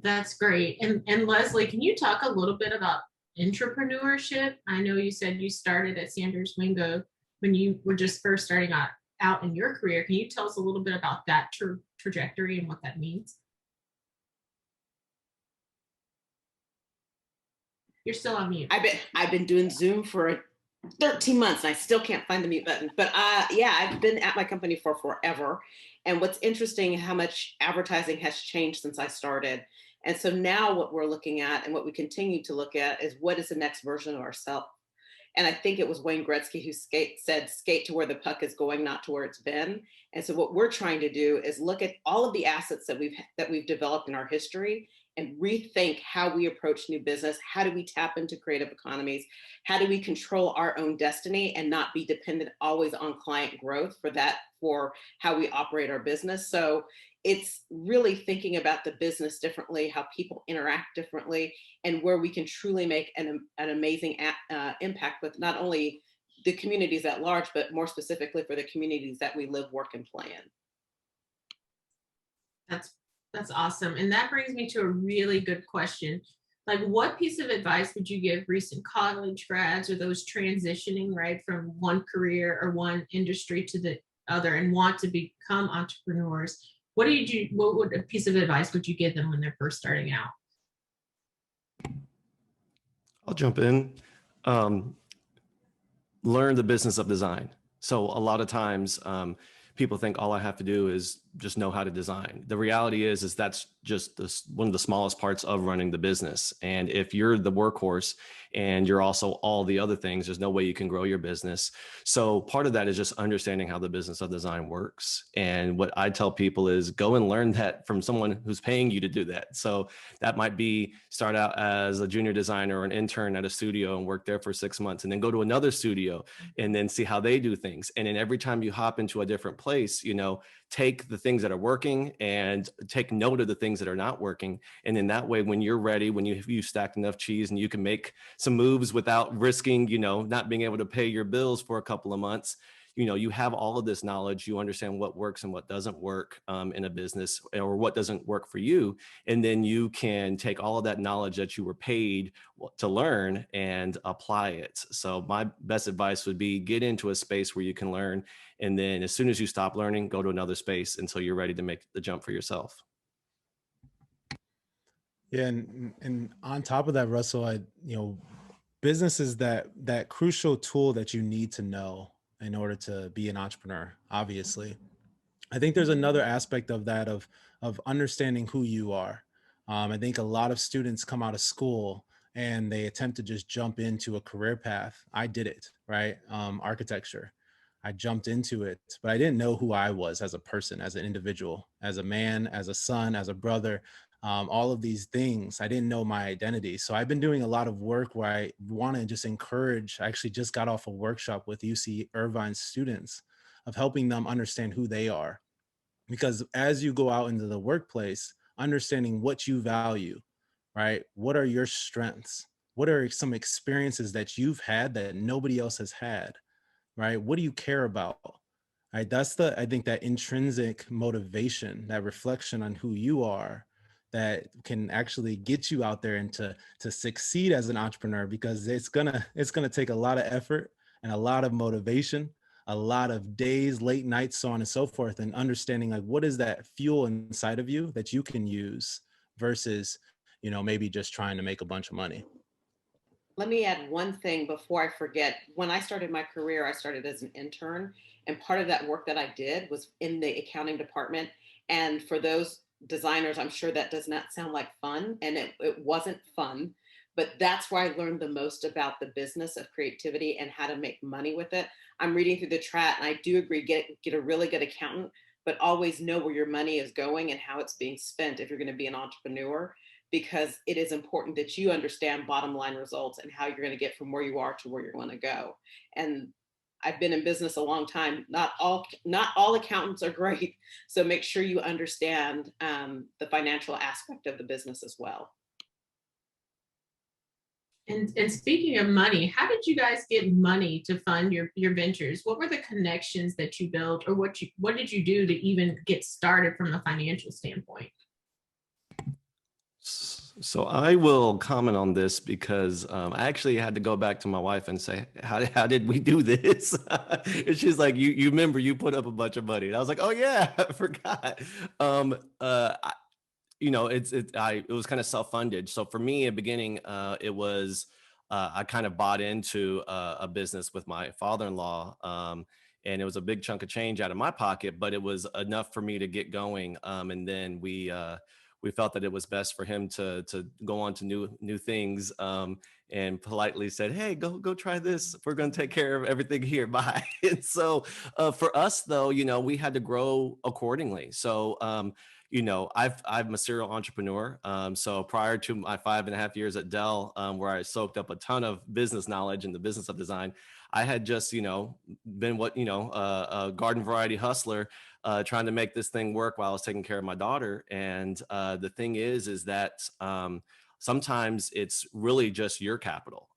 That's great. And Leslie, can you talk a little bit about entrepreneurship? I know you said you started at Sanders Wingo when you were just first starting out in your career. Can you tell us a little bit about that trajectory and what that means? You're still on mute. I've been doing Zoom for 13 months and I still can't find the mute button. But yeah, I've been at my company for forever. And what's interesting, how much advertising has changed since I started. And so now what we're looking at and what we continue to look at is what is the next version of ourselves. And I think it was Wayne Gretzky who said, skate to where the puck is going, not to where it's been. And so what we're trying to do is look at all of the assets that we've developed in our history and rethink how we approach new business. How do we tap into creative economies? How do we control our own destiny and not be dependent always on client growth for how we operate our business? So it's really thinking about the business differently, how people interact differently, and where we can truly make an amazing impact with not only the communities at large, but more specifically for the communities that we live, work, and play in. That's awesome. And that brings me to a really good question. Like, what piece of advice would you give recent college grads or those transitioning, right, from one career or one industry to the other and want to become entrepreneurs? What a piece of advice would you give them when they're first starting out? I'll jump in. Learn the business of design. So a lot of times people think all I have to do is just know how to design. The reality is that's just one of the smallest parts of running the business. And if you're the workhorse and you're also all the other things, there's no way you can grow your business. So part of that is just understanding how the business of design works. And what I tell people is go and learn that from someone who's paying you to do that. So that might be start out as a junior designer or an intern at a studio and work there for 6 months, and then go to another studio and then see how they do things. And then every time you hop into a different place, take the things that are working and take note of the things that are not working. And in that way, when you're ready, when you've stacked enough cheese and you can make some moves without risking, not being able to pay your bills for a couple of months, you have all of this knowledge, you understand what works and what doesn't work in a business, or what doesn't work for you. And then you can take all of that knowledge that you were paid to learn and apply it. So my best advice would be get into a space where you can learn. And then as soon as you stop learning, go to another space until you're ready to make the jump for yourself. Yeah, and on top of that, Russell, business is that crucial tool that you need to know in order to be an entrepreneur, obviously. I think there's another aspect of that of understanding who you are. I think a lot of students come out of school and they attempt to just jump into a career path. I did it, right? Architecture. I jumped into it, but I didn't know who I was as a person, as an individual, as a man, as a son, as a brother. All of these things, I didn't know my identity. So I've been doing a lot of work where I want to just encourage, I actually just got off a workshop with UC Irvine's students of helping them understand who they are. Because as you go out into the workplace, understanding what you value, right? What are your strengths? What are some experiences that you've had that nobody else has had, right? What do you care about? Right? That's I think that intrinsic motivation, that reflection on who you are, that can actually get you out there and to succeed as an entrepreneur, because it's gonna take a lot of effort and a lot of motivation, a lot of days, late nights, so on and so forth, and understanding like what is that fuel inside of you that you can use versus, maybe just trying to make a bunch of money. Let me add one thing before I forget. When I started my career, I started as an intern, and part of that work that I did was in the accounting department. And for those designers, I'm sure that does not sound like fun, and it wasn't fun, but that's where I learned the most about the business of creativity and how to make money with it. I'm reading through the chat, and I do agree, get a really good accountant, but always know where your money is going and how it's being spent if you're going to be an entrepreneur, because it is important that you understand bottom line results and how you're going to get from where you are to where you want to go. And I've been in business a long time. Not all accountants are great. So make sure you understand the financial aspect of the business as well. And speaking of money, how did you guys get money to fund your ventures? What were the connections that you built, or what did you do to even get started from a financial standpoint? So I will comment on this because I actually had to go back to my wife and say, how did we do this? And she's like, you remember you put up a bunch of money. And I was like, oh yeah, I forgot. It was kind of self-funded. So for me, at the beginning, it was, I kind of bought into a business with my father-in-law, and it was a big chunk of change out of my pocket, but it was enough for me to get going. And then we felt that it was best for him to go on to new things, and politely said, hey, go try this. We're going to take care of everything here. Bye. And so for us, though, we had to grow accordingly. So, I'm a serial entrepreneur. So prior to my 5.5 years at Dell, where I soaked up a ton of business knowledge in the business of design, I had just, been a garden variety hustler, trying to make this thing work while I was taking care of my daughter. And the thing is that sometimes it's really just your capital.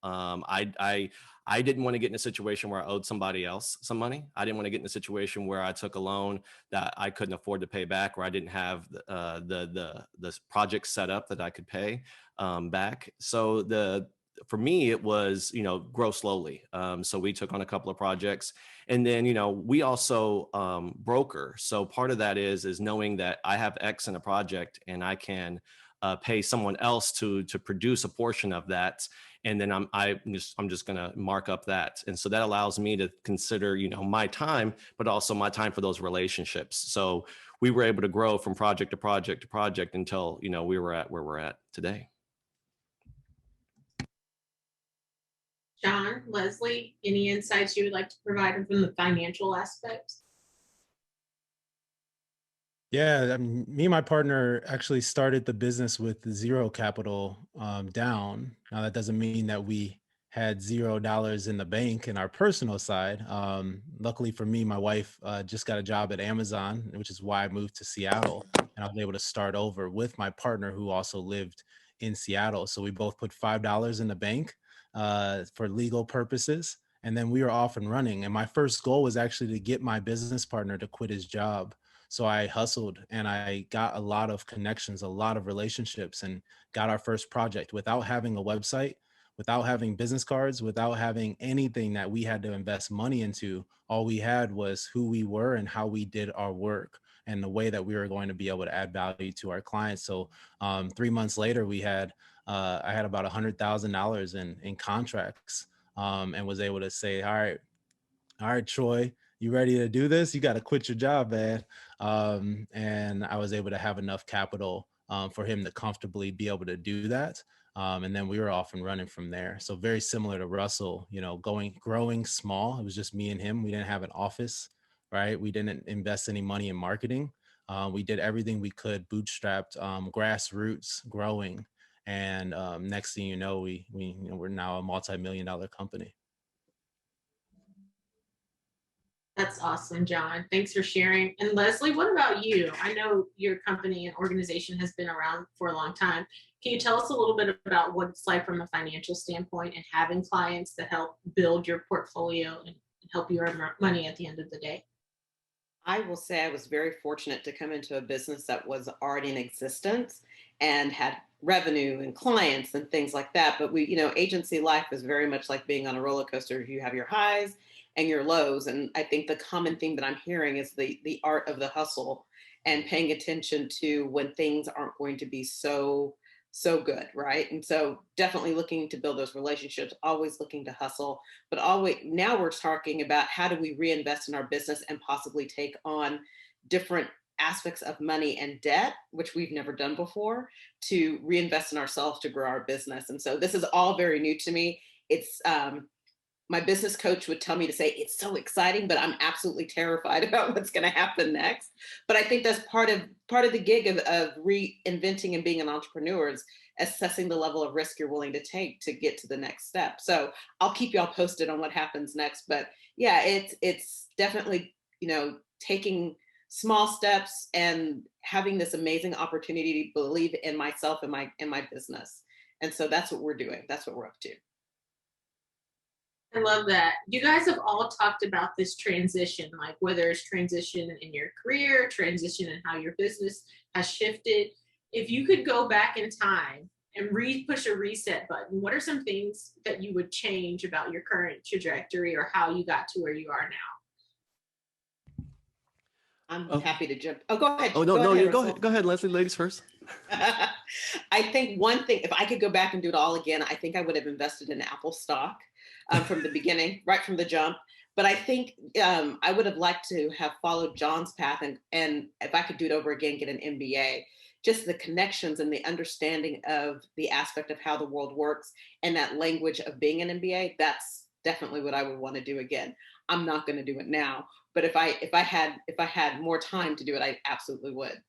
I didn't want to get in a situation where I owed somebody else some money. I didn't want to get in a situation where I took a loan that I couldn't afford to pay back, or I didn't have the project set up that I could pay back. So for me, it was, grow slowly. So we took on a couple of projects, and then, we also broker. So part of that is knowing that I have X in a project and I can pay someone else to produce a portion of that. And then I'm just going to mark up that. And so that allows me to consider, my time, but also my time for those relationships. So we were able to grow from project to project to project until, we were at where we're at today. John, Leslie, any insights you would like to provide from the financial aspects? Yeah, me and my partner actually started the business with zero capital down. Now, that doesn't mean that we had $0 in the bank in our personal side. Luckily for me, my wife just got a job at Amazon, which is why I moved to Seattle. And I was able to start over with my partner, who also lived in Seattle. So we both put $5 in the bank for legal purposes. And then we were off and running. And my first goal was actually to get my business partner to quit his job. So I hustled and I got a lot of connections, a lot of relationships, and got our first project without having a website, without having business cards, without having anything that we had to invest money into. All we had was who we were and how we did our work and the way that we were going to be able to add value to our clients. So 3 months later, I had about $100,000 in contracts, and was able to say, all right, Troy, you ready to do this? You got to quit your job, man. And I was able to have enough capital for him to comfortably be able to do that. And then we were off and running from there. So very similar to Russell, growing small. It was just me and him. We didn't have an office, right? We didn't invest any money in marketing. We did everything we could, bootstrapped, grassroots, growing. And next thing you know, we're now a multi-million-dollar company. That's awesome, John. Thanks for sharing. And Leslie, what about you? I know your company and organization has been around for a long time. Can you tell us a little bit about what it's like from a financial standpoint and having clients that help build your portfolio and help you earn money at the end of the day? I will say I was very fortunate to come into a business that was already in existence and had revenue and clients and things like that. But agency life is very much like being on a roller coaster. You have your highs and your lows. And I think the common theme that I'm hearing is the art of the hustle and paying attention to when things aren't going to be so good, right? And so definitely looking to build those relationships, always looking to hustle, but now we're talking about how do we reinvest in our business and possibly take on different aspects of money and debt, which we've never done before, to reinvest in ourselves to grow our business. And so this is all very new to me. It's my business coach would tell me to say, it's so exciting, but I'm absolutely terrified about what's going to happen next. But I think that's part of the gig of reinventing and being an entrepreneur is assessing the level of risk you're willing to take to get to the next step. So I'll keep y'all posted on what happens next. But yeah, it's definitely, taking small steps and having this amazing opportunity to believe in myself and my business. And so that's what we're doing. That's what we're up to. I love that. You guys have all talked about this transition, like whether it's transition in your career, transition in how your business has shifted. If you could go back in time and push a reset button, what are some things that you would change about your current trajectory or how you got to where you are now? I'm happy to jump. Oh, go ahead. Oh, no, go ahead, Leslie, ladies first. I think one thing, if I could go back and do it all again, I think I would have invested in Apple stock from the beginning, right from the jump. But I think I would have liked to have followed John's path, and if I could do it over again, get an MBA. Just the connections and the understanding of the aspect of how the world works and that language of being an MBA, that's definitely what I would want to do again. I'm not going to do it now, but if I had more time to do it, I absolutely would.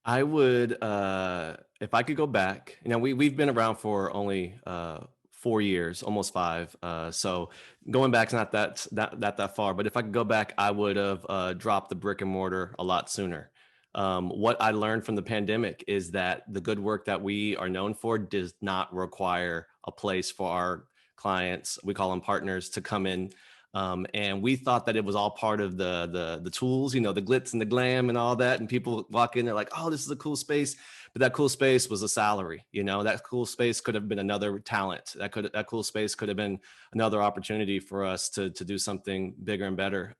I would, if I could go back, we've been around for only 4 years, almost 5. So going back's not that far, but if I could go back, I would have dropped the brick and mortar a lot sooner. What I learned from the pandemic is that the good work that we are known for does not require a place for our clients, we call them partners, to come in. And we thought that it was all part of the tools, the glitz and the glam and all that. And people walk in, they're like, oh, this is a cool space. But that cool space was a salary, that cool space could have been another talent. That cool space could have been another opportunity for us to do something bigger and better.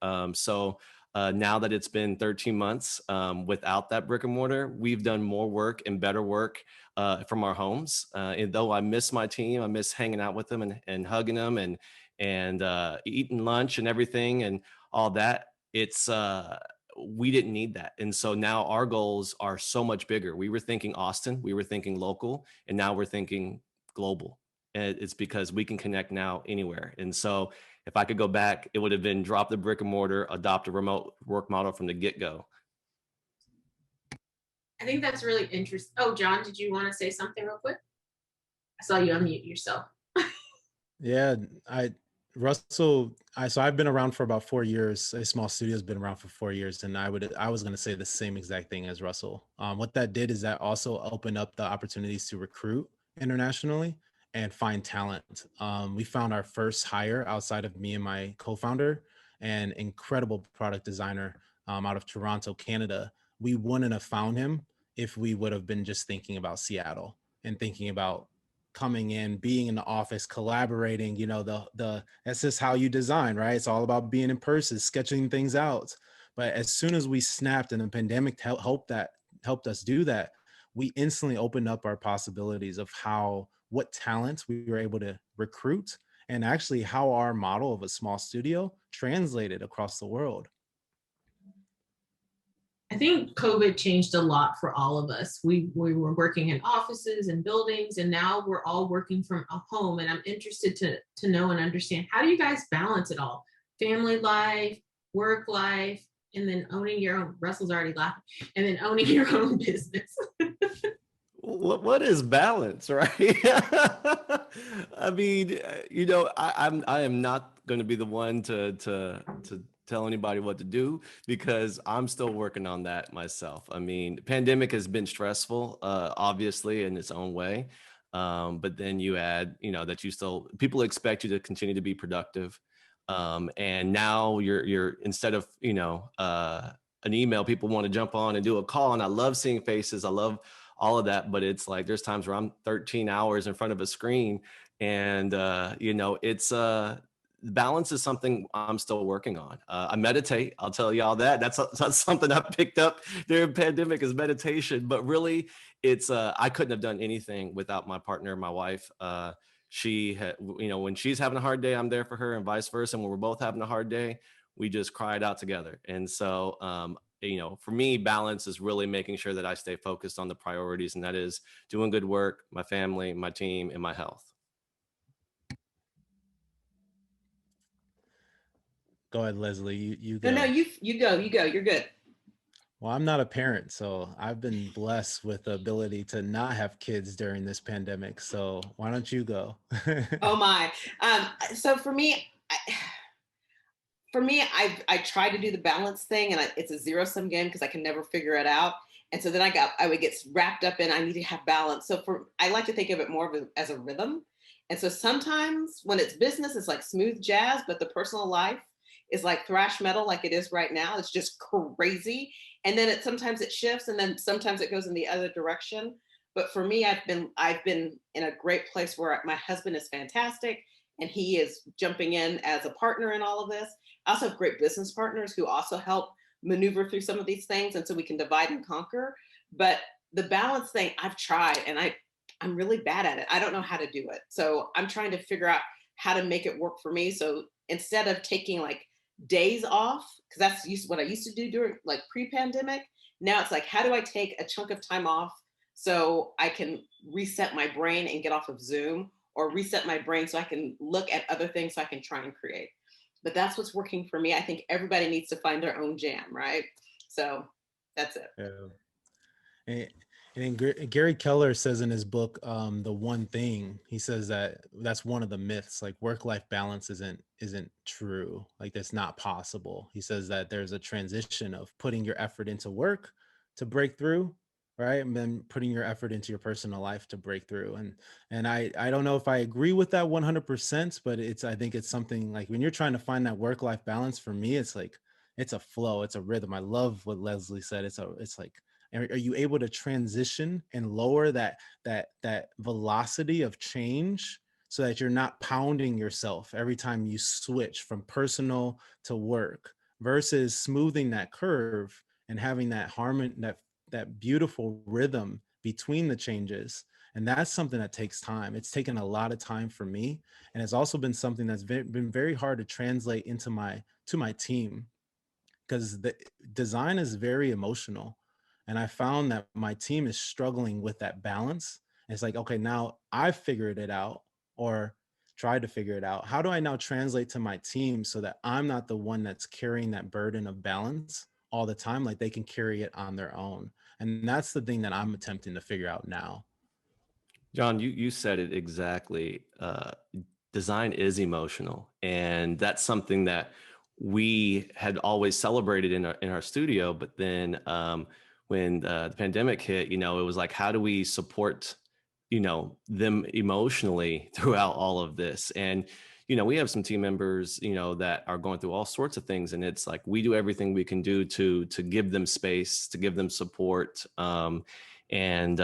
Now that it's been 13 months without that brick and mortar, we've done more work and better work from our homes. And though I miss my team, I miss hanging out with them and hugging them and eating lunch and everything and all that, we didn't need that. And so now our goals are so much bigger. We were thinking Austin, we were thinking local, and now we're thinking global. And it's because we can connect now anywhere. And so if I could go back, it would have been drop the brick and mortar, adopt a remote work model from the get-go. I think that's really interesting. Oh, John, did you want to say something real quick? I saw you unmute yourself. Yeah, so I've been around for about 4 years. A small studio has been around for 4 years, and I was going to say the same exact thing as Russell. What that did is that also opened up the opportunities to recruit internationally and find talent. We found our first hire outside of me and my co-founder, an incredible product designer out of Toronto, Canada. We wouldn't have found him if we would have been just thinking about Seattle and thinking about coming in, being in the office, collaborating, that's just how you design, right? It's all about being in person, sketching things out. But as soon as we snapped and the pandemic helped us do that, we instantly opened up our possibilities of what talents we were able to recruit and actually how our model of a small studio translated across the world. I think COVID changed a lot for all of us. We were working in offices and buildings, and now we're all working from home. And I'm interested to know and understand, how do you guys balance it all? Family life, work life, and then owning your own, Russell's already laughing, and then owning your own business. What is balance, right? I mean, I am not going to be the one to tell anybody what to do, because I'm still working on that myself. I mean, the pandemic has been stressful, obviously, in its own way. But then you add, that people expect you to continue to be productive. And now you're instead of, an email, people want to jump on and do a call. And I love seeing faces. I love all of that. But it's like, there's times where I'm 13 hours in front of a screen, and, it's balance is something I'm still working on. I meditate. I'll tell y'all that. That's something I picked up during the pandemic, is meditation. But really, it's I couldn't have done anything without my partner, my wife. She had, when she's having a hard day, I'm there for her, and vice versa. And when we're both having a hard day, we just cry it out together. And so, for me, balance is really making sure that I stay focused on the priorities, and that is doing good work, my family, my team, and my health. Go ahead, Leslie. You go. No, you go. You're good. Well, I'm not a parent, so I've been blessed with the ability to not have kids during this pandemic. So why don't you go? Oh my. So for me, I try to do the balance thing, and it's a zero-sum game because I can never figure it out. And so then I would get wrapped up in, I need to have balance. So I like to think of it more as a rhythm. And so sometimes when it's business, it's like smooth jazz, but the personal life is like thrash metal, like it is right now. It's just crazy. And then sometimes it shifts, and then sometimes it goes in the other direction. But for me, I've been in a great place where my husband is fantastic and he is jumping in as a partner in all of this. I also have great business partners who also help maneuver through some of these things, and so we can divide and conquer. But the balance thing, I've tried, and I'm really bad at it. I don't know how to do it. So I'm trying to figure out how to make it work for me. So instead of taking like days off, because that's what I used to do during like pre-pandemic, now it's like, how do I take a chunk of time off so I can reset my brain and get off of Zoom, or reset my brain so I can look at other things so I can try and create. But that's what's working for me. I think everybody needs to find their own jam, right? So that's it. Yeah. And Gary Keller says in his book, The One Thing, he says that that's one of the myths, like work-life balance isn't true. Like that's not possible. He says that there's a transition of putting your effort into work to break through, right? And then putting your effort into your personal life to break through. And I don't know if I agree with that 100%, but I think it's something like when you're trying to find that work-life balance, for me, it's like, it's a flow, it's a rhythm. I love what Leslie said. It's like, are you able to transition and lower that velocity of change so that you're not pounding yourself every time you switch from personal to work, versus smoothing that curve and having that harmony, that beautiful rhythm between the changes? And that's something that takes time. It's taken a lot of time for me, and it's also been something that's been very hard to translate to my team, because the design is very emotional. And I found that my team is struggling with that balance. And it's like, okay, now I've figured it out, or tried to figure it out. How do I now translate to my team so that I'm not the one that's carrying that burden of balance all the time? Like they can carry it on their own. And that's the thing that I'm attempting to figure out now. John, you said it exactly. Design is emotional. And that's something that we had always celebrated in our studio. But then when the pandemic hit, it was like, how do we support, them emotionally throughout all of this? And, we have some team members, that are going through all sorts of things. And it's like, we do everything we can do to give them space, to give them support. And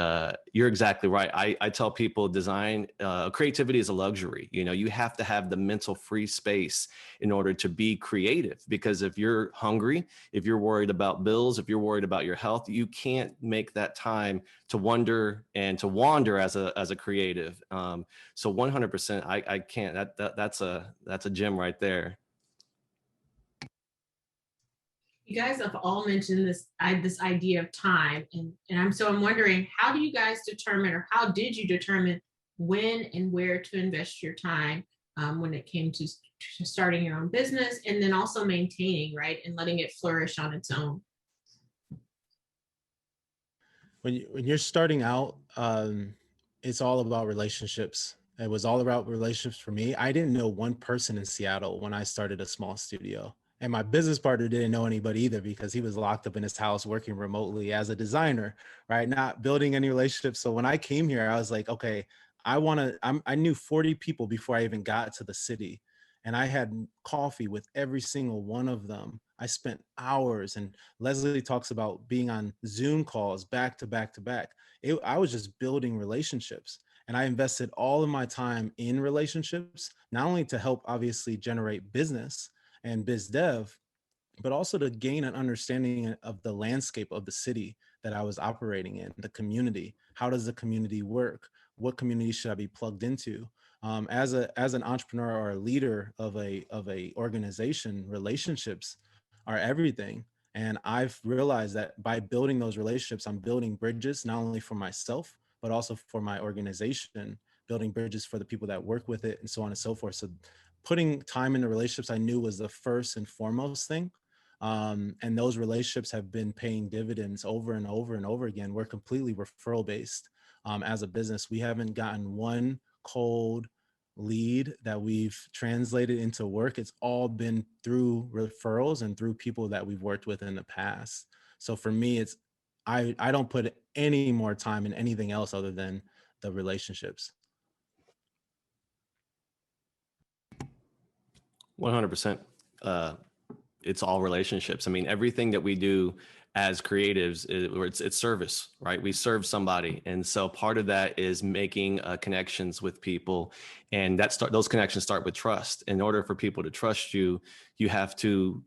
you're exactly right. I tell people design, creativity is a luxury. You have to have the mental free space in order to be creative, because if you're hungry, if you're worried about bills, if you're worried about your health, you can't make that time to wonder and to wander as a creative. So 100%, I can't, that's a gem right there. You guys have all mentioned this idea of time, and I'm wondering, how do you guys determine, or how did you determine when and where to invest your time when it came to starting your own business, and then also maintaining, right, and letting it flourish on its own? When you're starting out, it's all about relationships. It was all about relationships for me. I didn't know one person in Seattle when I started a small studio. And my business partner didn't know anybody either, because he was locked up in his house working remotely as a designer, right? Not building any relationships. So when I came here, I was like, okay, I knew 40 people before I even got to the city. And I had coffee with every single one of them. I spent hours, and Leslie talks about being on Zoom calls back to back to back. I was just building relationships. And I invested all of my time in relationships, not only to help obviously generate business and biz dev, but also to gain an understanding of the landscape of the city that I was operating in, the community. How does the community work? What community should I be plugged into? As an entrepreneur or a leader of a organization, relationships are everything. And I've realized that by building those relationships, I'm building bridges, not only for myself, but also for my organization, building bridges for the people that work with it, and so on and so forth. So putting time into relationships I knew was the first and foremost thing. And those relationships have been paying dividends over and over and over again. We're completely referral based as a business. We haven't gotten one cold lead that we've translated into work. It's all been through referrals and through people that we've worked with in the past. So for me, I don't put any more time in anything else other than the relationships. 100%. it's all relationships. I mean, everything that we do as creatives, it's service, right? We serve somebody. And so part of that is making connections with people. And those connections start with trust. In order for people to trust you, you have to,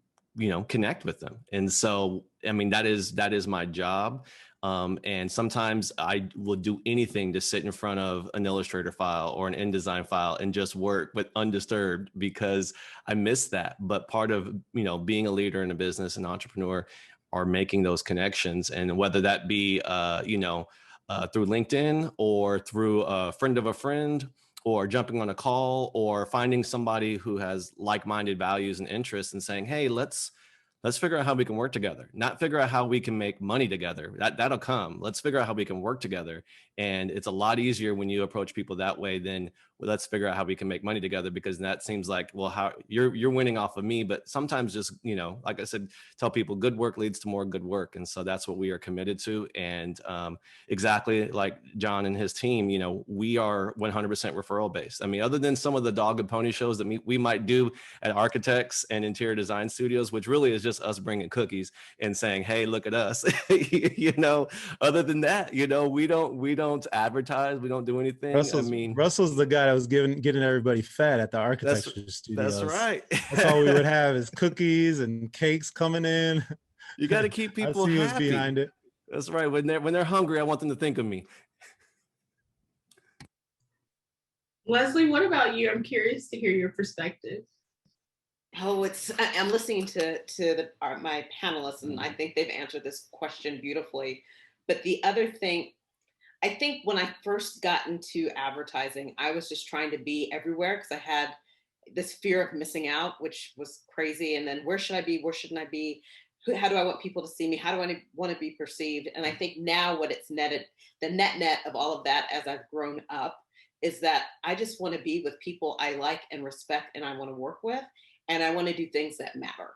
connect with them. And so, I mean, that is my job. And sometimes I will do anything to sit in front of an Illustrator file or an InDesign file and just work, but undisturbed, because I miss that. But part of, being a leader in a business, an entrepreneur, are making those connections. And whether that be, through LinkedIn or through a friend of a friend, or jumping on a call, or finding somebody who has like-minded values and interests and saying, hey, let's figure out how we can work together, not figure out how we can make money together. That'll come. Let's figure out how we can work together. And it's a lot easier when you approach people that way than, well, let's figure out how we can make money together, because that seems like, well, how you're winning off of me. But sometimes just, like I said, tell people good work leads to more good work. And so that's what we are committed to. And exactly like John and his team, we are 100% referral based. I mean, other than some of the dog and pony shows that we might do at architects and interior design studios, which really is just us bringing cookies and saying, hey, look at us. Other than that, we don't advertise, we don't do anything. Russell's the guy that was getting everybody fed at the architecture studios. That's right. That's all we would have is cookies and cakes coming in. You got to keep people happy. Was behind it. That's right. When they're hungry, I want them to think of me. Leslie, what about you? I'm curious to hear your perspective. Oh, I'm listening to my panelists, and I think they've answered this question beautifully. But the other thing, I think when I first got into advertising, I was just trying to be everywhere because I had this fear of missing out, which was crazy. And then where should I be? Where shouldn't I be? How do I want people to see me? How do I want to be perceived? And I think now what it's netted, the net of all of that as I've grown up, is that I just want to be with people I like and respect and I want to work with. And I want to do things that matter.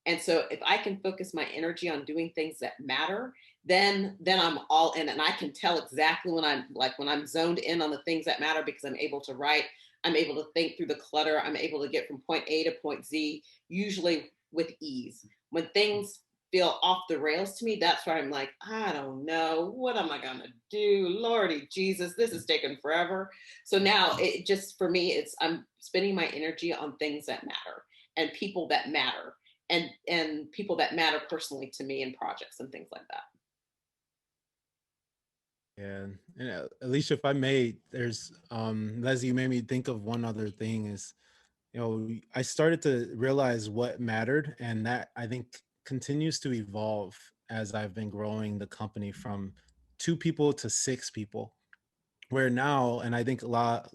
And so if I can focus my energy on doing things that matter, then I'm all in. And I can tell exactly when I'm zoned in on the things that matter, because I'm able to write, I'm able to think through the clutter, I'm able to get from point A to point Z, usually with ease. When things feel off the rails to me, that's where I'm like, I don't know, what am I gonna do? Lordy Jesus, this is taking forever. So now it just, for me, I'm spending my energy on things that matter and people that matter. And people that matter personally to me in projects and things like that. Yeah, and Alicia, if I may, there's Leslie, you made me think of one other thing is, I started to realize what mattered, and that I think continues to evolve as I've been growing the company from 2 people to 6 people, where now, and I think Lafe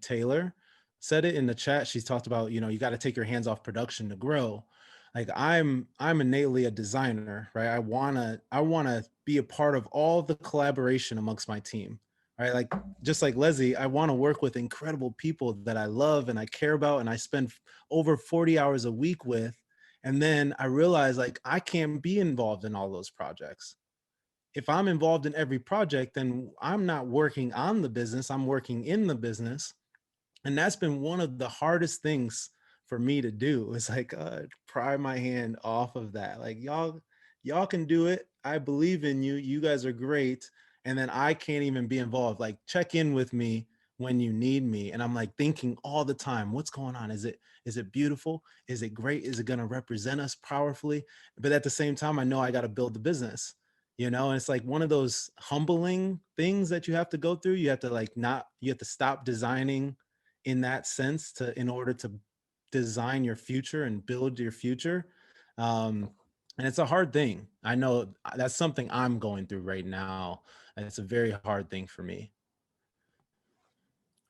Taylor said it in the chat. She's talked about, you got to take your hands off production to grow. Like I'm innately a designer, right? I wanna be a part of all the collaboration amongst my team, right? Like just like Leslie, I want to work with incredible people that I love and I care about, and I spend over 40 hours a week with. And then I realize like I can't be involved in all those projects. If I'm involved in every project, then I'm not working on the business, I'm working in the business. And that's been one of the hardest things for me to do. It's like pry my hand off of that. Like y'all can do it. I believe in you. You guys are great. And then I can't even be involved. Like check in with me when you need me. And I'm like thinking all the time, what's going on? Is it beautiful? Is it great? Is it going to represent us powerfully? But at the same time, I know I got to build the business, and it's like one of those humbling things that you have to go through. You have to stop designing in that sense in order to design your future and build your future. And it's a hard thing. I know that's something I'm going through right now. And it's a very hard thing for me.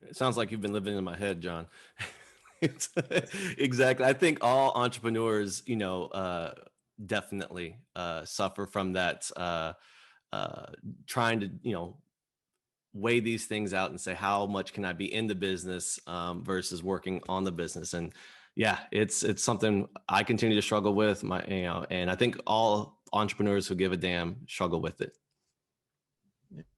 It sounds like you've been living in my head, John. Exactly. I think all entrepreneurs, definitely suffer from that, trying to, weigh these things out and say, how much can I be in the business versus working on the business? And yeah, it's something I continue to struggle with, and I think all entrepreneurs who give a damn struggle with it.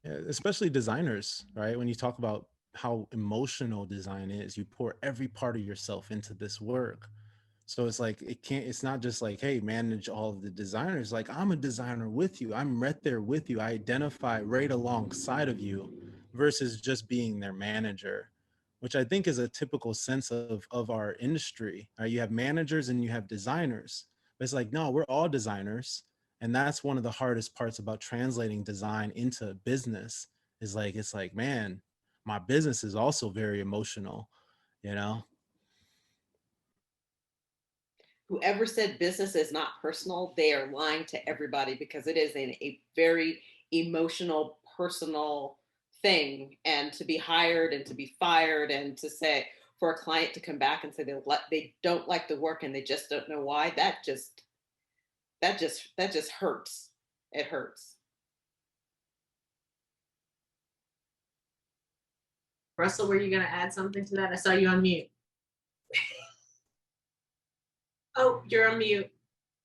Yeah, especially designers, right? When you talk about how emotional design is, you pour every part of yourself into this work. So it's like, it's not just like, hey, manage all of the designers. Like, I'm a designer with you. I'm right there with you. I identify right alongside of you versus just being their manager, which I think is a typical sense of our industry. You have managers and you have designers. But it's like, no, we're all designers. And that's one of the hardest parts about translating design into business is like, it's like, man, my business is also very emotional, you know? Whoever said business is not personal, they are lying to everybody, because it is a very emotional, personal thing. And to be hired and to be fired and to say for a client to come back and say they don't like the work and they just don't know why, that just hurts. It hurts. Russell, were you going to add something to that? I saw you on mute. Oh, you're on mute.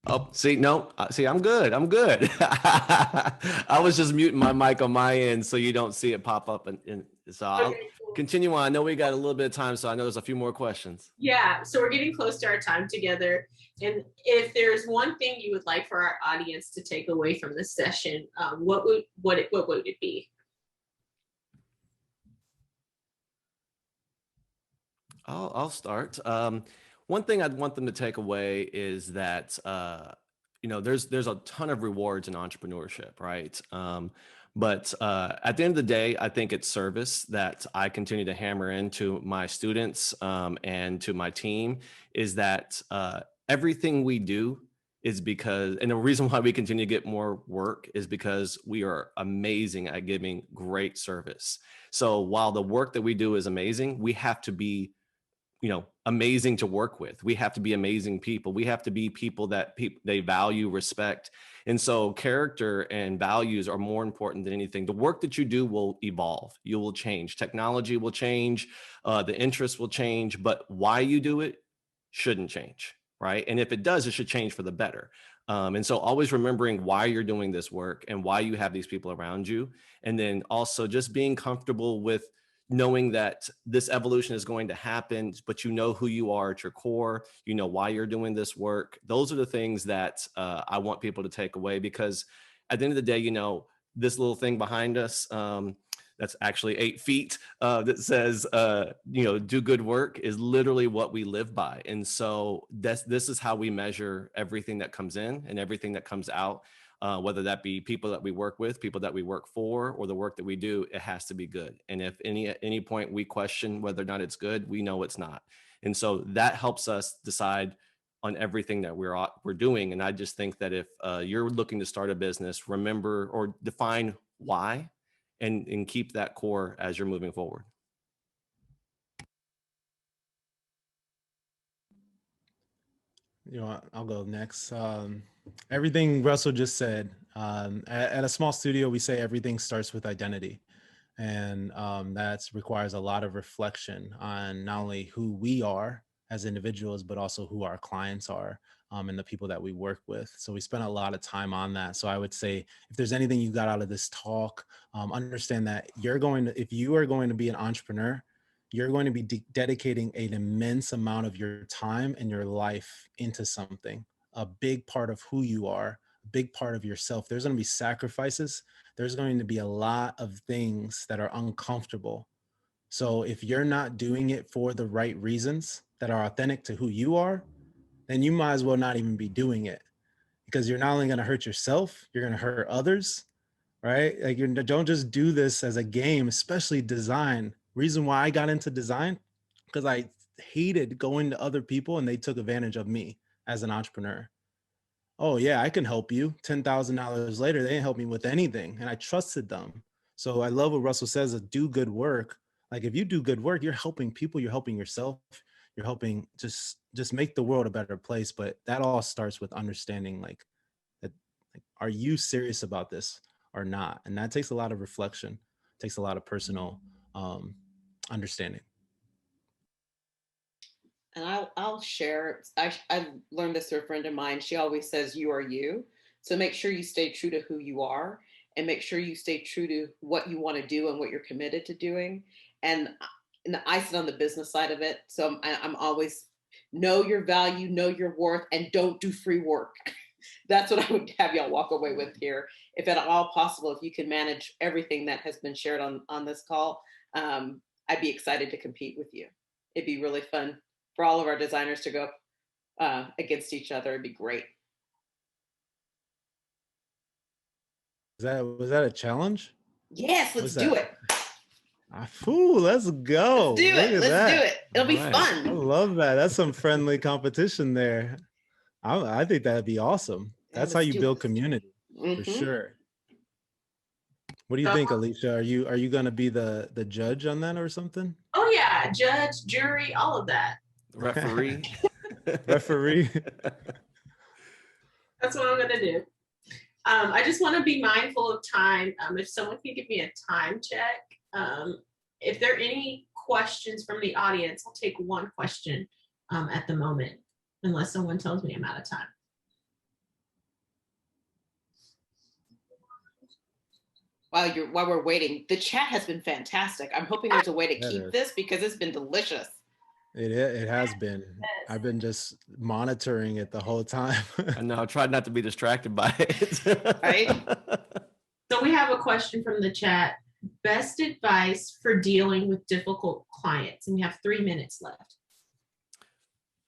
Oh, see, no, see, I'm good. I'm good. I was just muting my mic on my end so you don't see it pop up. And so I'll continue on. I know we got a little bit of time, so I know there's a few more questions. Yeah, so we're getting close to our time together. And if there's one thing you would like for our audience to take away from this session, what would it be? I'll start. One thing I'd want them to take away is that there's a ton of rewards in entrepreneurship, right? But at the end of the day, I think it's service that I continue to hammer into my students and to my team is that everything we do is because, and the reason why we continue to get more work is because we are amazing at giving great service. So while the work that we do is amazing, we have to be amazing to work with. We have to be amazing people. We have to be people that they value, respect. And so character and values are more important than anything. The work that you do will evolve. You will change. Technology will change. The interests will change. But why you do it shouldn't change, right? And if it does, it should change for the better. And so always remembering why you're doing this work and why you have these people around you. And then also just being comfortable with knowing that this evolution is going to happen, but you know who you are at your core, you know why you're doing this work. Those are the things that I want people to take away, because at the end of the day, this little thing behind us, that's actually 8 feet that says, do good work is literally what we live by. And so this is how we measure everything that comes in and everything that comes out. Whether that be people that we work with, people that we work for, or the work that we do, it has to be good. And if at any point we question whether or not it's good, we know it's not. And so that helps us decide on everything that we're doing. And I just think that if you're looking to start a business, remember or define why and keep that core as you're moving forward. I'll go next. Everything Russell just said, at a small studio, we say everything starts with identity. And that requires a lot of reflection on not only who we are as individuals, but also who our clients are and the people that we work with. So we spent a lot of time on that. So I would say, if there's anything you got out of this talk, understand that if you are going to be an entrepreneur, you're going to be dedicating an immense amount of your time and your life into something, a big part of who you are, a big part of yourself. There's going to be sacrifices. There's going to be a lot of things that are uncomfortable. So if you're not doing it for the right reasons that are authentic to who you are, then you might as well not even be doing it, because you're not only going to hurt yourself, you're going to hurt others, right? Like, you don't just do this as a game, especially design. Reason why I got into design, because I hated going to other people and they took advantage of me as an entrepreneur. Oh yeah, I can help you. $10,000 later, they didn't help me with anything, and I trusted them. So I love what Russell says, do good work. Like, if you do good work, you're helping people, you're helping yourself, you're helping just make the world a better place. But that all starts with understanding that, are you serious about this or not? And that takes a lot of reflection, takes a lot of personal understanding. And I'll share, I learned this through a friend of mine. She always says, you are you. So make sure you stay true to who you are, and make sure you stay true to what you want to do and what you're committed to doing. And I sit on the business side of it. So I'm always know your value, know your worth, and don't do free work. That's what I would have y'all walk away with here. If at all possible, if you can manage everything that has been shared on this call, I'd be excited to compete with you. It'd be really fun for all of our designers to go against each other. It'd be great. Was that a challenge? Yes, let's do it. Ooh, let's go. Let's do it. Let's do it. It'll be fun. I love that. That's some friendly competition there. I think that'd be awesome. That's how you build community for sure. What do you think, Alicia? Are you going to be the judge on that or something? Oh yeah, judge, jury, all of that. Referee. Referee. That's what I'm going to do. I just want to be mindful of time. If someone can give me a time check. If there are any questions from the audience, I'll take one question at the moment, unless someone tells me I'm out of time. While we're waiting, the chat has been fantastic. I'm hoping there's a way to keep this because it's been delicious. It has been. I've been just monitoring it the whole time. I know. I tried not to be distracted by it. Right? So we have a question from the chat. Best advice for dealing with difficult clients. And we have 3 minutes left.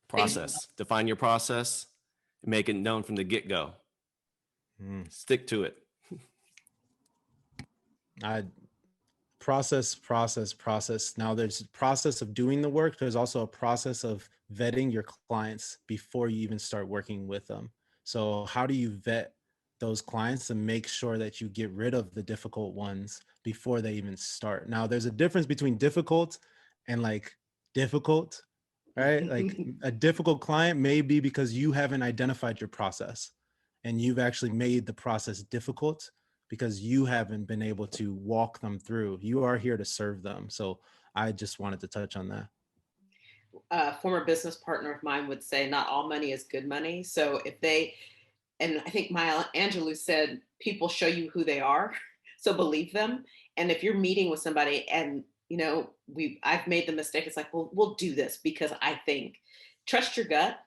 Process. Define your process. Make it known from the get-go. Stick to it. Process. Now there's a process of doing the work. There's also a process of vetting your clients before you even start working with them. So how do you vet those clients and make sure that you get rid of the difficult ones before they even start? Now there's a difference between difficult and like difficult, right? Like a difficult client may be because you haven't identified your process and you've actually made the process difficult because you haven't been able to walk them through. You are here to serve them. So I just wanted to touch on that. A former business partner of mine would say, not all money is good money. So and I think Maya Angelou said, people show you who they are, so believe them. And if you're meeting with somebody and, I've made the mistake, it's like, well, we'll do this because I think, trust your gut.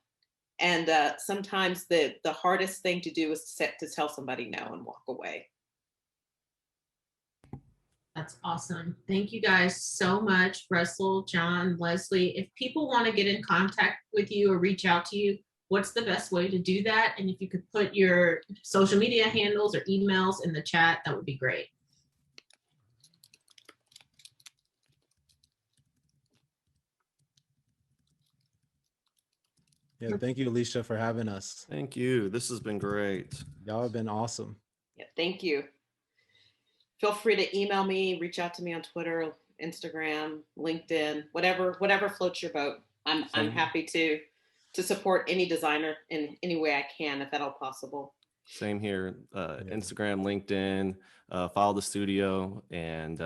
And sometimes the hardest thing to do is to tell somebody no and walk away. That's awesome. Thank you guys so much, Russell, John, Leslie. If people want to get in contact with you or reach out to you, what's the best way to do that? And if you could put your social media handles or emails in the chat, that would be great. Yeah, thank you, Alicia, for having us. Thank you. This has been great. Y'all have been awesome. Yeah, thank you. Feel free to email me, reach out to me on Twitter, Instagram, LinkedIn, whatever floats your boat. I'm happy to support any designer in any way I can, if at all possible. Same here. Instagram, LinkedIn, follow the studio, and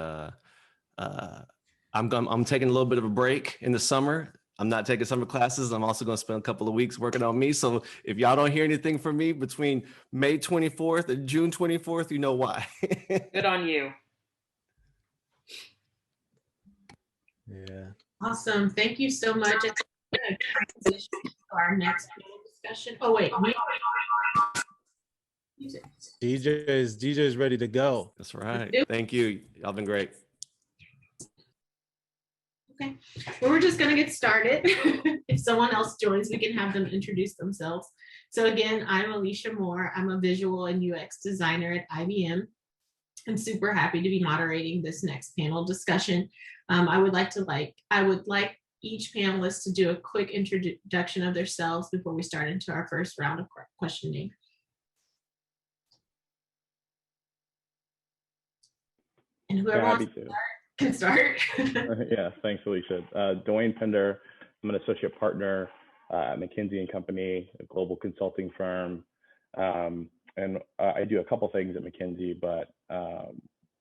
I'm taking a little bit of a break in the summer. I'm not taking summer classes. I'm also going to spend a couple of weeks working on me. So if y'all don't hear anything from me between May 24th and June 24th, you know why. Good on you. Yeah. Awesome. Thank you so much. It's going to transition to our next discussion. Oh, wait. DJ's ready to go. That's right. Thank you. Y'all been great. Okay, well, we're just going to get started. If someone else joins, we can have them introduce themselves. So again, I'm Alicia Moore. I'm a visual and UX designer at IBM. I'm super happy to be moderating this next panel discussion. I would like each panelist to do a quick introduction of themselves before we start into our first round of questioning. And whoever wants to start can start. Yeah, thanks, Alicia. Dwayne Pender. I'm an associate partner at McKinsey & Company, a global consulting firm. And I do a couple things at McKinsey, but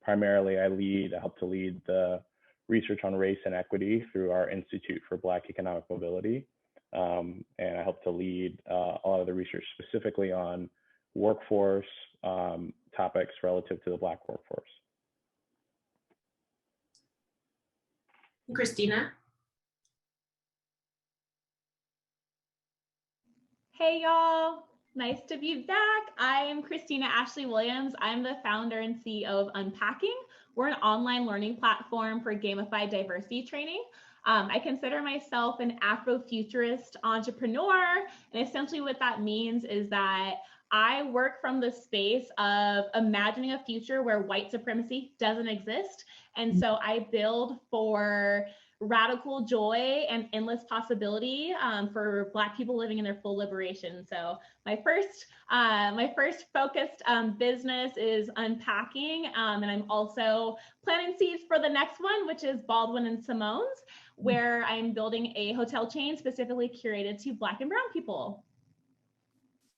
primarily I help to lead the research on race and equity through our Institute for Black Economic Mobility. And I help to lead a lot of the research specifically on workforce topics relative to the Black workforce. Christina. Hey y'all, nice to be back. I am Christina Ashley Williams. I'm the founder and CEO of Unpacking. We're an online learning platform for gamified diversity training. I consider myself an Afrofuturist entrepreneur, and essentially what that means is that I work from the space of imagining a future where white supremacy doesn't exist. And so I build for radical joy and endless possibility for Black people living in their full liberation. So my first focused business is Unpacking, and I'm also planting seeds for the next one, which is Baldwin and Simone's, where I'm building a hotel chain specifically curated to Black and brown people.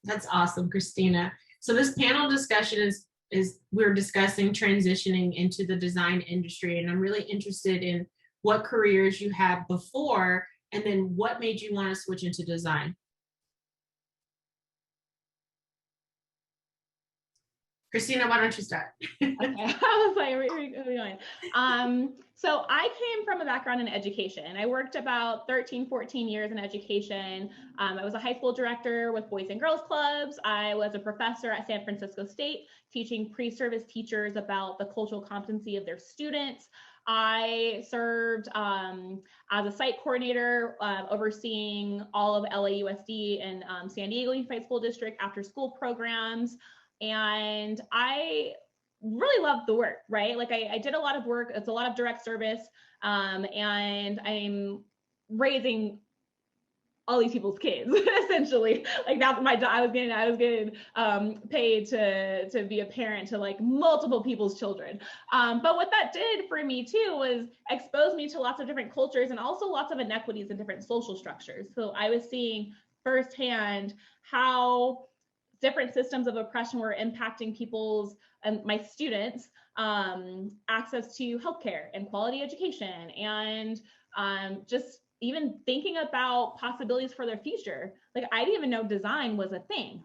That's awesome, Christina. So this panel discussion is we're discussing transitioning into the design industry, and I'm really interested in what careers you had before, and then what made you want to switch into design. Christina, why don't you start? Okay, I was like, where are we going? So I came from a background in education. I worked about 13, 14 years in education. I was a high school director with Boys and Girls Clubs. I was a professor at San Francisco State, teaching pre-service teachers about the cultural competency of their students. I served as a site coordinator, overseeing all of LAUSD and San Diego Unified School District after school programs. And I really loved the work, right? Like I did a lot of work. It's a lot of direct service, and I'm raising all these people's kids essentially. Like that's my job. I was getting paid to be a parent to like multiple people's children. But what that did for me too was expose me to lots of different cultures and also lots of inequities in different social structures. So I was seeing firsthand how different systems of oppression were impacting people's and my students access to healthcare and quality education, and just even thinking about possibilities for their future. Like I didn't even know design was a thing,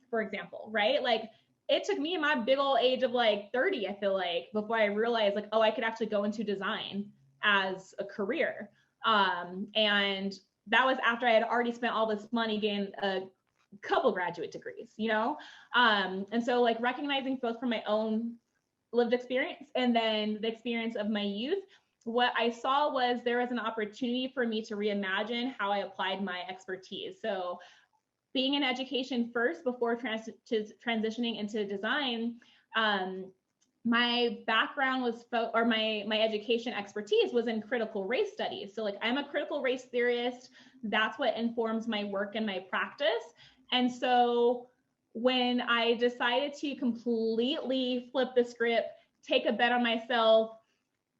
for example, right? Like it took me my big old age of like 30, I feel like, before I realized like, oh, I could actually go into design as a career. And that was after I had already spent all this money getting a couple graduate degrees, you know? And so like recognizing both from my own lived experience and then the experience of my youth, what I saw was there was an opportunity for me to reimagine how I applied my expertise. So being in education first before transitioning into design, my background was, my education expertise was in critical race studies. So like I'm a critical race theorist. That's what informs my work and my practice. And so when I decided to completely flip the script, take a bet on myself,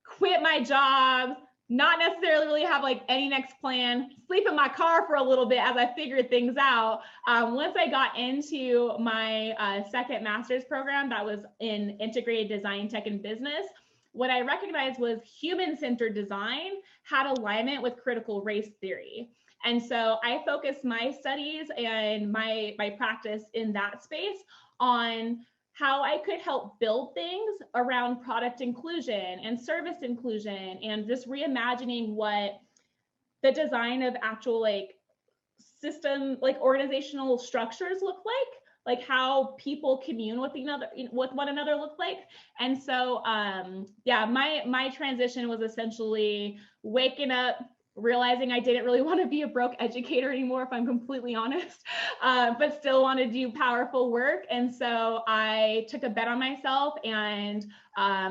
quit my job, not necessarily really have like any next plan, sleep in my car for a little bit as I figured things out. Once I got into my second master's program that was in integrated design, tech, and business, what I recognized was human-centered design had alignment with critical race theory. And so I focused my studies and my practice in that space on how I could help build things around product inclusion and service inclusion, and just reimagining what the design of actual like system, like organizational structures look like how people commune with one another look like. And so yeah, my transition was essentially waking up, realizing I didn't really want to be a broke educator anymore, if I'm completely honest, but still want to do powerful work. And so I took a bet on myself, and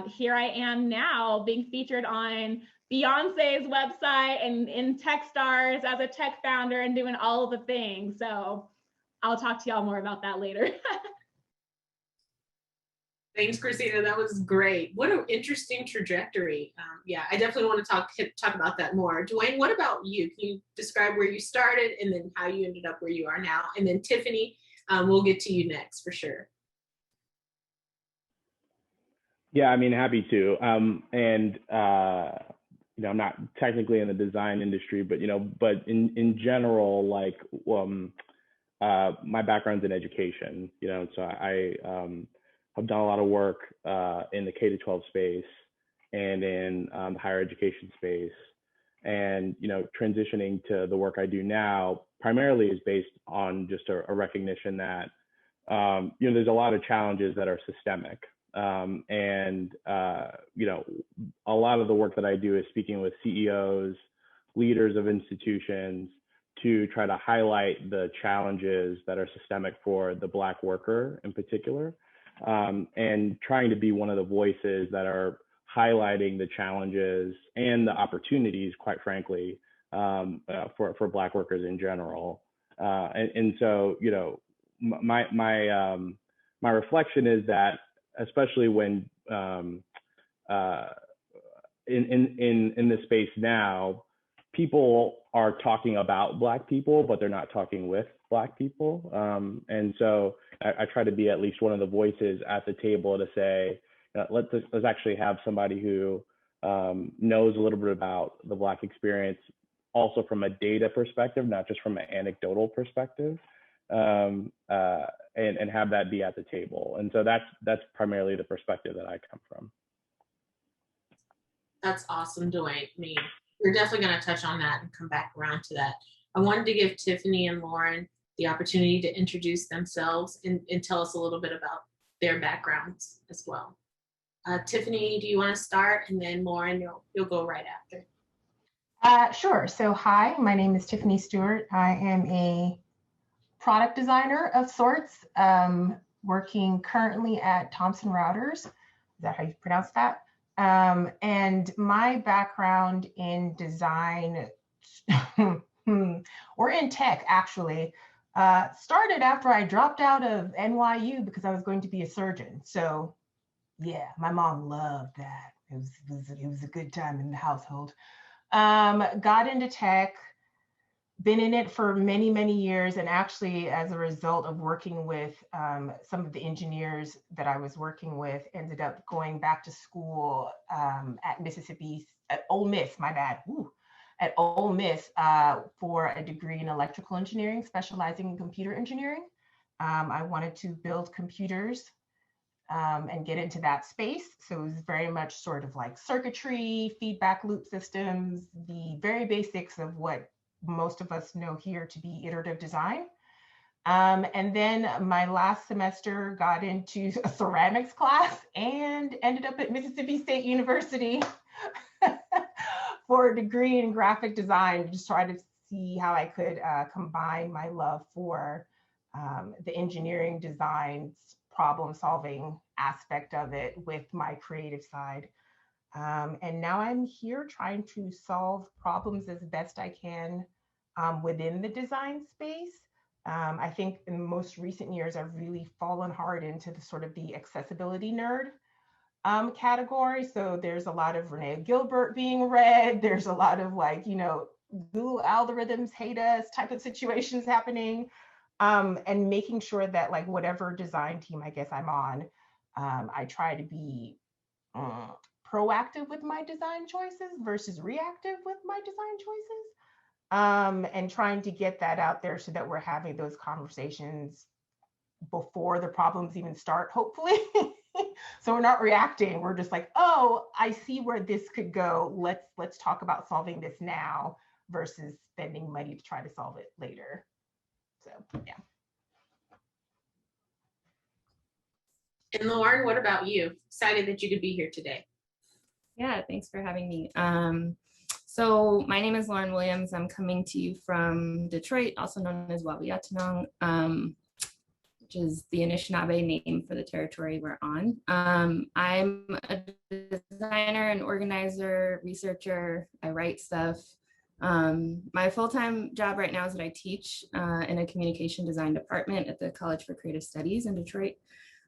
here I am now being featured on Beyonce's website and in Techstars as a tech founder and doing all of the things. So I'll talk to y'all more about that later. Thanks, Christina. That was great. What an interesting trajectory. Yeah, I definitely want to talk about that more. Dwayne, what about you? Can you describe where you started and then how you ended up where you are now? And then Tiffany, we'll get to you next for sure. Yeah, I mean, happy to. You know, I'm not technically in the design industry, but but in general, like my background's in education. So I've done a lot of work in the K-12 space and in the higher education space. And transitioning to the work I do now, primarily is based on just a recognition that there's a lot of challenges that are systemic. A lot of the work that I do is speaking with CEOs, leaders of institutions, to try to highlight the challenges that are systemic for the Black worker in particular, and trying to be one of the voices that are highlighting the challenges and the opportunities, quite frankly, for Black workers in general. So, my reflection is that, especially when in this space now, people are talking about Black people, but they're not talking with Black people. And so I try to be at least one of the voices at the table to say, let's actually have somebody who knows a little bit about the Black experience, also from a data perspective, not just from an anecdotal perspective, and have that be at the table. And so that's primarily the perspective that I come from. That's awesome, Dwayne. I mean, we're definitely going to touch on that and come back around to that. I wanted to give Tiffany and Lauren the opportunity to introduce themselves and tell us a little bit about their backgrounds as well. Tiffany, do you want to start? And then Lauren, you'll go right after. Sure. So hi, my name is Tiffany Stewart. I am a product designer of sorts, working currently at Thomson Reuters. Is that how you pronounce that? And my background in design, or in tech actually, started after I dropped out of NYU because I was going to be a surgeon. So yeah, my mom loved that. It was a good time in the household. Got into tech, been in it for many, many years. And actually, as a result of working with some of the engineers that I was working with, ended up going back to school at Ole Miss, my bad. Ooh, at Ole Miss for a degree in electrical engineering, specializing in computer engineering. I wanted to build computers and get into that space. So it was very much sort of like circuitry, feedback loop systems, the very basics of what most of us know here to be iterative design. And then my last semester got into a ceramics class and ended up at Mississippi State University for a degree in graphic design, just try to see how I could combine my love for the engineering design problem solving aspect of it with my creative side. And now I'm here trying to solve problems as best I can within the design space. I think in most recent years, I've really fallen hard into the sort of the accessibility nerd category. So there's a lot of Renee Gilbert being read. There's a lot of like, Google algorithms hate us type of situations happening. And making sure that like whatever design team I guess I'm on, I try to be proactive with my design choices versus reactive with my design choices. And trying to get that out there so that we're having those conversations before the problems even start, hopefully. So we're not reacting. We're just like, oh, I see where this could go. Let's talk about solving this now versus spending money to try to solve it later. So yeah. And Lauren, what about you? Excited that you could be here today. Yeah, thanks for having me. So my name is Lauren Williams. I'm coming to you from Detroit, also known as Wawiatinong, which is the Anishinaabe name for the territory we're on. I'm a designer and organizer, researcher. I write stuff. My full-time job right now is that I teach in a communication design department at the College for Creative Studies in Detroit.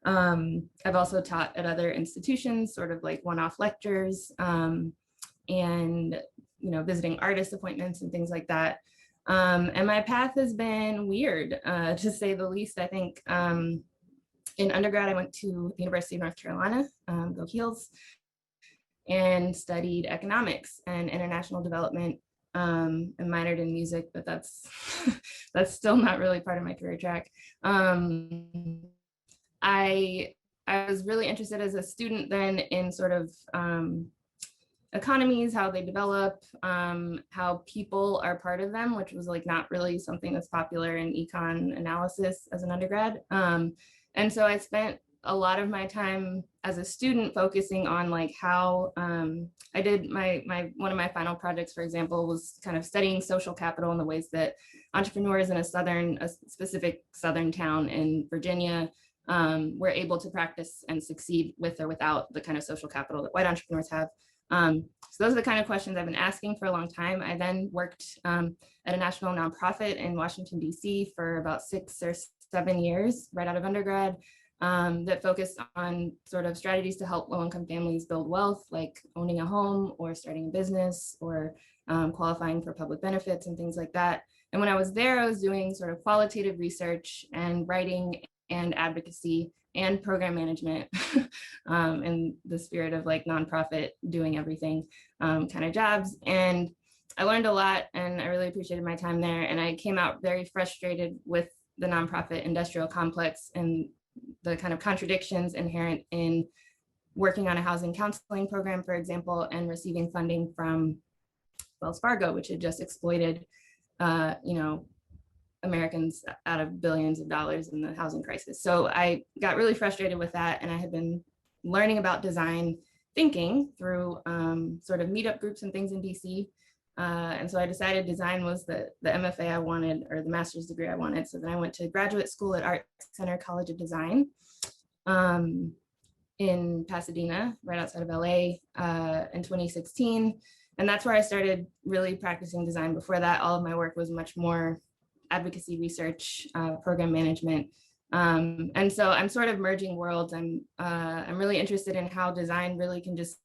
I've also taught at other institutions, sort of like one-off lectures, and visiting artist appointments and things like that. And my path has been weird, to say the least. I think in undergrad, I went to the University of North Carolina, go Heels, and studied economics and international development, and minored in music, but that's still not really part of my career track. I was really interested as a student then in sort of economies, how they develop, how people are part of them, which was like not really something that's popular in econ analysis as an undergrad. And so I spent a lot of my time as a student focusing on like how I did one of my final projects, for example, was kind of studying social capital in the ways that entrepreneurs in a specific southern town in Virginia were able to practice and succeed with or without the kind of social capital that white entrepreneurs have. So those are the kind of questions I've been asking for a long time. I then worked at a national nonprofit in Washington, D.C. for about 6 or 7 years right out of undergrad that focused on sort of strategies to help low-income families build wealth, like owning a home or starting a business or qualifying for public benefits and things like that. And when I was there, I was doing sort of qualitative research and writing and advocacy and program management in the spirit of like nonprofit doing everything kind of jobs. And I learned a lot and I really appreciated my time there. And I came out very frustrated with the nonprofit industrial complex and the kind of contradictions inherent in working on a housing counseling program, for example, and receiving funding from Wells Fargo, which had just exploited, Americans out of billions of dollars in the housing crisis. So I got really frustrated with that. And I had been learning about design thinking through sort of meetup groups and things in DC. And so I decided design was the MFA I wanted, or the master's degree I wanted. So then I went to graduate school at Art Center College of Design in Pasadena, right outside of LA in 2016. And that's where I started really practicing design. Before that, all of my work was much more advocacy research, program management. And so I'm sort of merging worlds. I'm really interested in how design really can just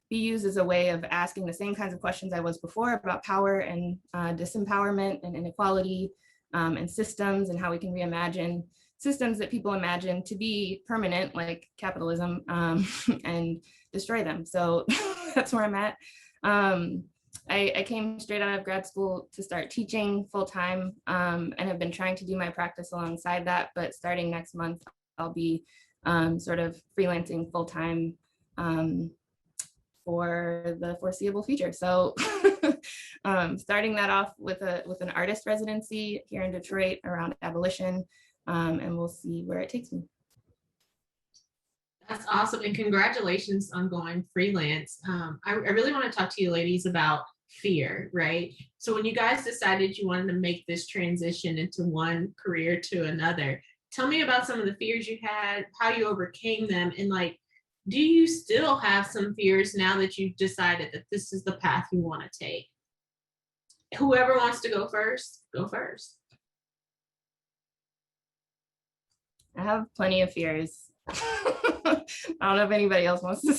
be used as a way of asking the same kinds of questions I was before about power and disempowerment and inequality and systems, and how we can reimagine systems that people imagine to be permanent, like capitalism, and destroy them. So that's where I'm at. I came straight out of grad school to start teaching full time and have been trying to do my practice alongside that. But starting next month, I'll be sort of freelancing full time for the foreseeable future. So starting that off with an artist residency here in Detroit around abolition, and we'll see where it takes me. That's awesome. And congratulations on going freelance. I really want to talk to you ladies about fear, right? So when you guys decided you wanted to make this transition into one career to another, tell me about some of the fears you had, how you overcame them, and like, do you still have some fears now that you've decided that this is the path you want to take? Whoever wants to go first, go first. I have plenty of fears. I don't know if anybody else wants to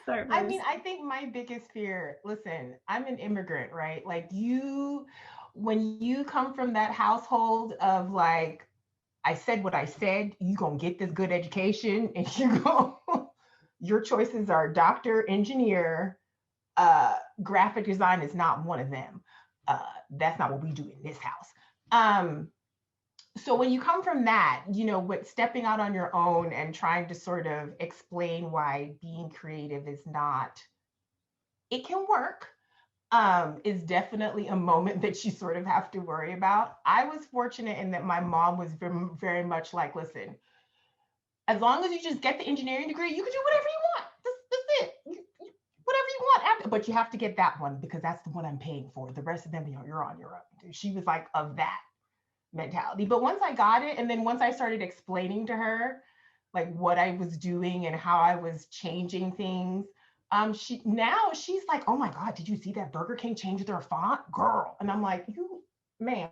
start. I mean, I think my biggest fear, listen, I'm an immigrant, right? Like when you come from that household of like, I said what I said, you gonna get this good education and your choices are doctor, engineer, graphic design is not one of them. That's not what we do in this house. So when you come from that, with stepping out on your own and trying to sort of explain why being creative is not, it can work, is definitely a moment that you sort of have to worry about. I was fortunate in that my mom was very, very much like, listen, as long as you just get the engineering degree, you can do whatever you want. That's it. Whatever you want after, but you have to get that one because that's the one I'm paying for. The rest of them, you're on your own. She was like of that mentality. But once I got it, and then once I started explaining to her like what I was doing and how I was changing things, she's like, oh my God, did you see that Burger King changed their font, girl? And I'm like, you, ma'am.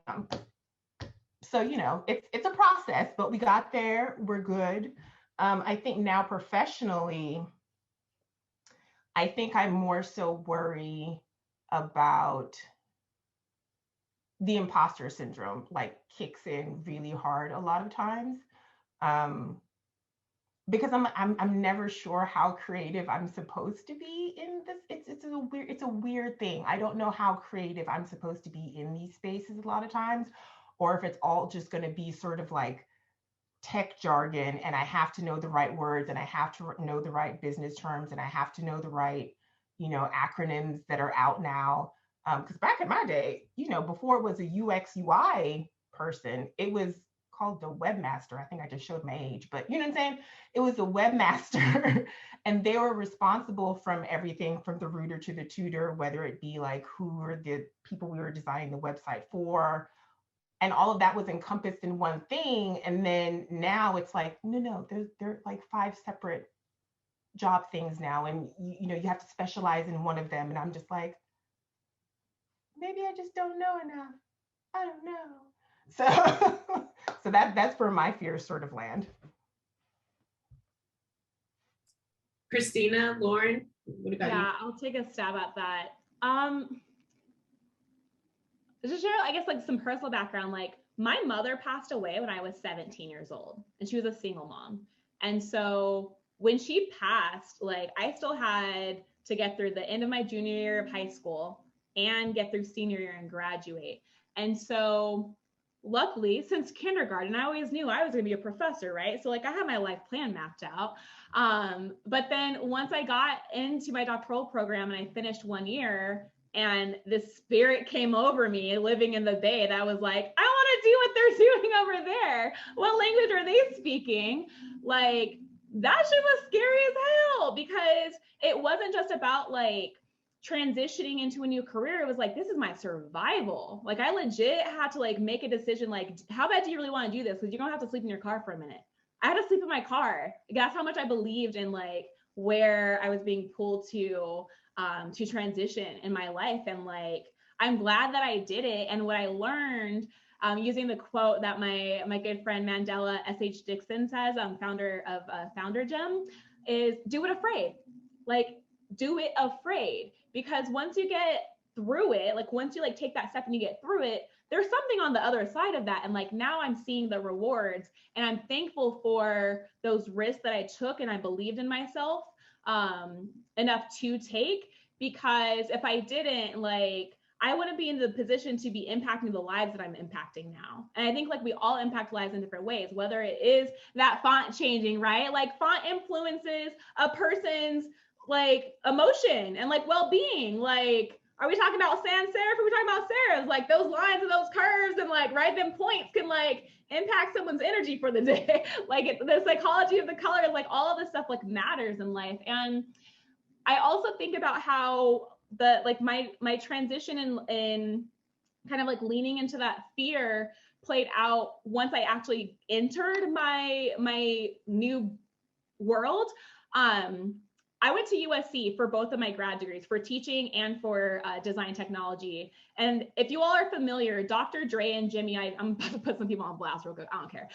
So it's a process, but we got there. We're good. I think now professionally, I think I more so worry about the imposter syndrome, like kicks in really hard a lot of times, because I'm never sure how creative I'm supposed to be in this. It's a weird thing. I don't know how creative I'm supposed to be in these spaces a lot of times, or if it's all just going to be sort of like tech jargon, and I have to know the right words, and I have to know the right business terms, and I have to know the right, acronyms that are out now. Because back in my day, before it was a UX UI person, it was called the webmaster. I think I just showed my age, but you know what I'm saying? It was the webmaster and they were responsible from everything from the rooter to the tutor, whether it be like who were the people we were designing the website for. And all of that was encompassed in one thing. And then now it's like, no, they're like 5 separate job things now. And you have to specialize in one of them. And I'm just like, maybe I just don't know enough. I don't know. So that's where my fears sort of land. Christina, Lauren, what about you? Yeah, I'll take a stab at that. Just share, I guess, like some personal background. Like my mother passed away when I was 17 years old, and she was a single mom. And so when she passed, like I still had to get through the end of my junior year of high school and get through senior year and graduate. And so luckily, since kindergarten, I always knew I was going to be a professor, right? So like I had my life plan mapped out. But then once I got into my doctoral program and I finished 1 year, and the spirit came over me living in the Bay that was like, I want to do what they're doing over there. What language are they speaking? Like that shit was scary as hell, because it wasn't just about like transitioning into a new career. It was like, this is my survival. Like I legit had to like make a decision, like, how bad do you really want to do this? Because you're gonna have to sleep in your car for a minute. I had to sleep in my car. That's how much I believed in like where I was being pulled to transition in my life. And like, I'm glad that I did it. And what I learned, using the quote that my good friend Mandela S.H. Dixon says, founder of Founder Gem, is do it afraid. Like, do it afraid. Because once you get through it, like once you like take that step and you get through it, there's something on the other side of that. And like now I'm seeing the rewards, and I'm thankful for those risks that I took, and I believed in myself enough to take, because if I didn't, like I wouldn't be in the position to be impacting the lives that I'm impacting now. And I think like we all impact lives in different ways, whether it is that font changing, right? Like font influences a person's like emotion and like well-being. Like, are we talking about sans serif? Are we talking about serifs? Like those lines and those curves and like, right, them points can like impact someone's energy for the day. Like the psychology of the colors, like all of this stuff like matters in life. And I also think about how the like my transition in kind of like leaning into that fear played out once I actually entered my new world. I went to USC for both of my grad degrees, for teaching and for design technology. And if you all are familiar, Dr. Dre and Jimmy, I'm about to put some people on blast real quick, I don't care.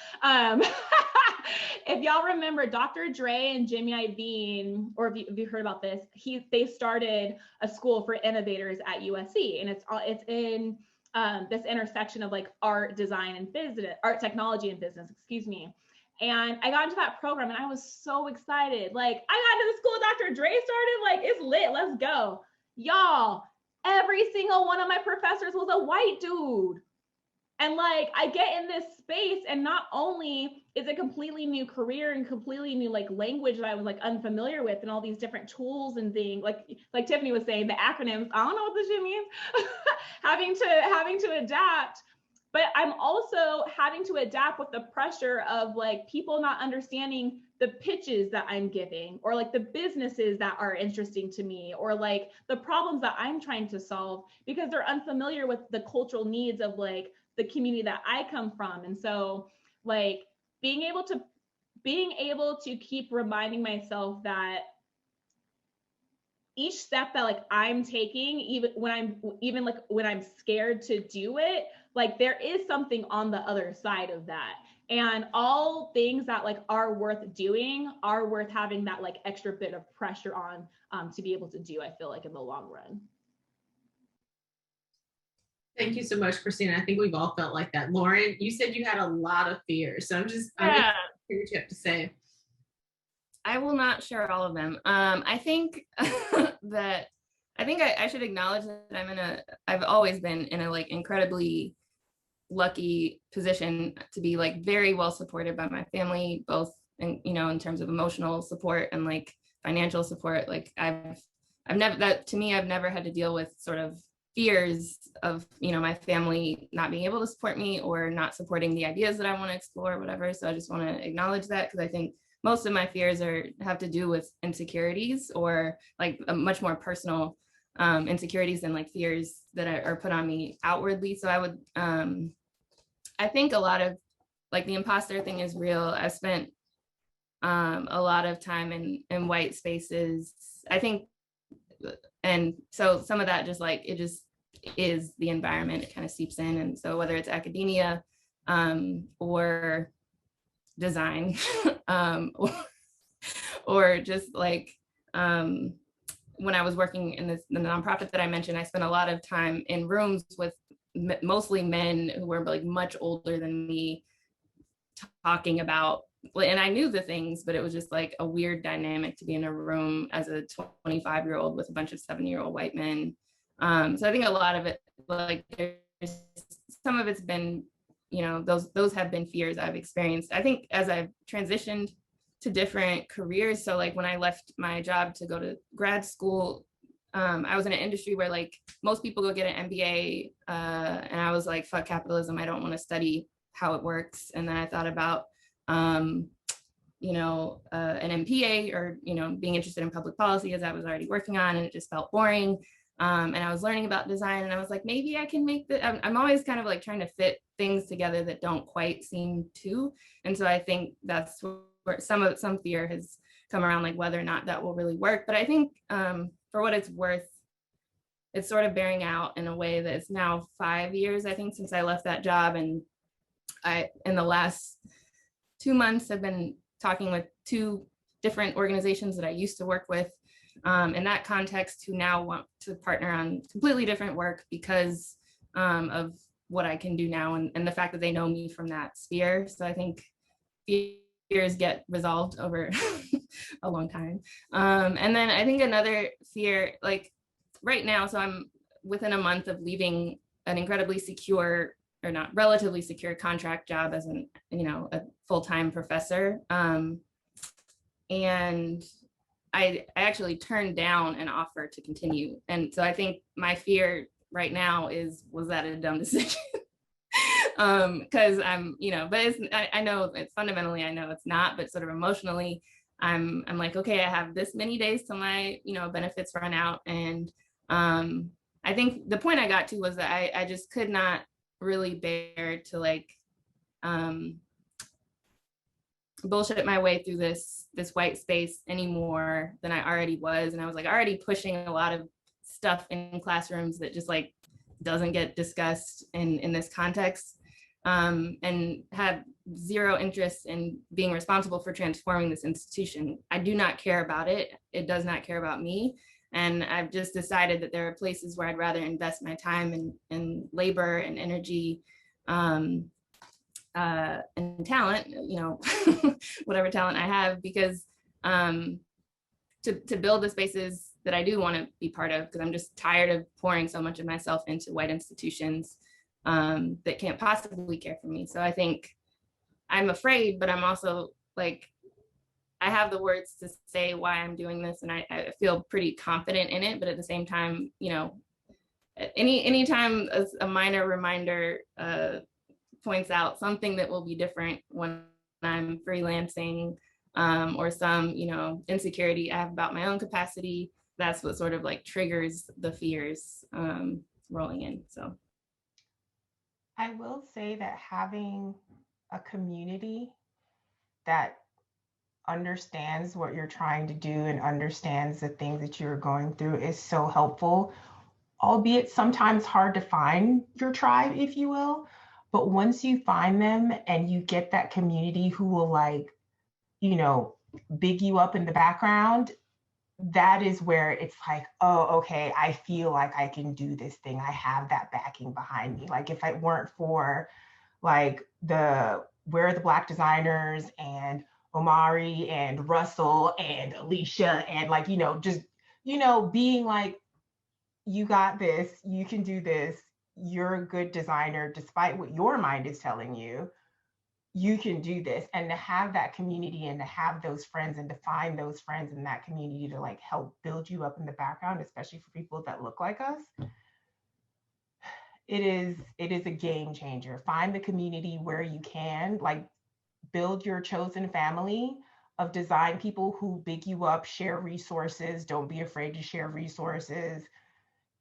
If y'all remember, Dr. Dre and Jimmy Iovine, or if you heard about this, they started a school for innovators at USC, and it's in this intersection of like art, design, and business, art, technology, and business, excuse me. And I got into that program and I was so excited. Like I got into the school Dr. Dre started, like it's lit, let's go. Y'all, every single one of my professors was a white dude. And like I get in this space, and not only is it a completely new career and completely new like language that I was like unfamiliar with, and all these different tools and things, like Tiffany was saying, the acronyms, I don't know what this shit means, having to adapt. But I'm also having to adapt with the pressure of like people not understanding the pitches that I'm giving, or like the businesses that are interesting to me, or like the problems that I'm trying to solve, because they're unfamiliar with the cultural needs of like the community that I come from. And so like being able to keep reminding myself that each step that like I'm taking, even when I'm scared to do it, like there is something on the other side of that. And all things that like are worth doing are worth having that like extra bit of pressure on to be able to do, I feel like, in the long run. Thank you so much, Christina. I think we've all felt like that. Lauren, you said you had a lot of fears. So I'm just curious what you have to say. I will not share all of them. I think that I should acknowledge that I've always been in a like incredibly lucky position to be like very well supported by my family, both in, you know, in terms of emotional support and like financial support. Like I've never, that to me, I've never had to deal with sort of fears of, you know, my family not being able to support me or not supporting the ideas that I want to explore or whatever. So I just want to acknowledge that, because I think most of my fears have to do with insecurities, or like a much more personal insecurities than like fears that are put on me outwardly. So I would, I think a lot of like the imposter thing is real. I've spent a lot of time in white spaces, I think. And so some of that just like, it just is the environment, it kind of seeps in. And so whether it's academia or design or just like when I was working in the nonprofit that I mentioned, I spent a lot of time in rooms with mostly men who were like much older than me, talking about, and I knew the things, but it was just like a weird dynamic to be in a room as a 25-year-old with a bunch of 7-year-old white men. So I think a lot of it, like there's, some of it's been, you know, those have been fears I've experienced. I think as I've transitioned to different careers, so like when I left my job to go to grad school, I was in an industry where like most people go get an MBA, and I was like, fuck capitalism, I don't want to study how it works. And then I thought about you know, an MPA, or, you know, being interested in public policy, as I was already working on, and it just felt boring. And I was learning about design, and I was like, maybe I can make the, I'm always kind of like trying to fit things together that don't quite seem to. And so I think that's where some fear has come around, like whether or not that will really work. But I think for what it's worth, it's sort of bearing out in a way that it's now 5 years, I think, since I left that job. And in the last 2 months, I've been talking with 2 different organizations that I used to work with in that context, who now want to partner on completely different work because of what I can do now, and the fact that they know me from that sphere. So I think fears get resolved over a long time. And then I think another fear, like right now, so I'm within a month of leaving an incredibly secure, or not relatively secure, contract job as an, you know, a full-time professor. And I actually turned down an offer to continue. And so I think my fear right now is, was that a dumb decision? Because I'm, you know, but it's, I know it's fundamentally, I know it's not, but sort of emotionally, I'm like, okay, I have this many days till my, you know, benefits run out. And I think the point I got to was that I just could not really bear to like bullshit my way through this white space any more than I already was. And I was like already pushing a lot of stuff in classrooms that just like doesn't get discussed in this context, and have zero interest in being responsible for transforming this institution. I do not care about it. It does not care about me. And I've just decided that there are places where I'd rather invest my time and labor and energy and talent, you know, whatever talent I have, because to build the spaces that I do want to be part of, because I'm just tired of pouring so much of myself into white institutions that can't possibly care for me. So I think I'm afraid, but I'm also like, I have the words to say why I'm doing this, and I feel pretty confident in it. But at the same time, you know, anytime a minor reminder points out something that will be different when I'm freelancing, or some, you know, insecurity I have about my own capacity, that's what sort of like triggers the fears rolling in. So I will say that having a community that understands what you're trying to do and understands the things that you're going through is so helpful, albeit sometimes hard to find your tribe, if you will. But once you find them and you get that community who will, like, you know, big you up in the background, that is where it's like, oh, okay, I feel like I can do this thing. I have that backing behind me. Like if it weren't for like where are the Black designers and Omari and Russell and Alicia and like, you know, just, you know, being like, you got this, you can do this, you're a good designer, despite what your mind is telling you, you can do this. And to have that community and to have those friends and to find those friends in that community to like help build you up in the background, especially for people that look like us, it is a game changer. Find the community where you can, like build your chosen family of design people who big you up, share resources, don't be afraid to share resources,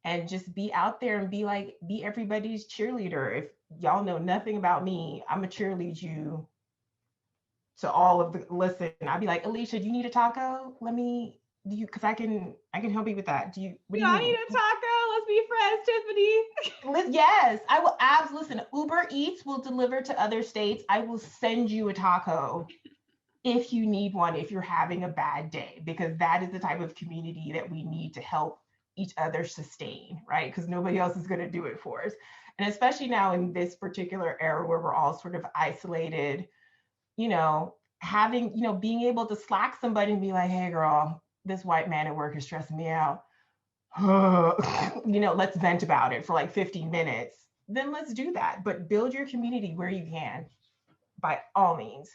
and just be out there and be everybody's cheerleader. If y'all know nothing about me, I'm gonna cheerlead you to all of the, listen, I'd be like, Alicia, do you need a taco? Because I can help you with that. Do you I need a taco. Let's be friends, Tiffany. Yes, I will listen, Uber Eats will deliver to other states. I will send you a taco if you need one, if you're having a bad day, because that is the type of community that we need to help each other sustain, right? Because nobody else is going to do it for us. And especially now in this particular era where we're all sort of isolated, being able to Slack somebody and be like, hey girl, this white man at work is stressing me out. Let's vent about it for like 15 minutes. Then let's do that. But build your community where you can, by all means.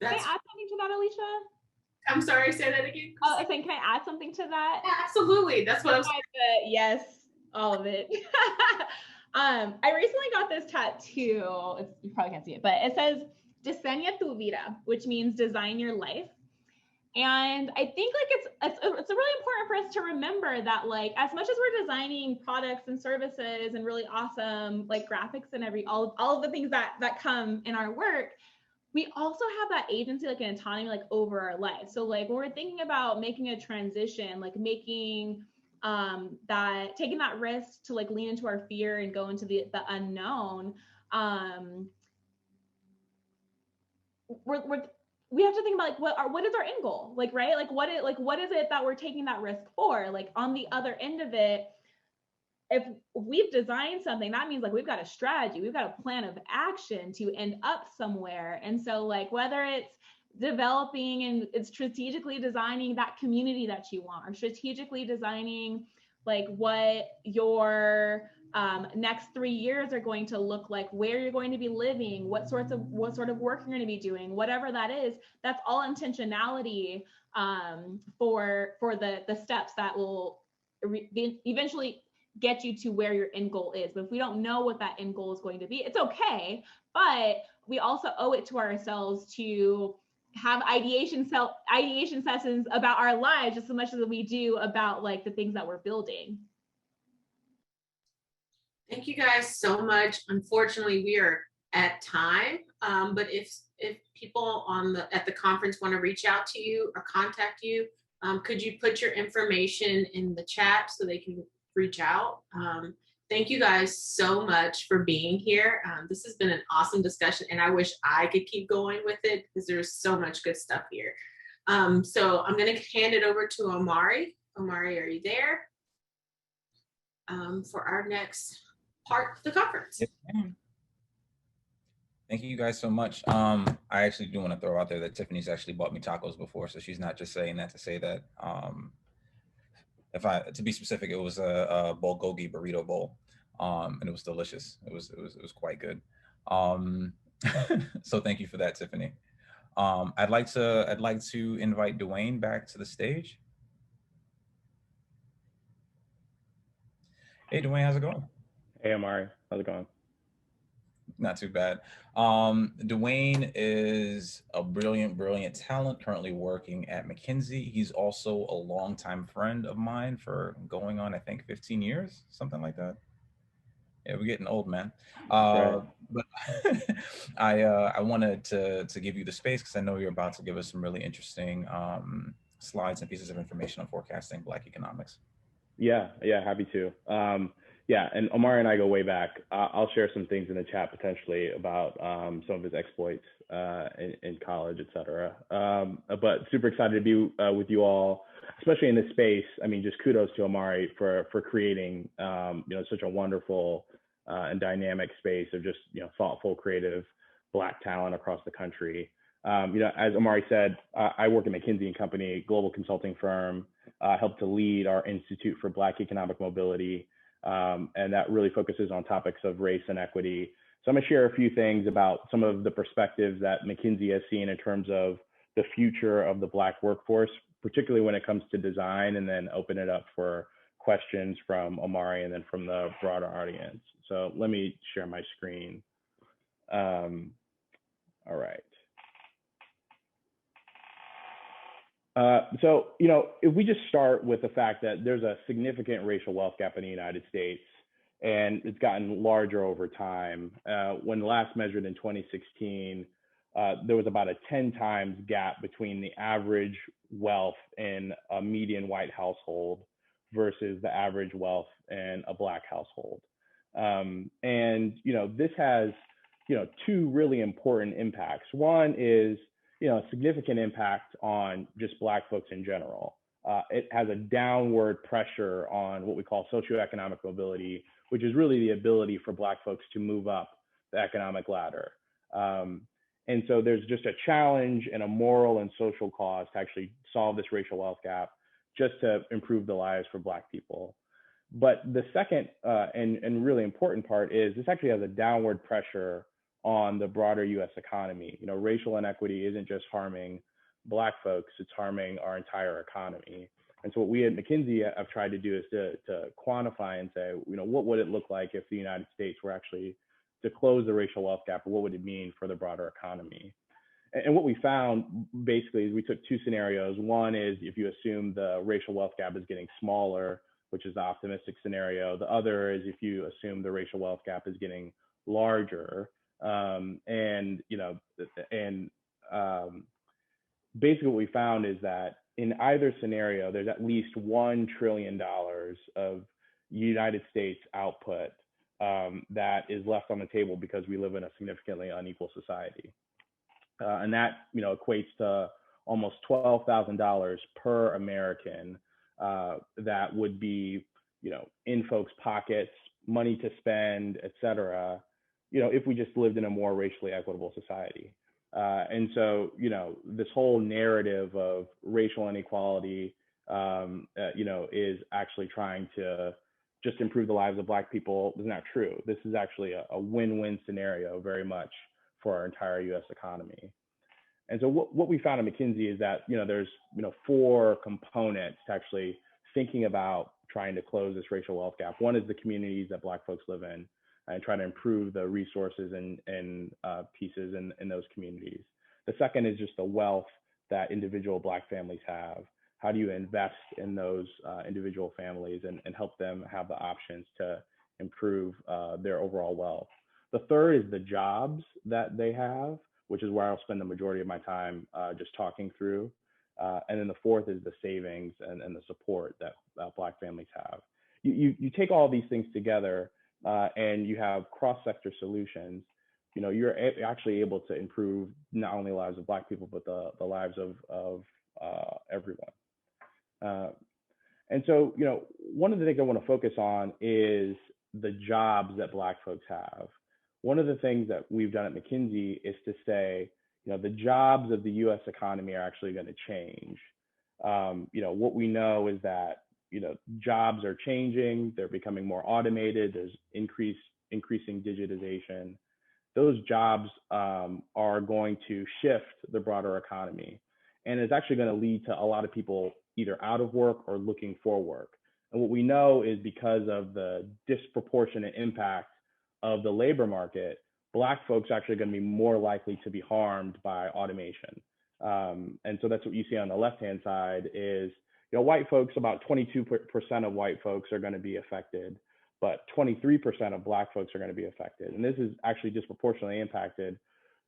Can I add something to that, Alicia? I'm sorry, say that again. Oh, I think, can I add something to that? Yeah, absolutely. That's what I was. Yes, all of it. I recently got this tattoo. You probably can't see it, but it says "Diseña tu vida," which means design your life. And I think like it's really important for us to remember that like as much as we're designing products and services and really awesome like graphics and all of the things that come in our work, we also have that agency, like an autonomy, like over our life. So like when we're thinking about making a transition, like making taking that risk to like lean into our fear and go into the unknown, we have to think about like what is our end goal, like, right? Like what is it that we're taking that risk for? Like on the other end of it, if we've designed something, that means like we've got a strategy, we've got a plan of action to end up somewhere. And so like whether it's developing and it's strategically designing that community that you want, or strategically designing like what your next 3 years are going to look like, where you're going to be living, what sort of work you're going to be doing, whatever that is, that's all intentionality for the steps that will eventually get you to where your end goal is. But if we don't know what that end goal is going to be, it's okay, but we also owe it to ourselves to have ideation sessions about our lives just as much as we do about like the things that we're building. Thank you guys so much. Unfortunately, we are at time, but if people at the conference want to reach out to you or contact you, could you put your information in the chat so they can reach out? Thank you guys so much for being here. This has been an awesome discussion, and I wish I could keep going with it because there's so much good stuff here. So I'm going to hand it over to Omari. Omari, are you there? For our next part of the conference. Yes, ma'am. Thank you guys so much. I actually do want to throw out there that Tiffany's actually bought me tacos before, so she's not just saying that to say that. To be specific, it was a bulgogi burrito bowl, and it was delicious. It was quite good. So thank you for that, Tiffany. I'd like to invite Dwayne back to the stage. Hey, Dwayne, how's it going? Hey, Amari, how's it going? Not too bad. Dwayne is a brilliant talent currently working at McKinsey. He's also a longtime friend of mine for going on, I think, 15 years, something like that. Yeah, we're getting old, man. Right. But I wanted to give you the space because I know you're about to give us some really interesting slides and pieces of information on forecasting Black economics. Yeah, happy to. Yeah, and Omari and I go way back. I'll share some things in the chat potentially about some of his exploits in college, et cetera. But super excited to be with you all, especially in this space. I mean, just kudos to Omari for creating such a wonderful and dynamic space of just thoughtful, creative Black talent across the country. As Omari said, I work at McKinsey & Company, global consulting firm, helped to lead our Institute for Black Economic Mobility. and that really focuses on topics of race and equity. So I'm gonna share a few things about some of the perspectives that McKinsey has seen in terms of the future of the Black workforce, particularly when it comes to design, and then open it up for questions from Omari and then from the broader audience. So let me share my screen. All right. So, you know, if we just start with the fact that there's a significant racial wealth gap in the United States, and it's gotten larger over time. When last measured in 2016, there was about a 10 times gap between the average wealth in a median white household versus the average wealth in a Black household. And, you know, this has, you know, two really important impacts. One is, you know, a significant impact on just Black folks in general. It has a downward pressure on what we call socioeconomic mobility, which is really the ability for Black folks to move up the economic ladder. And so there's just a challenge and a moral and social cost to actually solve this racial wealth gap, just to improve the lives for Black people. But the second and really important part is this actually has a downward pressure on the broader US economy. You know, racial inequity isn't just harming Black folks, it's harming our entire economy. And so what we at McKinsey have tried to do is to quantify and say, you know, what would it look like if the United States were actually to close the racial wealth gap, or what would it mean for the broader economy? And what we found basically is we took two scenarios. One is if you assume the racial wealth gap is getting smaller, which is the optimistic scenario. The other is if you assume the racial wealth gap is getting larger. And, you know, basically what we found is that in either scenario, there's at least $1 trillion of United States output that is left on the table because we live in a significantly unequal society. And that, you know, equates to almost $12,000 per American that would be, you know, in folks' pockets, money to spend, et cetera, you know, if we just lived in a more racially equitable society. And so, you know, this whole narrative of racial inequality, you know, is actually trying to just improve the lives of Black people is not true. This is actually a win-win scenario very much for our entire US economy. And so what we found at McKinsey is that, you know, there's, you know, 4 components to actually thinking about trying to close this racial wealth gap. One is the communities that Black folks live in and trying to improve the resources and pieces in those communities. The second is just the wealth that individual Black families have. How do you invest in those individual families and help them have the options to improve their overall wealth? The third is the jobs that they have, which is where I'll spend the majority of my time just talking through. And then the fourth is the savings and the support that Black families have. You take all these things together and you have cross-sector solutions, you know, you're actually able to improve not only the lives of Black people, but the lives of everyone. And so, you know, one of the things I want to focus on is the jobs that Black folks have. One of the things that we've done at McKinsey is to say, you know, the jobs of the US economy are actually going to change. You know, what we know is that, you know, jobs are changing, they're becoming more automated, there's increasing digitization. Those jobs are going to shift the broader economy. And it's actually going to lead to a lot of people either out of work or looking for work. And what we know is because of the disproportionate impact of the labor market, Black folks are actually going to be more likely to be harmed by automation. And so that's what you see on the left-hand side is, you know, white folks, about 22% of white folks are going to be affected, but 23% of Black folks are going to be affected. And this is actually disproportionately impacted.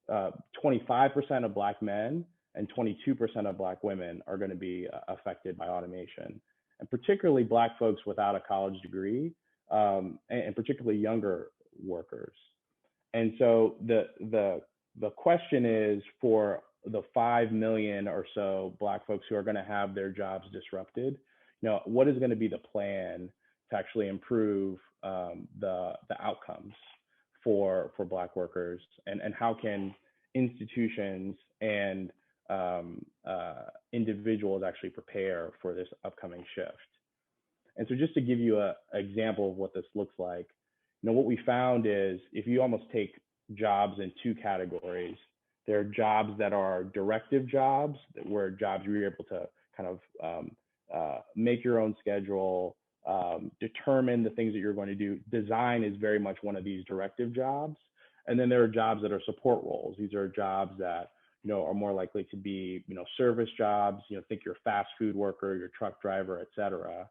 25% of Black men and 22% of Black women are going to be affected by automation. And particularly Black folks without a college degree, and particularly younger workers. And so the question is for the 5 million or so Black folks who are going to have their jobs disrupted, you know, what is going to be the plan to actually improve the outcomes for Black workers, and how can institutions and individuals actually prepare for this upcoming shift? And so just to give you an example of what this looks like, what we found is if you almost take jobs in two categories, there are jobs that are directive jobs, where jobs you're able to kind of make your own schedule, determine the things that you're going to do. Design is very much one of these directive jobs. And then there are jobs that are support roles. These are jobs that are more likely to be service jobs. Think your fast food worker, your truck driver, et cetera.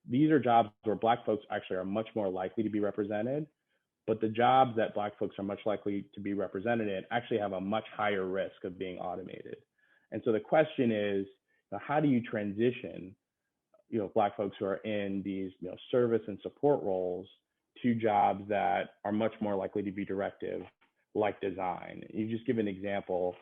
These are jobs where Black folks actually are much more likely to be represented, but the jobs that Black folks are much likely to be represented in actually have a much higher risk of being automated. And so the question is, how do you transition Black folks who are in these service and support roles to jobs that are much more likely to be directive, like design? You just give an example.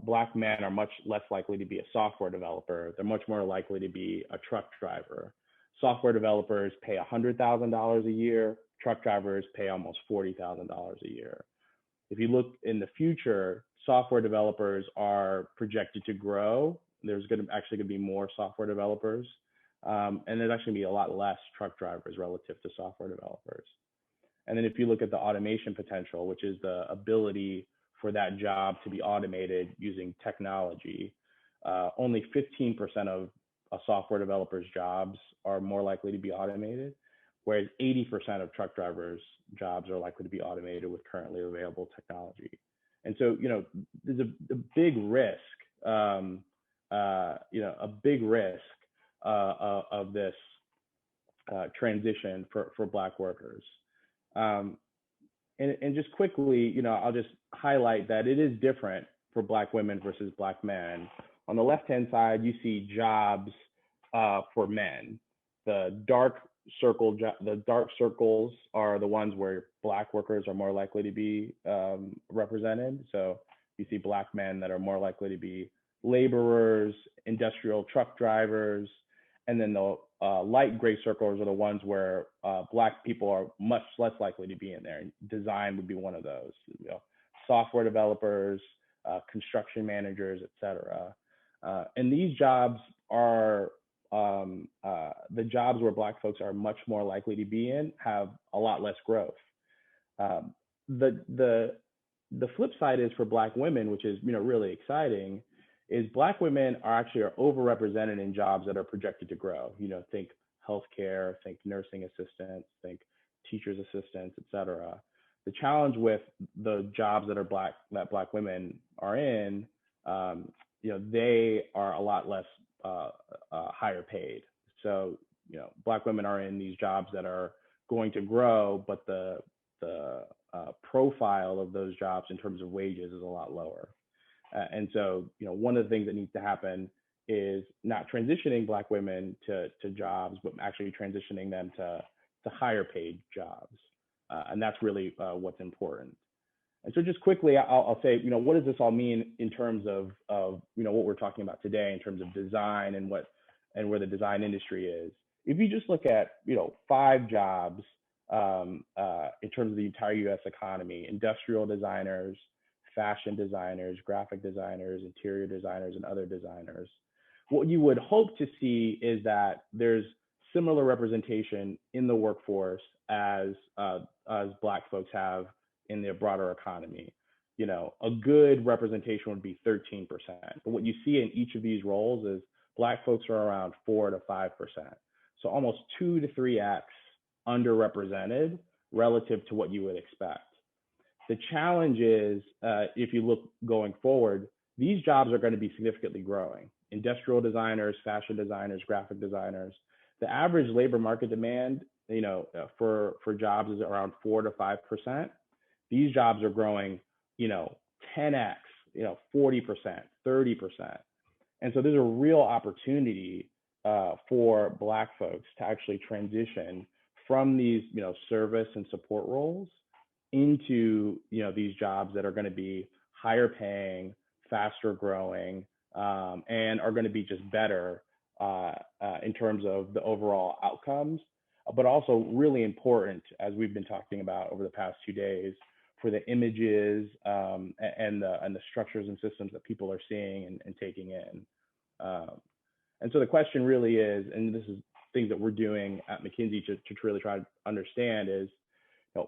Black men are much less likely to be a software developer. They're much more likely to be a truck driver. Software developers pay $100,000 a year. Truck drivers pay almost $40,000 a year. If you look in the future, software developers are projected to grow. There's actually going to be more software developers. And there's actually going to be a lot less truck drivers relative to software developers. And then if you look at the automation potential, which is the ability for that job to be automated using technology, only 15% of a software developer's jobs are more likely to be automated, whereas 80% of truck drivers' jobs are likely to be automated with currently available technology. And so, there's a big risk, of this transition for Black workers. And just quickly, I'll just highlight that it is different for Black women versus Black men. On the left-hand side, you see jobs for men. The dark circles are the ones where Black workers are more likely to be represented. So you see Black men that are more likely to be laborers, industrial truck drivers, and then the light gray circles are the ones where Black people are much less likely to be in there. Design would be one of those. Software developers, construction managers, et cetera. And these jobs are the jobs where Black folks are much more likely to be in have a lot less growth. The flip side is for Black women, which is really exciting, is Black women are overrepresented in jobs that are projected to grow. Think healthcare, think nursing assistants, think teachers assistants, et cetera. The challenge with the jobs that Black women are in, they are a lot less higher paid. So, Black women are in these jobs that are going to grow, but the profile of those jobs in terms of wages is a lot lower. And so, one of the things that needs to happen is not transitioning Black women to jobs, but actually transitioning them to higher paid jobs. And that's really what's important. And so just quickly, I'll say, what does this all mean in terms of what we're talking about today in terms of design and where the design industry is. If you just look at, 5 jobs in terms of the entire US economy: industrial designers, fashion designers, graphic designers, interior designers, and other designers, what you would hope to see is that there's similar representation in the workforce as Black folks have in the broader economy. A good representation would be 13%. But what you see in each of these roles is Black folks are around 4 to 5%. So almost 2 to 3x underrepresented relative to what you would expect. The challenge is, if you look going forward, these jobs are going to be significantly growing. Industrial designers, fashion designers, graphic designers. The average labor market demand, for jobs is around 4 to 5%. These jobs are growing, 10x, 40%, 30%. And so there's a real opportunity for Black folks to actually transition from these, service and support roles into, these jobs that are going to be higher paying, faster growing, and are going to be just better in terms of the overall outcomes, but also really important, as we've been talking about over the past 2 days, for the images and the structures and systems that people are seeing and taking in. And so the question really is, and this is things that we're doing at McKinsey to really try to understand is,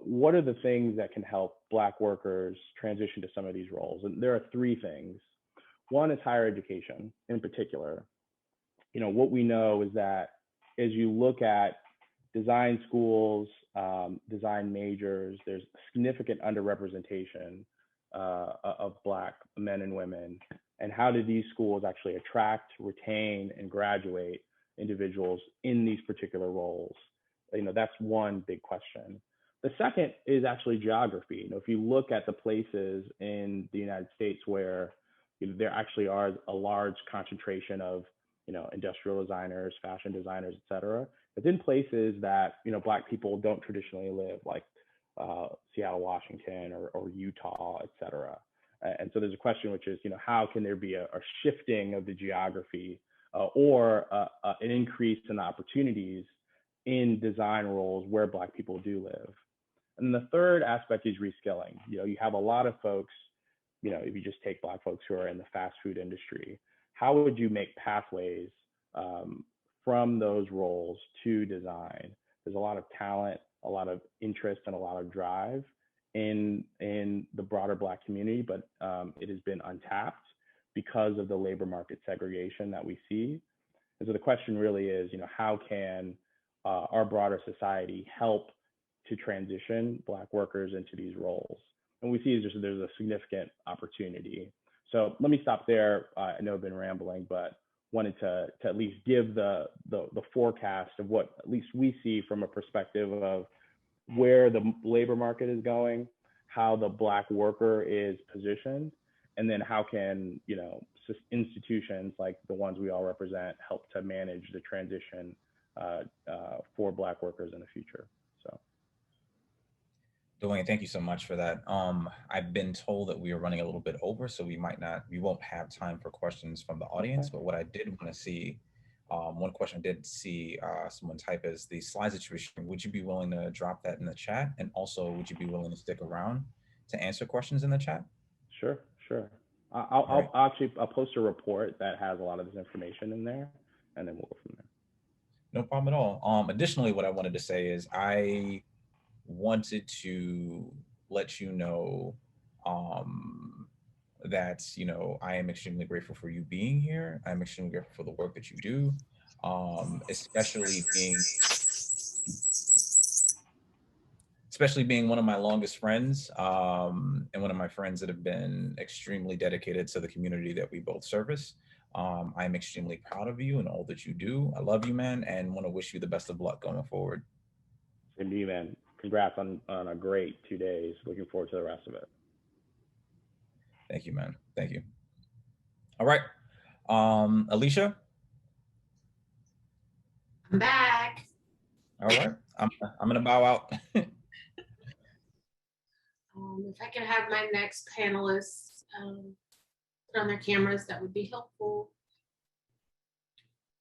what are the things that can help Black workers transition to some of these roles? And there are three things. One is higher education in particular. What we know is that as you look at design schools, design majors, there's significant underrepresentation of Black men and women. And how do these schools actually attract, retain, and graduate individuals in these particular roles? That's one big question. The second is actually geography. If you look at the places in the United States where there actually are a large concentration of industrial designers, fashion designers, et cetera, but in places that Black people don't traditionally live, like Seattle, Washington, or Utah, et cetera. And so there's a question which is, how can there be a shifting of the geography or an increase in the opportunities in design roles where Black people do live? And the third aspect is reskilling. You have a lot of folks, if you just take Black folks who are in the fast food industry, how would you make pathways from those roles to design? There's a lot of talent, a lot of interest, and a lot of drive in the broader Black community, but it has been untapped because of the labor market segregation that we see. And so the question really is, how can our broader society help to transition Black workers into these roles? And we see is just there's a significant opportunity. So let me stop there. I know I've been rambling, but wanted to at least give the forecast of what at least we see from a perspective of where the labor market is going, how the Black worker is positioned, and then how can institutions like the ones we all represent help to manage the transition for Black workers in the future. So, Dwayne, thank you so much for that. I've been told that we are running a little bit over, so we won't have time for questions from the audience. But what I did want to see, one question I did see someone type is the slides that you were sharing. Would you be willing to drop that in the chat? And also, would you be willing to stick around to answer questions in the chat? Sure. I'll post a report that has a lot of this information in there, and then we'll go from there. No problem at all. Additionally, what I wanted to say is I wanted to let you know that I am extremely grateful for you being here. I'm extremely grateful for the work that you do, especially being one of my longest friends and one of my friends that have been extremely dedicated to the community that we both service. I'm extremely proud of you and all that you do. I love you, man, and want to wish you the best of luck going forward. Same to you, man. Congrats on a great 2 days. Looking forward to the rest of it. Thank you, man. Thank you. All right. Alicia? I'm back. All right. I'm going to bow out. If I can have my next panelists put on their cameras, that would be helpful.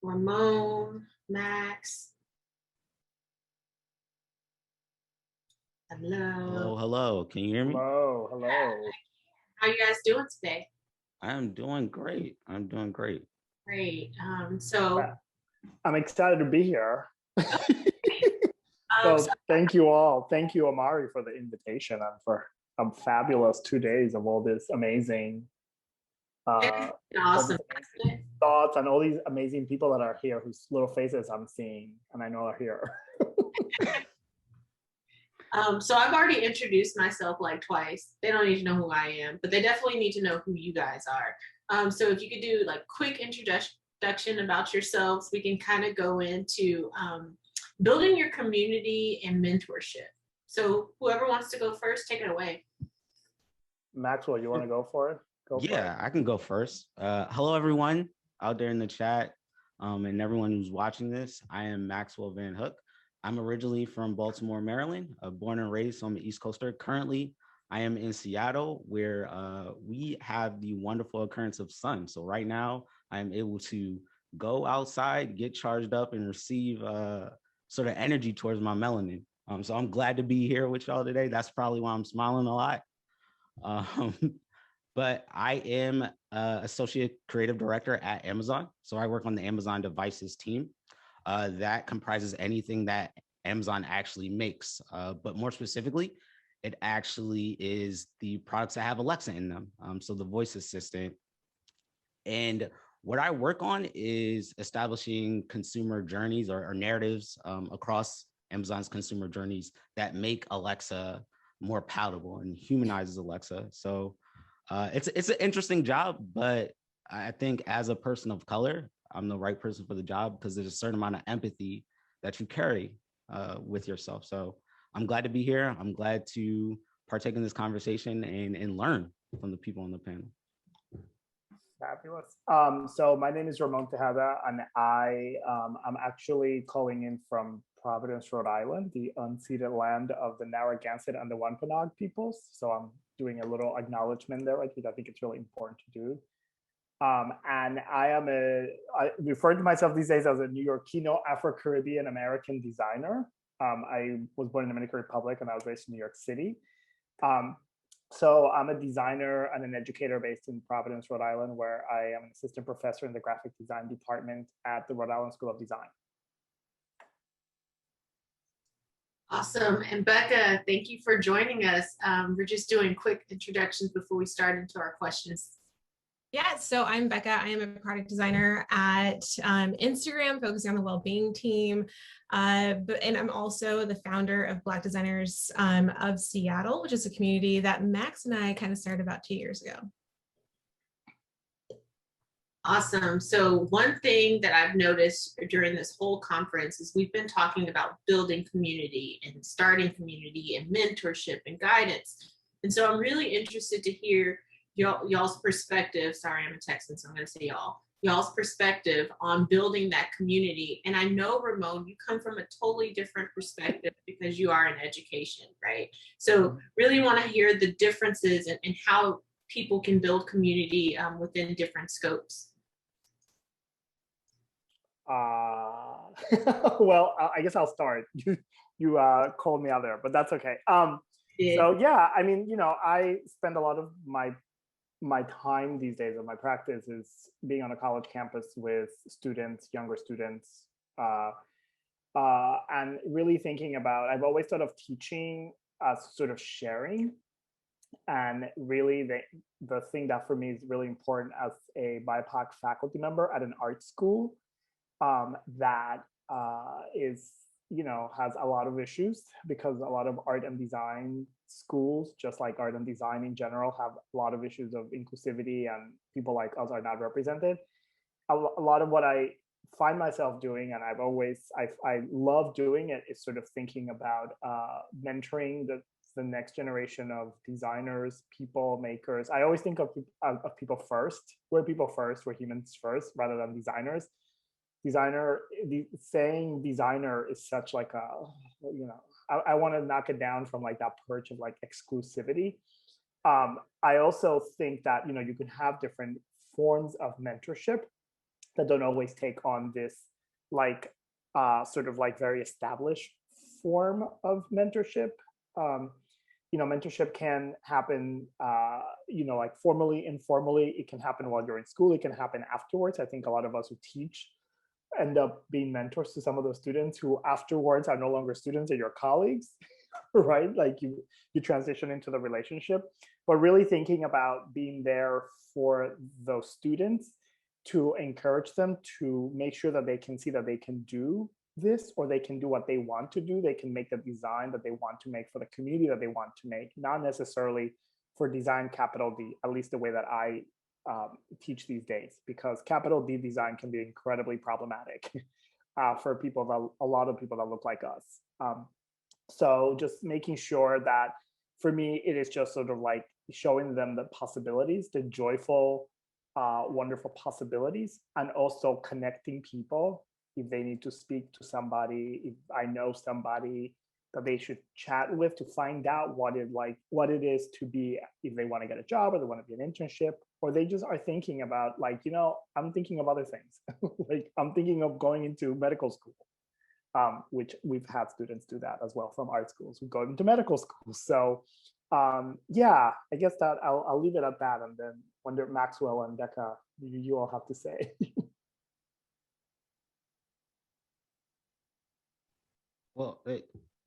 Ramon, Max. Hello. Hello. Can you hear me? Hello. How you guys doing today? I'm doing great. Great. So I'm excited to be here. So thank you all. Thank you, Amari, for the invitation and for a fabulous 2 days of all this amazing awesome thoughts and all these amazing people that are here whose little faces I'm seeing and I know are here. So I've already introduced myself like twice. They don't need to know who I am, but they definitely need to know who you guys are. So if you could do like quick introduction about yourselves, we can kind of go into building your community and mentorship. So whoever wants to go first, take it away. Maxwell, you want to go for it? I can go first. Hello, everyone out there in the chat and everyone who's watching this. I am Maxwell Van Hook. I'm originally from Baltimore, Maryland, born and raised on the East Coaster. Currently, I am in Seattle, where we have the wonderful occurrence of sun. So right now, I am able to go outside, get charged up, and receive sort of energy towards my melanin. So I'm glad to be here with y'all today. That's probably why I'm smiling a lot. But I am Associate Creative Director at Amazon. So I work on the Amazon Devices team. That comprises anything that Amazon actually makes. But more specifically, it actually is the products that have Alexa in them. So the voice assistant. And what I work on is establishing consumer journeys or narratives across Amazon's consumer journeys that make Alexa more palatable and humanizes Alexa. So it's an interesting job, but I think as a person of color, I'm the right person for the job because there's a certain amount of empathy that you carry with yourself. So I'm glad to be here. I'm glad to partake in this conversation and learn from the people on the panel. Fabulous. So my name is Ramon Tejada, and I'm actually calling in from Providence, Rhode Island, the unceded land of the Narragansett and the Wampanoag peoples. So I'm doing a little acknowledgement there, right? Because I think it's really important to do. And I refer to myself these days as a New Yorkino Afro-Caribbean American designer. I was born in the Dominican Republic and I was raised in New York City. So I'm a designer and an educator based in Providence, Rhode Island, where I am an assistant professor in the graphic design department at the Rhode Island School of Design. Awesome. And Becca, thank you for joining us. We're just doing quick introductions before we start into our questions. Yeah, so I'm Becca. I am a product designer at Instagram, focusing on the well-being team. And I'm also the founder of Black Designers of Seattle, which is a community that Max and I kind of started about 2 years ago. Awesome. So one thing that I've noticed during this whole conference is we've been talking about building community and starting community and mentorship and guidance. And so I'm really interested to hear y'all's perspective. Sorry, I'm a Texan, so I'm going to say y'all's perspective on building that community. And I know, Ramon, you come from a totally different perspective because you are in education, right? So really want to hear the differences and how people can build community within different scopes. Well, I guess I'll start. You called me out there, but that's okay. So yeah, I mean, I spend a lot of my time these days of my practice is being on a college campus with students, younger students, and really thinking about, I've always thought of teaching as sort of sharing. And really the thing that for me is really important as a BIPOC faculty member at an art school that is, has a lot of issues, because a lot of art and design schools, just like art and design in general, have a lot of issues of inclusivity, and people like us are not represented. A lot of what I find myself doing, and I love doing it, is sort of thinking about mentoring the next generation of designers, people makers. I always think of people first. We're people first, we're humans first, rather than designers. Saying designer is such like a, I want to knock it down from like that perch of like exclusivity. I also think that, you can have different forms of mentorship that don't always take on this like sort of like very established form of mentorship. Mentorship can happen, like formally, informally. It can happen while you're in school. It can happen afterwards. I think a lot of us who teach end up being mentors to some of those students who afterwards are no longer students, or your colleagues, right? Like you transition into the relationship, but really thinking about being there for those students to encourage them, to make sure that they can see that they can do this, or they can do what they want to do. They can make the design that they want to make for the community that they want to make, not necessarily for design capital D, at least the way that I teach these days, because capital D design can be incredibly problematic for people, a lot of people that look like us. So just making sure that, for me, it is just sort of like showing them the possibilities, the joyful, wonderful possibilities, and also connecting people. If they need to speak to somebody, if I know somebody that they should chat with to find out what it is to be, if they want to get a job, or they want to be an internship, or they just are thinking about like, I'm thinking of other things. Like I'm thinking of going into medical school, which we've had students do that as well from art schools who go into medical school. So yeah, I guess that I'll leave it at that, and then wonder, Maxwell and Becca, you all have to say. Well,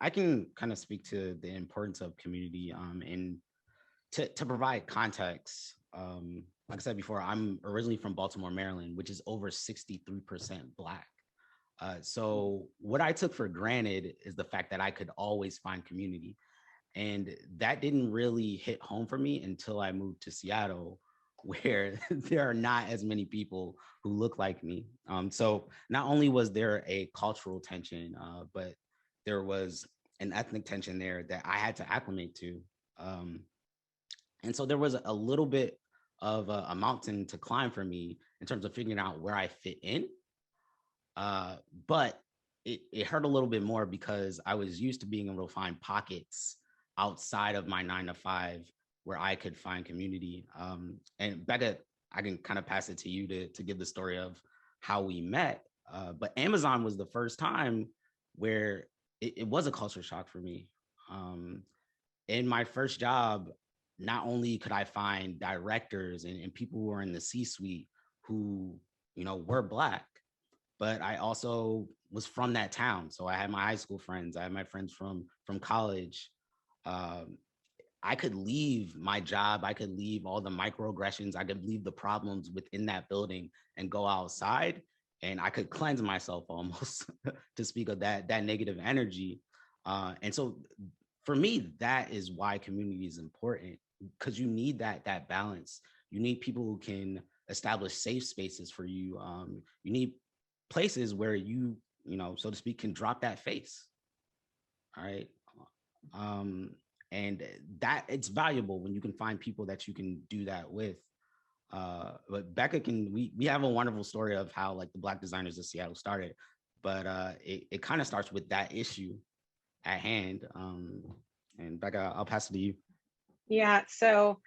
I can kind of speak to the importance of community and to provide context. Like I said before, I'm originally from Baltimore, Maryland, which is over 63% Black. So what I took for granted is the fact that I could always find community. And that didn't really hit home for me until I moved to Seattle, where there are not as many people who look like me. So not only was there a cultural tension, but there was an ethnic tension there that I had to acclimate to. And so there was a little bit of a mountain to climb for me in terms of figuring out where I fit in. But it hurt a little bit more because I was used to being able to find pockets outside of my 9-to-5 where I could find community. And Becca, I can kind of pass it to you to give the story of how we met. But Amazon was the first time where it was a culture shock for me. In my first job, not only could I find directors and people who were in the C-suite who, were Black, but I also was from that town. So I had my high school friends, I had my friends from college. I could leave my job, I could leave all the microaggressions, I could leave the problems within that building and go outside, and I could cleanse myself almost to speak of that negative energy. And so for me, that is why community is important, because you need that balance. You need people who can establish safe spaces for you. You need places where you, so to speak, can drop that face. All right. And that it's valuable when you can find people that you can do that with. But Becca we have a wonderful story of how like the Black designers of Seattle started, but it kind of starts with that issue at hand. And Becca, I'll pass it to you. Yeah, so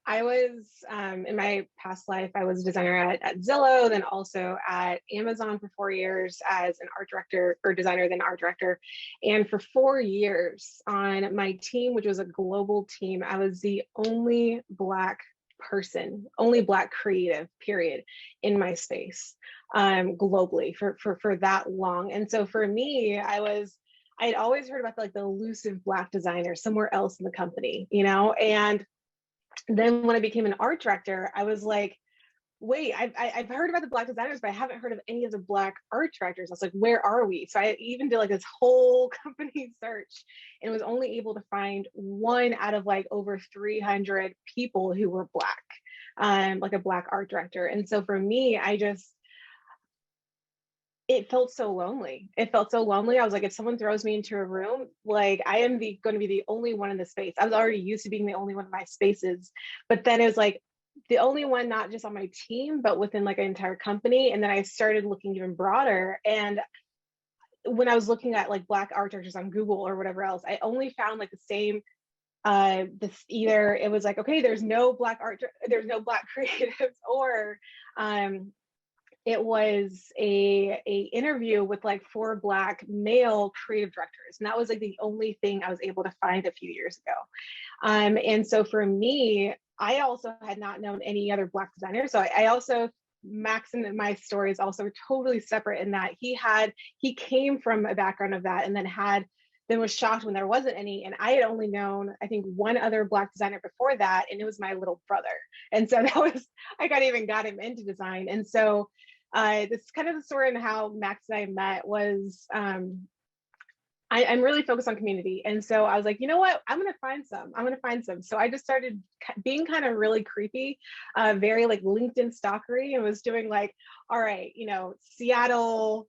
I was, in my past life, I was a designer at Zillow, then also at Amazon for 4 years as an art director or designer, then art director. And for 4 years on my team, which was a global team, I was the only Black person, only Black creative, period, in my space globally for that long. And so for me, I'd always heard about the elusive Black designer somewhere else in the company, and then when I became an art director, I was like, wait, I've heard about the Black designers, but I haven't heard of any of the Black art directors. I was like, where are we? So I even did this whole company search and was only able to find one out of over 300 people who were Black, like a Black art director. And so for me, it felt so lonely. It felt so lonely. I was like, if someone throws me into a room, I am going to be the only one in the space. I was already used to being the only one in my spaces, but then it was the only one, not just on my team, but within an entire company. And then I started looking even broader. And when I was looking at Black art directors on Google or whatever else, I only found the same, either it was okay, there's no Black creatives, or it was a interview with 4 Black male creative directors. And that was the only thing I was able to find a few years ago. And so for me, I also had not known any other Black designers. So I also, Max, and my story is also totally separate in that he came from a background of that, and then was shocked when there wasn't any. And I had only known, I think, one other Black designer before that, and it was my little brother. And so I got him into design. And so this is kind of the story on how Max and I met was, I'm really focused on community. And so I was like, you know what, I'm going to find some. So I just started being kind of really creepy, very LinkedIn stalkery, and was doing all right, Seattle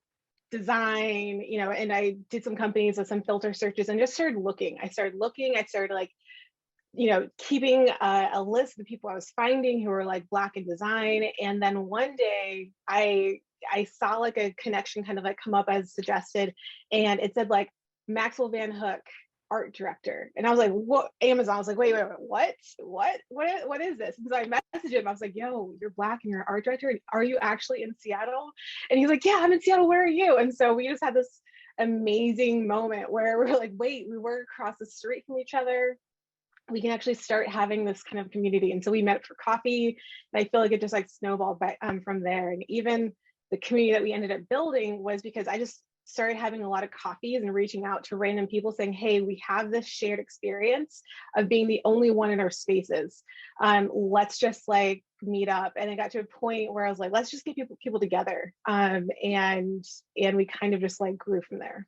design, and I did some companies with some filter searches and just started looking. I started keeping a list of the people I was finding who were Black in design. And then one day I saw a connection kind of come up as suggested, and it said Maxwell Van Hook, art director. And I was like, what? Amazon. I was like, wait, what is this? Because I messaged him. I was like, yo, you're Black and you're an art director. Are you actually in Seattle? And he's like, yeah, I'm in Seattle. Where are you? And so we just had this amazing moment where we're like, wait, we work across the street from each other. We can actually start having this kind of community. And so we met for coffee, and I feel like it just snowballed from there. And even the community that we ended up building was because started having a lot of coffees and reaching out to random people saying, hey, we have this shared experience of being the only one in our spaces. Let's just like meet up. And it got to a point where I was like, let's just get people together. And we kind of just like grew from there.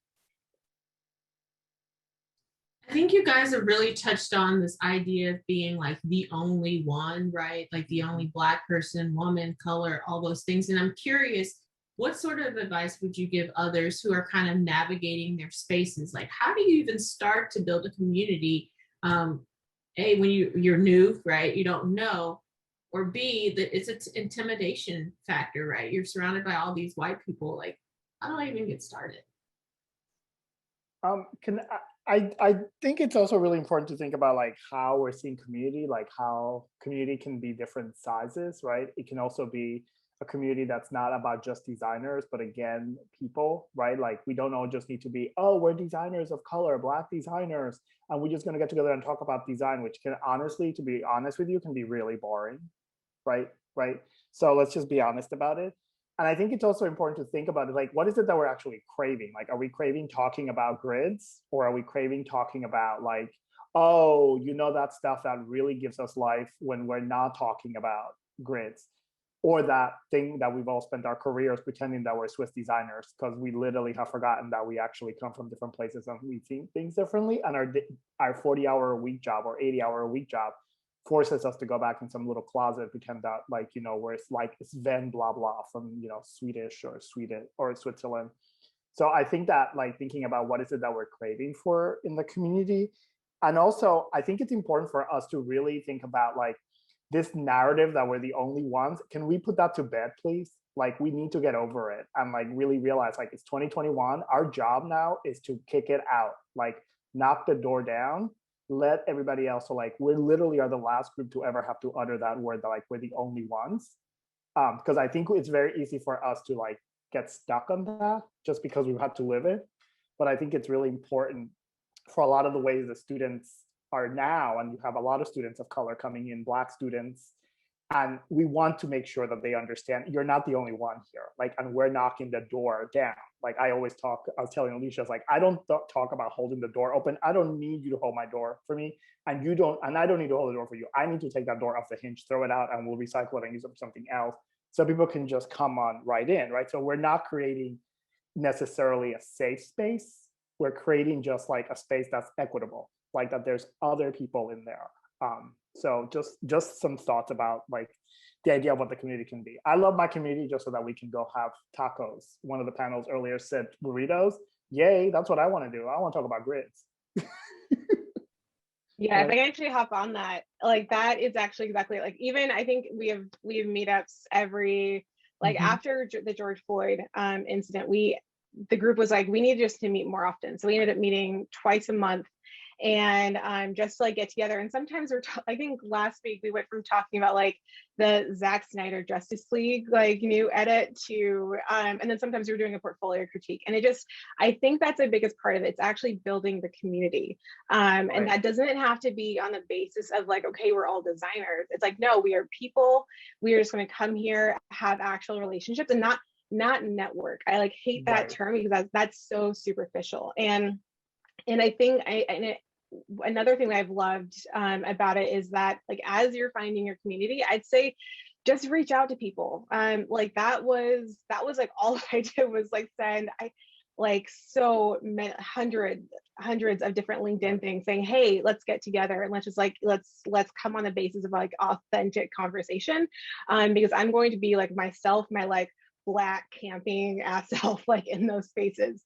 I think you guys have really touched on this idea of being like the only one, right? Like the only Black person, woman, color, all those things. And I'm curious, what sort of advice would you give others who are kind of navigating their spaces? Like, how do you even start to build a community? A, when you're new, right? You don't know. Or B, that it's an intimidation factor, right? You're surrounded by all these white people. Like, how do I even get started? I think it's also really important to think about like how we're seeing community, like how community can be different sizes, right? It can also be a community that's not about just designers, but again, people, right? Like we don't all just need to be, oh, we're designers of color, Black designers, and we're just gonna get together and talk about design, which can honestly, to be honest with you, can be really boring, right? So let's just be honest about it. And I think it's also important to think about it, like, what is it that we're actually craving? Like, are we craving talking about grids, or are we craving talking about like, oh, you know, that stuff that really gives us life when we're not talking about grids? Or that thing that we've all spent our careers pretending that we're Swiss designers, because we literally have forgotten that we actually come from different places and we see things differently. And our 40-hour-a-week job or 80-hour-a-week job forces us to go back in some little closet, pretend that like, you know, where it's like Sven blah blah from, you know, Swedish or Sweden or Switzerland. So I think that like thinking about what is it that we're craving for in the community. And also I think it's important for us to really think about like this narrative that we're the only ones. Can we put that to bed, please? Like we need to get over it and like really realize like it's 2021. Our job now is to kick it out, like knock the door down, let everybody else. So like we literally are the last group to ever have to utter that word that like we're the only ones. Because I think it's very easy for us to like get stuck on that just because we've had to live it. But I think it's really important for a lot of the ways the students are now, and you have a lot of students of color coming in, Black students, and we want to make sure that they understand you're not the only one here. Like, and we're knocking the door down. Like I always talk, I was telling Alicia, it's like, I don't talk about holding the door open. I don't need you to hold my door for me. And you don't, and I don't need to hold the door for you. I need to take that door off the hinge, throw it out, and we'll recycle it and use it for something else. So people can just come on right in, right? So we're not creating necessarily a safe space. We're creating just like a space that's equitable, like that there's other people in there. So just some thoughts about like the idea of what the community can be. I love my community just so that we can go have tacos. One of the panels earlier said burritos. Yay, that's what I want to do. I want to talk about grids. Yeah, if I can actually hop on that, like that is actually exactly like, even I think we have meetups every, like after the George Floyd incident, the group was like, we need just to meet more often. So we ended up meeting twice a month and just to like get together. And sometimes I think last week we went from talking about like the Zack Snyder Justice League, like new edit to, and then sometimes we're doing a portfolio critique. And I think that's the biggest part of it. It's actually building the community. And that doesn't have to be on the basis of like, okay, we're all designers. It's like, no, we are people. We are just going to come here, have actual relationships and not network. I like hate that term because that's so superficial. And I think another thing that I've loved about it is that like as you're finding your community, I'd say just reach out to people. Like that was like all I did was like send so many hundreds of different LinkedIn things saying, hey, let's get together and let's just like let's come on the basis of like authentic conversation. Because I'm going to be like myself, my like Black camping ass self like in those spaces.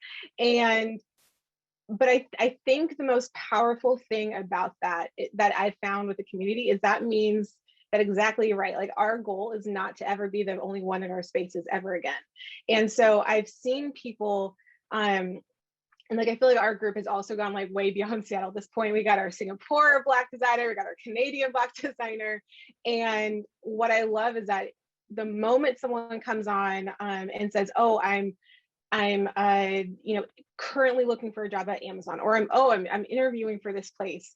But I think the most powerful thing about that I found with the community is that means that exactly right. Like our goal is not to ever be the only one in our spaces ever again. And so I've seen people, and like I feel like our group has also gone like way beyond Seattle at this point. We got our Singapore Black designer, we got our Canadian Black designer. And what I love is that the moment someone comes on and says, oh, I'm currently looking for a job at Amazon, or I'm interviewing for this place.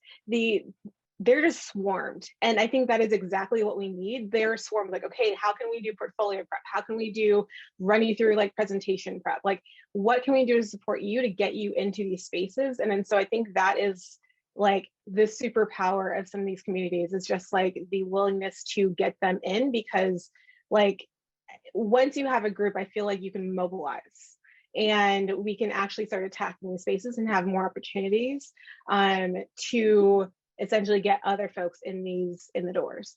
they're just swarmed. And I think that is exactly what we need. They're swarmed, like, okay, how can we do portfolio prep? How can we do run you through like presentation prep? Like, what can we do to support you to get you into these spaces? And then so I think that is like the superpower of some of these communities, is just like the willingness to get them in, because like once you have a group, I feel like you can mobilize and we can actually start attacking the spaces and have more opportunities to essentially get other folks in the doors.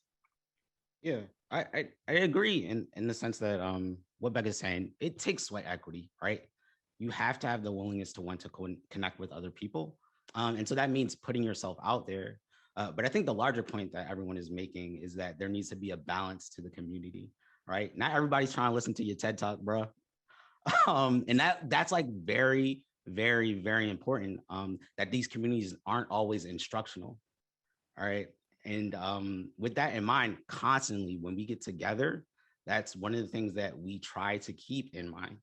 Yeah, I agree in the sense that what Becca's saying, it takes sweat equity, right? You have to have the willingness to want to connect with other people. And so that means putting yourself out there. But I think the larger point that everyone is making is that there needs to be a balance to the community, right? Not everybody's trying to listen to your TED Talk, bro. And that's like very, very, very important, that these communities aren't always instructional. All right. And with that in mind, constantly when we get together, that's one of the things that we try to keep in mind.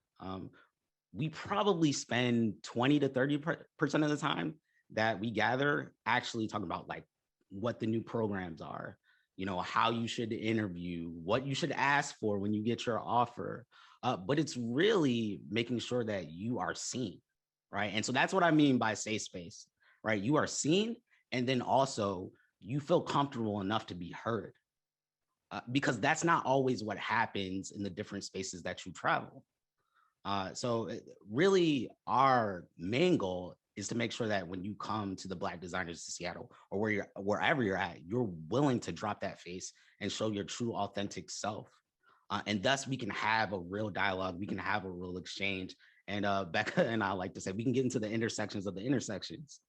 We probably spend 20 to 30% of the time that we gather actually talking about like what the new programs are, you know, how you should interview, what you should ask for when you get your offer. But it's really making sure that you are seen, right? And so that's what I mean by safe space, right? You are seen, and then also you feel comfortable enough to be heard, because that's not always what happens in the different spaces that you travel. So really our main goal is to make sure that when you come to the Black Designers of Seattle, or wherever you're at, you're willing to drop that face and show your true authentic self. And thus we can have a real dialogue, we can have a real exchange. And Becca and I like to say, we can get into the intersections of the intersections,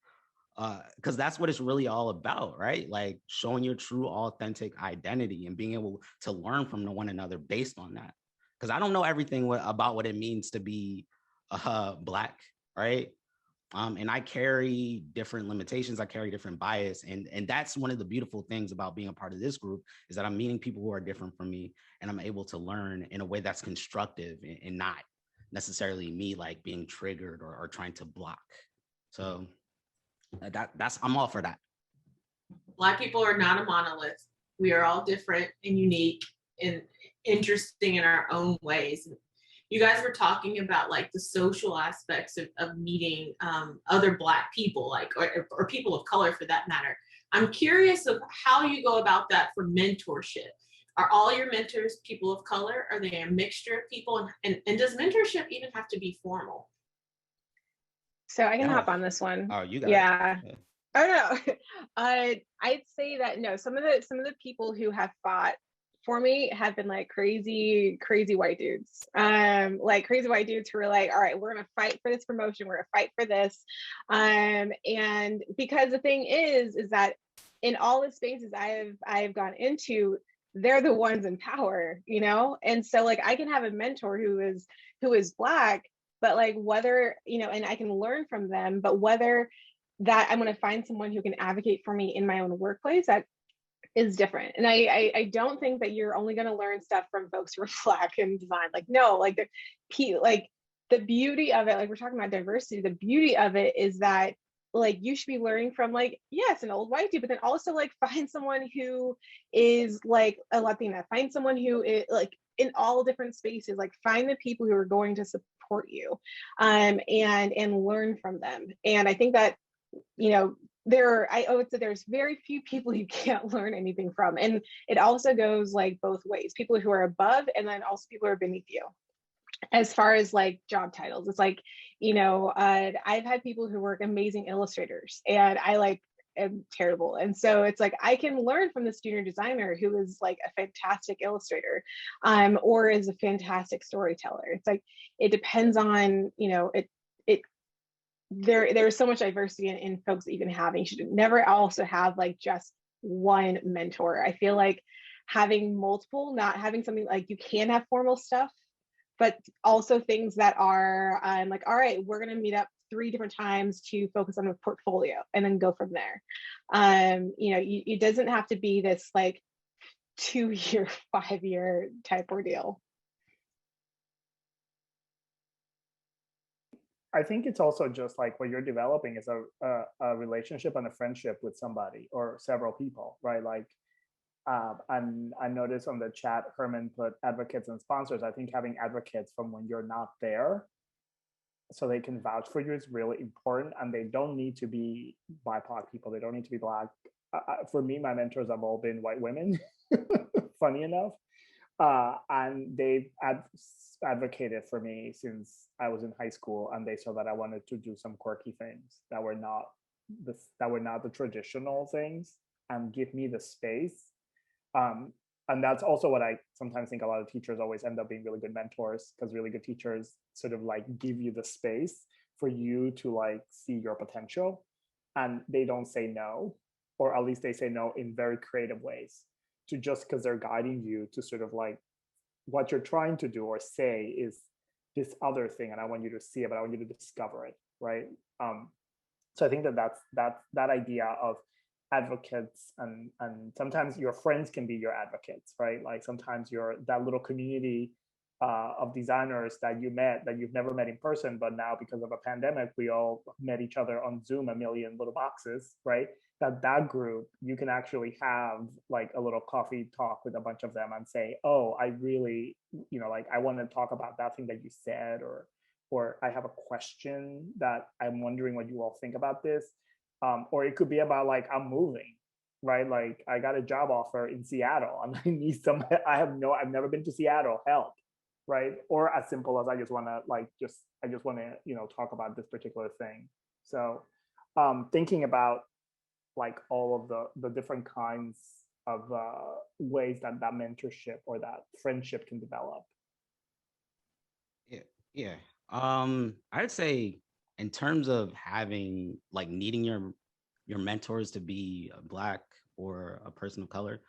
because that's what it's really all about, right? Like showing your true authentic identity and being able to learn from one another based on that. Because I don't know everything about what it means to be Black, right? And I carry different limitations, I carry different bias. And that's one of the beautiful things about being a part of this group, is that I'm meeting people who are different from me, and I'm able to learn in a way that's constructive and not necessarily me like being triggered or trying to block. So that's I'm all for that. Black people are not a monolith. We are all different and unique and interesting in our own ways. You guys were talking about like the social aspects of meeting other Black people, like or people of color for that matter. I'm curious of how you go about that for mentorship. Are all your mentors people of color? Are they a mixture of people? And does mentorship even have to be formal? So I can hop on this one. Oh, you got it. Oh no. I'd say that no, some of the people who have fought for me have been like crazy white dudes. Like crazy white dudes who are like, all right, we're gonna fight for this promotion, we're gonna fight for this. And because the thing is that in all the spaces I've gone into, they're the ones in power, you know? And so like I can have a mentor who is Black, but like whether, you know, and I can learn from them, but whether that I'm going to find someone who can advocate for me in my own workplace, that is different. And I don't think that you're only going to learn stuff from folks who are Black in design. Like, no, like the beauty of it, like we're talking about diversity, the beauty of it is that like you should be learning from like, yes, an old white dude, but then also like find someone who is like a Latina, find someone who is like in all different spaces, like find the people who are going to support you and learn from them. And I think that, you know, I would say there's very few people you can't learn anything from. And it also goes like both ways, people who are above and then also people who are beneath you. As far as like job titles, it's like, you know, I've had people who work amazing illustrators and I like am terrible. And so it's like, I can learn from this junior designer who is like a fantastic illustrator or is a fantastic storyteller. It's like, it depends on, you know, there's so much diversity in folks even having. You should never also have like just one mentor. I feel like having multiple, not having something like you can have formal stuff, but also things that are like, all right, we're going to meet up 3 different times to focus on a portfolio and then go from there. You know, it doesn't have to be this like 2-year, 5-year type ordeal. I think it's also just like what you're developing is a relationship and a friendship with somebody or several people, right? Like, and I noticed on the chat, Herman put advocates and sponsors. I think having advocates from when you're not there, so they can vouch for you, is really important. And they don't need to be BIPOC people. They don't need to be Black. For me, my mentors have all been white women, funny enough. And they've advocated for me since I was in high school, and they saw that I wanted to do some quirky things that were not the traditional things, and give me the space. And that's also what I sometimes think a lot of teachers always end up being really good mentors, because really good teachers sort of like give you the space for you to like see your potential, and they don't say no, or at least they say no in very creative ways, to just because they're guiding you to sort of like what you're trying to do or say is this other thing, and I want you to see it, but I want you to discover it, right? So I think that's that idea of advocates, and sometimes your friends can be your advocates, right? Like sometimes you're that little community of designers that you met that you've never met in person, but now because of a pandemic, we all met each other on Zoom, a million little boxes, right? That group, you can actually have like a little coffee talk with a bunch of them and say, oh, I really, like I want to talk about that thing that you said, or I have a question that I'm wondering what you all think about this. Or it could be about like, I'm moving, right? Like I got a job offer in Seattle and I need some, I've never been to Seattle, help, right? Or as simple as I just want to talk about this particular thing. So thinking about like all of the different kinds of ways that mentorship or that friendship can develop. Yeah. I'd say in terms of having like needing your mentors to be a Black or a person of color,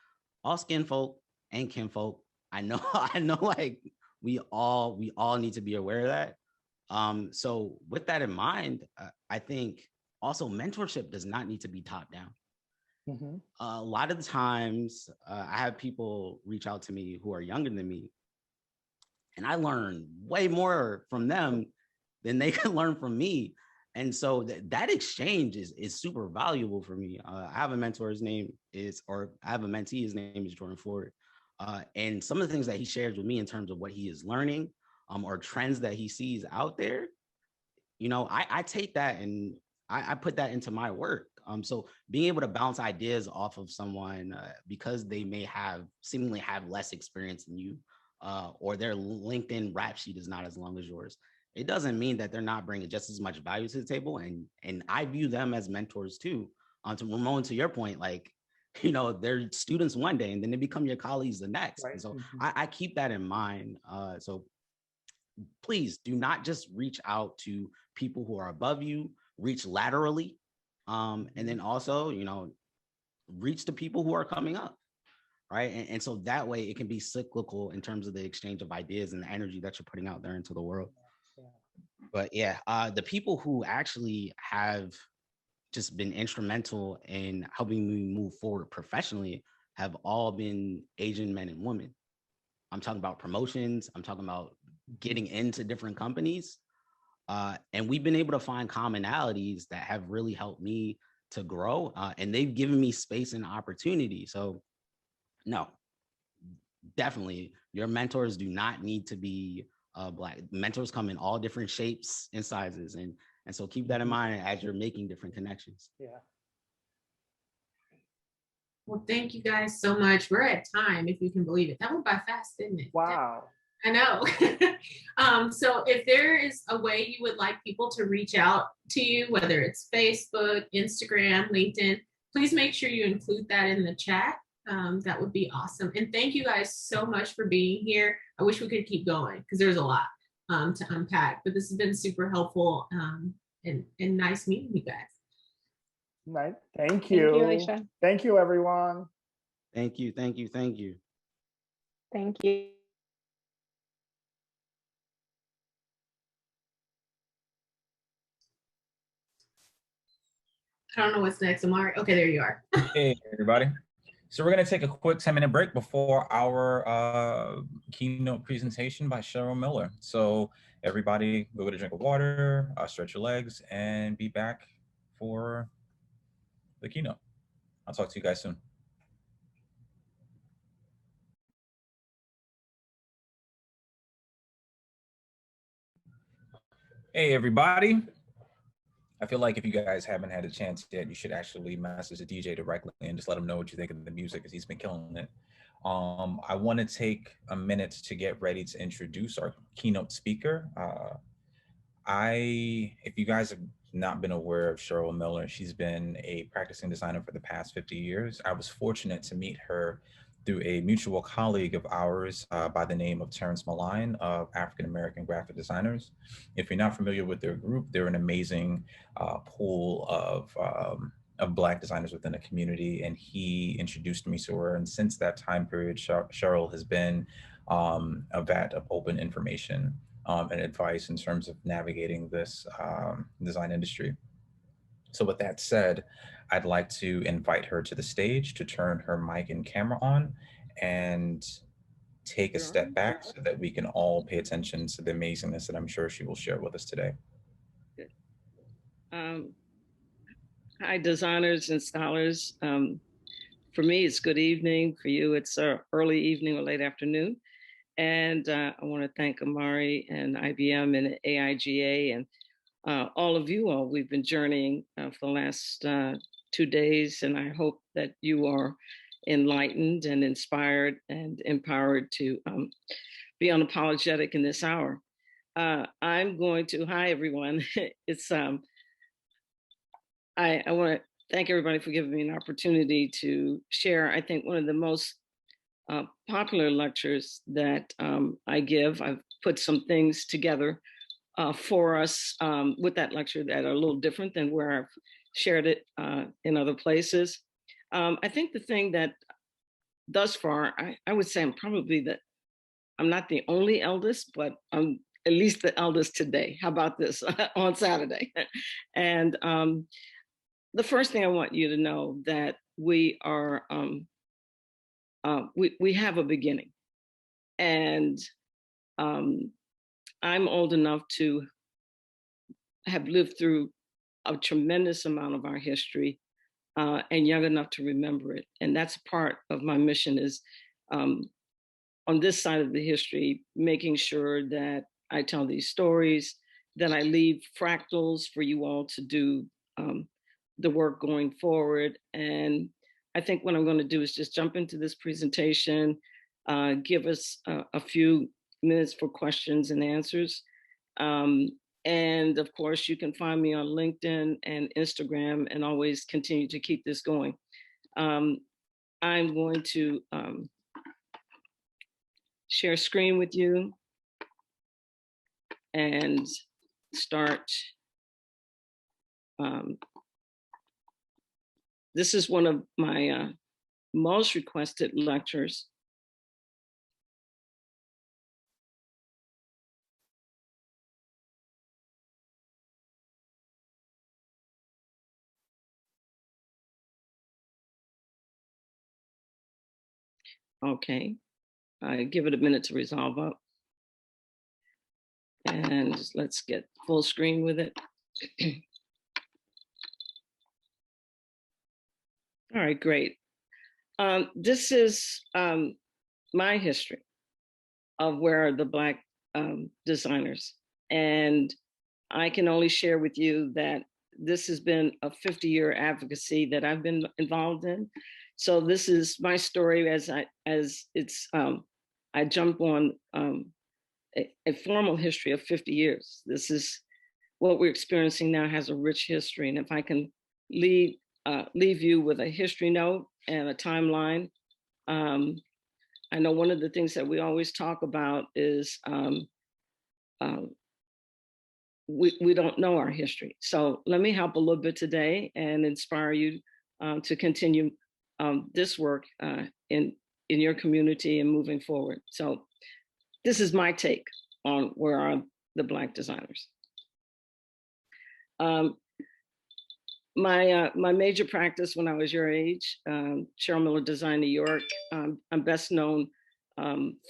all skin folk and kinfolk, I know like we all need to be aware of that. So with that in mind, I think also mentorship does not need to be top down. Mm-hmm. A lot of the times I have people reach out to me who are younger than me, and I learn way more from them than they can learn from me. And so that exchange is super valuable for me. I have a mentor, I have a mentee, his name is Jordan Ford. And some of the things that he shares with me in terms of what he is learning, or trends that he sees out there, I take that and I put that into my work. So being able to bounce ideas off of someone because they may seemingly have less experience than you, or their LinkedIn rap sheet is not as long as yours, it doesn't mean that they're not bringing just as much value to the table. And I view them as mentors too. To Ramon, to your point, like, they're students one day and then they become your colleagues the next. Right. And so I keep that in mind. So please do not just reach out to people who are above you, reach laterally. And then also, reach to people who are coming up. Right. And so that way it can be cyclical in terms of the exchange of ideas and the energy that you're putting out there into the world. But yeah, the people who actually have just been instrumental in helping me move forward professionally have all been Asian men and women. I'm talking about promotions. I'm talking about getting into different companies. And we've been able to find commonalities that have really helped me to grow. And they've given me space and opportunity. So no, definitely your mentors do not need to be Black. Mentors come in all different shapes and sizes. And so keep that in mind as you're making different connections. Yeah. Well, thank you guys so much. We're at time, if you can believe it. That went by fast, didn't it? Wow. I know. So if there is a way you would like people to reach out to you, whether it's Facebook, Instagram, LinkedIn, please make sure you include that in the chat. That would be awesome. And thank you guys so much for being here. I wish we could keep going because there's a lot to unpack, but this has been super helpful and nice meeting you guys. Right. Thank you. Thank you, Alicia. Thank you, everyone. Thank you. Thank you. Thank you. Thank you. I don't know what's next, Amari. Okay, there you are. Hey, everybody. So we're going to take a quick 10-minute break before our keynote presentation by Cheryl Miller. So everybody go get a drink of water, stretch your legs, and be back for the keynote. I'll talk to you guys soon. Hey, everybody. I feel like if you guys haven't had a chance yet, you should actually message the DJ directly and just let him know what you think of the music, because he's been killing it. I want to take a minute to get ready to introduce our keynote speaker. If you guys have not been aware of Cheryl Miller, she's been a practicing designer for the past 50 years. I was fortunate to meet her through a mutual colleague of ours by the name of Terrence Malign of African-American Graphic Designers. If you're not familiar with their group, they're an amazing pool of Black designers within the community, and he introduced me to her. And since that time period, Cheryl has been a vat of open information and advice in terms of navigating this design industry. So with that said, I'd like to invite her to the stage to turn her mic and camera on and take a step back so that we can all pay attention to the amazingness that I'm sure she will share with us today. Hi, designers and scholars. For me, it's good evening. For you, it's early evening or late afternoon. And I want to thank Amari and IBM and AIGA and all of you all. We've been journeying for the last 2 days, and I hope that you are enlightened and inspired and empowered to be unapologetic in this hour. I'm going to, hi everyone. It's I want to thank everybody for giving me an opportunity to share. I think one of the most popular lectures that I give. I've put some things together for us with that lecture that are a little different than where I've shared it in other places. I think the thing that thus far, I would say I'm not the only eldest, but I'm at least the eldest today. How about this on Saturday? And the first thing I want you to know that we are, we have a beginning. And I'm old enough to have lived through a tremendous amount of our history and young enough to remember it. And that's part of my mission is on this side of the history, making sure that I tell these stories, that I leave fractals for you all to do the work going forward. And I think what I'm going to do is just jump into this presentation, give us a few minutes for questions and answers. And of course, you can find me on LinkedIn and Instagram and always continue to keep this going. I'm going to share screen with you and start. This is one of my most requested lectures. Okay, I give it a minute to resolve up. And let's get full screen with it. All right, great. This is my history of where are the Black designers. And I can only share with you that this has been a 50-year advocacy that I've been involved in. So this is my story as it's, I jump on a formal history of 50 years. This is what we're experiencing now has a rich history. And if I can leave you with a history note and a timeline, I know one of the things that we always talk about is we don't know our history. So let me help a little bit today and inspire you to continue this work in your community and moving forward. So this is my take on where are the Black designers. my major practice when I was your age, Cheryl Miller Design New York. I'm best known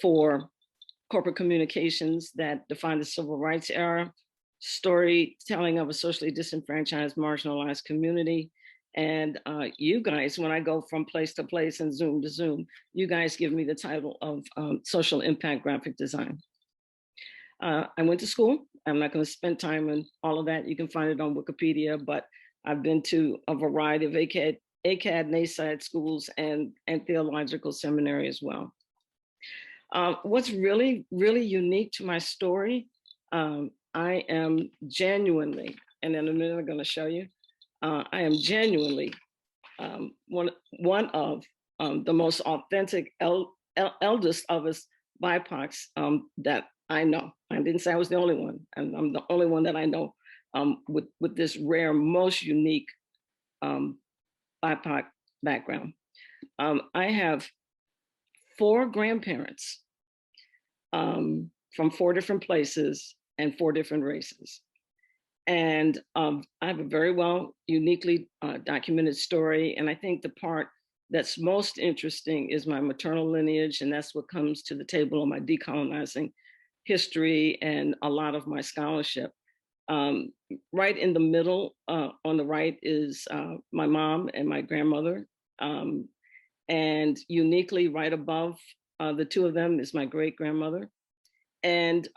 for corporate communications that defined the civil rights era, storytelling of a socially disenfranchised, marginalized community. And you guys, when I go from place to place and Zoom to Zoom, you guys give me the title of social impact graphic design. I went to school. I'm not going to spend time on all of that. You can find it on Wikipedia, but I've been to a variety of ACAD, NASAD schools and theological seminary as well. What's really, really unique to my story, I am genuinely, and in a minute I'm going to show you, I am genuinely one of the most authentic eldest of us BIPOCs that I know. I didn't say I was the only one, and I'm the only one that I know with this rare, most unique BIPOC background. I have 4 grandparents from 4 different places and 4 different races. And I have a very well, uniquely documented story. And I think the part that's most interesting is my maternal lineage, and that's what comes to the table on my decolonizing history and a lot of my scholarship. Right in the middle, on the right, is my mom and my grandmother. And uniquely right above the 2 of them is my great-grandmother. And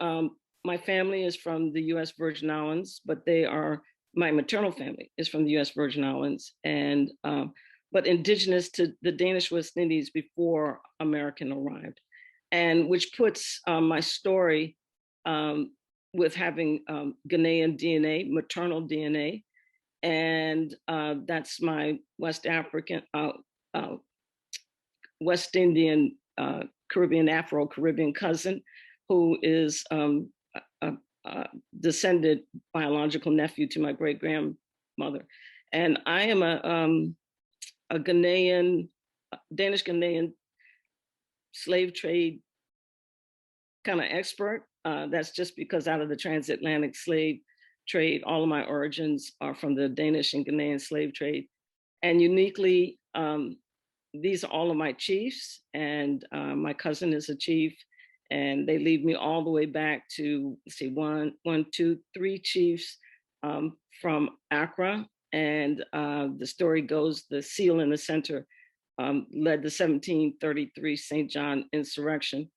my family is from the US Virgin Islands, but my maternal family is from the US Virgin Islands, and but indigenous to the Danish West Indies before American arrived. And which puts my story with having Ghanaian DNA, maternal DNA, and that's my West African, West Indian, Caribbean, Afro-Caribbean cousin, who is a descended biological nephew to my great-grandmother. And I am a Ghanaian, Danish Ghanaian slave trade kind of expert. That's just because out of the transatlantic slave trade, all of my origins are from the Danish and Ghanaian slave trade. And uniquely, these are all of my chiefs, and my cousin is a chief, and they lead me all the way back to, let's see, 1, 2, 3 chiefs from Accra. And the story goes, the seal in the center led the 1733 St. John insurrection.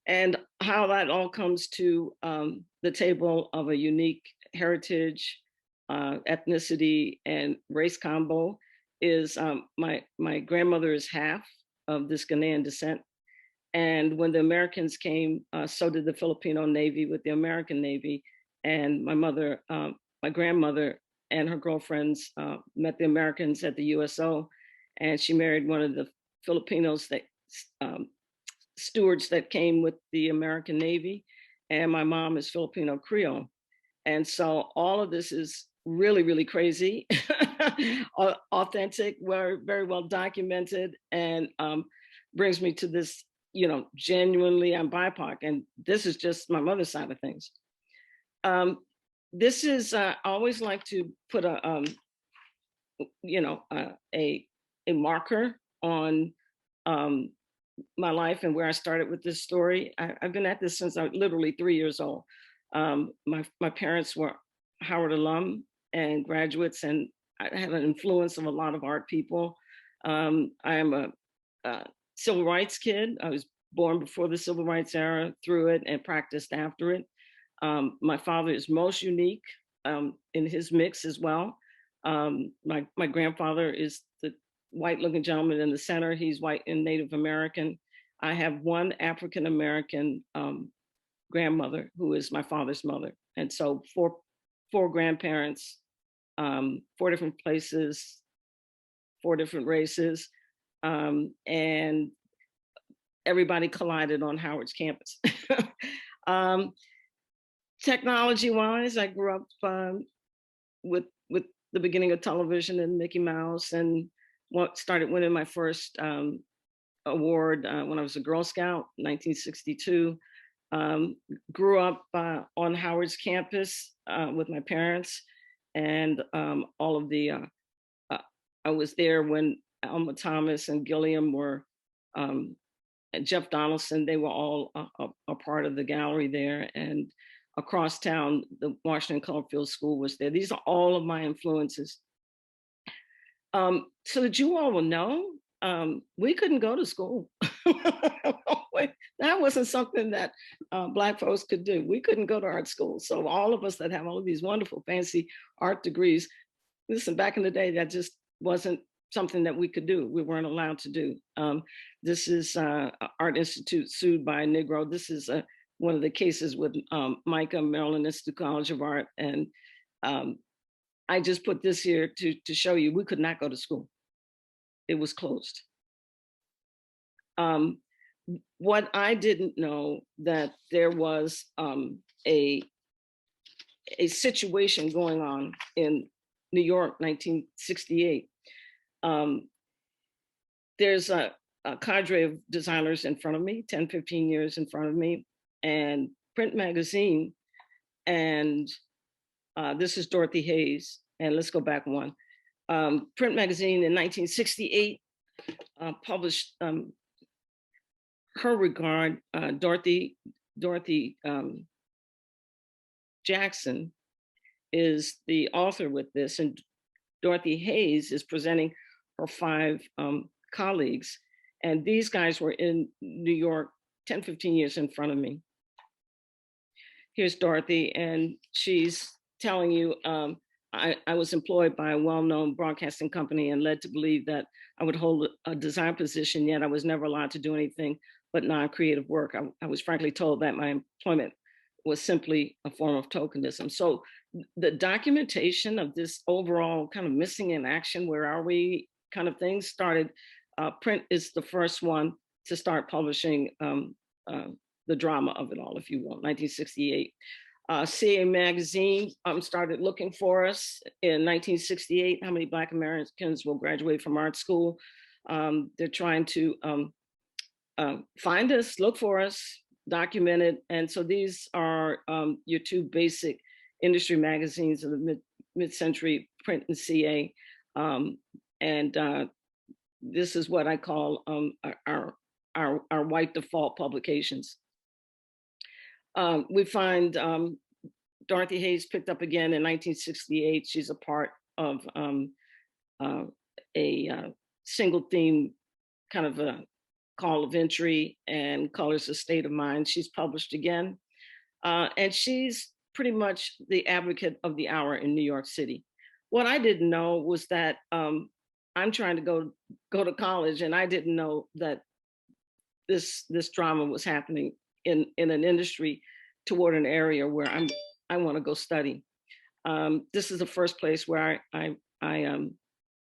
And how that all comes to the table of a unique heritage, ethnicity, and race combo is my grandmother is half of this Ghanaian descent. And when the Americans came, so did the Filipino Navy with the American Navy. And my grandmother and her girlfriends met the Americans at the USO, and she married one of the Filipinos that stewards that came with the American Navy. And my mom is Filipino Creole. And so all of this is really, really crazy, authentic, very well documented, and brings me to this, genuinely I'm BIPOC, and this is just my mother's side of things. This is, I always like to put a marker on my life and where I started with this story. I've been at this since I was literally 3 years old. My parents were Howard alum and graduates, and I had an influence of a lot of art people. I am a civil rights kid. I was born before the civil rights era, through it, and practiced after it. My father is most unique in his mix as well. My grandfather is the white-looking gentleman in the center. He's white and Native American. I have one African-American grandmother who is my father's mother. And so four grandparents, 4 different places, 4 different races, and everybody collided on Howard's campus. Technology-wise, I grew up with the beginning of television and Mickey Mouse, and started winning my first award when I was a Girl Scout, 1962. Grew up on Howard's campus with my parents, and all of the I was there when Alma Thomas and Gilliam were, and Jeff Donaldson, they were all a part of the gallery there. And across town, the Washington Colorfield School was there. These are all of my influences. So that you all will know, we couldn't go to school. That wasn't something that Black folks could do. We couldn't go to art school. So all of us that have all of these wonderful, fancy art degrees, listen, back in the day, that just wasn't something that we could do. We weren't allowed to do. This is Art Institute sued by a Negro. This is one of the cases with Micah, Maryland Institute College of Art. And I just put this here to show you, we could not go to school. It was closed. What I didn't know, that there was a situation going on in New York, 1968. There's a cadre of designers in front of me, 10, 15 years in front of me, and print magazine. And this is Dorothy Hayes. And let's go back one. Print magazine in 1968 published her regard, Dorothy Jackson is the author with this, and Dorothy Hayes is presenting her 5 colleagues. And these guys were in New York 10, 15 years in front of me. Here's Dorothy, and she's telling you, I was employed by a well-known broadcasting company and led to believe that I would hold a design position, yet I was never allowed to do anything but non-creative work. I was frankly told that my employment was simply a form of tokenism. So the documentation of this overall kind of missing in action, where are we kind of thing started. Print is the first one to start publishing the drama of it all, if you will, 1968. CA Magazine started looking for us in 1968. How many Black Americans will graduate from art school? They're trying to find us, look for us, document it. And so these are your 2 basic industry magazines of the mid-century, Print and CA. This is what I call our white default publications. We find Dorothy Hayes picked up again in 1968. She's a part of a single theme kind of a call of entry, and Colors of State of Mind. She's published again. And she's pretty much the advocate of the hour in New York City. What I didn't know was that I'm trying to go to college, and I didn't know that this drama was happening in an industry toward an area where I want to go study. This is the first place where I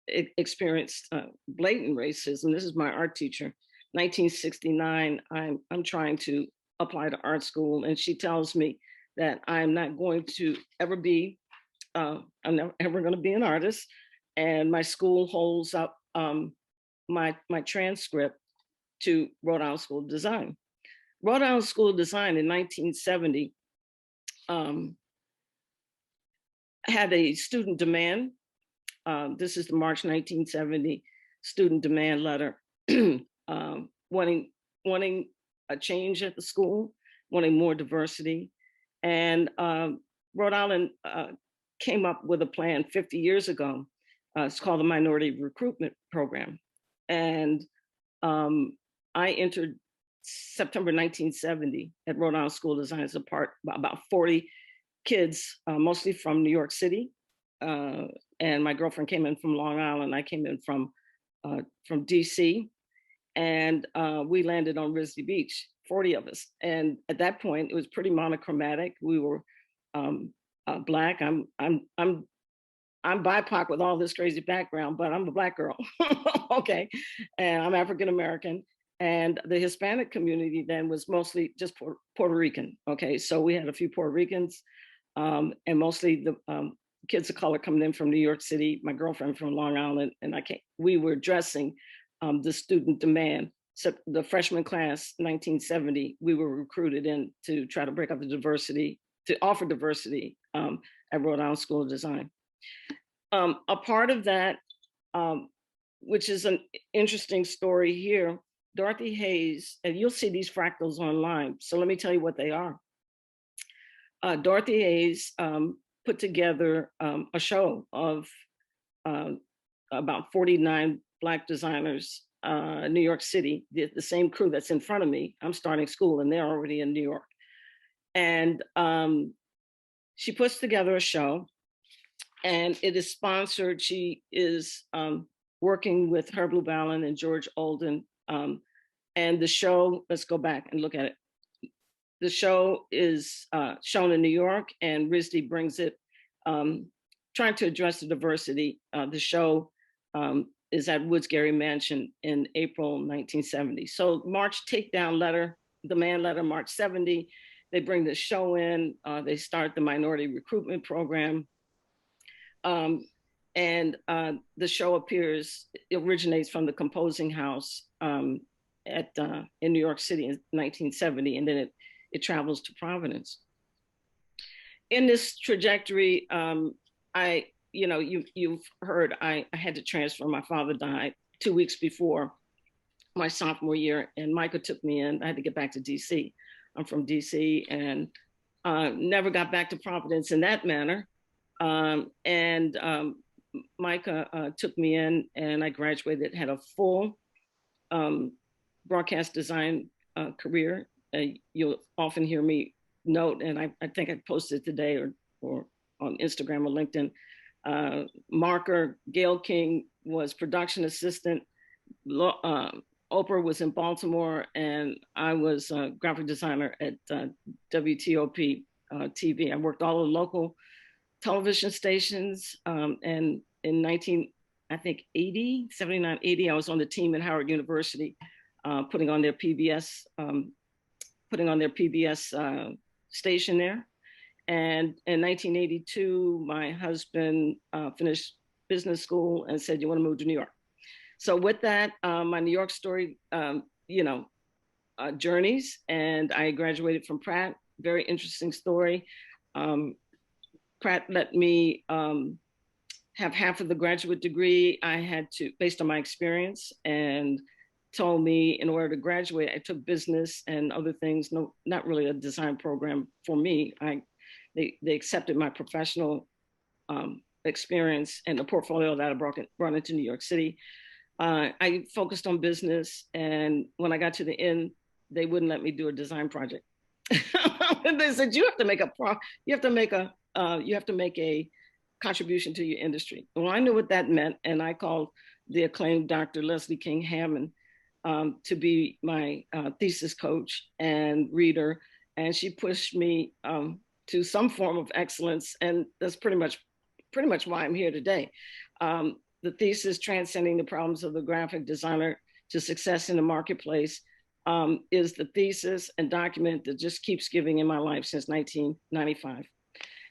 experienced blatant racism. This is my art teacher. 1969, I'm trying to apply to art school, and she tells me that I'm not going to ever be, I'm never ever going to be an artist. And my school holds up my transcript to Rhode Island School of Design. Rhode Island School of Design in 1970 had a student demand. This is the March 1970 student demand letter, wanting a change at the school, wanting more diversity. And Rhode Island came up with a plan 50 years ago. It's called the Minority Recruitment Program. And I entered September 1970 at Rhode Island School of Design as a part, about 40 kids, mostly from New York City. And my girlfriend came in from Long Island. I came in from DC. And we landed on Risley Beach, 40 of us. And at that point, it was pretty monochromatic. We were Black. I'm BIPOC with all this crazy background, but I'm a Black girl, okay? And I'm African-American. And the Hispanic community then was mostly just Puerto Rican, okay? So we had a few Puerto Ricans and mostly the kids of color coming in from New York City, my girlfriend from Long Island, and we were addressing the student demand. So the freshman class, 1970, we were recruited in to try to break up the diversity, to offer diversity at Rhode Island School of Design. A part of that which is an interesting story here. Dorothy Hayes, and you'll see these fractals online. So let me tell you what they are. Dorothy Hayes put together a show of about 49 Black designers, New York City, the same crew that's in front of me. I'm starting school and they're already in New York. And she puts together a show and it is sponsored. She is working with Herb Lubalin and George Olden. And the show, let's go back and look at it. The show is shown in New York and RISD brings it, trying to address the diversity. The show is at Woods Gary Mansion in April 1970. So March takedown letter, demand letter, March 70, they bring the show in, they start the minority recruitment program. And the show it originates from the Composing House in New York City in 1970, and then it travels to Providence. In this trajectory, you've heard I had to transfer. My father died 2 weeks before my sophomore year, and Micah took me in. I had to get back to DC. I'm from DC and never got back to Providence in that manner. Micah took me in and I graduated, had a full broadcast design career. You'll often hear me note, and I think I posted today or on Instagram or LinkedIn, Marker, Gail King was production assistant. Oprah was in Baltimore, and I was a graphic designer at WTOP TV. I worked all the local television stations, and in 79, 80, I was on the team at Howard University, putting on their PBS station there. And in 1982, my husband finished business school and said, "You want to move to New York?" So with that, my New York story, journeys, and I graduated from Pratt. Very interesting story. Pratt let me have half of the graduate degree. I had to, based on my experience, and told me in order to graduate, I took business and other things. No, not really a design program for me. They accepted my professional experience and the portfolio that I brought into New York City. I focused on business, and when I got to the end, they wouldn't let me do a design project. And they said, you have to make a contribution to your industry. Well, I knew what that meant, and I called the acclaimed Dr. Leslie King Hammond to be my thesis coach and reader, and she pushed me to some form of excellence, and that's pretty much why I'm here today. The thesis, Transcending the Problems of the Graphic Designer to Success in the Marketplace, is the thesis and document that just keeps giving in my life since 1995.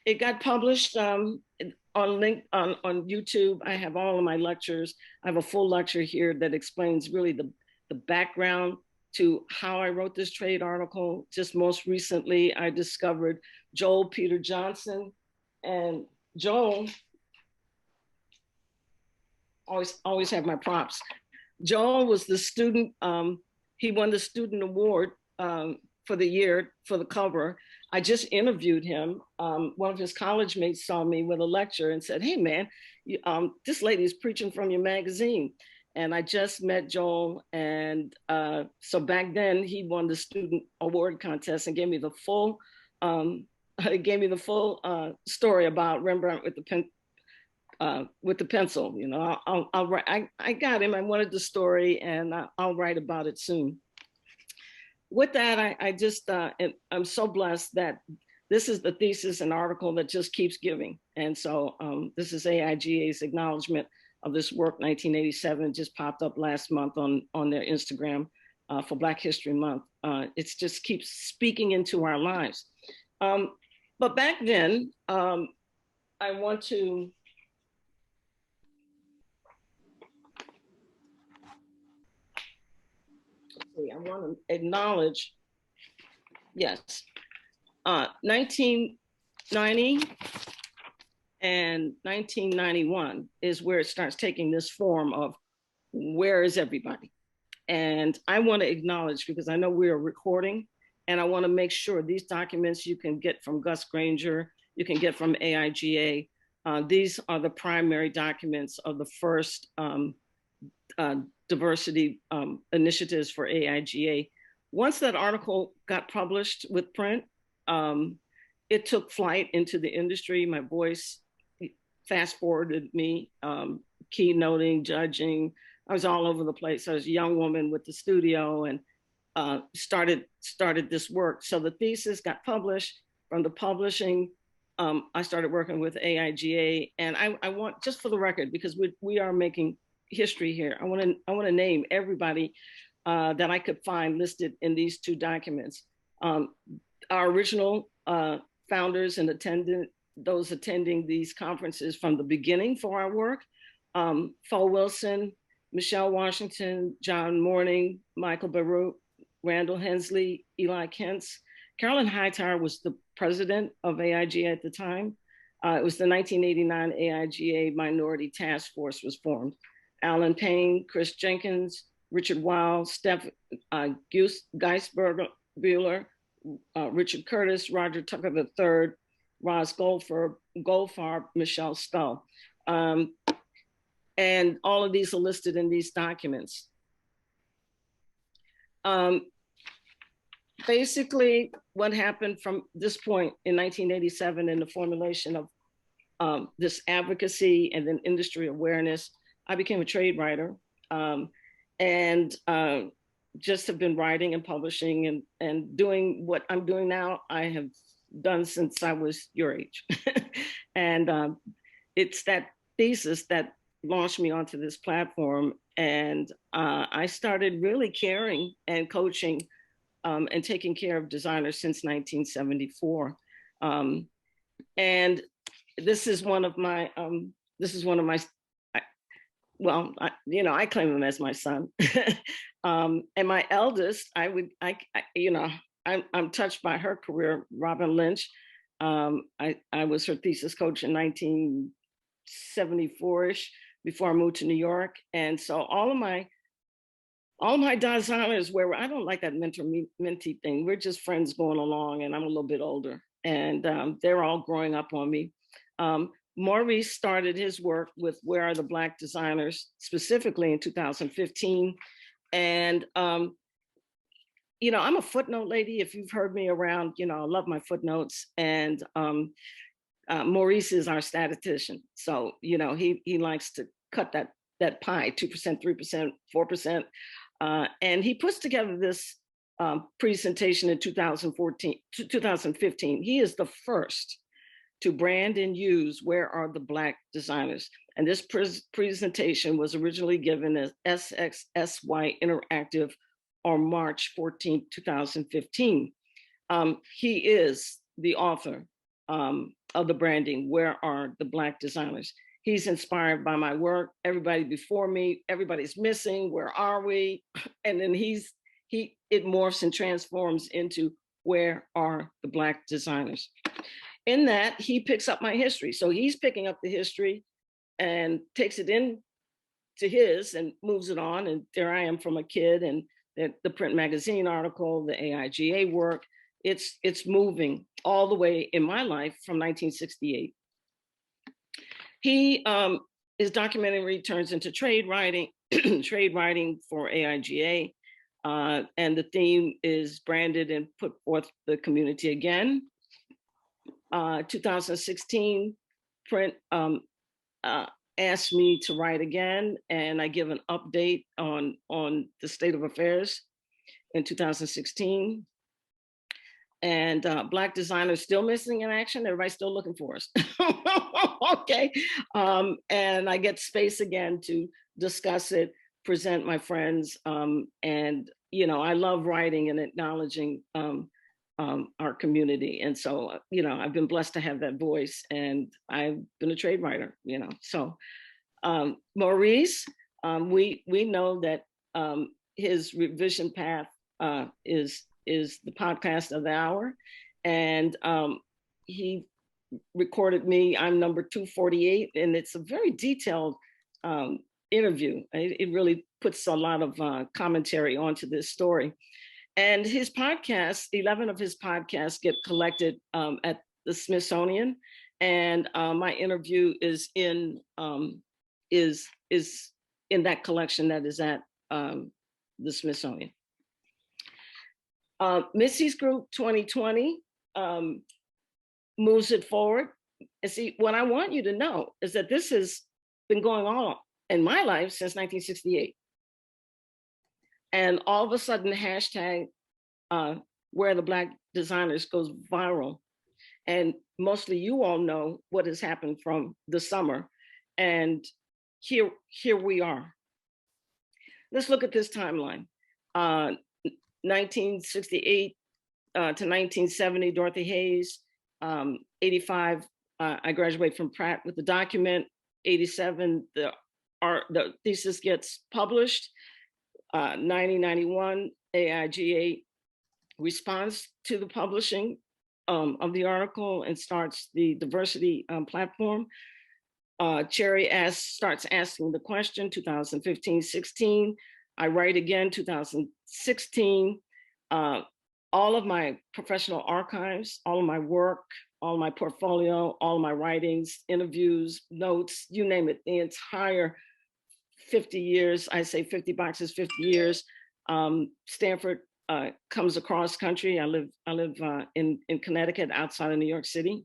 It got published on YouTube. I have all of my lectures. I have a full lecture here that explains really the background to how I wrote this trade article. Just most recently, I discovered Joel Peter Johnson, and Joel, always have my props. Joel was the student, he won the student award for the year for the cover. I just interviewed him. One of his college mates saw me with a lecture and said, "Hey man, this lady is preaching from your magazine." And I just met Joel. And so back then he won the student award contest and gave me the full, story about Rembrandt with the pencil. You know, I'll write. I got him. I wanted the story, and I'll write about it soon. With that, I just I'm so blessed that this is the thesis and article that just keeps giving. And so this is AIGA's acknowledgement of this work. 1987 just popped up last month on their Instagram for Black History Month. It just keeps speaking into our lives. But back then, I want to acknowledge, yes, 1990, And 1991 is where it starts taking this form of where is everybody? And I want to acknowledge, because I know we are recording, and I want to make sure these documents you can get from Gus Granger, you can get from AIGA. These are the primary documents of the first diversity initiatives for AIGA. Once that article got published with print, it took flight into the industry. My voice fast forwarded me, keynoting, judging. I was all over the place. I was a young woman with the studio and started this work. So the thesis got published. From the publishing, I started working with AIGA, and I want, just for the record, because we are making history here, I want to name everybody that I could find listed in these two documents. Our original founders and those attending these conferences from the beginning for our work, Fo Wilson, Michelle Washington, John Morning, Michael Baruch, Randall Hensley, Eli Kentz. Carolyn Hightower was the president of AIGA at the time. It was the 1989 AIGA Minority Task Force was formed. Alan Payne, Chris Jenkins, Richard Weil, Steph Geisberger, Richard Curtis, Roger Tucker III, Roz Goldfarb, Michelle Stull. And all of these are listed in these documents. Basically, what happened from this point in 1987 in the formulation of this advocacy and then industry awareness, I became a trade writer and just have been writing and publishing and doing what I'm doing now. I have done since I was your age. And it's that thesis that launched me onto this platform. And I started really caring and coaching and taking care of designers since 1974. And this is one of my, well, I claim him as my son. And my eldest, I'm touched by her career, Robin Lynch. I was her thesis coach in 1974-ish before I moved to New York. And so all of my designers, where I don't like that mentor-mentee thing. We're just friends going along, and I'm a little bit older, and they're all growing up on me. Maurice started his work with Where Are the Black Designers, specifically in 2015. And, I'm a footnote lady. If you've heard me around, I love my footnotes. And Maurice is our statistician. So, he likes to cut that pie, 2%, 3%, 4%. And he puts together this presentation in 2015. He is the first to brand and use Where Are the Black Designers. And this presentation was originally given as SXSY Interactive on March 14, 2015. He is the author of the branding, Where Are the Black Designers? He's inspired by my work. Everybody before me, everybody's missing, where are we? And then it morphs and transforms into Where Are the Black Designers? In that, he picks up my history. So he's picking up the history and takes it in to his and moves it on. And there I am from a kid, and the print magazine article, the AIGA work, it's moving all the way in my life from 1968. His documentary turns into trade writing, trade writing for AIGA. And the theme is branded and put forth the community again. 2016, print asked me to write again, and I give an update on the state of affairs in 2016. And Black designers still missing in action. Everybody's still looking for us. Okay. And I get space again to discuss it, present my friends. And, I love writing and acknowledging our community. And so, I've been blessed to have that voice, and I've been a trade writer, So Maurice, we know that his revision path is the podcast of the hour. And he recorded me. I'm number 248, and it's a very detailed interview. It really puts a lot of commentary onto this story. And his podcasts, 11 of his podcasts get collected at the Smithsonian, and my interview is in that collection that is at the Smithsonian. Missy's Group 2020 moves it forward. And see, what I want you to know is that this has been going on in my life since 1968. And all of a sudden, hashtag Where the Black Designers goes viral. And mostly you all know what has happened from the summer. And here we are. Let's look at this timeline. 1968 to 1970, Dorothy Hayes. 85, I graduate from Pratt with the document. 87, the thesis gets published. 1991, AIGA responds to the publishing of the article and starts the diversity platform. Cherry starts asking the question, 2015-16. I write again, 2016. All of my professional archives, all of my work, all of my portfolio, all of my writings, interviews, notes, you name it, the entire 50 years, I say 50 boxes, 50 years. Stanford comes across country. I live in Connecticut, outside of New York City,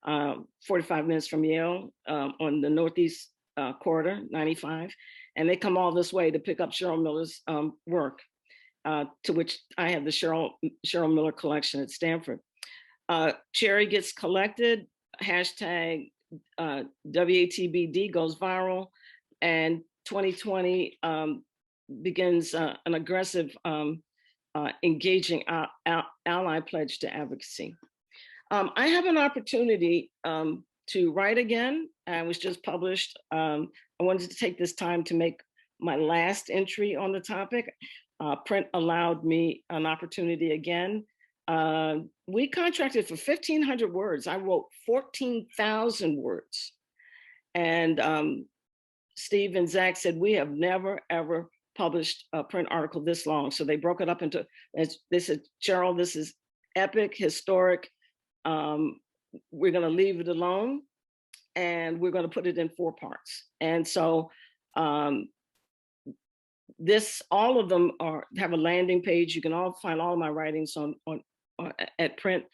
45 minutes from Yale, on the Northeast corridor, 95. And they come all this way to pick up Cheryl Miller's work, to which I have the Cheryl Miller collection at Stanford. Cherry gets collected, hashtag WATBD goes viral, and 2020 begins an aggressive, engaging ally pledge to advocacy. I have an opportunity to write again. I was just published. I wanted to take this time to make my last entry on the topic. Print allowed me an opportunity again. We contracted for 1,500 words. I wrote 14,000 words. And Steve and Zach said, we have never, ever published a print article this long. So they broke it up into, they said, Cheryl, this is epic, historic. We're gonna leave it alone and we're gonna put it in 4 parts. And so all of them have a landing page. You can all find all of my writings at print.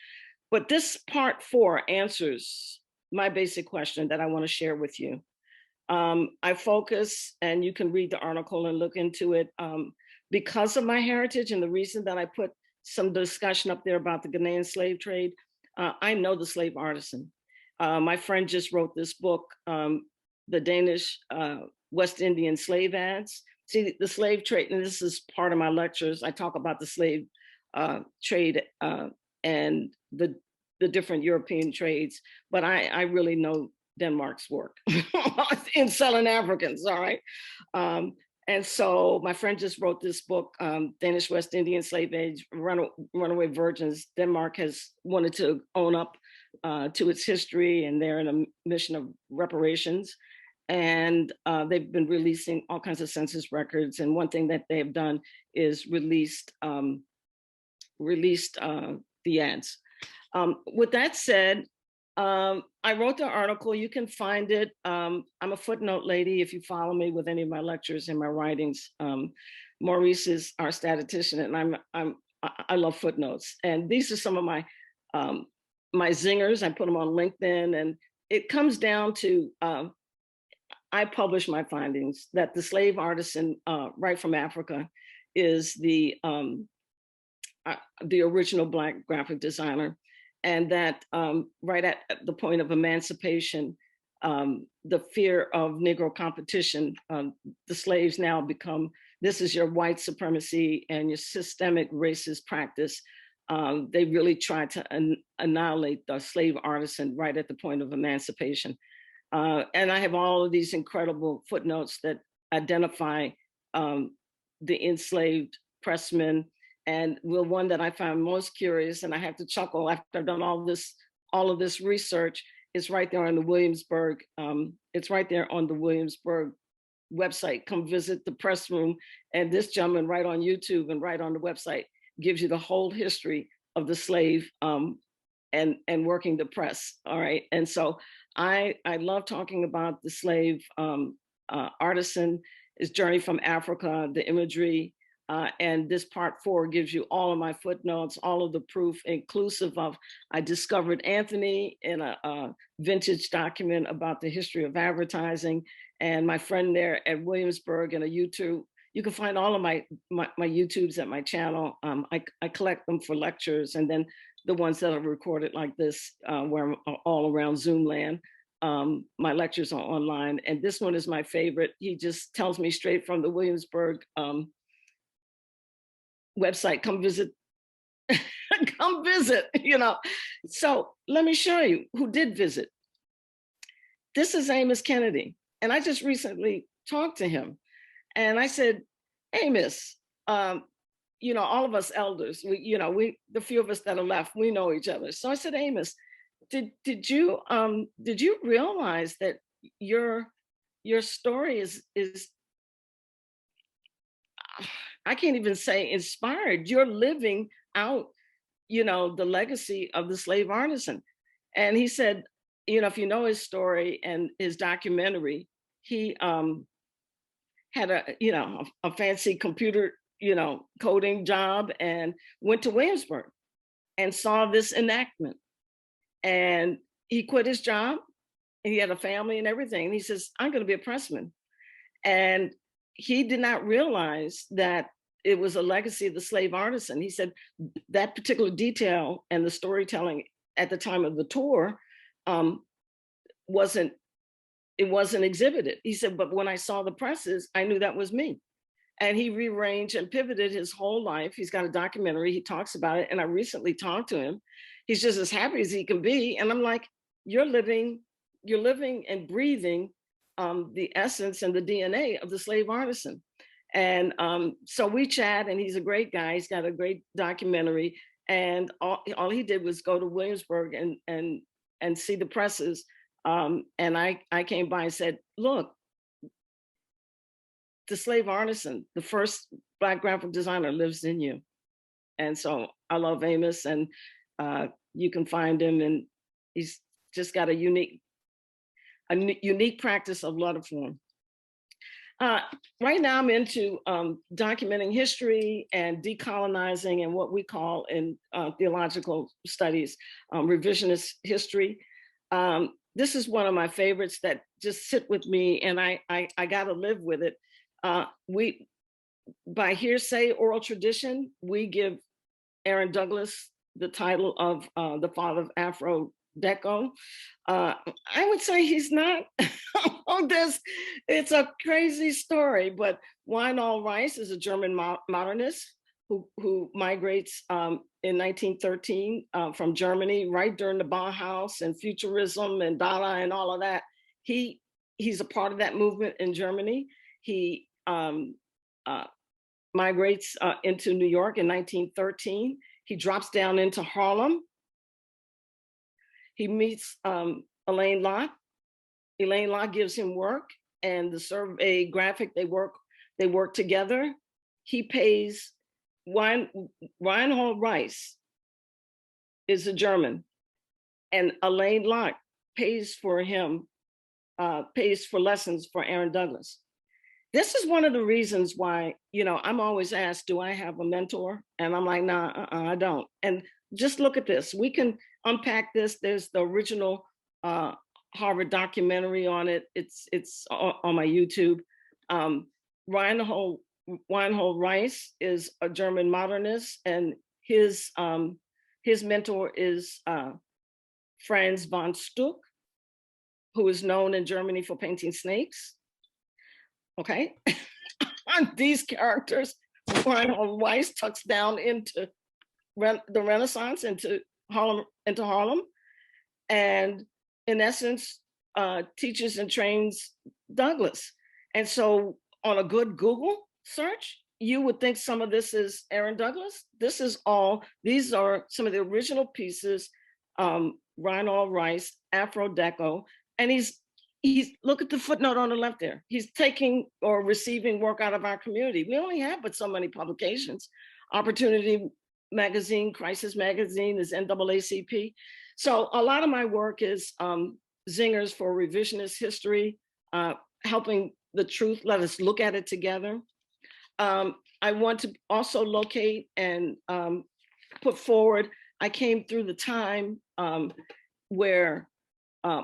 But this part 4 answers my basic question that I want to share with you. I focus, and you can read the article and look into it, because of my heritage and the reason that I put some discussion up there about the Ghanaian slave trade. I know the slave artisan. My friend just wrote this book, The Danish West Indian Slave Ads. See, the slave trade, and this is part of my lectures, I talk about the slave trade and the different European trades, but I really know Denmark's work in selling Africans, all right? And so my friend just wrote this book, Danish West Indian Slave Age, Runaway Virgins. Denmark has wanted to own up to its history, and they're in a mission of reparations. And they've been releasing all kinds of census records. And one thing that they have done is released the ads. With that said, I wrote the article. You can find it. I'm a footnote lady. If you follow me with any of my lectures and my writings, Maurice is our statistician, and I love footnotes. And these are some of my my zingers. I put them on LinkedIn, and it comes down to I publish my findings that the slave artisan, right from Africa, is the original Black graphic designer. And that right at the point of emancipation, the fear of Negro competition, the slaves now become, this is your white supremacy and your systemic racist practice. They really tried to annihilate the slave artisan right at the point of emancipation. And I have all of these incredible footnotes that identify the enslaved pressmen. And the one that I found most curious, and I have to chuckle after I've done all this all of this research is right there on the Williamsburg. It's right there on the Williamsburg website. Come visit the press room. And this gentleman right on YouTube and right on the website gives you the whole history of the slave and working the press. All right. And so I love talking about the slave artisan, his journey from Africa, the imagery. And this part 4 gives you all of my footnotes, all of the proof, inclusive of, I discovered Anthony in a vintage document about the history of advertising, and my friend there at Williamsburg in a YouTube. You can find all of my YouTubes at my channel. I collect them for lectures, and then the ones that are recorded like this, where I'm all around Zoom land. My lectures are online, and this one is my favorite. He just tells me straight from the Williamsburg website, come visit, come visit, you know. So let me show you who did visit. This is Amos Kennedy. And I just recently talked to him. And I said, Amos, you know, all of us elders, the few of us that are left, we know each other. So I said, Amos, did you realize that your story is I can't even say inspired. You're living out, you know, the legacy of the slave artisan. And he said, you know, if you know his story and his documentary, he had a fancy computer, you know, coding job and went to Williamsburg and saw this enactment. And he quit his job and he had a family and everything. And he says, I'm going to be a pressman. And he did not realize that it was a legacy of the slave artisan. He said that particular detail and the storytelling at the time of the tour wasn't exhibited. He said, but when I saw the presses, I knew that was me. And he rearranged and pivoted his whole life. He's got a documentary, he talks about it. And I recently talked to him. He's just as happy as he can be. And I'm like, you're living and breathing the essence and the DNA of the slave artisan. And so we chat, and he's a great guy. He's got a great documentary. And all he did was go to Williamsburg and see the presses. And I came by and said, look, the slave artisan, the first Black graphic designer, lives in you. And so I love Amos, and you can find him, and he's just got a unique practice of letterform. Right now I'm into documenting history and decolonizing and what we call in theological studies, revisionist history. This is one of my favorites that just sit with me, and I gotta live with it. We, by hearsay, oral tradition, we give Aaron Douglas the title of the father of Afro Deco. I would say he's not. It's a crazy story, but Wynald Rice is a German modernist who migrates in 1913 from Germany, right during the Bauhaus and Futurism and Dada and all of that. He's a part of that movement in Germany. He migrates into New York in 1913. He drops down into Harlem. He meets Elaine Locke. Elaine Locke gives him work, and the survey graphic, they work together. He pays Reinhold Rice is a German, and Elaine Locke pays for him, pays for lessons for Aaron Douglas. This is one of the reasons why, you know, I'm always asked, do I have a mentor? And I'm like, nah, I don't. And just look at this. We can unpack this. There's the original Harvard documentary on it. It's on my YouTube. Reinhold Rice is a German modernist, and his mentor is Franz von Stuck, who is known in Germany for painting snakes. Okay, these characters, Reinhold Rice tucks down into the Renaissance, into Harlem, and in essence, teaches and trains Douglas. And so on a good Google search, you would think some of this is Aaron Douglas. These are some of the original pieces Rhinal Rice, Afro Deco, and he's look at the footnote on the left there. He's taking or receiving work out of our community. We only have but so many publications. Opportunity Magazine, Crisis Magazine is NAACP. So a lot of my work is zingers for revisionist history, helping the truth, let us look at it together. I want to also locate and put forward, I came through the time where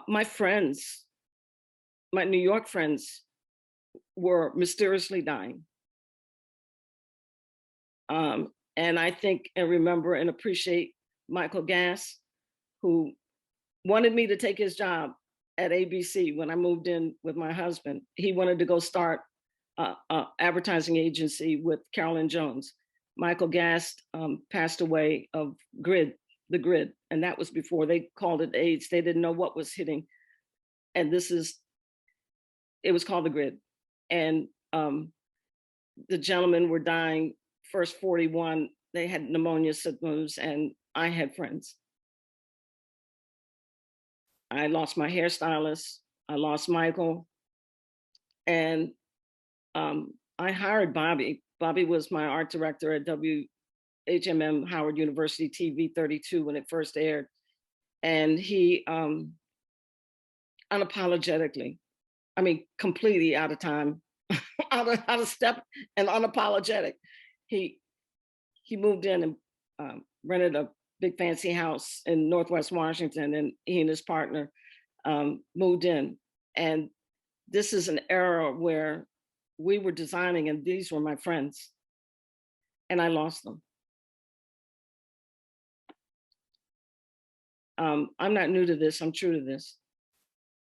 my friends, my New York friends were mysteriously dying. And I think and remember and appreciate Michael Gass, who wanted me to take his job at ABC when I moved in with my husband. He wanted to go start an advertising agency with Carolyn Jones. Michael Gass passed away of the grid, and that was before they called it AIDS. They didn't know what was hitting. And it was called the grid. And the gentlemen were dying, first 41, they had pneumonia symptoms, and I had friends. I lost my hairstylist, I lost Michael, and I hired Bobby. Bobby was my art director at WHMM Howard University TV 32 when it first aired. And he unapologetically, I mean, completely out of time, out of step and unapologetic. He moved in and rented a big fancy house in Northwest Washington, and he and his partner moved in. And this is an era where we were designing, and these were my friends, and I lost them. I'm not new to this, I'm true to this.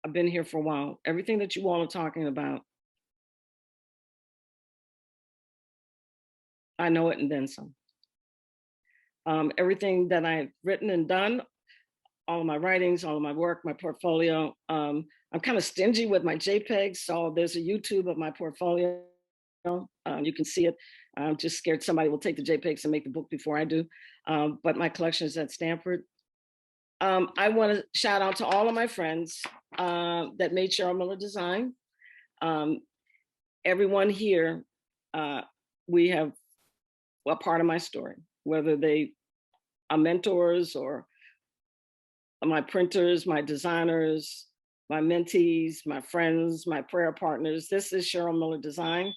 I've been here for a while. Everything that you all are talking about, I know it and then some. Everything that I've written and done, all of my writings, all of my work, my portfolio, I'm kind of stingy with my JPEGs, so there's a YouTube of my portfolio. You can see it. I'm just scared somebody will take the JPEGs and make the book before I do. But my collection is at Stanford. I want to shout out to all of my friends that made Cheryl Miller Design. Everyone here, we have a part of my story, whether they are mentors or my printers, my designers, my mentees, my friends, my prayer partners. This is Cheryl Miller Design.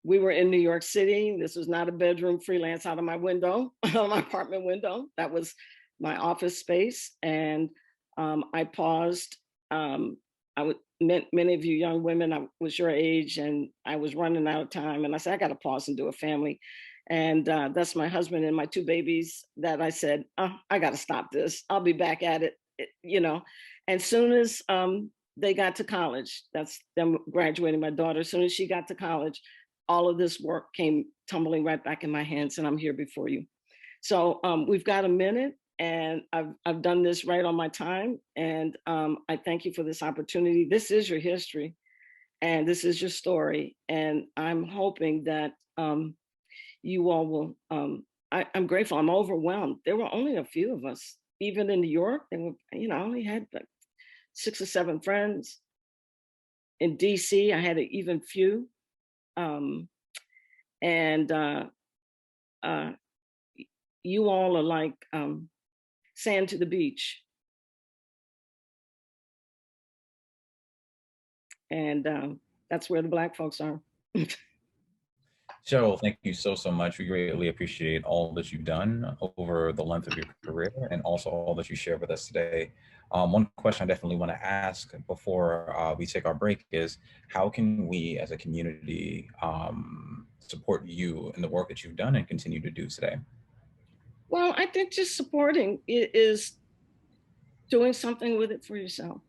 We were in New York City. This was not a bedroom freelance out of my window, my apartment window. That was my office space. And I paused. Many of you young women, I was your age and I was running out of time. And I said, I got to pause and do a family. And that's my husband and my two babies that I said, oh, I got to stop this. I'll be back at it, you know. And soon as they got to college, that's them graduating my daughter, as soon as she got to college, all of this work came tumbling right back in my hands, and I'm here before you. So we've got a minute, and I've done this right on my time. And I thank you for this opportunity. This is your history, and this is your story. And I'm hoping that you all will, I'm grateful, I'm overwhelmed. There were only a few of us, even in New York. There were, you know, I only had like 6 or 7 friends. In DC, I had an even few. You all are like sand to the beach. And that's where the Black folks are. Cheryl, thank you so much. We greatly appreciate all that you've done over the length of your career and also all that you shared with us today. One question I definitely want to ask before we take our break is, how can we as a community support you in the work that you've done and continue to do today? Well, I think just supporting is doing something with it for yourself.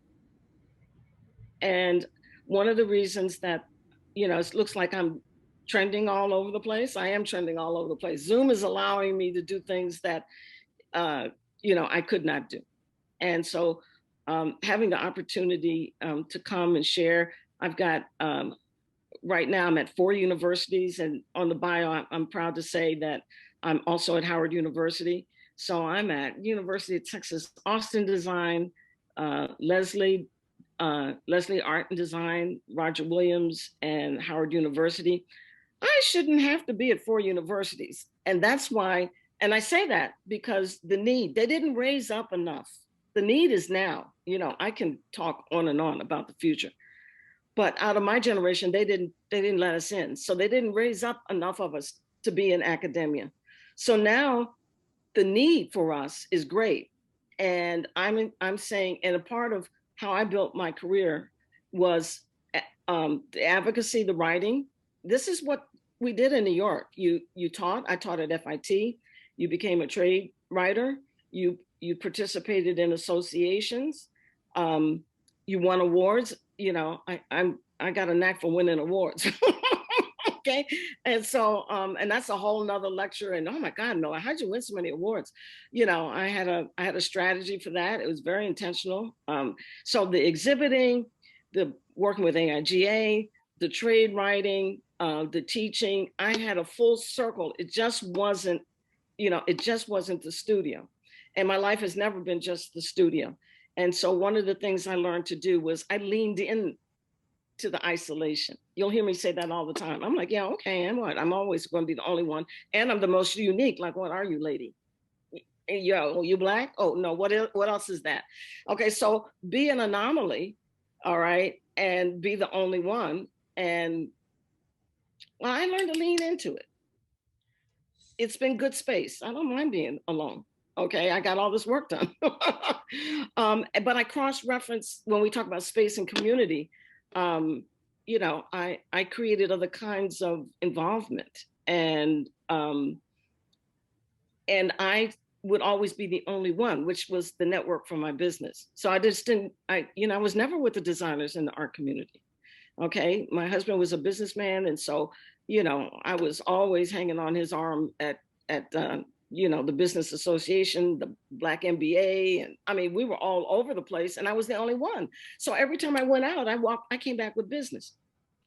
And one of the reasons that, you know, it looks like I'm trending all over the place. I am trending all over the place. Zoom is allowing me to do things that, you know, I could not do. And so having the opportunity to come and share, I've got, right now I'm at 4 universities, and on the bio, I'm proud to say that I'm also at Howard University. So I'm at University of Texas, Austin Design, Leslie Art and Design, Roger Williams, and Howard University. I shouldn't have to be at 4 universities. And that's why, and I say that because the need, they didn't raise up enough. The need is now, I can talk on and on about the future, but out of my generation, they didn't let us in. So they didn't raise up enough of us to be in academia. So now the need for us is great. And I'm saying, and a part of how I built my career was the advocacy, the writing. This is what we did in New York. You taught, I taught at FIT, you became a trade writer, you participated in associations, you won awards. I got a knack for winning awards. Okay. And so, and that's a whole nother lecture. And oh my God, Noah, how'd you win so many awards? I had a strategy for that. It was very intentional. So the exhibiting, the working with AIGA, the trade writing, the teaching, I had a full circle. It just wasn't, the studio. And my life has never been just the studio. And so one of the things I learned to do was I leaned in to the isolation. You'll hear me say that all the time. I'm like, yeah, okay, and what? I'm always going to be the only one. And I'm the most unique. Like, what are you, lady? You black? Oh, no, what else is that? Okay, so be an anomaly, all right, and be the only one. And well, I learned to lean into it. It's been good space. I don't mind being alone. Okay, I got all this work done. But I cross-reference when we talk about space and community. I created other kinds of involvement, and I would always be the only one, which was the network for my business. So I just didn't, I was never with the designers in the art community. Okay, my husband was a businessman, and so I was always hanging on his arm at the Business Association, the Black MBA. And I mean, we were all over the place and I was the only one. So every time I went out, I came back with business.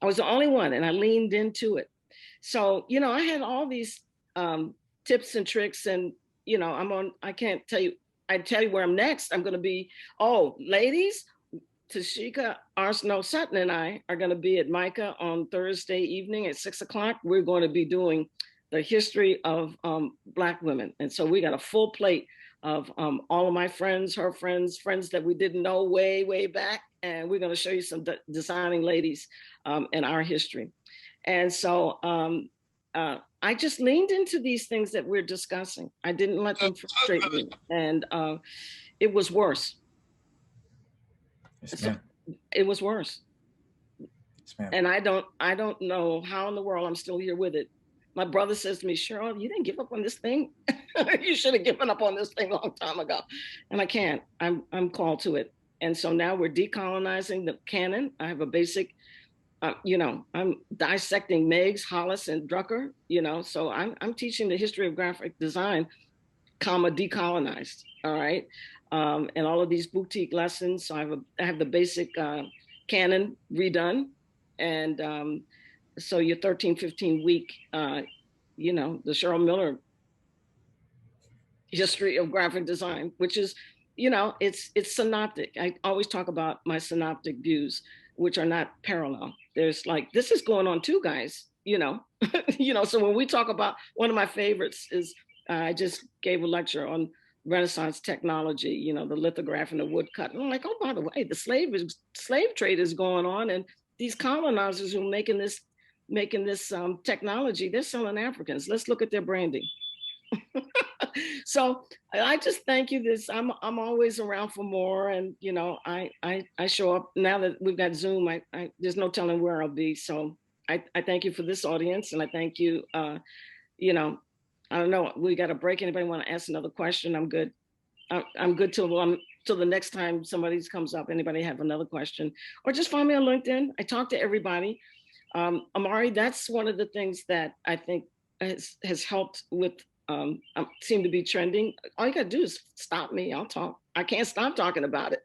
I was the only one and I leaned into it. So, I had all these tips and tricks and, I can't tell you, I tell you where I'm next. I'm going to be, ladies, Tashika Arsenault Sutton and I are going to be at MICA on Thursday evening at 6:00. We're going to be doing the history of Black women. And so we got a full plate of all of my friends, her friends, friends that we didn't know way, way back. And we're gonna show you some designing ladies in our history. And so I just leaned into these things that we're discussing. I didn't let them frustrate me. And it was worse. Yes, it was worse. Yes, and I don't know how in the world I'm still here with it. My brother says to me, Cheryl, you didn't give up on this thing. You should have given up on this thing a long time ago. And I can't, I'm called to it. And so now we're decolonizing the canon. I have a basic, I'm dissecting Meigs, Hollis, and Drucker, so I'm teaching the history of graphic design, decolonized, all right? And all of these boutique lessons. So I have the basic canon redone. And so your 13, 15 week, the Cheryl Miller history of graphic design, which is, it's synoptic. I always talk about my synoptic views, which are not parallel. There's like, this is going on too, guys, so when we talk about, one of my favorites is, I just gave a lecture on Renaissance technology, the lithograph and the woodcut. And I'm like, oh, by the way, the slave trade is going on. And these colonizers who are making this technology, they're selling Africans. Let's look at their branding. So I just thank you. I'm always around for more. And, I show up now that we've got Zoom, there's no telling where I'll be. So I thank you for this audience. And I thank you, I don't know, we got a break. Anybody want to ask another question? I'm good. I'm good till the next time somebody comes up. Anybody have another question? Or just find me on LinkedIn. I talk to everybody. Amari, that's one of the things that I think has helped with, seem to be trending. All you gotta do is stop me, I'll talk. I can't stop talking about it.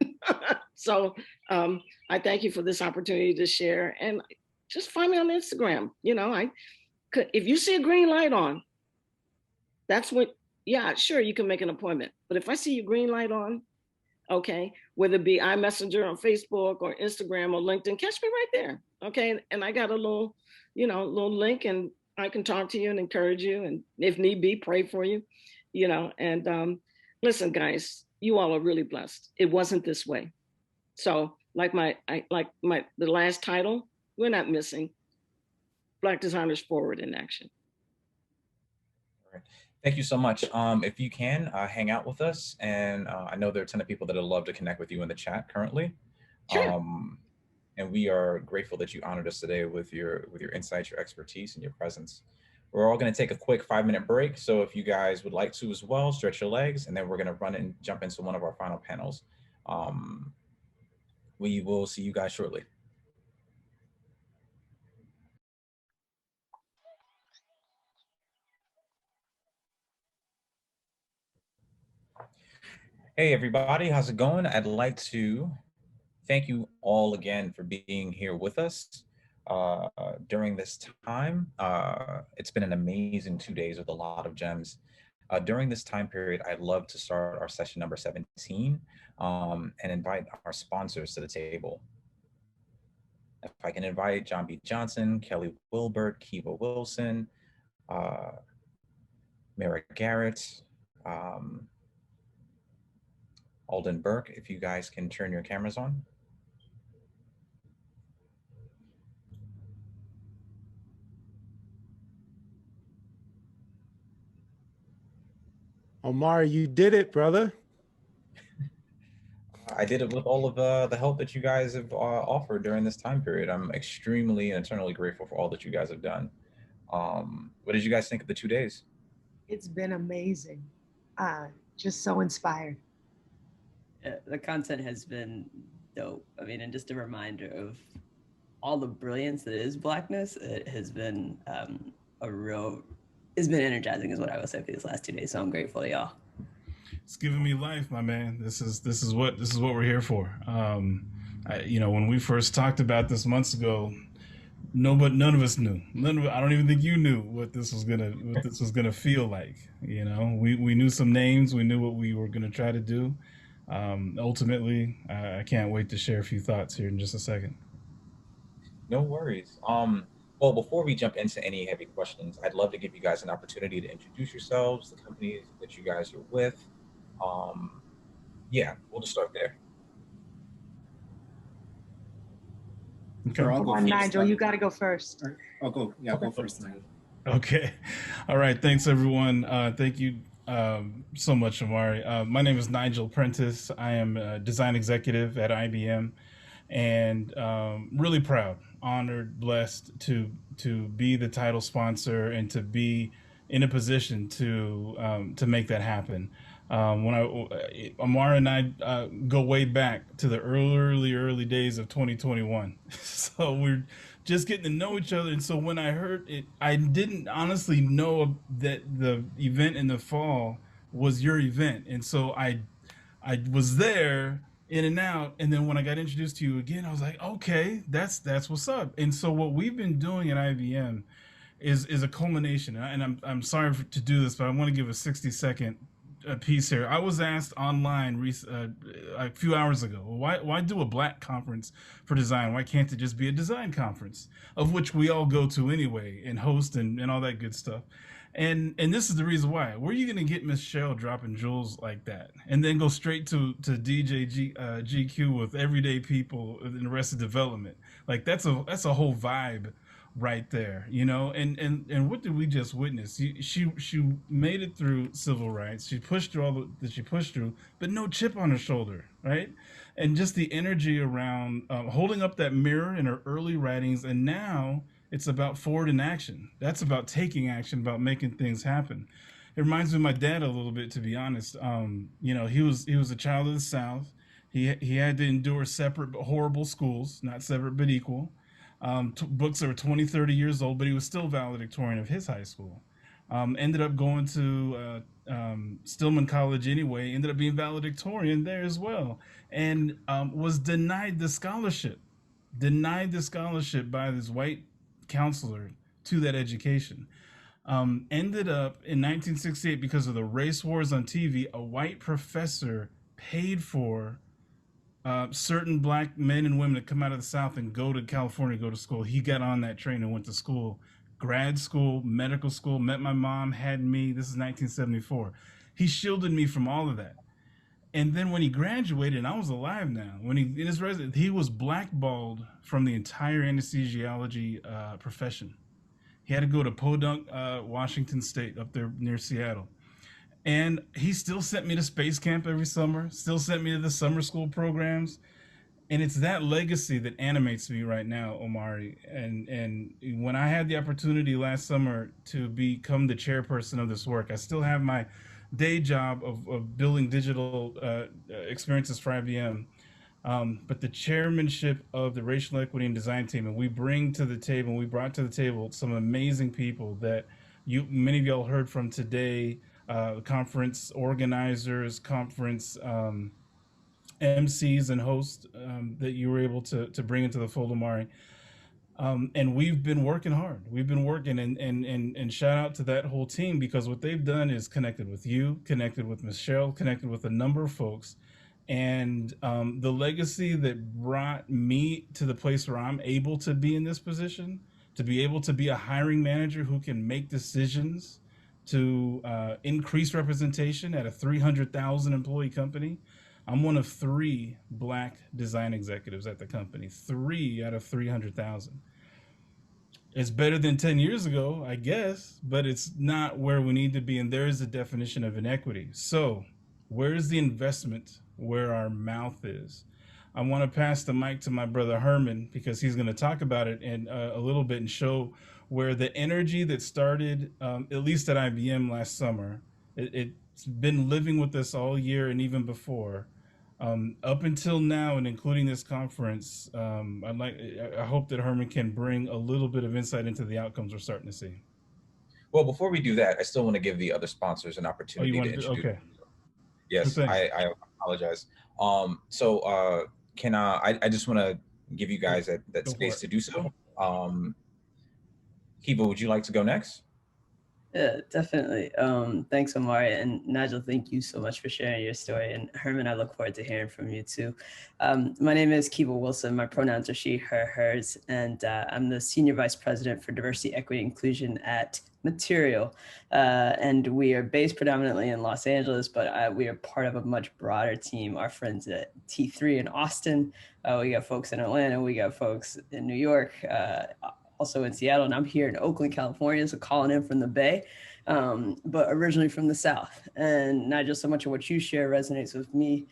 So I thank you for this opportunity to share, and just find me on Instagram. If you see a green light on, that's what, yeah, sure, you can make an appointment. But if I see your green light on, okay, whether it be iMessenger on Facebook or Instagram or LinkedIn, catch me right there, okay? And I got a little, little link, and I can talk to you and encourage you, and if need be, pray for you, and listen, guys, you all are really blessed. It wasn't this way. So like the last title, we're not missing Black Designers Forward in Action. Thank you so much. If you can, hang out with us. And I know there are a ton of people that would love to connect with you in the chat currently. Sure. And we are grateful that you honored us today with your insights, your expertise, and your presence. We're all going to take a quick 5-minute break. So if you guys would like to as well, stretch your legs, and then we're going to run and jump into one of our final panels. We will see you guys shortly. Hey everybody, how's it going? I'd like to thank you all again for being here with us during this time. It's been an amazing 2 days with a lot of gems. During this time period, I'd love to start our session number 17 and invite our sponsors to the table. If I can invite John B. Johnson, Kelly Wilbert, Kiva Wilson, Mara Garrett, Alden Burke, if you guys can turn your cameras on. Omar, you did it, brother. I did it with all of the help that you guys have offered during this time period. I'm extremely and eternally grateful for all that you guys have done. What did you guys think of the 2 days? It's been amazing. Just so inspired. The content has been dope. I mean, and just a reminder of all the brilliance that is Blackness. It has been it's been energizing is what I would say for these last 2 days. So I'm grateful to y'all. It's giving me life, my man. This is what we're here for. When we first talked about this months ago, none of us knew. I don't even think you knew what this was gonna feel like. We knew some names. We knew what we were gonna try to do. Ultimately, I can't wait to share a few thoughts here in just a second. No worries. Well, before we jump into any heavy questions, I'd love to give you guys an opportunity to introduce yourselves, the companies that you guys are with. Yeah, we'll just start there. Okay. Come on, Nigel, you got to go first. I'll go. Yeah, I'll go first. Okay. All right. Thanks, everyone. Thank you so much, Amari. My name is Nigel Prentice. I am a design executive at IBM, and really proud, honored, blessed to be the title sponsor and to be in a position to make that happen. Amara and I go way back to the early days of 2021. So we're just getting to know each other. And so when I heard it, I didn't honestly know that the event in the fall was your event. And so I was there in and out. And then when I got introduced to you again, I was like, okay, that's what's up. And so what we've been doing at IBM is a culmination. And I'm sorry to do this, but I want to give a 60-second piece here. I was asked online a few hours ago, why do a Black conference for design? Why can't it just be a design conference, of which we all go to anyway and host and all that good stuff? And this is the reason why. Where are you going to get Miss Shell dropping jewels like that and then go straight to DJ GQ with everyday people in Arrested Development? Like that's a whole vibe right there, and what did we just witness? She made it through civil rights. She pushed through all that she pushed through, but no chip on her shoulder, right? And just the energy around holding up that mirror in her early writings, and now it's about forward in action. That's about taking action, about making things happen. It reminds me of my dad a little bit, to be honest. He was a child of the South. He had to endure separate but horrible schools, not separate but equal. Books that were 20, 30 years old, but he was still valedictorian of his high school. Ended up going to Stillman College anyway, ended up being valedictorian there as well, and was denied the scholarship by this white counselor to that education. ended up in 1968, because of the race wars on TV, a white professor paid for certain black men and women to come out of the South and go to California, go to school. He got on that train and went to school, grad school, medical school, met my mom, had me. This is 1974. He shielded me from all of that. And then when he graduated, and I was alive now, when he in his residence, he was blackballed from the entire anesthesiology profession. He had to go to Podunk, Washington State, up there near Seattle. And he still sent me to space camp every summer, still sent me to the summer school programs. And it's that legacy that animates me right now, Omari. And when I had the opportunity last summer to become the chairperson of this work, I still have my day job of building digital experiences for IBM. But the chairmanship of the racial equity and design team, and we brought to the table some amazing people that many of y'all heard from today, conference organizers, conference MCs and hosts that you were able to bring into the fold, Omari. And we've been working hard. We've been working, and shout out to that whole team, because what they've done is connected with you, connected with Michelle, connected with a number of folks. And the legacy that brought me to the place where I'm able to be in this position, to be able to be a hiring manager who can make decisions to increase representation at a 300,000 employee company. I'm one of 3 Black design executives at the company, 3 out of 300,000. It's better than 10 years ago, I guess, but it's not where we need to be. And there is a definition of inequity. So where's the investment where our mouth is? I want to pass the mic to my brother Herman, because he's going to talk about it in a little bit and show where the energy that started, at least at IBM last summer, it's been living with us all year and even before. Up until now, and including this conference, I hope that Herman can bring a little bit of insight into the outcomes we're starting to see. Well, before we do that, I still want to give the other sponsors an opportunity to introduce. Okay. Yes, I apologize. Can I just want to give you guys that space to do so. Kiva, would you like to go next? Yeah, definitely. Thanks, Omari, and Nigel, thank you so much for sharing your story. And Herman, I look forward to hearing from you too. My name is Kiva Wilson. My pronouns are she, her, hers, and I'm the Senior Vice President for Diversity, Equity, Inclusion at Material. And we are based predominantly in Los Angeles, but we are part of a much broader team. Our friends at T3 in Austin, we got folks in Atlanta, we got folks in New York, also in Seattle, and I'm here in Oakland, California, so calling in from the Bay, but originally from the South. And not just so much of what you share resonates with me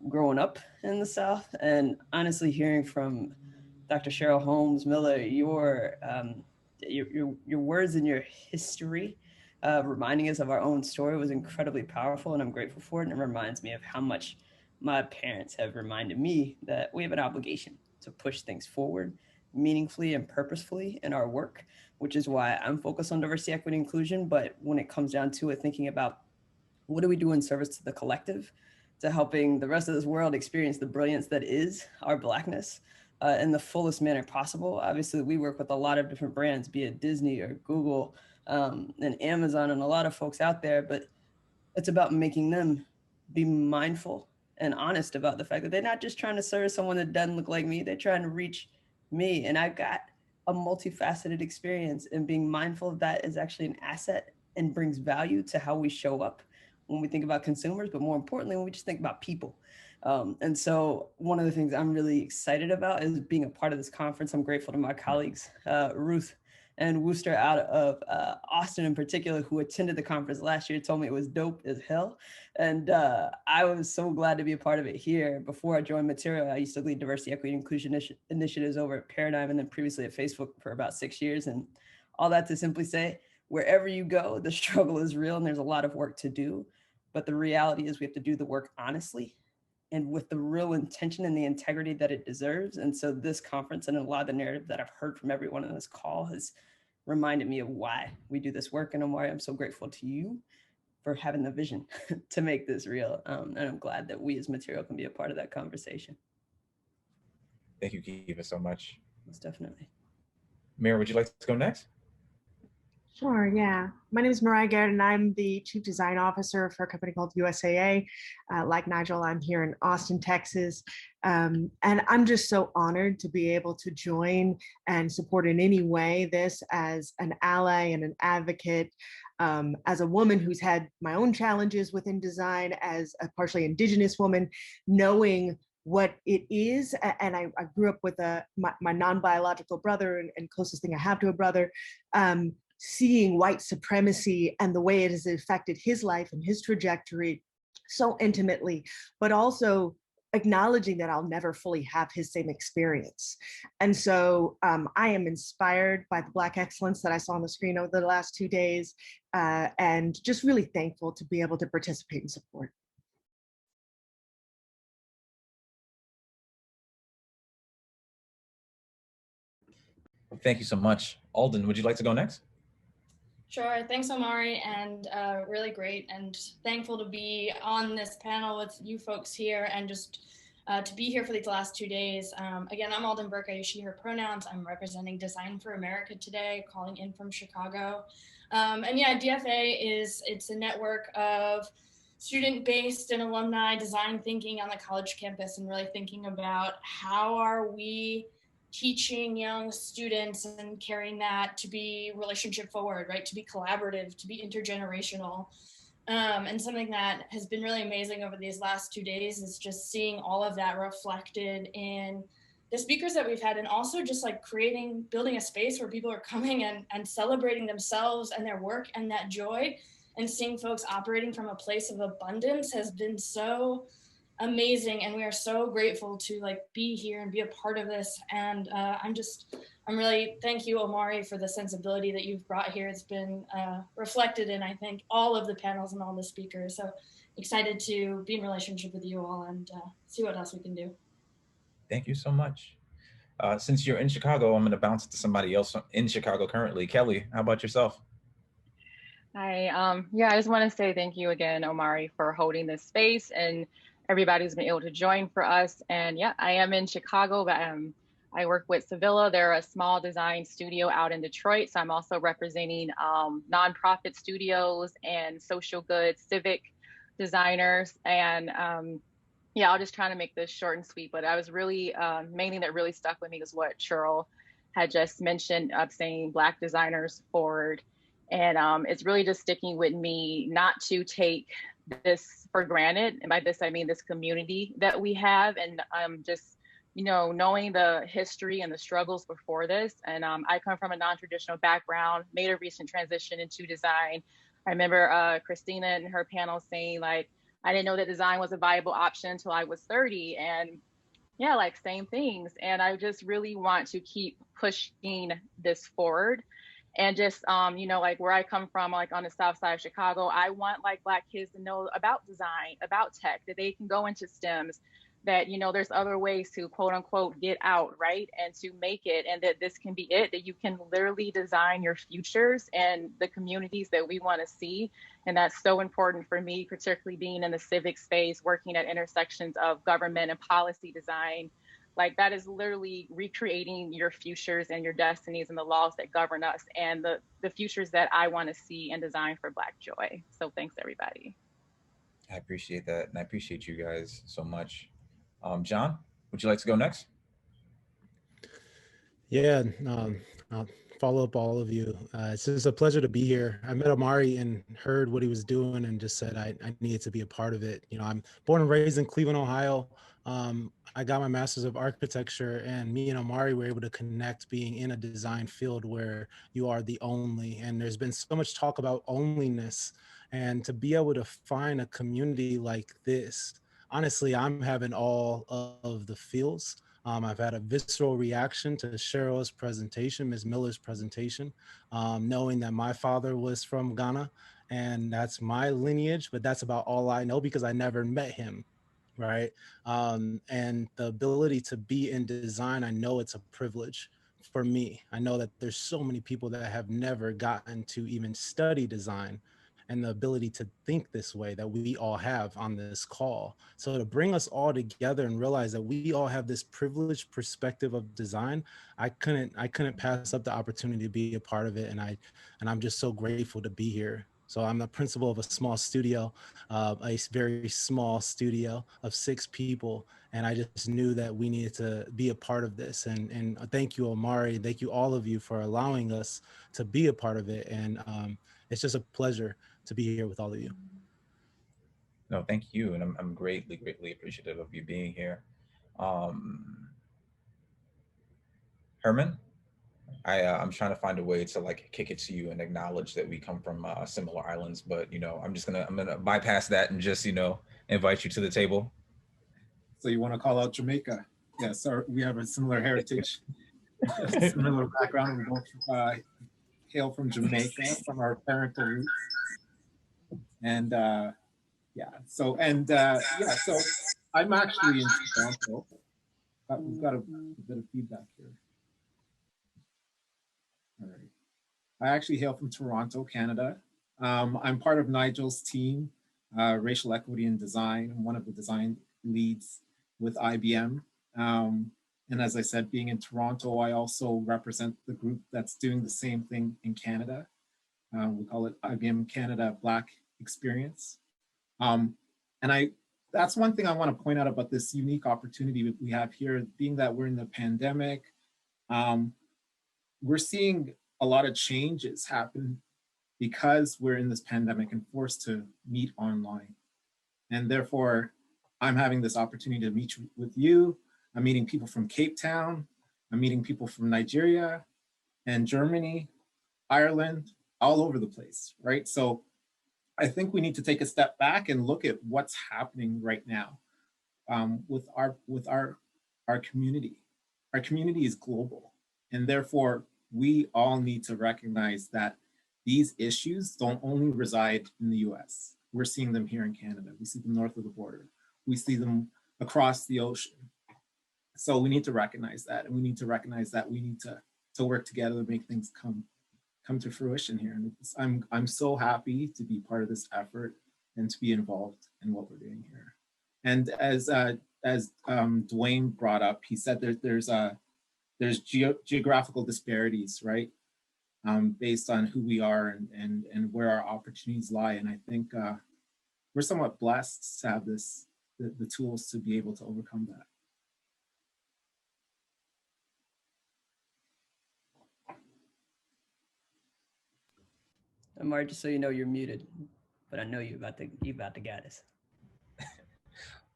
growing up in the South, and honestly hearing from Dr. Cheryl Holmes Miller, your words and your history, reminding us of our own story was incredibly powerful, and I'm grateful for it. And it reminds me of how much my parents have reminded me that we have an obligation to push things forward meaningfully and purposefully in our work, which is why I'm focused on diversity, equity, inclusion. But when it comes down to it, thinking about what do we do in service to the collective, to helping the rest of this world experience the brilliance that is our Blackness in the fullest manner possible. Obviously, we work with a lot of different brands, be it Disney or Google and Amazon and a lot of folks out there, but it's about making them be mindful and honest about the fact that they're not just trying to serve someone that doesn't look like me, they're trying to reach me. And I've got a multifaceted experience, and being mindful of that is actually an asset and brings value to how we show up when we think about consumers, but more importantly, when we just think about people. And so one of the things I'm really excited about is being a part of this conference. I'm grateful to my colleagues, Ruth and Wooster out of Austin in particular, who attended the conference last year, told me it was dope as hell. And I was so glad to be a part of it here. Before I joined Material, I used to lead diversity, equity, and inclusion initiatives over at Paradigm, and then previously at Facebook for about 6 years. And all that to simply say, wherever you go, the struggle is real and there's a lot of work to do. But the reality is we have to do the work honestly and with the real intention and the integrity that it deserves. And so this conference and a lot of the narrative that I've heard from everyone on this call has reminded me of why we do this work. And Omari, I'm so grateful to you for having the vision to make this real. And I'm glad that we as Material can be a part of that conversation. Thank you, Kiva, so much. Most definitely. Mira, would you like to go next? Sure, yeah. My name is Mariah Garrett, and I'm the Chief Design Officer for a company called USAA. Like Nigel, I'm here in Austin, Texas. And I'm just so honored to be able to join and support in any way this as an ally and an advocate, as a woman who's had my own challenges within design, as a partially Indigenous woman, knowing what it is. And I grew up with my non-biological brother and closest thing I have to a brother, seeing white supremacy and the way it has affected his life and his trajectory so intimately, but also acknowledging that I'll never fully have his same experience. And so I am inspired by the Black excellence that I saw on the screen over the last 2 days, and just really thankful to be able to participate and support. Thank you so much. Alden, would you like to go next? Sure, thanks Omari, and really great and thankful to be on this panel with you folks here and just to be here for these last 2 days. Again, I'm Alden Burke, I use she, her pronouns. I'm representing Design for America today, calling in from Chicago. And yeah, DFA it's a network of student-based and alumni design thinking on the college campus and really thinking about how are we teaching young students and carrying that to be relationship forward, right? To be collaborative, to be intergenerational. And something that has been really amazing over these last 2 days is just seeing all of that reflected in the speakers that we've had, and also just like building a space where people are coming and celebrating themselves and their work and that joy, and seeing folks operating from a place of abundance has been so amazing, and we are so grateful to like be here and be a part of this. And I'm really, thank you Omari for the sensibility that you've brought here. It's been reflected in, I think, all of the panels and all the speakers. So excited to be in relationship with you all and see what else we can do. Thank you so much. Since you're in Chicago, I'm going to bounce to somebody else in Chicago currently. Kelly, how about yourself? Hi, yeah, I just want to say thank you again, Omari, for holding this space and everybody who's been able to join for us. And yeah, I am in Chicago, but I work with Sevilla. They're a small design studio out in Detroit. So I'm also representing nonprofit studios and social good civic designers. And yeah, I'll just try to make this short and sweet, but I was really, main thing that really stuck with me was what Cheryl had just mentioned of saying Black designers forward. And it's really just sticking with me not to take this for granted. And by this, I mean this community that we have, and just, you know, knowing the history and the struggles before this. And I come from a non-traditional background, made a recent transition into design. I remember Christina in her panel saying like, I didn't know that design was a viable option until I was 30. And yeah, like same things. And I just really want to keep pushing this forward. And just, you know, like where I come from, like on the South Side of Chicago, I want like Black kids to know about design, about tech, that they can go into STEMs, that, you know, there's other ways to quote unquote get out, right? And to make it, and that this can be it, that you can literally design your futures and the communities that we want to see. And that's so important for me, particularly being in the civic space, working at intersections of government and policy design. Like that is literally recreating your futures and your destinies and the laws that govern us and the futures that I want to see and design for Black joy. So thanks everybody. I appreciate that. And I appreciate you guys so much. John, would you like to go next? Yeah, I'll follow up all of you. It's just a pleasure to be here. I met Omari and heard what he was doing and just said I needed to be a part of it. You know, I'm born and raised in Cleveland, Ohio. I got my master's of architecture, and me and Omari were able to connect being in a design field where you are the only. And there's been so much talk about onlyness, and to be able to find a community like this, honestly, I'm having all of the feels. I've had a visceral reaction to Cheryl's presentation, Ms. Miller's presentation, knowing that my father was from Ghana, and that's my lineage, but that's about all I know because I never met him, right? And the ability to be in design, I know it's a privilege for me. I know that there's so many people that have never gotten to even study design. and the ability to think this way that we all have on this call. So to bring us all together and realize that we all have this privileged perspective of design, I couldn't pass up the opportunity to be a part of it. And I'm just so grateful to be here. So I'm the principal of a small studio, a very small studio of 6 people. And I just knew that we needed to be a part of this. And thank you, Omari. Thank you, all of you, for allowing us to be a part of it. And it's just a pleasure to be here with all of you. No, thank you. And I'm greatly, greatly appreciative of you being here. Herman? I'm trying to find a way to like kick it to you and acknowledge that we come from similar islands, but you know, I'm gonna bypass that and just, you know, invite you to the table. So you want to call out Jamaica? Yeah, so we have a similar heritage, similar background. We both hail from Jamaica, from our parental roots, and yeah. So so I'm actually in Toronto. We've got a bit of feedback here. All right. I actually hail from Toronto, Canada. I'm part of Nigel's team, Racial Equity and Design. I'm one of the design leads with IBM. And as I said, being in Toronto, I also represent the group that's doing the same thing in Canada. We call it IBM Canada Black Experience. That's one thing I want to point out about this unique opportunity we have here, being that we're in the pandemic. We're seeing a lot of changes happen because we're in this pandemic and forced to meet online. And therefore, I'm having this opportunity to meet with you. I'm meeting people from Cape Town. I'm meeting people from Nigeria and Germany, Ireland, all over the place, right? So I think we need to take a step back and look at what's happening right now with our community. Our community is global, and therefore we all need to recognize that these issues don't only reside in the US. We're seeing them here in Canada. We see them north of the border. We see them across the ocean. So we need to recognize that, and we need to recognize that we need to work together to make things come to fruition here. And I'm so happy to be part of this effort and to be involved in what we're doing here. And as Dwayne brought up, he said there's geographical disparities, right? Based on who we are and where our opportunities lie. And I think we're somewhat blessed to have the tools to be able to overcome that. Amar, just so you know, you're muted, but I know you about to get us.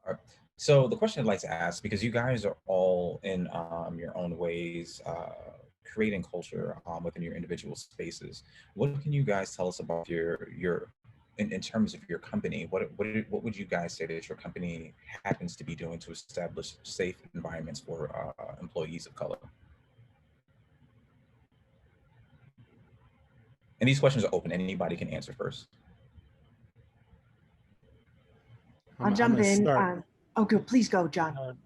All right. So the question I'd like to ask, because you guys are all in your own ways creating culture within your individual spaces, what can you guys tell us about your in terms of your company? What would you guys say that your company happens to be doing to establish safe environments for employees of color? And these questions are open. Anybody can answer first. I'll jump in. Okay, please go, John.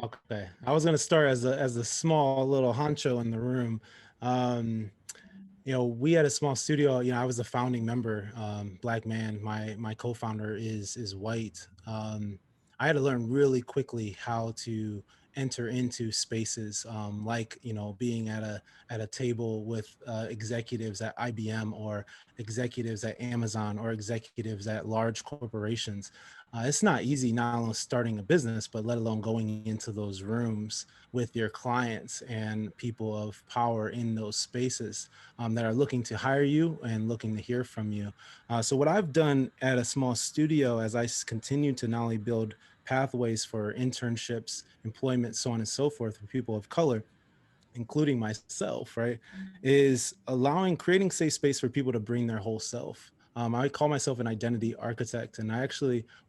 Okay, I was going to start as a small little honcho in the room. You know, we had a small studio. You know, I was a founding member, Black man. My co-founder is white. I had to learn really quickly how to enter into spaces like, you know, being at a table with executives at IBM or executives at Amazon or executives at large corporations. It's not easy, not only starting a business, but let alone going into those rooms with your clients and people of power in those spaces that are looking to hire you and looking to hear from you. So what I've done at a small studio as I continue to not only build pathways for internships, employment, so on and so forth for people of color, including myself, right, is creating safe space for people to bring their whole self. I call myself an identity architect, and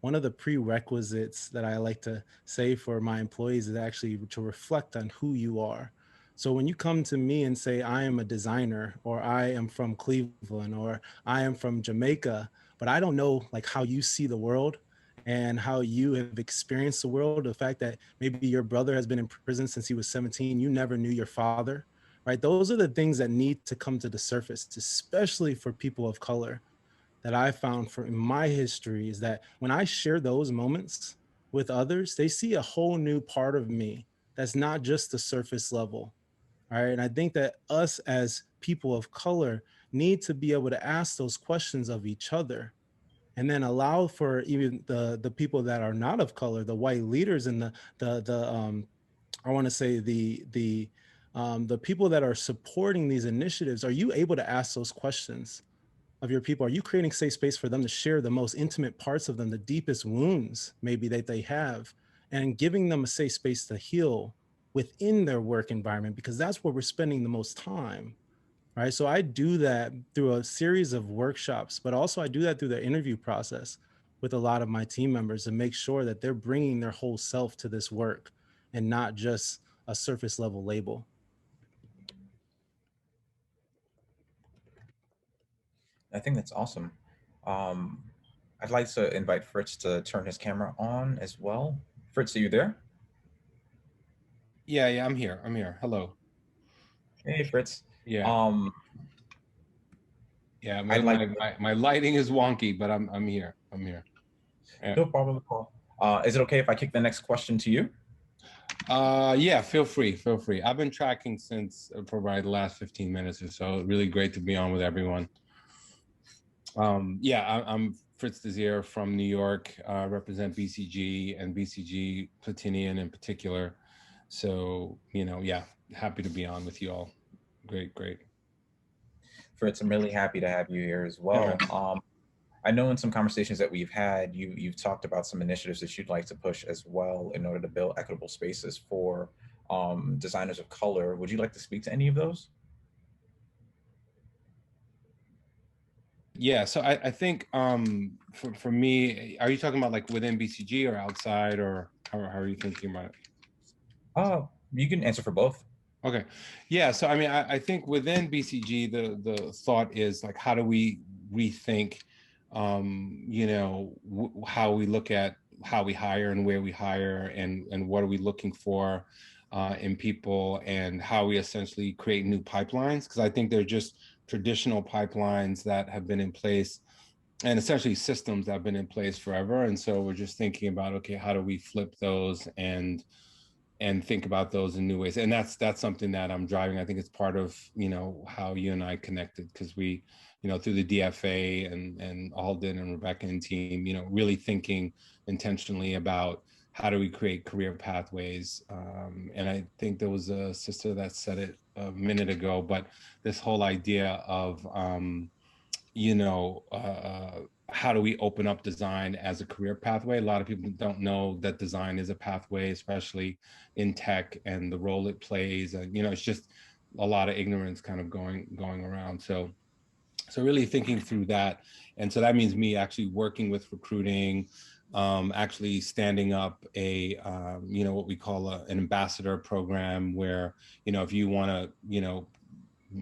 one of the prerequisites that I like to say for my employees is actually to reflect on who you are. So when you come to me and say, I am a designer, or I am from Cleveland, or I am from Jamaica, but I don't know like how you see the world and how you have experienced the world, the fact that maybe your brother has been in prison since he was 17, you never knew your father, right? Those are the things that need to come to the surface, especially for people of color. that I found in my history is that when I share those moments with others, they see a whole new part of me that's not just the surface level. All right. And I think that us as people of color need to be able to ask those questions of each other, and then allow for even the people that are not of color, the white leaders and I want to say the people that are supporting these initiatives. Are you able to ask those questions of your people? Are you creating safe space for them to share the most intimate parts of them, the deepest wounds maybe that they have, and giving them a safe space to heal within their work environment? Because that's where we're spending the most time, right? So I do that through a series of workshops, but also I do that through the interview process with a lot of my team members to make sure that they're bringing their whole self to this work and not just a surface level label. I think that's awesome. I'd like to invite Fritz to turn his camera on as well. Fritz, are you there? Yeah, I'm here. Hello. Hey, Fritz. Yeah. Yeah, my lighting is wonky, but I'm here. Yeah. No problem at all. Is it okay if I kick the next question to you? Yeah, feel free. I've been tracking for about the last 15 minutes or so. Really great to be on with everyone. Yeah, I'm Fritz Desir from New York, represent BCG and BCG Platinian in particular. So, yeah, happy to be on with you all. Great. Fritz, I'm really happy to have you here as well. I know in some conversations that we've had, you've talked about some initiatives that you'd like to push as well in order to build equitable spaces for designers of color. Would you like to speak to any of those? Yeah, so I think for me, are you talking about like within BCG or outside, or how are you thinking about it? You can answer for both. Okay, yeah, so I mean, I think within BCG, the thought is like, how do we rethink, how we look at how we hire and where we hire, and what are we looking for in people, and how we essentially create new pipelines, because I think they're just traditional pipelines that have been in place and essentially systems that have been in place forever. And so we're just thinking about, okay, how do we flip those and think about those in new ways? And that's something that I'm driving. I think it's part of, how you and I connected, because we, through the DFA and Alden and Rebecca and team, really thinking intentionally about how do we create career pathways. And I think there was a sister that said it a minute ago, but this whole idea of, how do we open up design as a career pathway? A lot of people don't know that design is a pathway, especially in tech and the role it plays. And, it's just a lot of ignorance kind of going around. So really thinking through that. And so that means me actually working with recruiting, actually standing up a, what we call an ambassador program where, if you want to,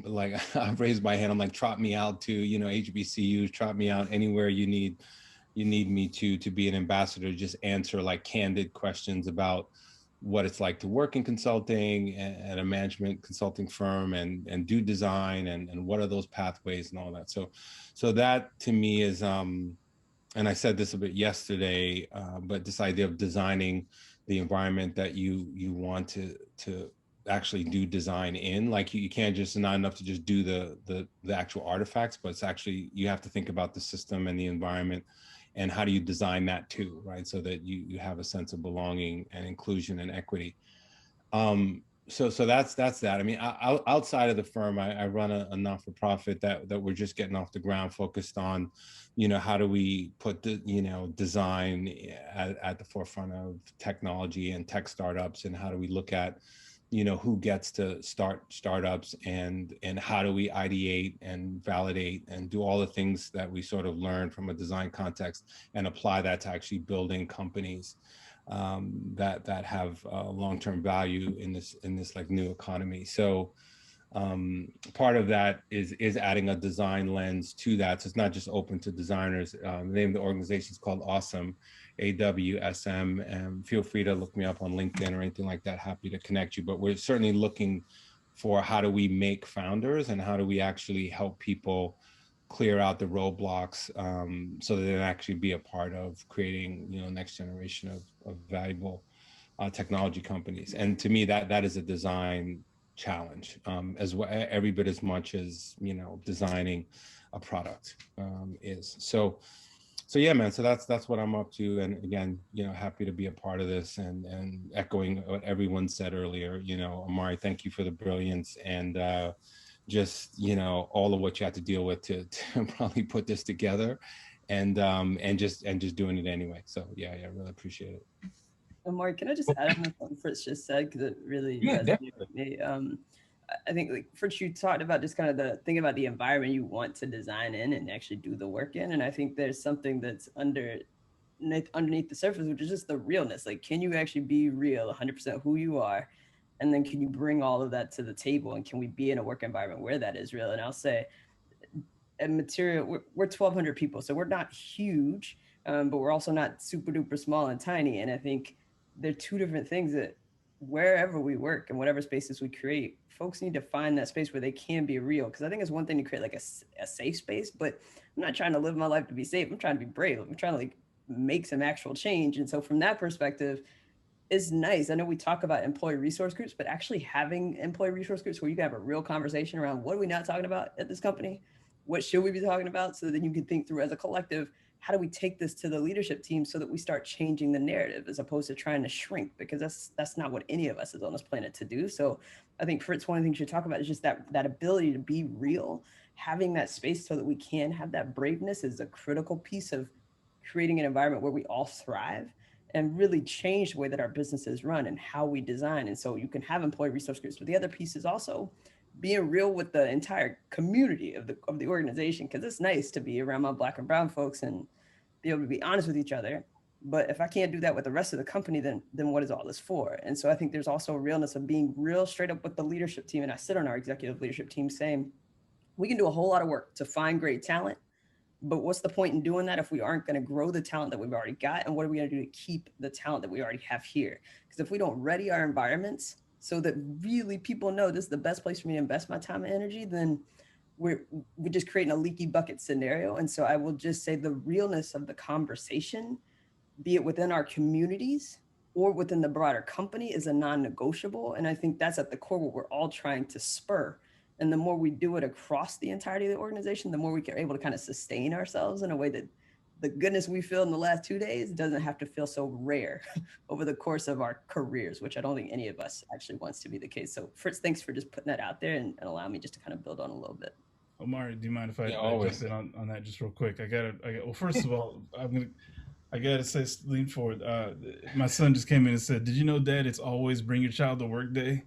like I've raised my hand, I'm like, trot me out to, HBCUs, trot me out anywhere you need me to be an ambassador, just answer like candid questions about what it's like to work in consulting at a management consulting firm and do design and what are those pathways and all that. So that to me is, and I said this a bit yesterday, but this idea of designing the environment that you want to actually do design in, like you can't just, not enough to just do the actual artifacts, but it's actually, you have to think about the system and the environment and how do you design that too, right? So that you have a sense of belonging and inclusion and equity. So that's that. I mean, outside of the firm, I run a not-for-profit that we're just getting off the ground, focused on, how do we put the, design at the forefront of technology and tech startups, and how do we look at, who gets to start startups and how do we ideate and validate and do all the things that we sort of learn from a design context and apply that to actually building companies that have long-term value in this like new economy. So part of that is adding a design lens to that. So it's not just open to designers. The name of the organization is called Awesome, AWSM, and feel free to look me up on LinkedIn or anything like that. Happy to connect you. But we're certainly looking for how do we make founders and how do we actually help people clear out the roadblocks so that they can actually be a part of creating, next generation of valuable technology companies. And to me, that is a design challenge as well, every bit as much as, designing a product is. So yeah, man, so that's what I'm up to. And again, happy to be a part of this, and echoing what everyone said earlier, Amari, thank you for the brilliance and just, all of what you had to deal with to probably put this together, and just doing it anyway. So yeah, I really appreciate it. Mark, can I just add on what Fritz just said, because it really resonated with me. I think, like Fritz, you talked about just kind of the thinking about the environment you want to design in and actually do the work in. And I think there's something that's underneath the surface, which is just the realness. Like, can you actually be real, 100% who you are? And then can you bring all of that to the table? And can we be in a work environment where that is real? And I'll say, we're 1,200 people, so we're not huge, but we're also not super duper small and tiny. And I think they're two different things that wherever we work and whatever spaces we create, folks need to find that space where they can be real. Because I think it's one thing to create like a safe space, but I'm not trying to live my life to be safe. I'm trying to be brave. I'm trying to like make some actual change. And so from that perspective, it's nice. I know we talk about employee resource groups, but actually having employee resource groups where you can have a real conversation around what are we not talking about at this company? What should we be talking about? So that you can think through as a collective, how do we take this to the leadership team so that we start changing the narrative as opposed to trying to shrink, because that's not what any of us is on this planet to do. So I think Fritz, one of the things you talk about is just that ability to be real, having that space so that we can have that braveness is a critical piece of creating an environment where we all thrive and really change the way that our businesses run and how we design. And so you can have employee resource groups, but the other piece is also being real with the entire community of the organization, because it's nice to be around my Black and brown folks and be able to be honest with each other. But if I can't do that with the rest of the company, then what is all this for? And so I think there's also a realness of being real straight up with the leadership team. And I sit on our executive leadership team saying, we can do a whole lot of work to find great talent, but what's the point in doing that if we aren't going to grow the talent that we've already got? And what are we going to do to keep the talent that we already have here? Because if we don't ready our environments so that really people know this is the best place for me to invest my time and energy, then we're just creating a leaky bucket scenario. And so I will just say the realness of the conversation, be it within our communities or within the broader company, is a non-negotiable. And I think that's at the core what we're all trying to spur. And the more we do it across the entirety of the organization, the more we are able to kind of sustain ourselves in a way that the goodness we feel in the last 2 days doesn't have to feel so rare over the course of our careers, which I don't think any of us actually wants to be the case. So Fritz, thanks for just putting that out there and allow me just to kind of build on a little bit. Omari, do you mind if I jump in on that just real quick? Well, first of all, I gotta say, lean forward. My son just came in and said, "Did you know, Dad, it's always bring your child to work day?"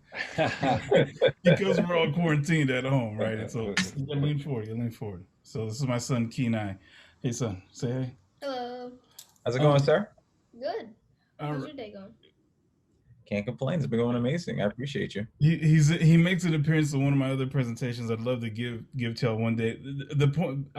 Because we're all quarantined at home, right? And so you gotta lean forward. So this is my son, Kenai. Hey, son, say hey. Hello. How's it going, sir? Good. How's your day going? Can't complain. It's been going amazing. I appreciate you. He makes an appearance in one of my other presentations. I'd love to give to y'all one day. The point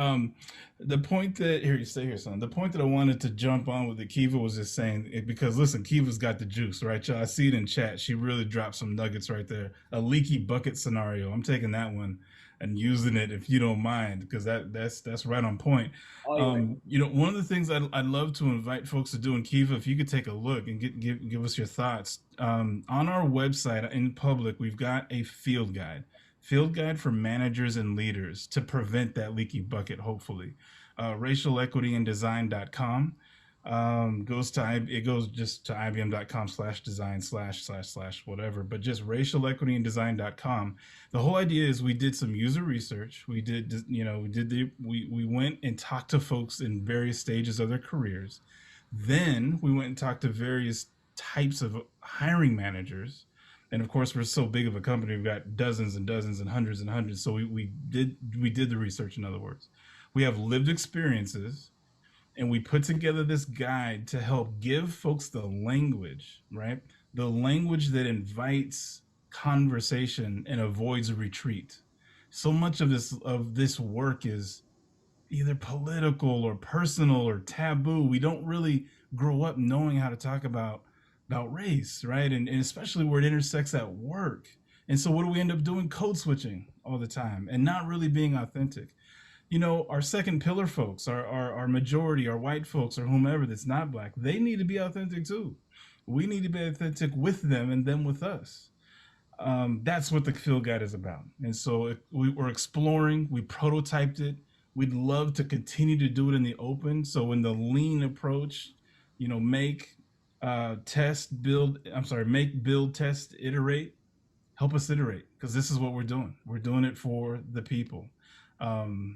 that here, you stay here, son. The point that I wanted to jump on with the Kiva was just saying, because listen, Kiva's got the juice, right, y'all? I see it in chat. She really dropped some nuggets right there. A leaky bucket scenario. I'm taking that one and using it, if you don't mind, because that's right on point. One of the things I'd love to invite folks to do in Kiva, if you could take a look and give us your thoughts. On our website in public, we've got a field guide for managers and leaders to prevent that leaky bucket, hopefully. RacialEquityInDesign.com. It goes just to ibm.com/design//whatever, but just RacialEquityInDesign.com. The whole idea is we did some user research. We went and talked to folks in various stages of their careers. Then we went and talked to various types of hiring managers. And of course, we're so big of a company, we've got dozens and dozens and hundreds. So we did the research. In other words, we have lived experiences. And we put together this guide to help give folks the language, right? The language that invites conversation and avoids a retreat. So much of this work is either political or personal or taboo. We don't really grow up knowing how to talk about race, right? And especially where it intersects at work. And so what do we end up doing? Code switching all the time and not really being authentic. you know, our second pillar folks, our majority, our white folks, or whomever that's not Black, they need to be authentic too. We need to be authentic with them and them with us. That's what the field guide is about. And so we're exploring, we prototyped it. We'd love to continue to do it in the open. So in the lean approach, you know, make, make, build, test, iterate, help us iterate, because this is what we're doing. We're doing it for the people.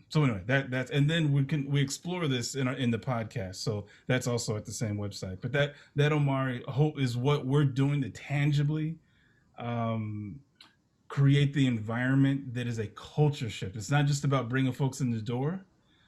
So anyway, that's, and then we explore this in the podcast. So that's also at the same website. But that Omari, hope is what we're doing to tangibly create the environment that is a culture shift. It's not just about bringing folks in the door,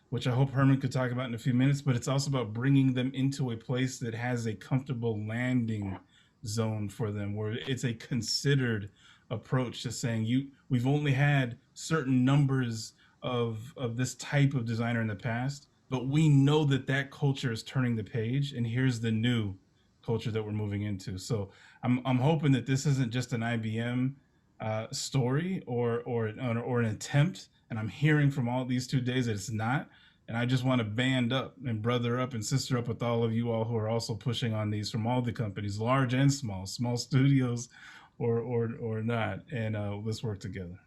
which I hope Herman could talk about in a few minutes, but it's also about bringing them into a place that has a comfortable landing zone for them, where it's a considered approach to saying, we've only had certain numbers of this type of designer in the past, but we know that culture is turning the page, and here's the new culture that we're moving into. So I'm hoping that this isn't just an IBM story or an attempt, and I'm hearing from all these 2 days that it's not. And I just want to band up and brother up and sister up with all of you all who are also pushing on these from all the companies, large and small studios or not, and let's work together.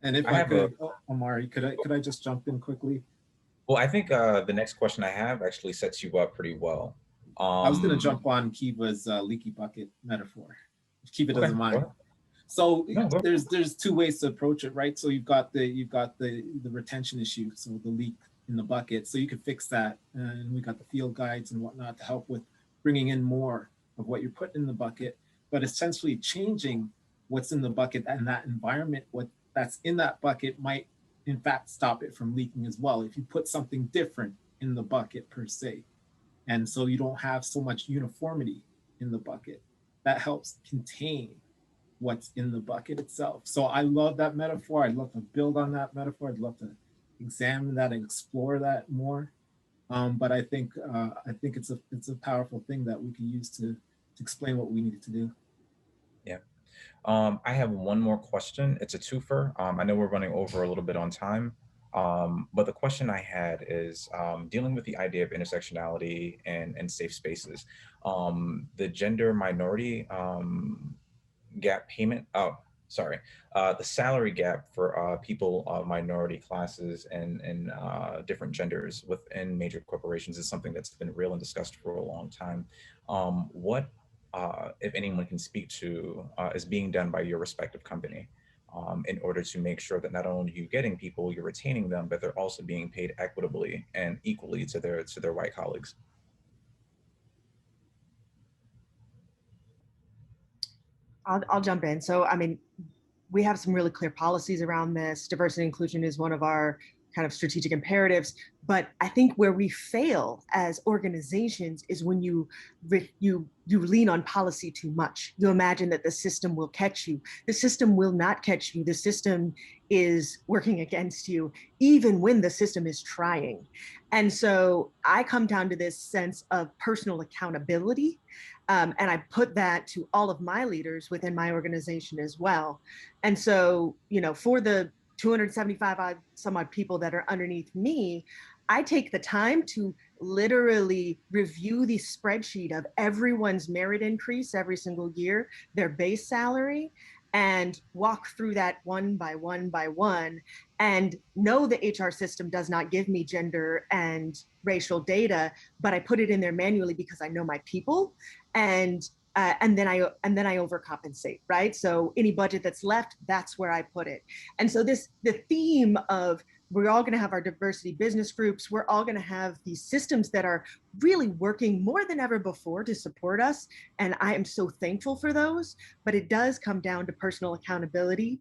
And if I could, Omari, could I just jump in quickly? Well, I think the next question I have actually sets you up pretty well. I was going to jump on Kiva's leaky bucket metaphor. If Kiva doesn't mind. So there's two ways to approach it, right? So you've got the retention issue, so the leak in the bucket. So you could fix that, and we got the field guides and whatnot to help with bringing in more of what you're putting in the bucket, but essentially changing what's in the bucket and that environment. What that's in that bucket might, in fact, stop it from leaking as well if you put something different in the bucket per se. And so you don't have so much uniformity in the bucket. That helps contain what's in the bucket itself. So I love that metaphor. I'd love to build on that metaphor. I'd love to examine that and explore that more. But I think it's a powerful thing that we can use to explain what we needed to do. Yeah. I have one more question. It's a twofer. I know we're running over a little bit on time. But the question I had is dealing with the idea of intersectionality and safe spaces. The gender minority gap payment, the salary gap for people of minority classes and different genders within major corporations is something that's been real and discussed for a long time. What, if anyone can speak to, is being done by your respective company in order to make sure that not only are you getting people, you're retaining them, but they're also being paid equitably and equally to their white colleagues? I'll jump in. So, I mean, we have some really clear policies around this. Diversity and inclusion is one of our kind of strategic imperatives. But I think where we fail as organizations is when you lean on policy too much. You imagine that the system will catch you. The system will not catch you. The system is working against you, even when the system is trying. And so I come down to this sense of personal accountability. And I put that to all of my leaders within my organization as well. And so, you know, for the 275 some odd people that are underneath me, I take the time to literally review the spreadsheet of everyone's merit increase every single year, their base salary, and walk through that one by one by one. And no, the HR system does not give me gender and racial data, but I put it in there manually because I know my people, and then I overcompensate, right? So any budget that's left, that's where I put it. And so the theme of we're all going to have our diversity business groups. We're all going to have these systems that are really working more than ever before to support us. And I am so thankful for those, but it does come down to personal accountability,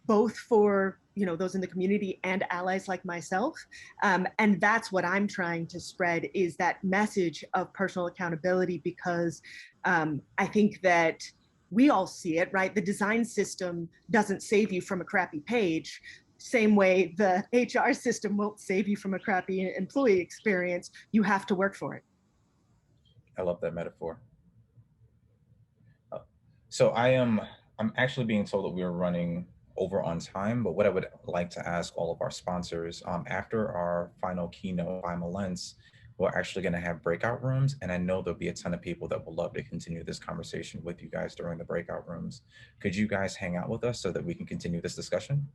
both for those in the community and allies like myself. And that's what I'm trying to spread, is that message of personal accountability, because I think that we all see it, right? The design system doesn't save you from a crappy page. Same way the HR system won't save you from a crappy employee experience. You have to work for it. I love that metaphor. So I'm actually being told that we're running over on time, but what I would like to ask all of our sponsors, after our final keynote by Malens, we're actually going to have breakout rooms, and I know there'll be a ton of people that will love to continue this conversation with you guys during the breakout rooms. Could you guys hang out with us so that we can continue this discussion?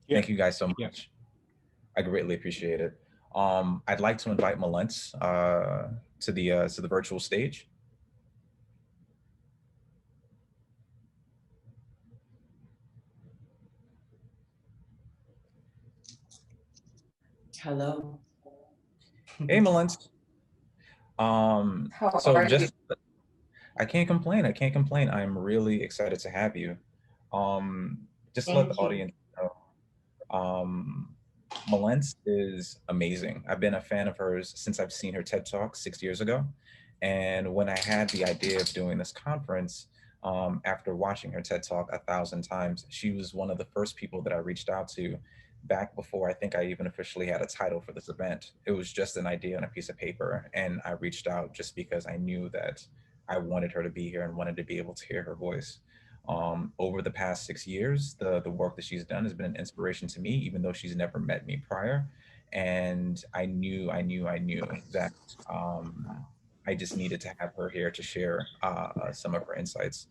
Yeah. Thank you guys so much. I greatly appreciate it. I'd like to invite Malens to the virtual stage. Hello. Hey, Malens. How So are just, you? I can't complain. I can't complain. I'm really excited to have you. Just to let the Thank you. audience know, Malens is amazing. I've been a fan of hers since I've seen her TED Talk 6 years ago. And when I had the idea of doing this conference, after watching her TED Talk 1,000 times, she was one of the first people that I reached out to back before I think I even officially had a title for this event. It was just an idea on a piece of paper. And I reached out just because I knew that I wanted her to be here and wanted to be able to hear her voice. Over the past 6 years, the work that she's done has been an inspiration to me, even though she's never met me prior. And I knew that I just needed to have her here to share some of her insights.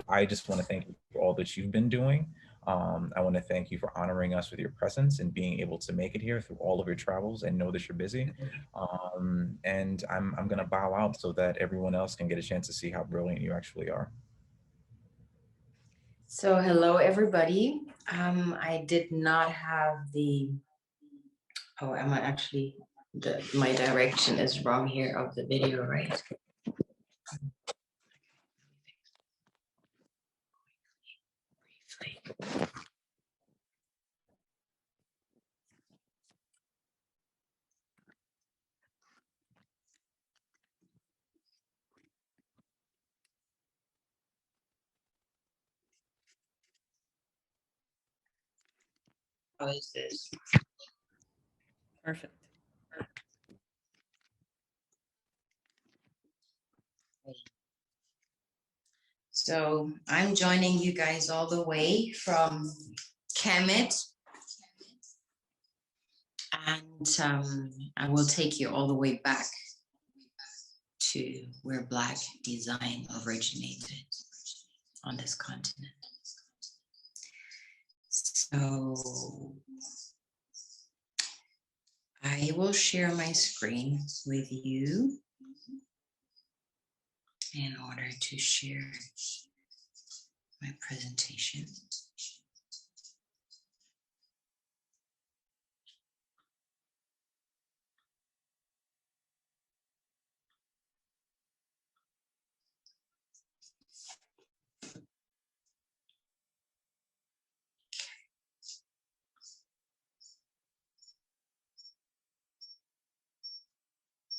I just want to thank you for all that you've been doing. I want to thank you for honoring us with your presence and being able to make it here through all of your travels. I know that you're busy. And I'm going to bow out so that everyone else can get a chance to see how brilliant you actually are. So hello, everybody. I did not have the, oh, am I actually, my direction is wrong here of the video, right? How is this? Perfect. So I'm joining you guys all the way from Kemet, and I will take you all the way back to where Black design originated on this continent. So I will share my screen with you in order to share my presentation.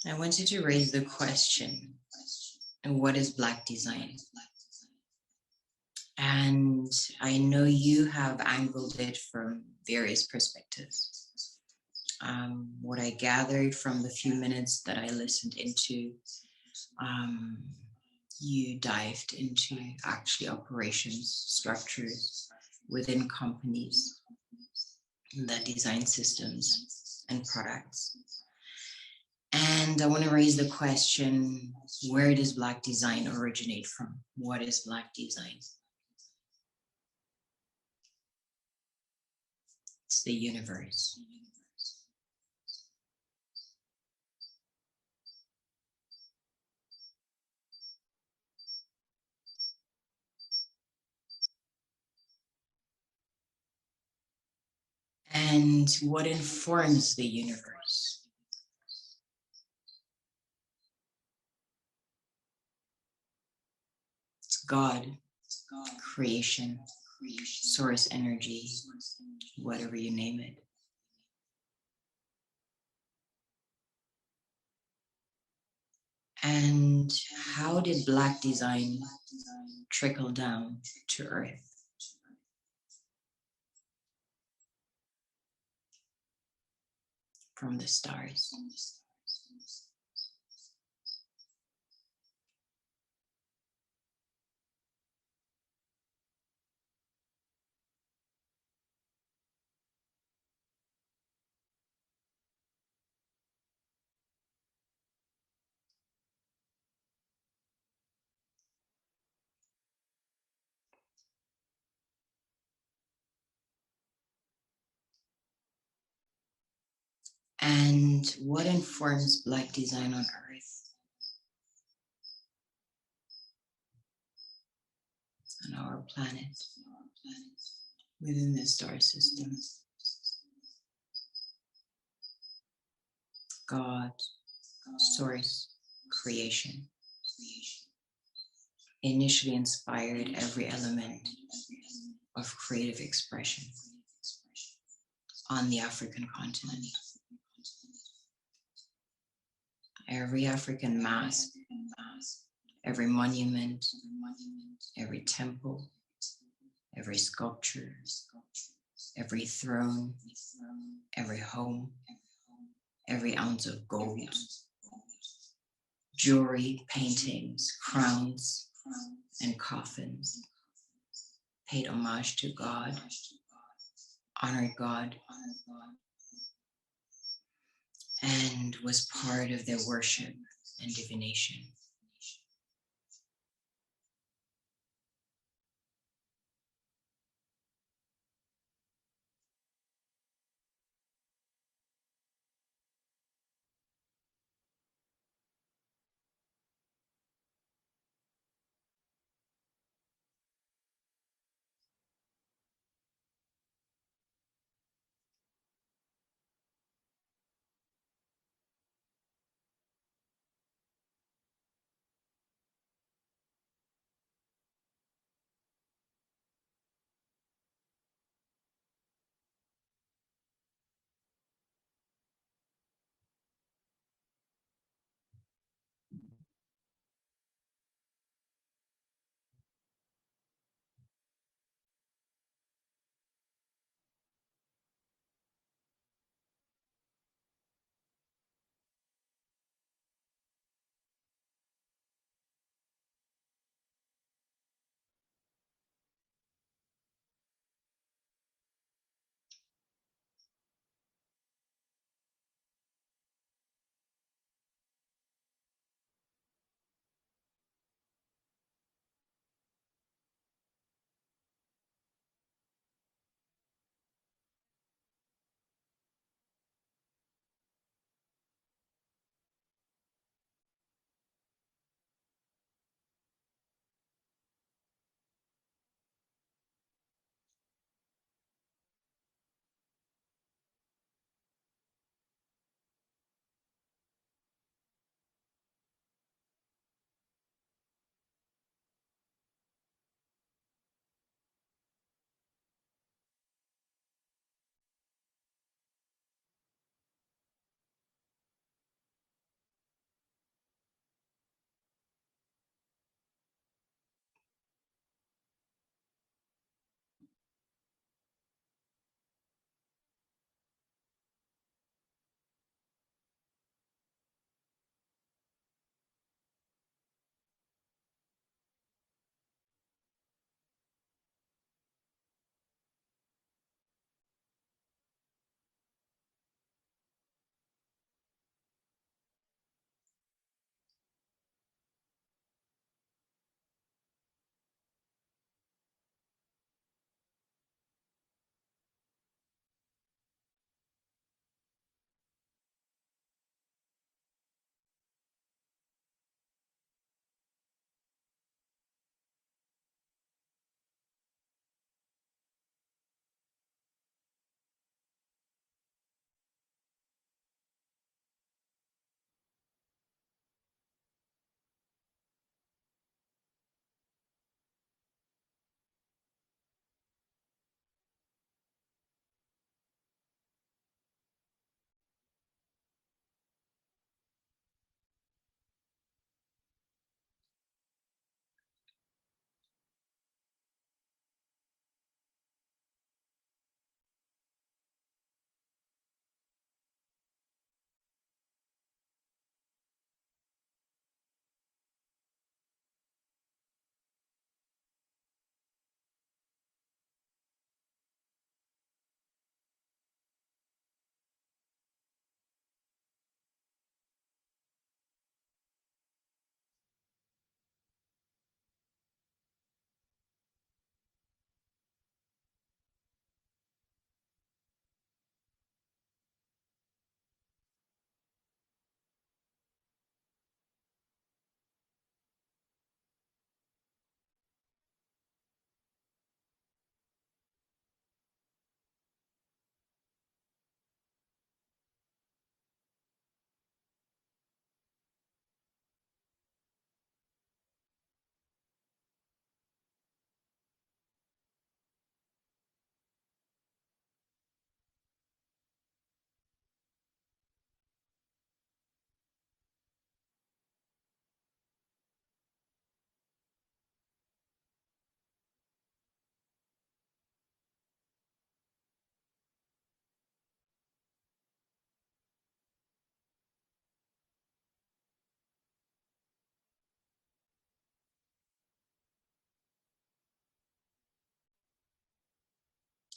I wanted to raise the question, what is Black design? And I know you have angled it from various perspectives. What I gathered from the few minutes that I listened into, you dived into actually operations, structures within companies that design systems and products. And I want to raise the question, where does Black design originate from? What is Black design? It's the universe. And what informs the universe? It's God, creation, source energy, whatever you name it. And how did Black design trickle down to Earth? From the stars. And what informs Black design on Earth, on our planet, within the star system? God, source, creation, initially inspired every element of creative expression on the African continent. Every African mask, every monument, every temple, every sculpture, every throne, every home, every ounce of gold, jewelry, paintings, crowns, and coffins paid homage to God, honored God, and was part of their worship and divination.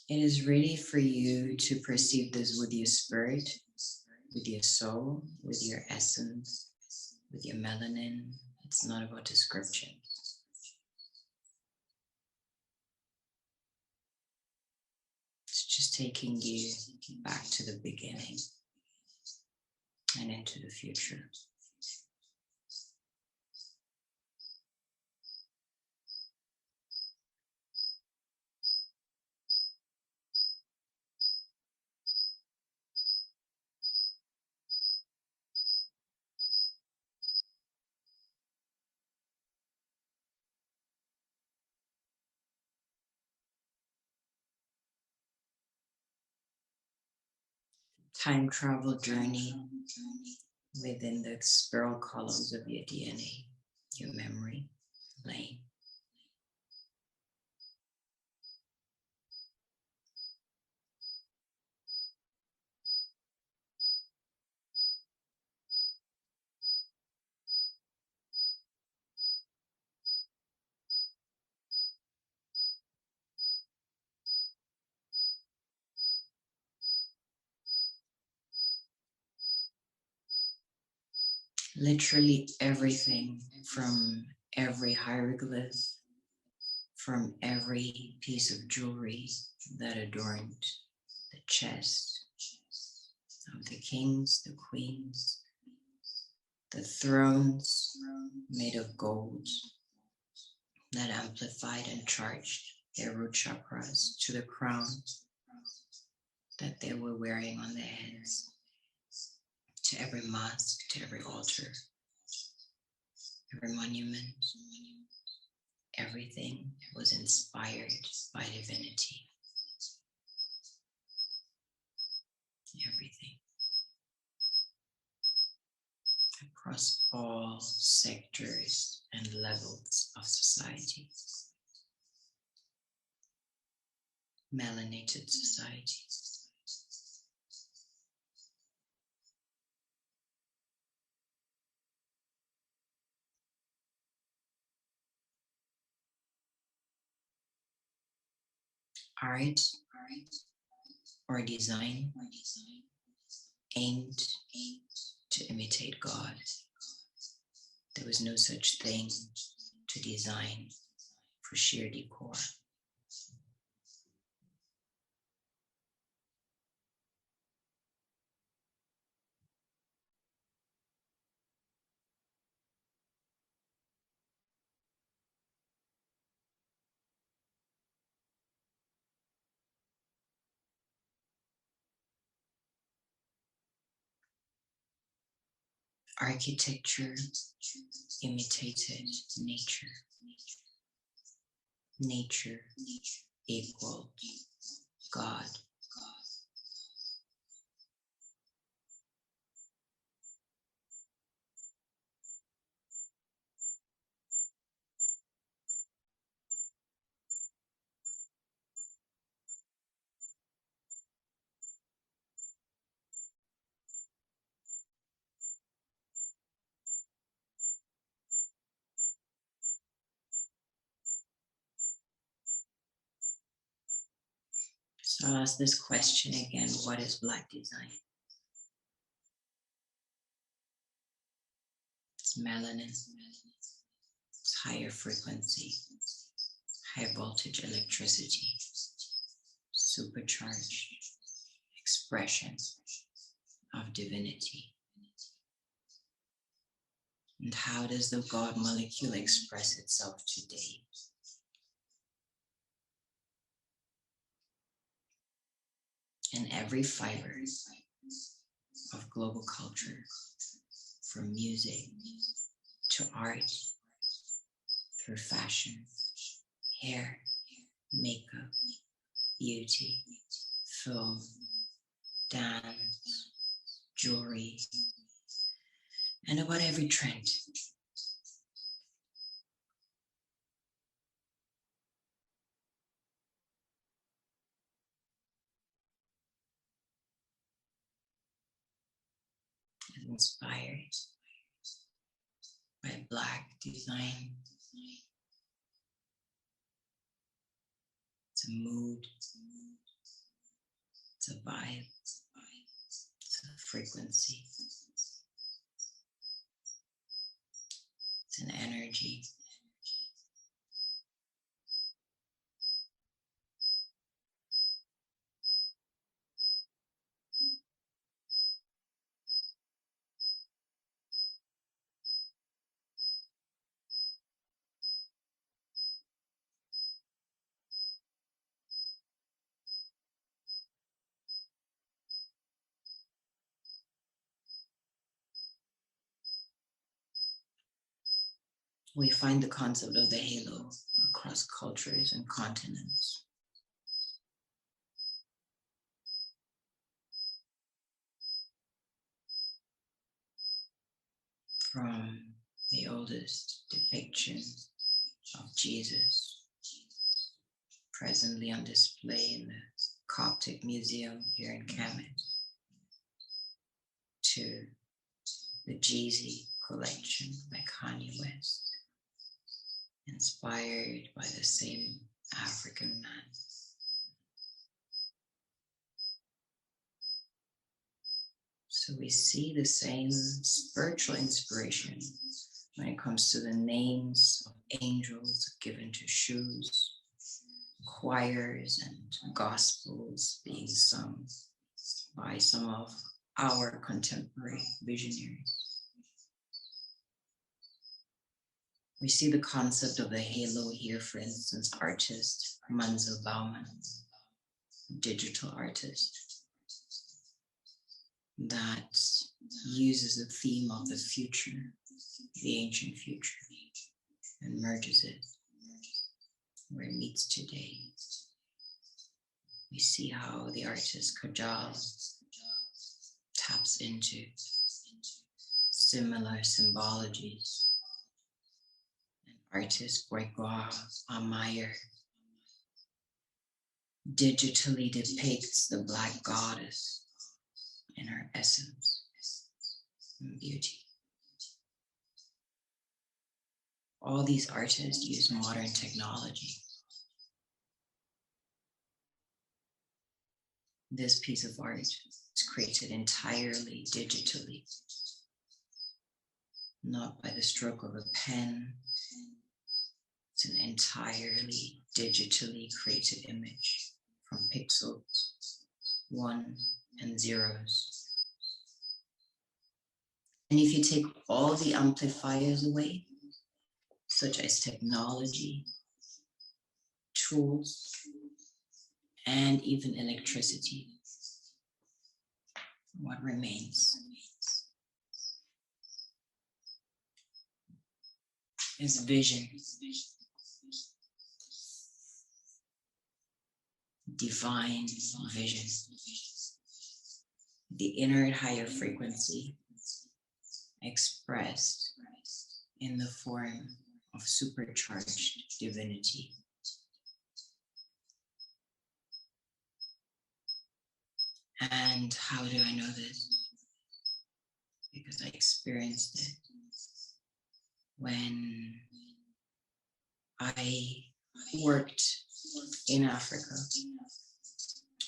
It is really for you to perceive this with your spirit, with your soul, with your essence, with your melanin. It's not about description. It's just taking you back to the beginning and into the future. Time travel journey within the spiral columns of your DNA, your memory lane. Literally everything from every hieroglyph, from every piece of jewelry that adorned the chest of the kings, the queens, the thrones made of gold that amplified and charged their root chakras to the crown that they were wearing on their heads, to every mosque, to every altar, every monument. Everything was inspired by divinity. Everything. Across all sectors and levels of society. Melanated societies. Art or design aimed to imitate God. There was no such thing to design for sheer decor. Architecture imitated nature. Nature equaled God. So I'll ask this question again, what is Black design? It's melanin, it's higher frequency, high voltage electricity, supercharged expression of divinity. And how does the God molecule express itself today? In every fiber of global culture, from music to art, through fashion, hair, makeup, beauty, film, dance, jewelry, and about every trend. Inspired by Black design. It's a mood, It's a vibe, it's a frequency, it's an energy. We find the concept of the halo across cultures and continents. From the oldest depiction of Jesus, presently on display in the Coptic Museum here in Kemet, to the Jeezy collection by Kanye West, inspired by the same African man. So we see the same spiritual inspiration when it comes to the names of angels given to shoes, choirs and gospels being sung by some of our contemporary visionaries. We see the concept of the halo here, for instance, artist Manzo Bauman, digital artist, that uses the theme of the future, the ancient future, and merges it where it meets today. We see how the artist Kajal taps into similar symbologies. And artist Gregoire Amaya digitally depicts the Black goddess in her essence and beauty. All these artists use modern technology. This piece of art is created entirely digitally, not by the stroke of a pen. It's an entirely digitally created image from pixels, 1 and 0s. And if you take all the amplifiers away, such as technology, tools, and even electricity, what remains is vision, divine vision, the inner higher frequency expressed in the form of supercharged divinity. And how do I know this? Because I experienced it when I worked in Africa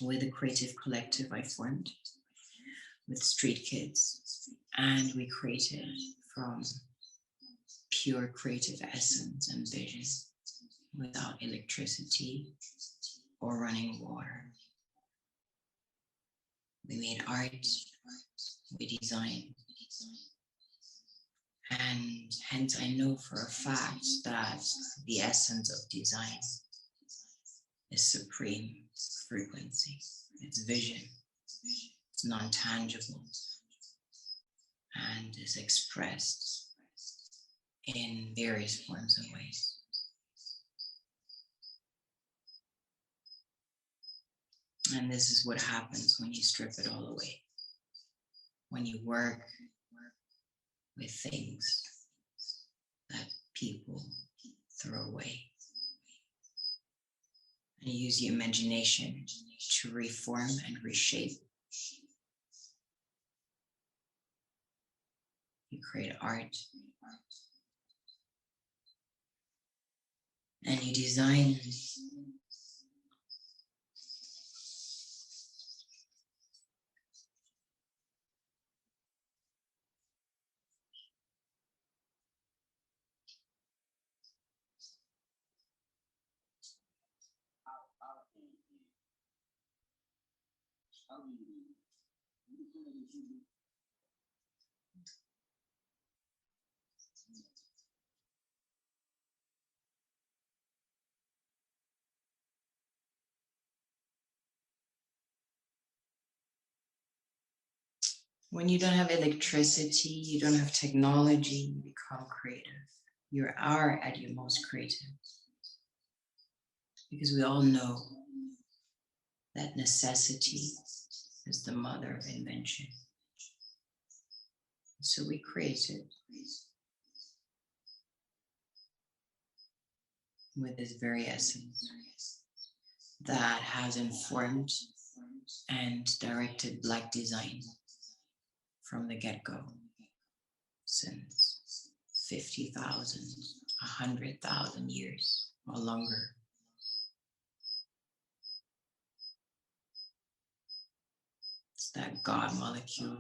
with a creative collective I formed with street kids, and we created from pure creative essence and vision without electricity or running water. We made art, we designed, and hence I know for a fact that the essence of design is supreme frequency. It's vision, it's non-tangible, and is expressed in various forms and ways. And this is what happens when you strip it all away. When you work with things that people throw away. And you use your imagination to reform and reshape. You create art. And you design When you don't have electricity, you don't have technology, you become creative. You are at your most creative. Because we all know that necessity is the mother of invention. So we created with this very essence that has informed and directed Black design from the get-go since 50,000, 100,000 years or longer. It's that God molecule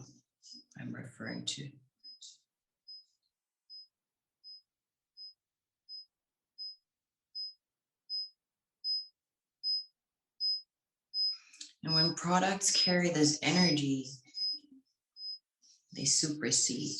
I'm referring to. And when products carry this energy, they supersede.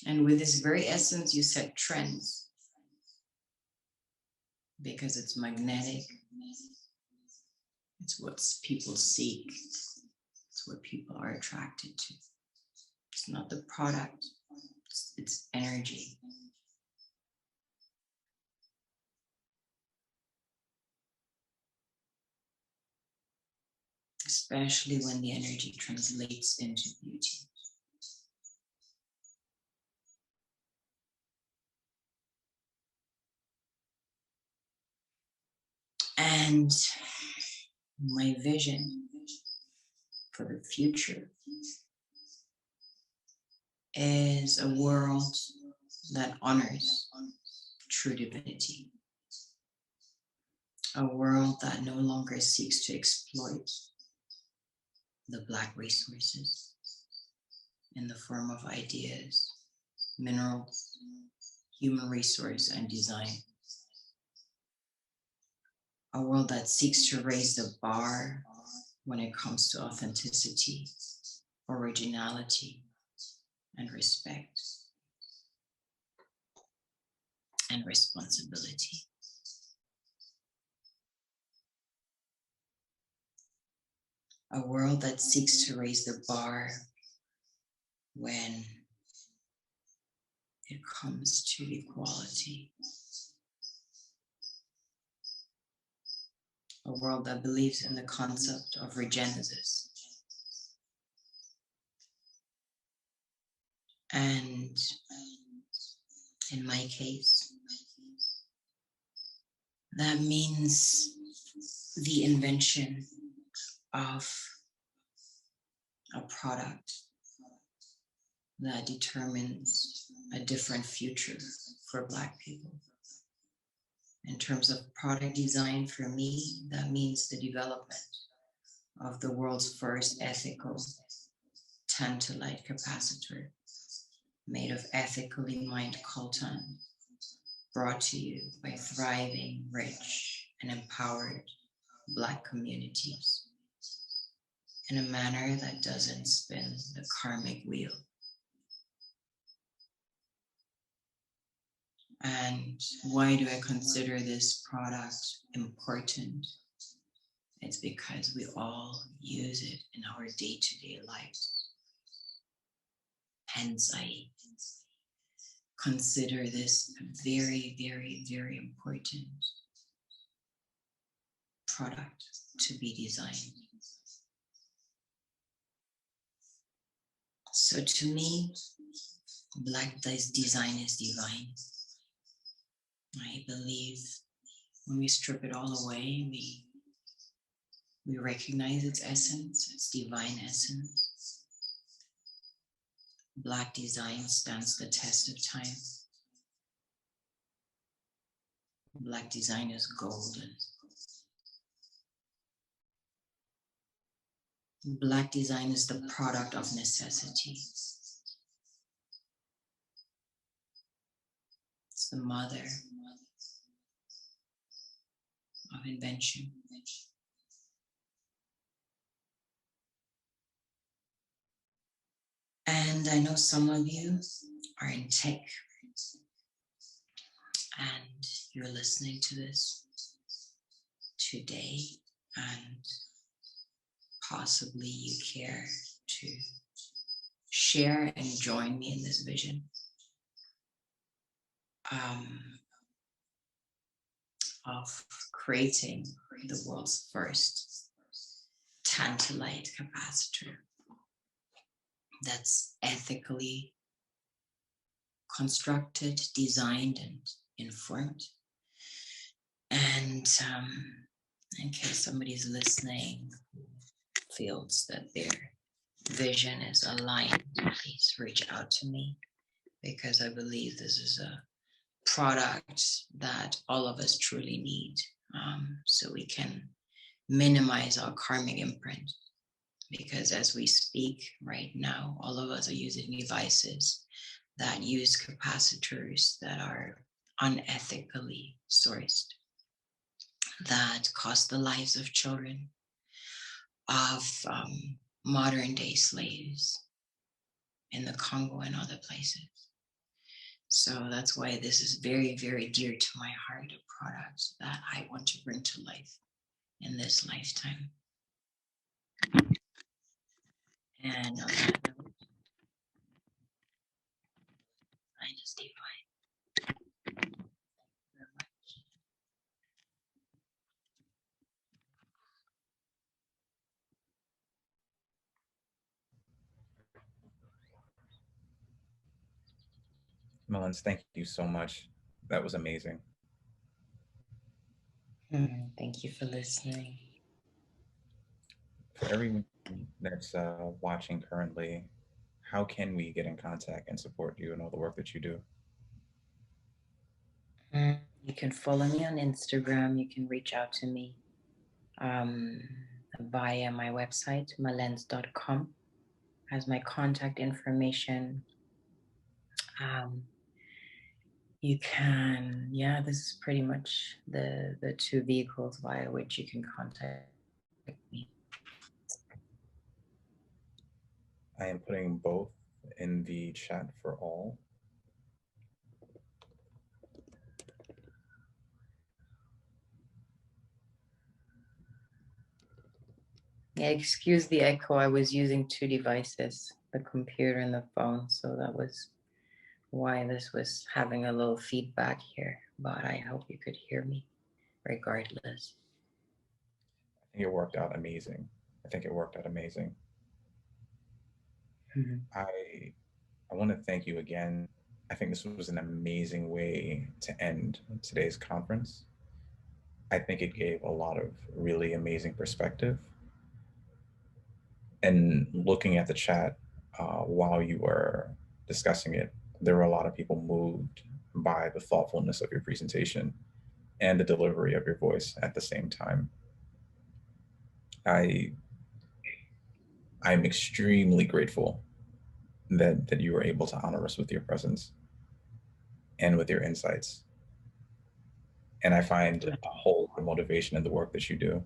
And with this very essence, you set trends because it's magnetic. It's what people seek. It's what people are attracted to. It's not the product, it's energy. Especially when the energy translates into beauty. And my vision for the future is a world that honors true divinity. A world that no longer seeks to exploit the Black resources in the form of ideas, minerals, human resource, and design. A world that seeks to raise the bar when it comes to authenticity, originality, and respect, and responsibility. A world that seeks to raise the bar when it comes to equality. A world that believes in the concept of regenesis. And in my case, that means the invention of a product that determines a different future for Black people. In terms of product design, for me, that means the development of the world's first ethical tantalite capacitor made of ethically mined coltan, brought to you by thriving, rich, and empowered Black communities in a manner that doesn't spin the karmic wheel. And why do I consider this product important? It's because we all use it in our day-to-day lives. Hence, I consider this a very, very, very important product to be designed. So to me, Black design is divine. I believe when we strip it all away, we recognize its essence, its divine essence. Black design stands the test of time. Black design is golden. Black design is the product of necessity. It's the mother of invention. And I know some of you are in tech and you're listening to this today, and possibly you care to share and join me in this vision. Of creating the world's first tantalite capacitor that's ethically constructed, designed, and informed. And in case somebody's listening who feels that their vision is aligned, please reach out to me, because I believe this is a product that all of us truly need, so we can minimize our karmic imprint. Because as we speak right now, all of us are using devices that use capacitors that are unethically sourced, that cost the lives of children, of modern day slaves in the Congo and other places. So that's why this is very, very dear to my heart, a product that I want to bring to life in this lifetime. And on that note, I just divine. Thank you very much. Melons, thank you so much. That was amazing. Thank you for listening. For everyone that's watching currently, how can we get in contact and support you and all the work that you do? You can follow me on Instagram. You can reach out to me via my website, malens.com, has my contact information. You can, this is pretty much the two vehicles via which you can contact me. I am putting both in the chat for all. Yeah, excuse the echo. I was using two devices, the computer and the phone, so that was why this was having a little feedback here, but I hope you could hear me regardless. I think it worked out amazing. I want to thank you again. I think this was an amazing way to end today's conference. I think it gave a lot of really amazing perspective. And looking at the chat while you were discussing it, there were a lot of people moved by the thoughtfulness of your presentation and the delivery of your voice at the same time. I'm extremely grateful that you were able to honor us with your presence and with your insights. And I find a whole lot of motivation in the work that you do.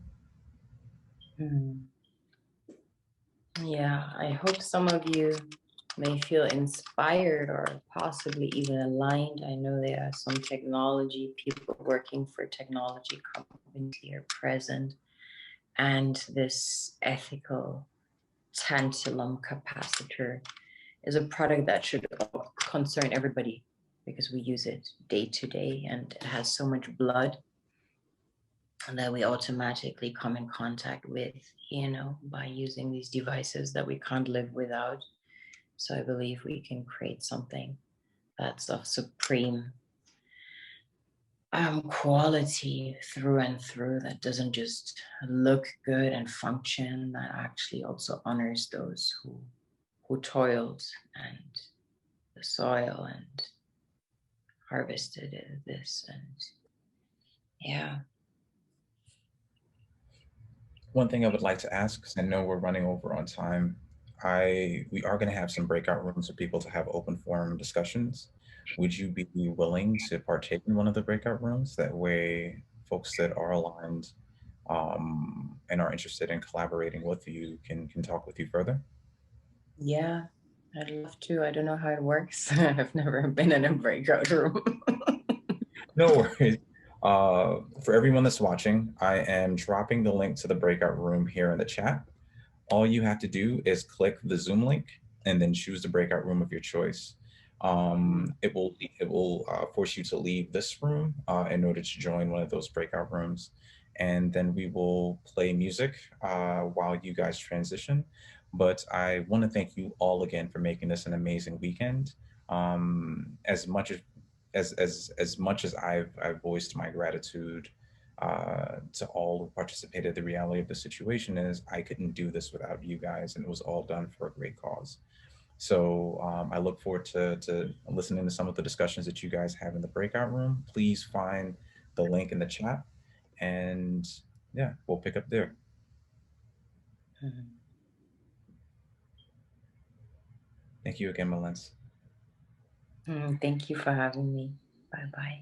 Yeah, I hope some of you may feel inspired or possibly even aligned. I know there are some technology people working for technology companies here present. and this ethical tantalum capacitor is a product that should concern everybody because we use it day to day and it has so much blood that we automatically come in contact with, you know, by using these devices that we can't live without. So I believe we can create something that's of supreme quality through and through, that doesn't just look good and function, that actually also honors those who toiled and the soil and harvested this. And yeah. One thing I would like to ask, because I know we're running over on time, we are going to have some breakout rooms for people to have open forum discussions. Would you be willing to partake in one of the breakout rooms? That way, folks that are aligned and are interested in collaborating with you can talk with you further. Yeah, I'd love to. I don't know how it works. I've never been in a breakout room. No worries. For everyone that's watching, I am dropping the link to the breakout room here in the chat. All you have to do is click the Zoom link and then choose the breakout room of your choice. It will force you to leave this room in order to join one of those breakout rooms. And then we will play music while you guys transition. But I want to thank you all again for making this an amazing weekend. As much as I've voiced my gratitude to all who participated, the reality of the situation is I couldn't do this without you guys, and it was all done for a great cause. So I look forward to listening to some of the discussions that you guys have in the breakout room. Please find the link in the chat, and yeah, we'll pick up there. Thank you again, Malens. Thank you for having me. Bye-bye.